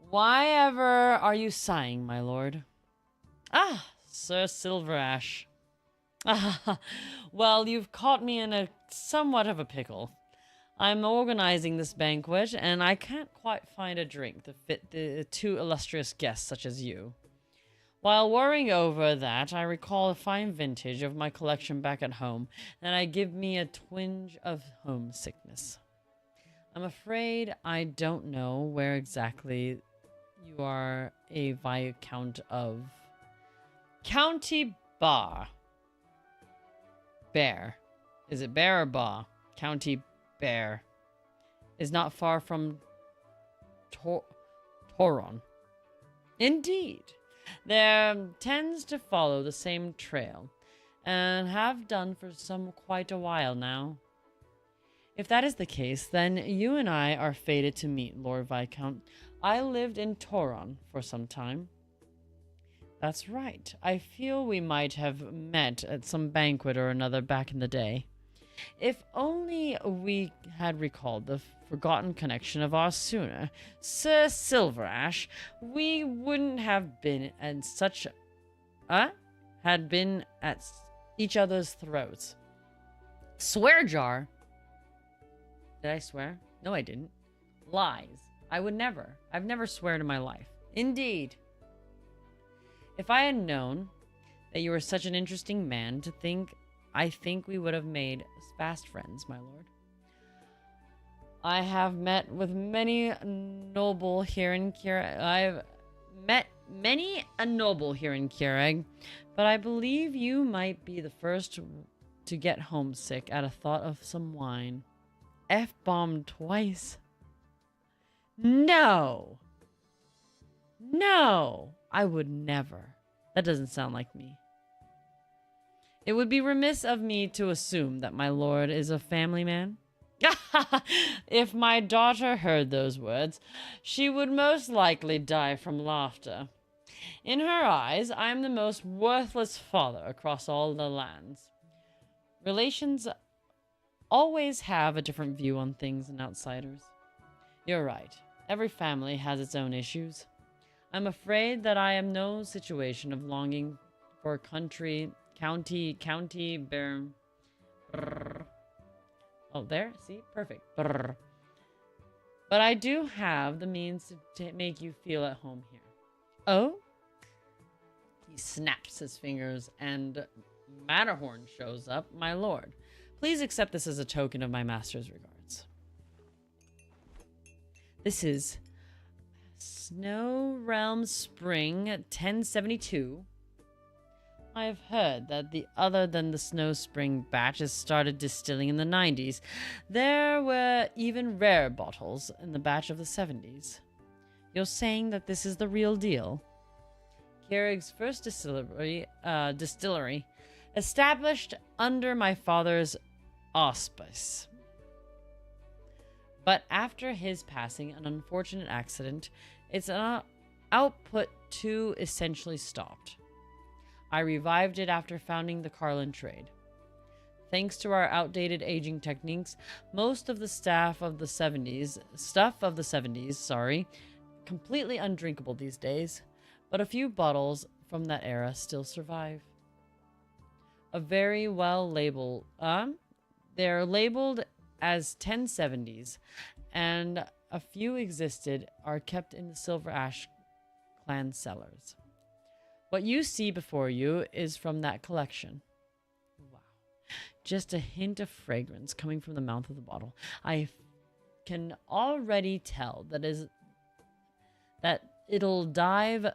Why ever are you sighing, my lord? Ah, Sir Silverash. Ah, well, you've caught me in a somewhat of a pickle. I'm organizing this banquet, and I can't quite find a drink to fit the two illustrious guests such as you. While worrying over that, I recall a fine vintage of my collection back at home, and it give me a twinge of homesickness. I'm afraid I don't know where exactly you are a Viscount of... County Bar. Bear. Is it Bear or Bar? County Bear. Is not far from Toron. Indeed. There tends to follow the same trail, and have done for quite a while now. If that is the case, then you and I are fated to meet, Lord Viscount. I lived in Toron for some time. That's right. I feel we might have met at some banquet or another back in the day. If only we had recalled the forgotten connection of our sooner, Sir Silverash, we wouldn't have been at such... had been at each other's throats. Swear jar? Did I swear? No, I didn't. Lies. I would never. I've never sweared in my life. Indeed. If I had known that you were such an interesting man to think, I think we would have made fast friends, my lord. I have met with many a noble here in Keurig. I've met many a noble here in Keurig, but I believe you might be the first to get homesick at a thought of some wine. F-bombed twice. No! No! I would never. That doesn't sound like me. It would be remiss of me to assume that my lord is a family man. If my daughter heard those words, she would most likely die from laughter. In her eyes, I am the most worthless father across all the lands. Relations always have a different view on things than outsiders. You're right. Every family has its own issues. I'm afraid that I am no situation of longing for county, bear. Brr. Oh, there? See? Perfect. Brr. But I do have the means to make you feel at home here. Oh? He snaps his fingers and Matterhorn shows up. My lord, please accept this as a token of my master's regards. This is Snow Realm Spring 1072. I have heard that other than the Snow Spring batches started distilling in the 90s, there were even rare bottles in the batch of the 70s. You're saying that this is the real deal? Keurig's first distillery, established under my father's auspice. But after his passing, an unfortunate accident, its output too essentially stopped. I revived it after founding the Carlin trade. Thanks to our outdated aging techniques, most of the stuff of the 70s, completely undrinkable these days, but a few bottles from that era still survive. A very well labeled, they're labeled as 1070s, and a few existed, are kept in the Silver Ash clan cellars. What you see before you is from that collection. Wow. Just a hint of fragrance coming from the mouth of the bottle. I can already tell that it'll drive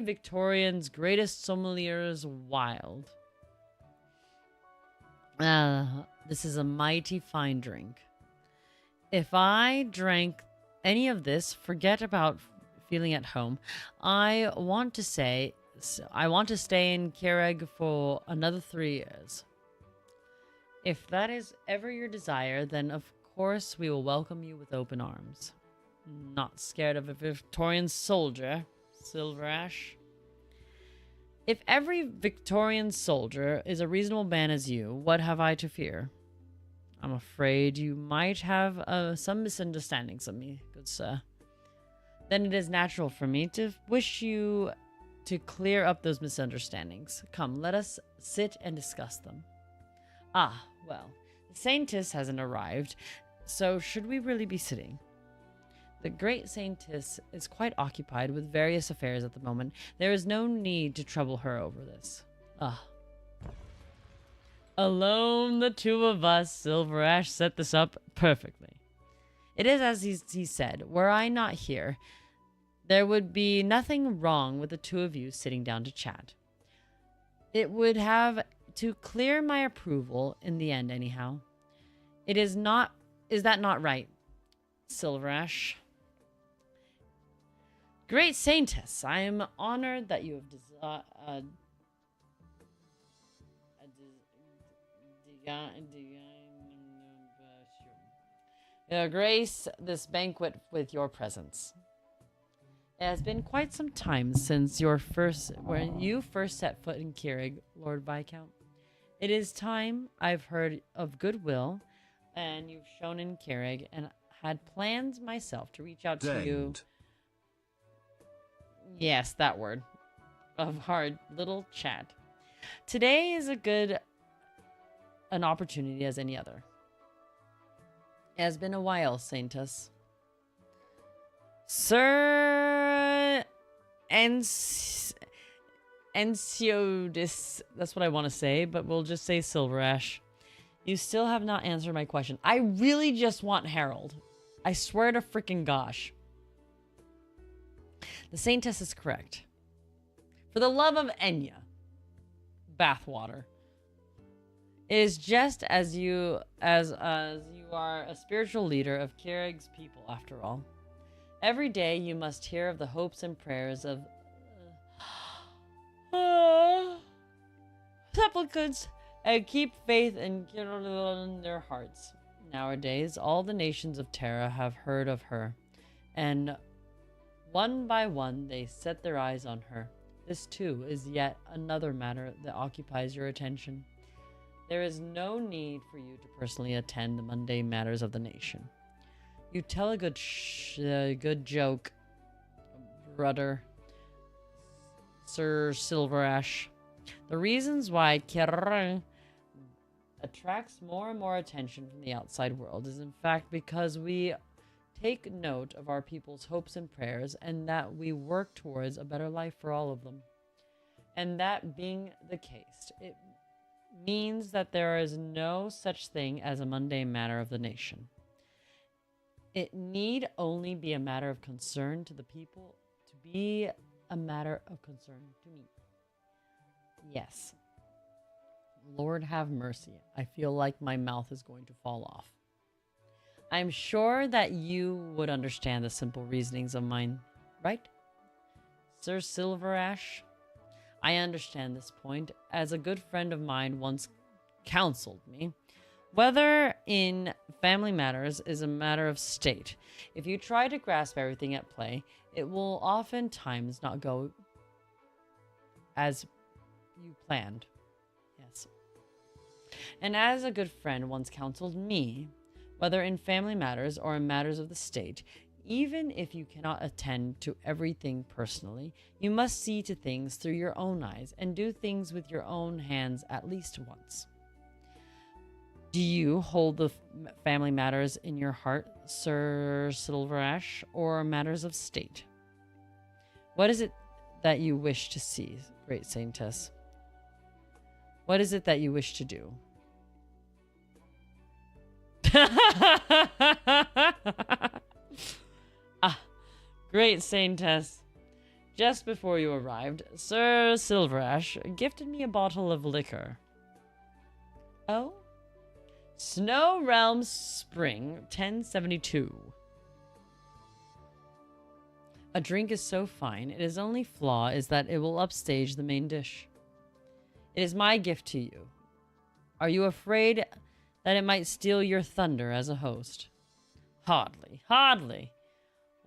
Victorian's greatest sommeliers wild. This is a mighty fine drink. If I drank any of this, forget about feeling at home. I want to stay in Kereg for another 3 years. If that is ever your desire, then of course we will welcome you with open arms. Not scared of a Victorian soldier, Silver Ash. If every Victorian soldier is a reasonable man as you, what have I to fear? I'm afraid you might have some misunderstandings of me, good sir. Then it is natural for me to wish you to clear up those misunderstandings. Come, let us sit and discuss them. Ah, well, the Saintess hasn't arrived, so should we really be sitting? The great Saintess is quite occupied with various affairs at the moment. There is no need to trouble her over this. Ah. Alone, the two of us, Silver Ash set this up perfectly. It is as he said, were I not here, there would be nothing wrong with the two of you sitting down to chat. It would have to clear my approval in the end anyhow. Is that not right, Silver Ash? Great Saintess, I am honored that you have grace this banquet with your presence. It has been quite some time since when you first set foot in Kereg, Lord Viscount. It is time. I've heard of goodwill, and you've shown in Kereg, and had plans myself to reach out to you. Yes, that word. Of our little chat. Today is an opportunity as any other. It has been a while, Saintess. Sir Ensiodis, that's what I want to say, but we'll just say Silver Ash. You still have not answered my question. I really just want Harold. I swear to freaking gosh. The Saintess is correct. For the love of Enya. Bathwater. It is just as you are a spiritual leader of Kereg's people, after all. Every day you must hear of the hopes and prayers of supplicants and keep faith in their hearts. Nowadays, all the nations of Terra have heard of her, and one by one they set their eyes on her. This too is yet another matter that occupies your attention. There is no need for you to personally attend the mundane matters of the nation. You tell a good joke, brother, Sir Silver Ash. The reasons why Kereng attracts more and more attention from the outside world is in fact because we take note of our people's hopes and prayers, and that we work towards a better life for all of them. And that being the case, it means that there is no such thing as a mundane matter of the nation. It need only be a matter of concern to the people to be a matter of concern to me. Yes. Lord have mercy. I feel like my mouth is going to fall off. I'm sure that you would understand the simple reasonings of mine, right? Sir Silver Ash? I understand this point, as a good friend of mine once counseled me. Whether in family matters is a matter of state. If you try to grasp everything at play, it will oftentimes not go as you planned. Yes. And as a good friend once counseled me, whether in family matters or in matters of the state, even if you cannot attend to everything personally, you must see to things through your own eyes and do things with your own hands at least once. Do you hold the family matters in your heart, Sir Silverash, or matters of state? What is it that you wish to see, great Saintess? What is it that you wish to do? Great Saintess. Just before you arrived, Sir Silverash gifted me a bottle of liquor. Oh? Snow Realm Spring 1072. A drink is so fine, its only flaw is that it will upstage the main dish. It is my gift to you. Are you afraid that it might steal your thunder as a host? Hardly, hardly.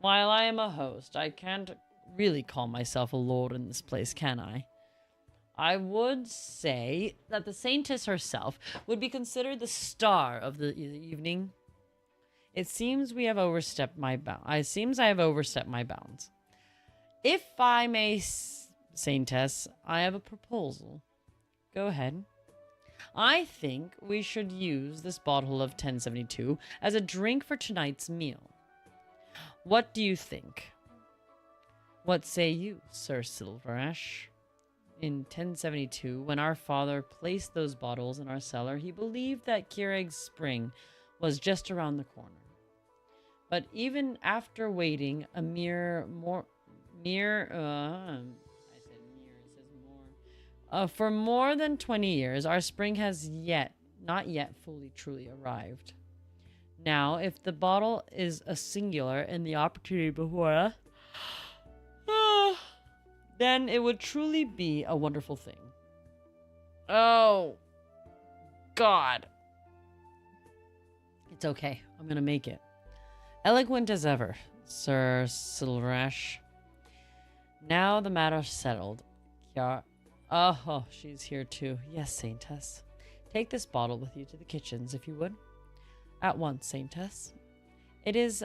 While I am a host, I can't really call myself a lord in this place, can I? I would say that the Saintess herself would be considered the star of the evening. It seems we have overstepped my bounds. It seems I have overstepped my bounds. If I may, Saintess, I have a proposal. Go ahead. I think we should use this bottle of 1072 as a drink for tonight's meal. What do you think? What say you, Sir Silverash? In 1072, when our father placed those bottles in our cellar, he believed that Keureg's spring was just around the corner. But even after waiting a for more than 20 years, our spring has not yet fully truly arrived. Now, if the bottle is a singular and the opportunity before us, then it would truly be a wonderful thing. Oh, God. It's okay. I'm gonna make it. Eloquent as ever, Sir Silverash. Now the matter's settled. Oh, she's here too. Yes, Saintess. Take this bottle with you to the kitchens, if you would. At once, Saintess. Is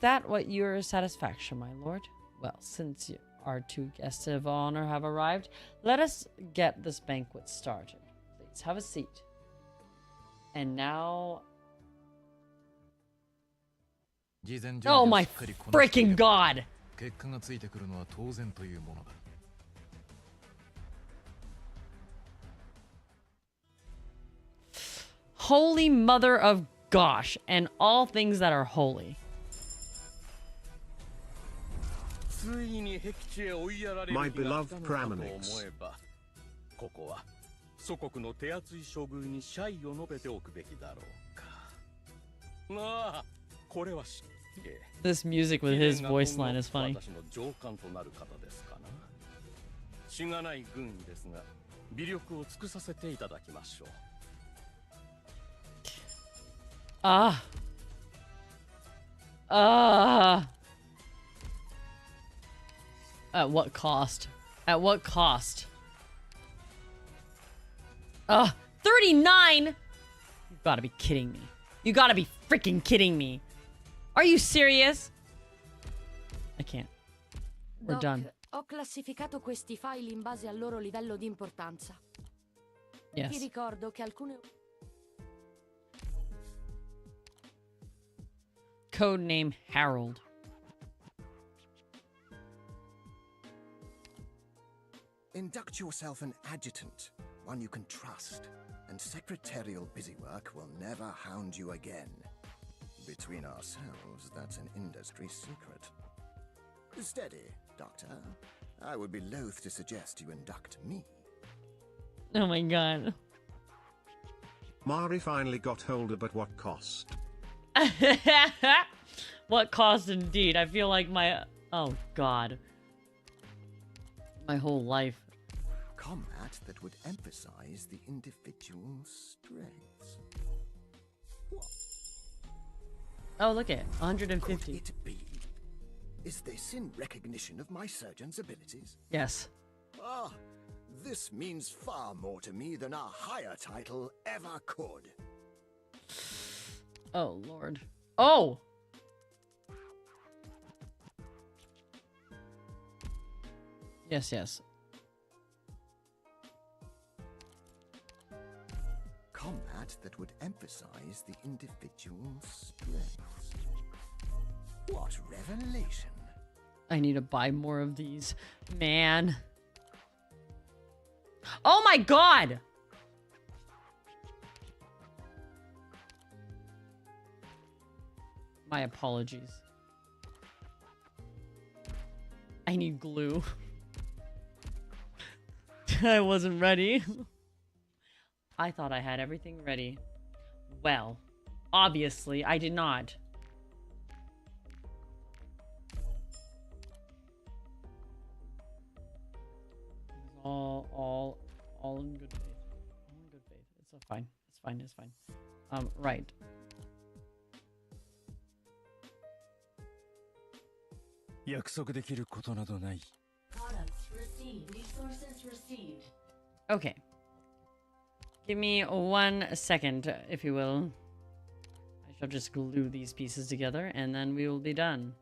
that what your satisfaction, my lord? Well, since our two guests of honor have arrived, let us get this banquet started. Please have a seat. And now... Oh my freaking God! Holy mother of gosh, and all things that are holy. My beloved Pramanix. ここは祖国の手厚い処遇に謝意を述べておくべきだろうか。ああ、これはし。This music with his voice line is funny. 私の上官となる方ですかな。しがない軍医ですが、微力を尽くさせていただきましょう。At what cost? At what cost? 39? You've gotta be kidding me. You gotta be freaking kidding me. Are you serious? I can't. We're Doc, done. ho classificato questi file in base al loro livello di importanza. Yes. Ti ricordo che alcune... Codename Harold. Induct yourself an adjutant, one you can trust, and secretarial busywork will never hound you again. Between ourselves, that's an industry secret. Steady, Doctor. I would be loath to suggest you induct me. Oh my God. Mari finally got hold of, but what cost? What cost indeed? I feel like my... Oh God. My whole life. Combat that would emphasize the individual's strengths. Oh, look at it. Could 150. it be? Is this in recognition of my surgeon's abilities? Yes. Ah, this means far more to me than a higher title ever could. Oh, Lord. Oh! Yes, yes. combat that would emphasize the individual's strengths. What revelation? I need to buy more of these. Man. Oh my god! My apologies. I need glue. I wasn't ready. I thought I had everything ready. Well, obviously I did not. All in good faith. All in good faith. It's fine. It's fine. It's fine. Right. Okay. Give me 1 second, if you will. I shall just glue these pieces together, and then we will be done.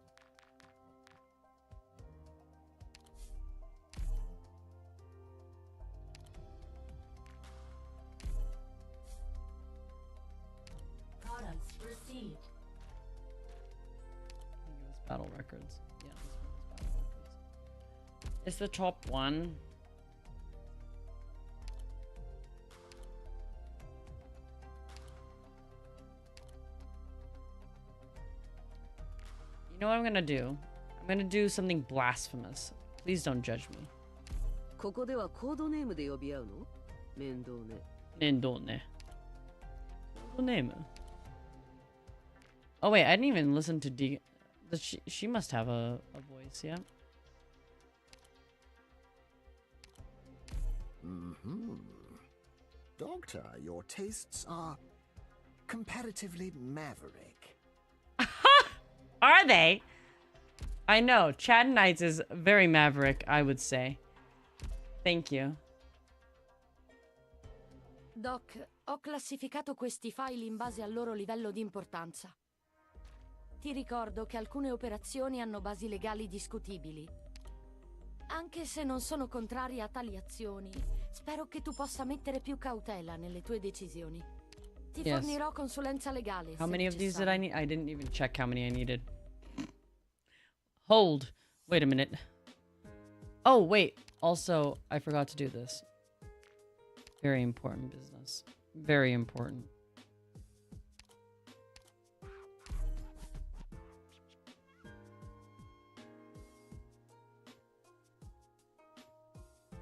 Battle records. Yeah, this one is battle records. It's the top one. You know what I'm gonna do? I'm gonna do something blasphemous. Please don't judge me. ここではコードネームで呼び合うの？面倒ね。面倒ね。コードネーム? Oh wait, I didn't even listen to she must have a voice, yeah? Doctor, your tastes are comparatively maverick. Are they? I know. Arknights is very maverick, I would say. Thank you. Doc, ho classificato questi file in base al loro livello di importanza. Ti ricordo che alcune operazioni hanno basi legali discutibili. Anche se non sono contraria a tali azioni, spero che tu possa mettere più cautela nelle tue decisioni. Ti fornirò consulenza legale. How many of these did I need? I didn't even check how many I needed. Hold. Wait a minute. Oh, wait. Also, I forgot to do this. Very important business. Very important.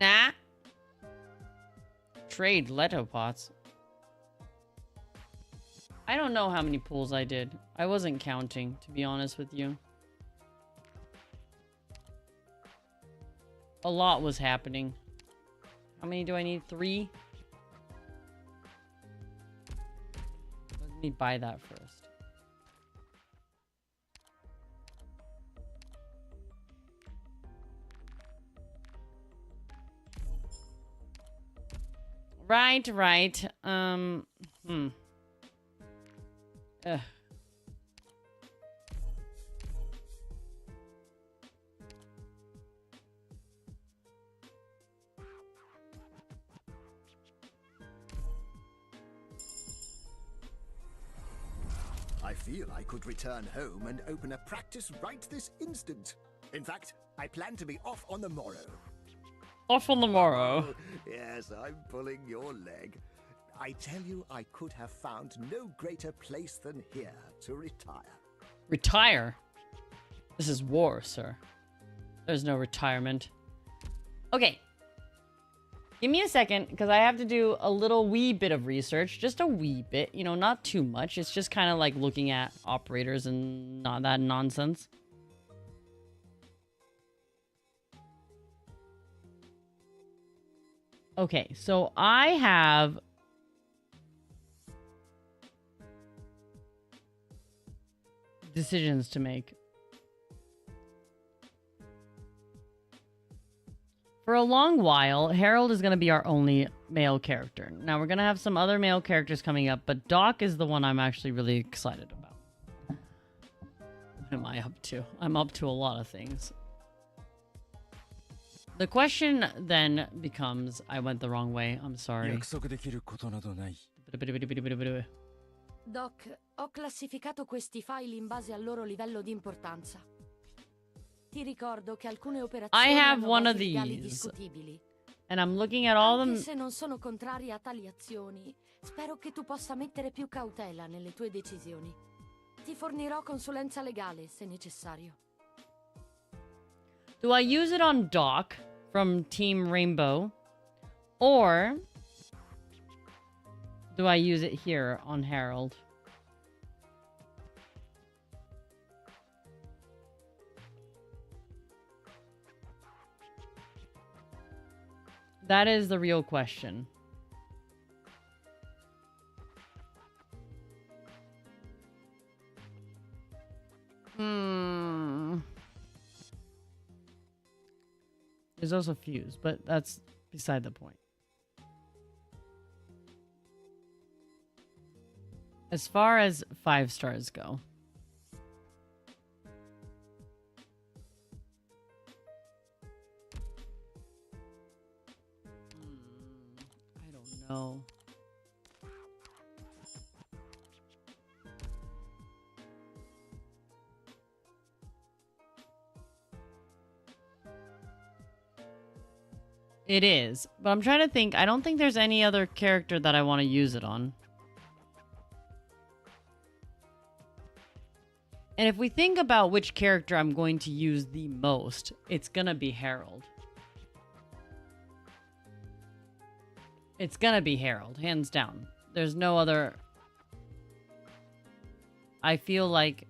Nah. Trade Leto pots. I don't know how many pulls I did. I wasn't counting, to be honest with you. A lot was happening. How many do I need? 3? Let me buy that first. Right. Ugh. I feel I could return home and open a practice right this instant. In fact, I plan to be off on the morrow. Off on the morrow. Oh, yes, I'm pulling your leg. I tell you, I could have found no greater place than here to retire. Retire? This is war, sir. There's no retirement. Okay. Give me a second, because I have to do a little wee bit of research. Just a wee bit. You know, not too much. It's just kind of like looking at operators and not that nonsense. Okay, so I have... decisions to make. For a long while, Harold is going to be our only male character. Now, we're going to have some other male characters coming up, but Doc is the one I'm actually really excited about. What am I up to? I'm up to a lot of things. The question then becomes... I went the wrong way. I'm sorry. Doc, ho classificato questi file in base al loro livello di importanza. Ti ricordo che alcune operazioni I have hanno one of basi legali these. discutibili. And I'm looking at all Anche them. se non sono contraria a tali azioni, spero che tu possa mettere più cautela nelle tue decisioni. Ti fornirò consulenza legale se necessario. Do I use it on Doc from Team Rainbow? Or do I use it here on Harold? That is the real question. There's also Fuse, but that's beside the point. As far as 5 stars go. I don't know. It is, but I'm trying to think. I don't think there's any other character that I want to use it on. And if we think about which character I'm going to use the most, it's gonna be Harold. It's gonna be Harold, hands down. There's no other... I feel like...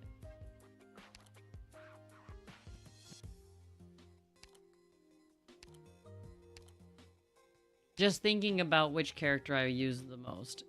Just thinking about which character I use the most.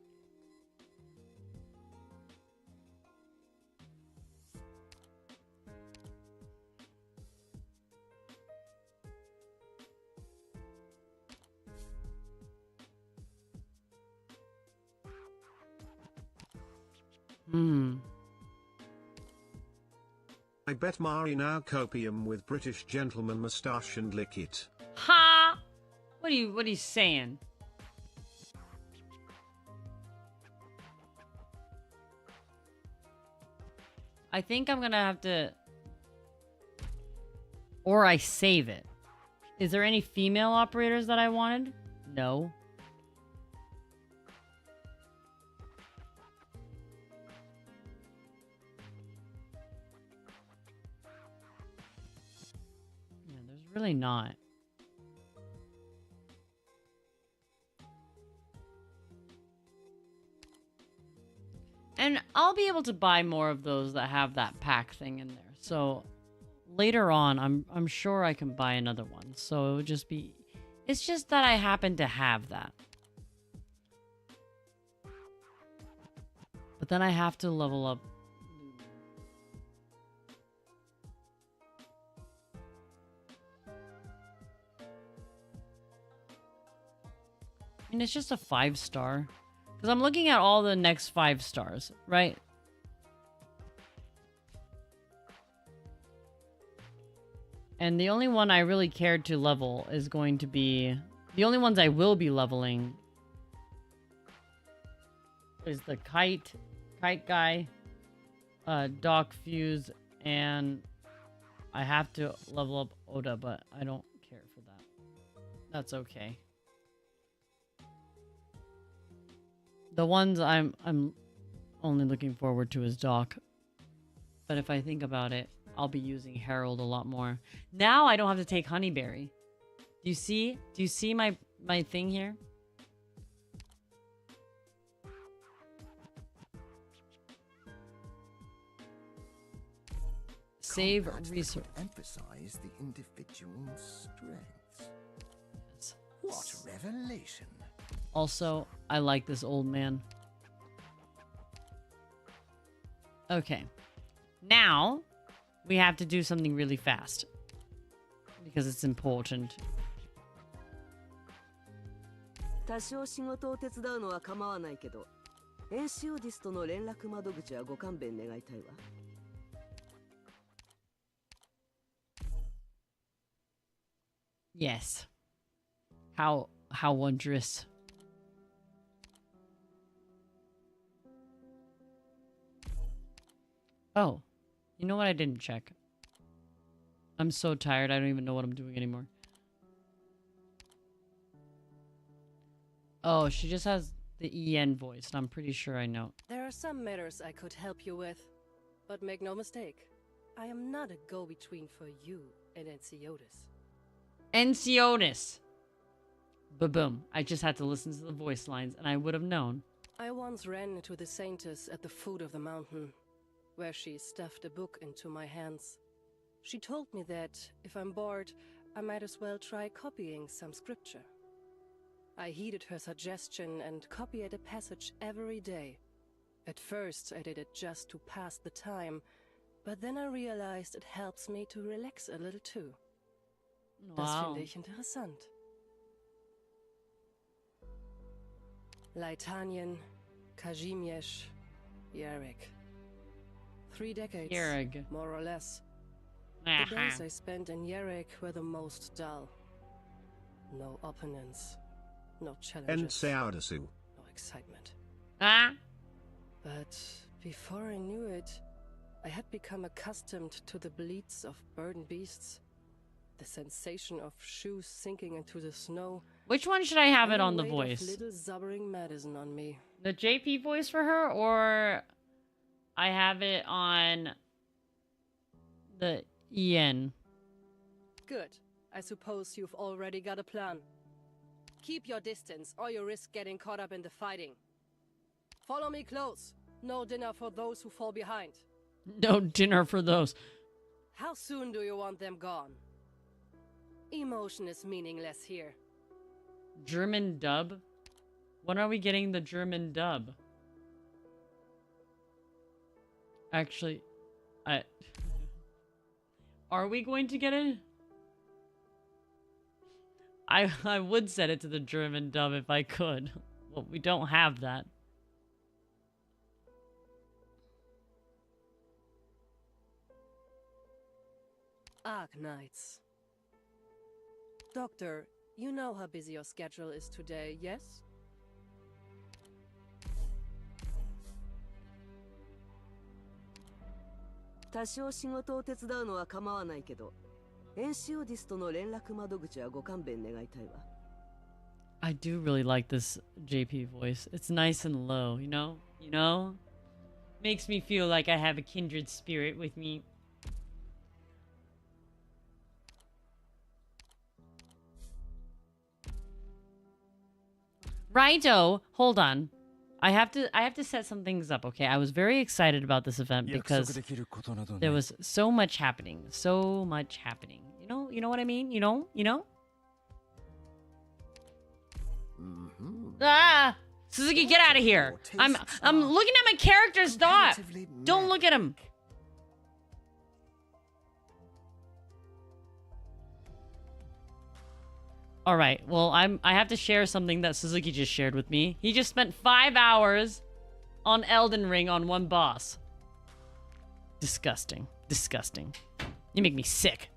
I bet Mari now copium with British gentleman moustache and lick it. Ha! What are you saying? I think I'm gonna have to... Or I save it. Is there any female operators that I wanted? No. Yeah, there's really not. And I'll be able to buy more of those that have that pack thing in there. So later on, I'm sure I can buy another one. So it would just be... It's just that I happen to have that. But then I have to level up. I mean, it's just a 5-star. Because I'm looking at all the next 5 stars, right? And the only one I really cared to level is going to be... The only ones I will be leveling is the Kite guy, Doc Fuse, and I have to level up Oda, but I don't care for that. That's okay. The ones I'm only looking forward to is Doc. But if I think about it, I'll be using Harold a lot more. Now I don't have to take Honeyberry. Do you see? Do you see my thing here? Save resource. Emphasize the individual's strengths. What revelation! Also, I like this old man. Okay. Now, we have to do something really fast. Because it's important. 多少仕事を手伝うのは構わないけど、エンシオディスとの連絡窓口はご勘弁願いたいわ。Yes. How wondrous. Oh, you know what? I didn't check. I'm so tired. I don't even know what I'm doing anymore. Oh, she just has the EN voice, and I'm pretty sure I know. There are some matters I could help you with, but make no mistake, I am not a go-between for you and Enciotis. Enciotis! Ba-boom. I just had to listen to the voice lines, and I would have known. I once ran into the saintess at the foot of the mountain, where she stuffed a book into my hands. She told me that, if I'm bored, I might as well try copying some scripture. I heeded her suggestion and copied a passage every day. At first, I did it just to pass the time, but then I realized it helps me to relax a little too. Das finde ich interessant. Leitanien, Kazimierz, Yerek. 3 decades, Yerek. more or less. The days I spent in Yerek were the most dull. No opponents, no challenges, no excitement. But before I knew it, I had become accustomed to the bleats of burdened beasts, the sensation of shoes sinking into the snow. Which one should I have it on the weight voice? of little zubbering medicine on me. The JP voice for her, or I have it on the EN? Good. I suppose you've already got a plan. Keep your distance, or you risk getting caught up in the fighting. Follow me close. No dinner for those who fall behind. No dinner for those. How soon do you want them gone? Emotion is meaningless here. German dub? When are we getting the German dub? Actually, are we going to get it? I would set it to the German dub if I could. Well, we don't have that. Arknights. Doctor, you know how busy your schedule is today, yes? I do really like this JP voice. It's nice and low, you know? You know? Makes me feel like I have a kindred spirit with me. Righto, hold on. I have to set some things up, okay? I was very excited about this event because there was so much happening. So much happening. You know what I mean? You know? Ah! Suzuki, get out of here! I'm looking at my character, stop! Don't look at him! Alright, well, I have to share something that Suzuki just shared with me. He just spent 5 hours on Elden Ring on one boss. Disgusting. Disgusting. You make me sick.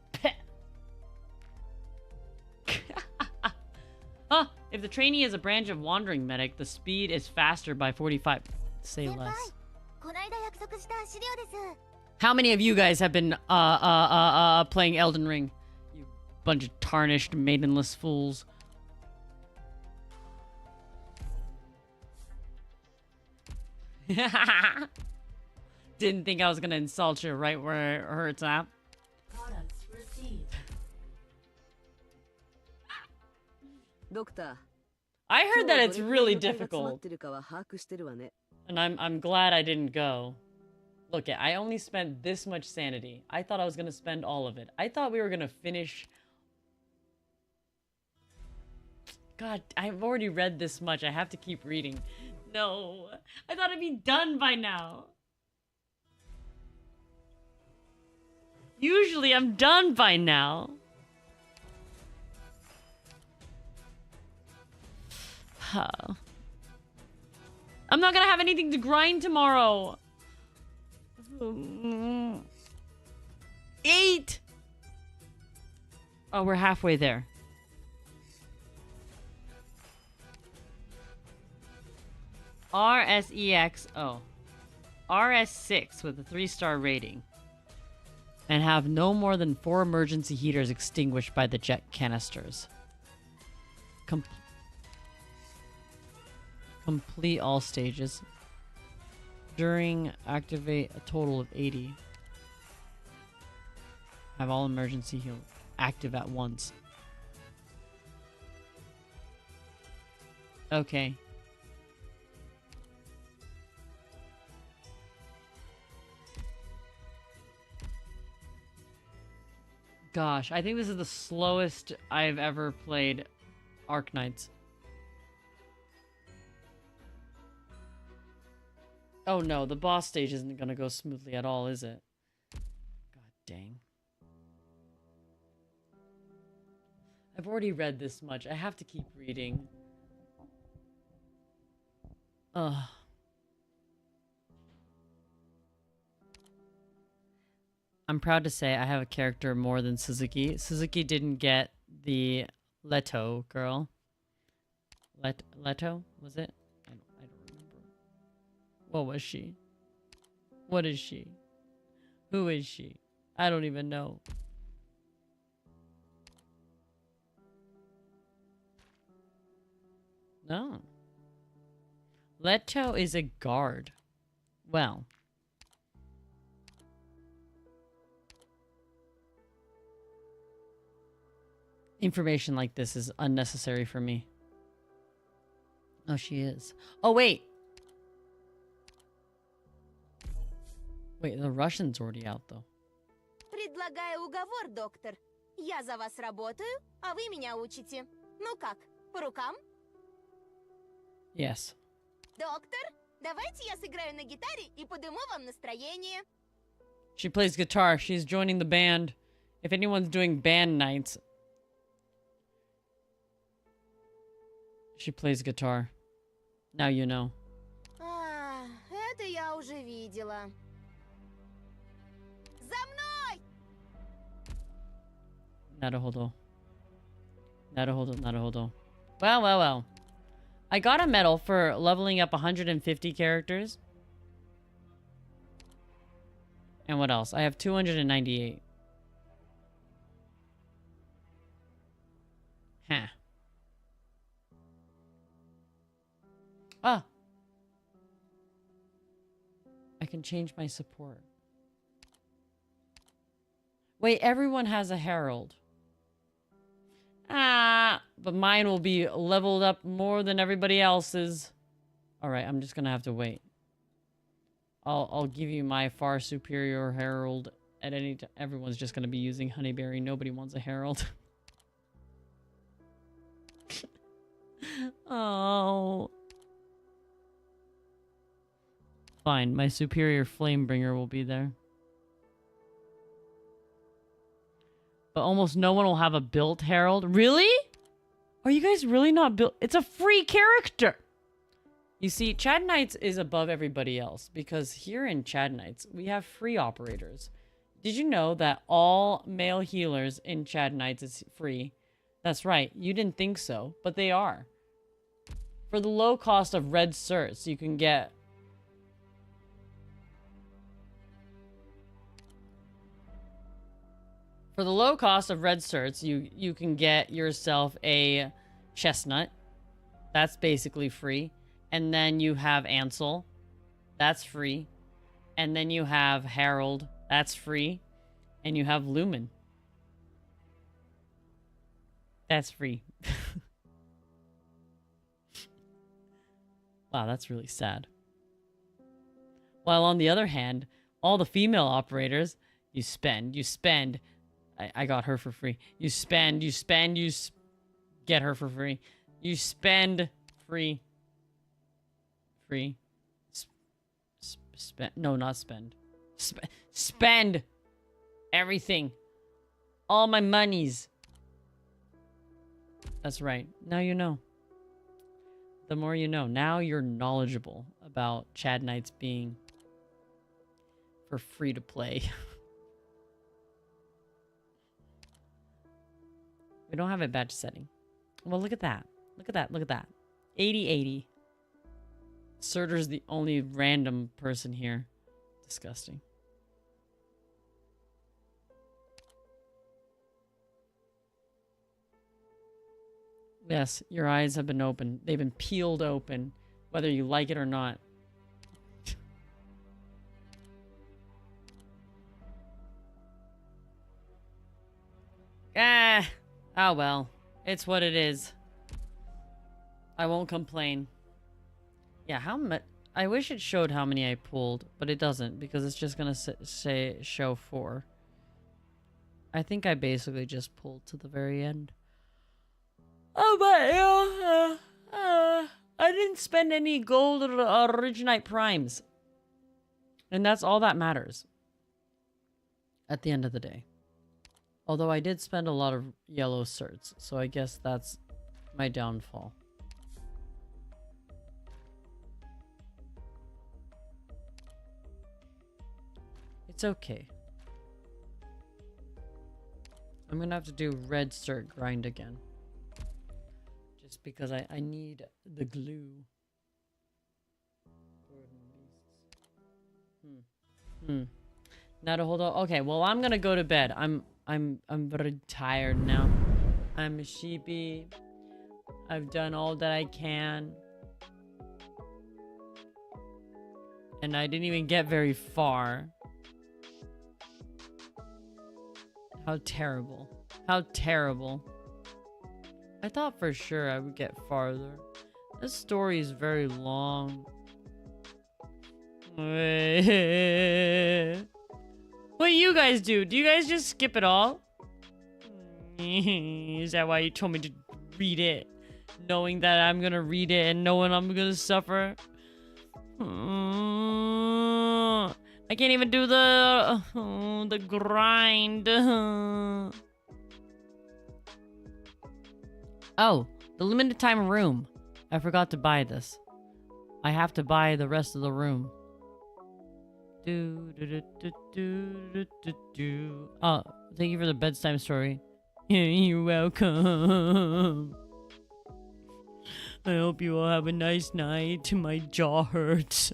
Huh, if the trainee is a branch of wandering medic, the speed is faster by 45. Say less. How many of you guys have been playing Elden Ring? You bunch of tarnished, maidenless fools. Didn't think I was gonna insult you right where it hurts, huh? I heard that it's really difficult. And I'm glad I didn't go. Look, I only spent this much sanity. I thought I was gonna spend all of it. I thought we were gonna finish. God, I've already read this much. I have to keep reading. No, I thought I'd be done by now. Usually I'm done by now. I'm not gonna have anything to grind tomorrow. 8. Oh, we're halfway there. RSEXO. RS6 with a 3-star rating and have no more than 4 emergency heaters extinguished by the jet canisters. Complete all stages. During activate a total of 80. Have all emergency heal active at once. Okay. Gosh, I think this is the slowest I've ever played Arknights. Oh no, the boss stage isn't gonna go smoothly at all, is it? God dang. I've already read this much. I have to keep reading. Ugh. I'm proud to say I have a character more than Suzuki. Suzuki didn't get the Leto girl. Leto? Was it? I don't remember. What was she? What is she? Who is she? I don't even know. No. Leto is a guard. Well. Information like this is unnecessary for me. Oh, she is. Oh, wait. Wait, the Russian's already out, though. Предлагаю уговор, доктор. Я за вас работаю, а вы меня учите. Ну как, по рукам? Yes. Доктор, давайте я сыграю на гитаре и подниму вам настроение. She plays guitar. She's joining the band. If anyone's doing band nights, she plays guitar. Now you know. А, это я уже видела. За мной! Naruhodo. Naruhodo, naruhodo. Well, well, well. I got a medal for leveling up 150 characters. And what else? I have 298. Huh. Ah. I can change my support. Wait, everyone has a herald. Ah, but mine will be leveled up more than everybody else's. All right, I'm just gonna have to wait. I'll give you my far superior herald at any time. Everyone's just gonna be using Honeyberry. Nobody wants a herald. Oh. Fine, my superior Flamebringer will be there. But almost no one will have a built herald. Really? Are you guys really not built? It's a free character! You see, Chad Knights is above everybody else because here in Chad Knights, we have free operators. Did you know that all male healers in Chad Knights is free? That's right, you didn't think so, but they are. For the low cost of red certs, you can get... For the low cost of red certs, you can get yourself a chestnut. That's basically free. And then you have Ansel. That's free. And then you have Harold. That's free. And you have Lumen. That's free. Wow, that's really sad. While on the other hand, all the female operators, you spend. I got her for free. You get her for free. You spend free. Free. Spend. No, not spend. Spend everything. All my monies. That's right. Now you know. The more you know. Now you're knowledgeable about Chad Knights being for free to play. We don't have a badge setting. Well, look at that. Look at that. Look at that. 80-80. Surtur's the only random person here. Disgusting. Yes, your eyes have been opened. They've been peeled open, whether you like it or not. Oh well. It's what it is. I won't complain. Yeah, how much? I wish it showed how many I pulled, but it doesn't because it's just gonna say show 4. I think I basically just pulled to the very end. Oh, but I didn't spend any gold or Originite primes. And that's all that matters. At the end of the day. Although I did spend a lot of yellow certs, so I guess that's my downfall. It's okay. I'm gonna have to do red cert grind again. Just because I need the glue. Now to hold on. Okay, well I'm gonna go to bed. I'm very tired now. I'm sheepy. I've done all that I can. And I didn't even get very far. How terrible. How terrible. I thought for sure I would get farther. This story is very long. What do you guys do? Do you guys just skip it all? Is that why you told me to read it? Knowing that I'm gonna read it and knowing I'm gonna suffer? I can't even do the grind. Oh, the limited time room. I forgot to buy this. I have to buy the rest of the room. Oh, thank you for the bedtime story. You're welcome. I hope you all have a nice night. My jaw hurts.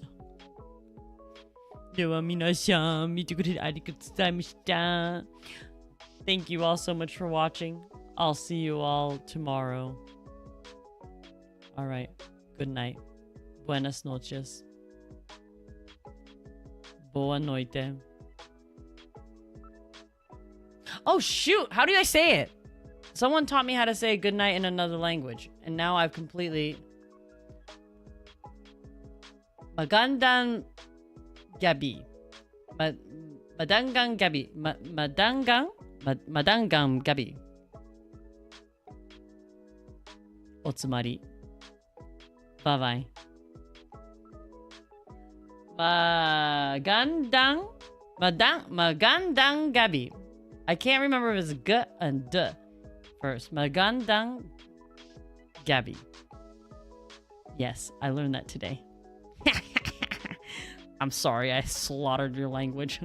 では皆さん見てくれてありがとうございました。Thank you all so much for watching. I'll see you all tomorrow. Alright. Good night. Buenas noches. Boa noite. Oh shoot! How do I say it? Someone taught me how to say good night in another language. And now I've completely... Magandang gabi. Madangang gabi. Madangang gabi. Otsumari. Bye bye. Magandang gabi. I can't remember if it's g and d first. Magandang gabi. Yes, I learned that today. I'm sorry, I slaughtered your language.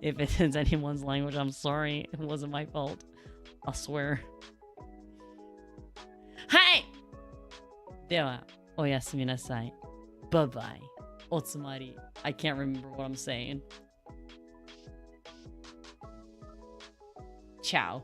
If it is anyone's language, I'm sorry. It wasn't my fault. I'll swear. Hi! では、おやすみなさい. Bye-bye. Otsumari. I can't remember what I'm saying. Ciao.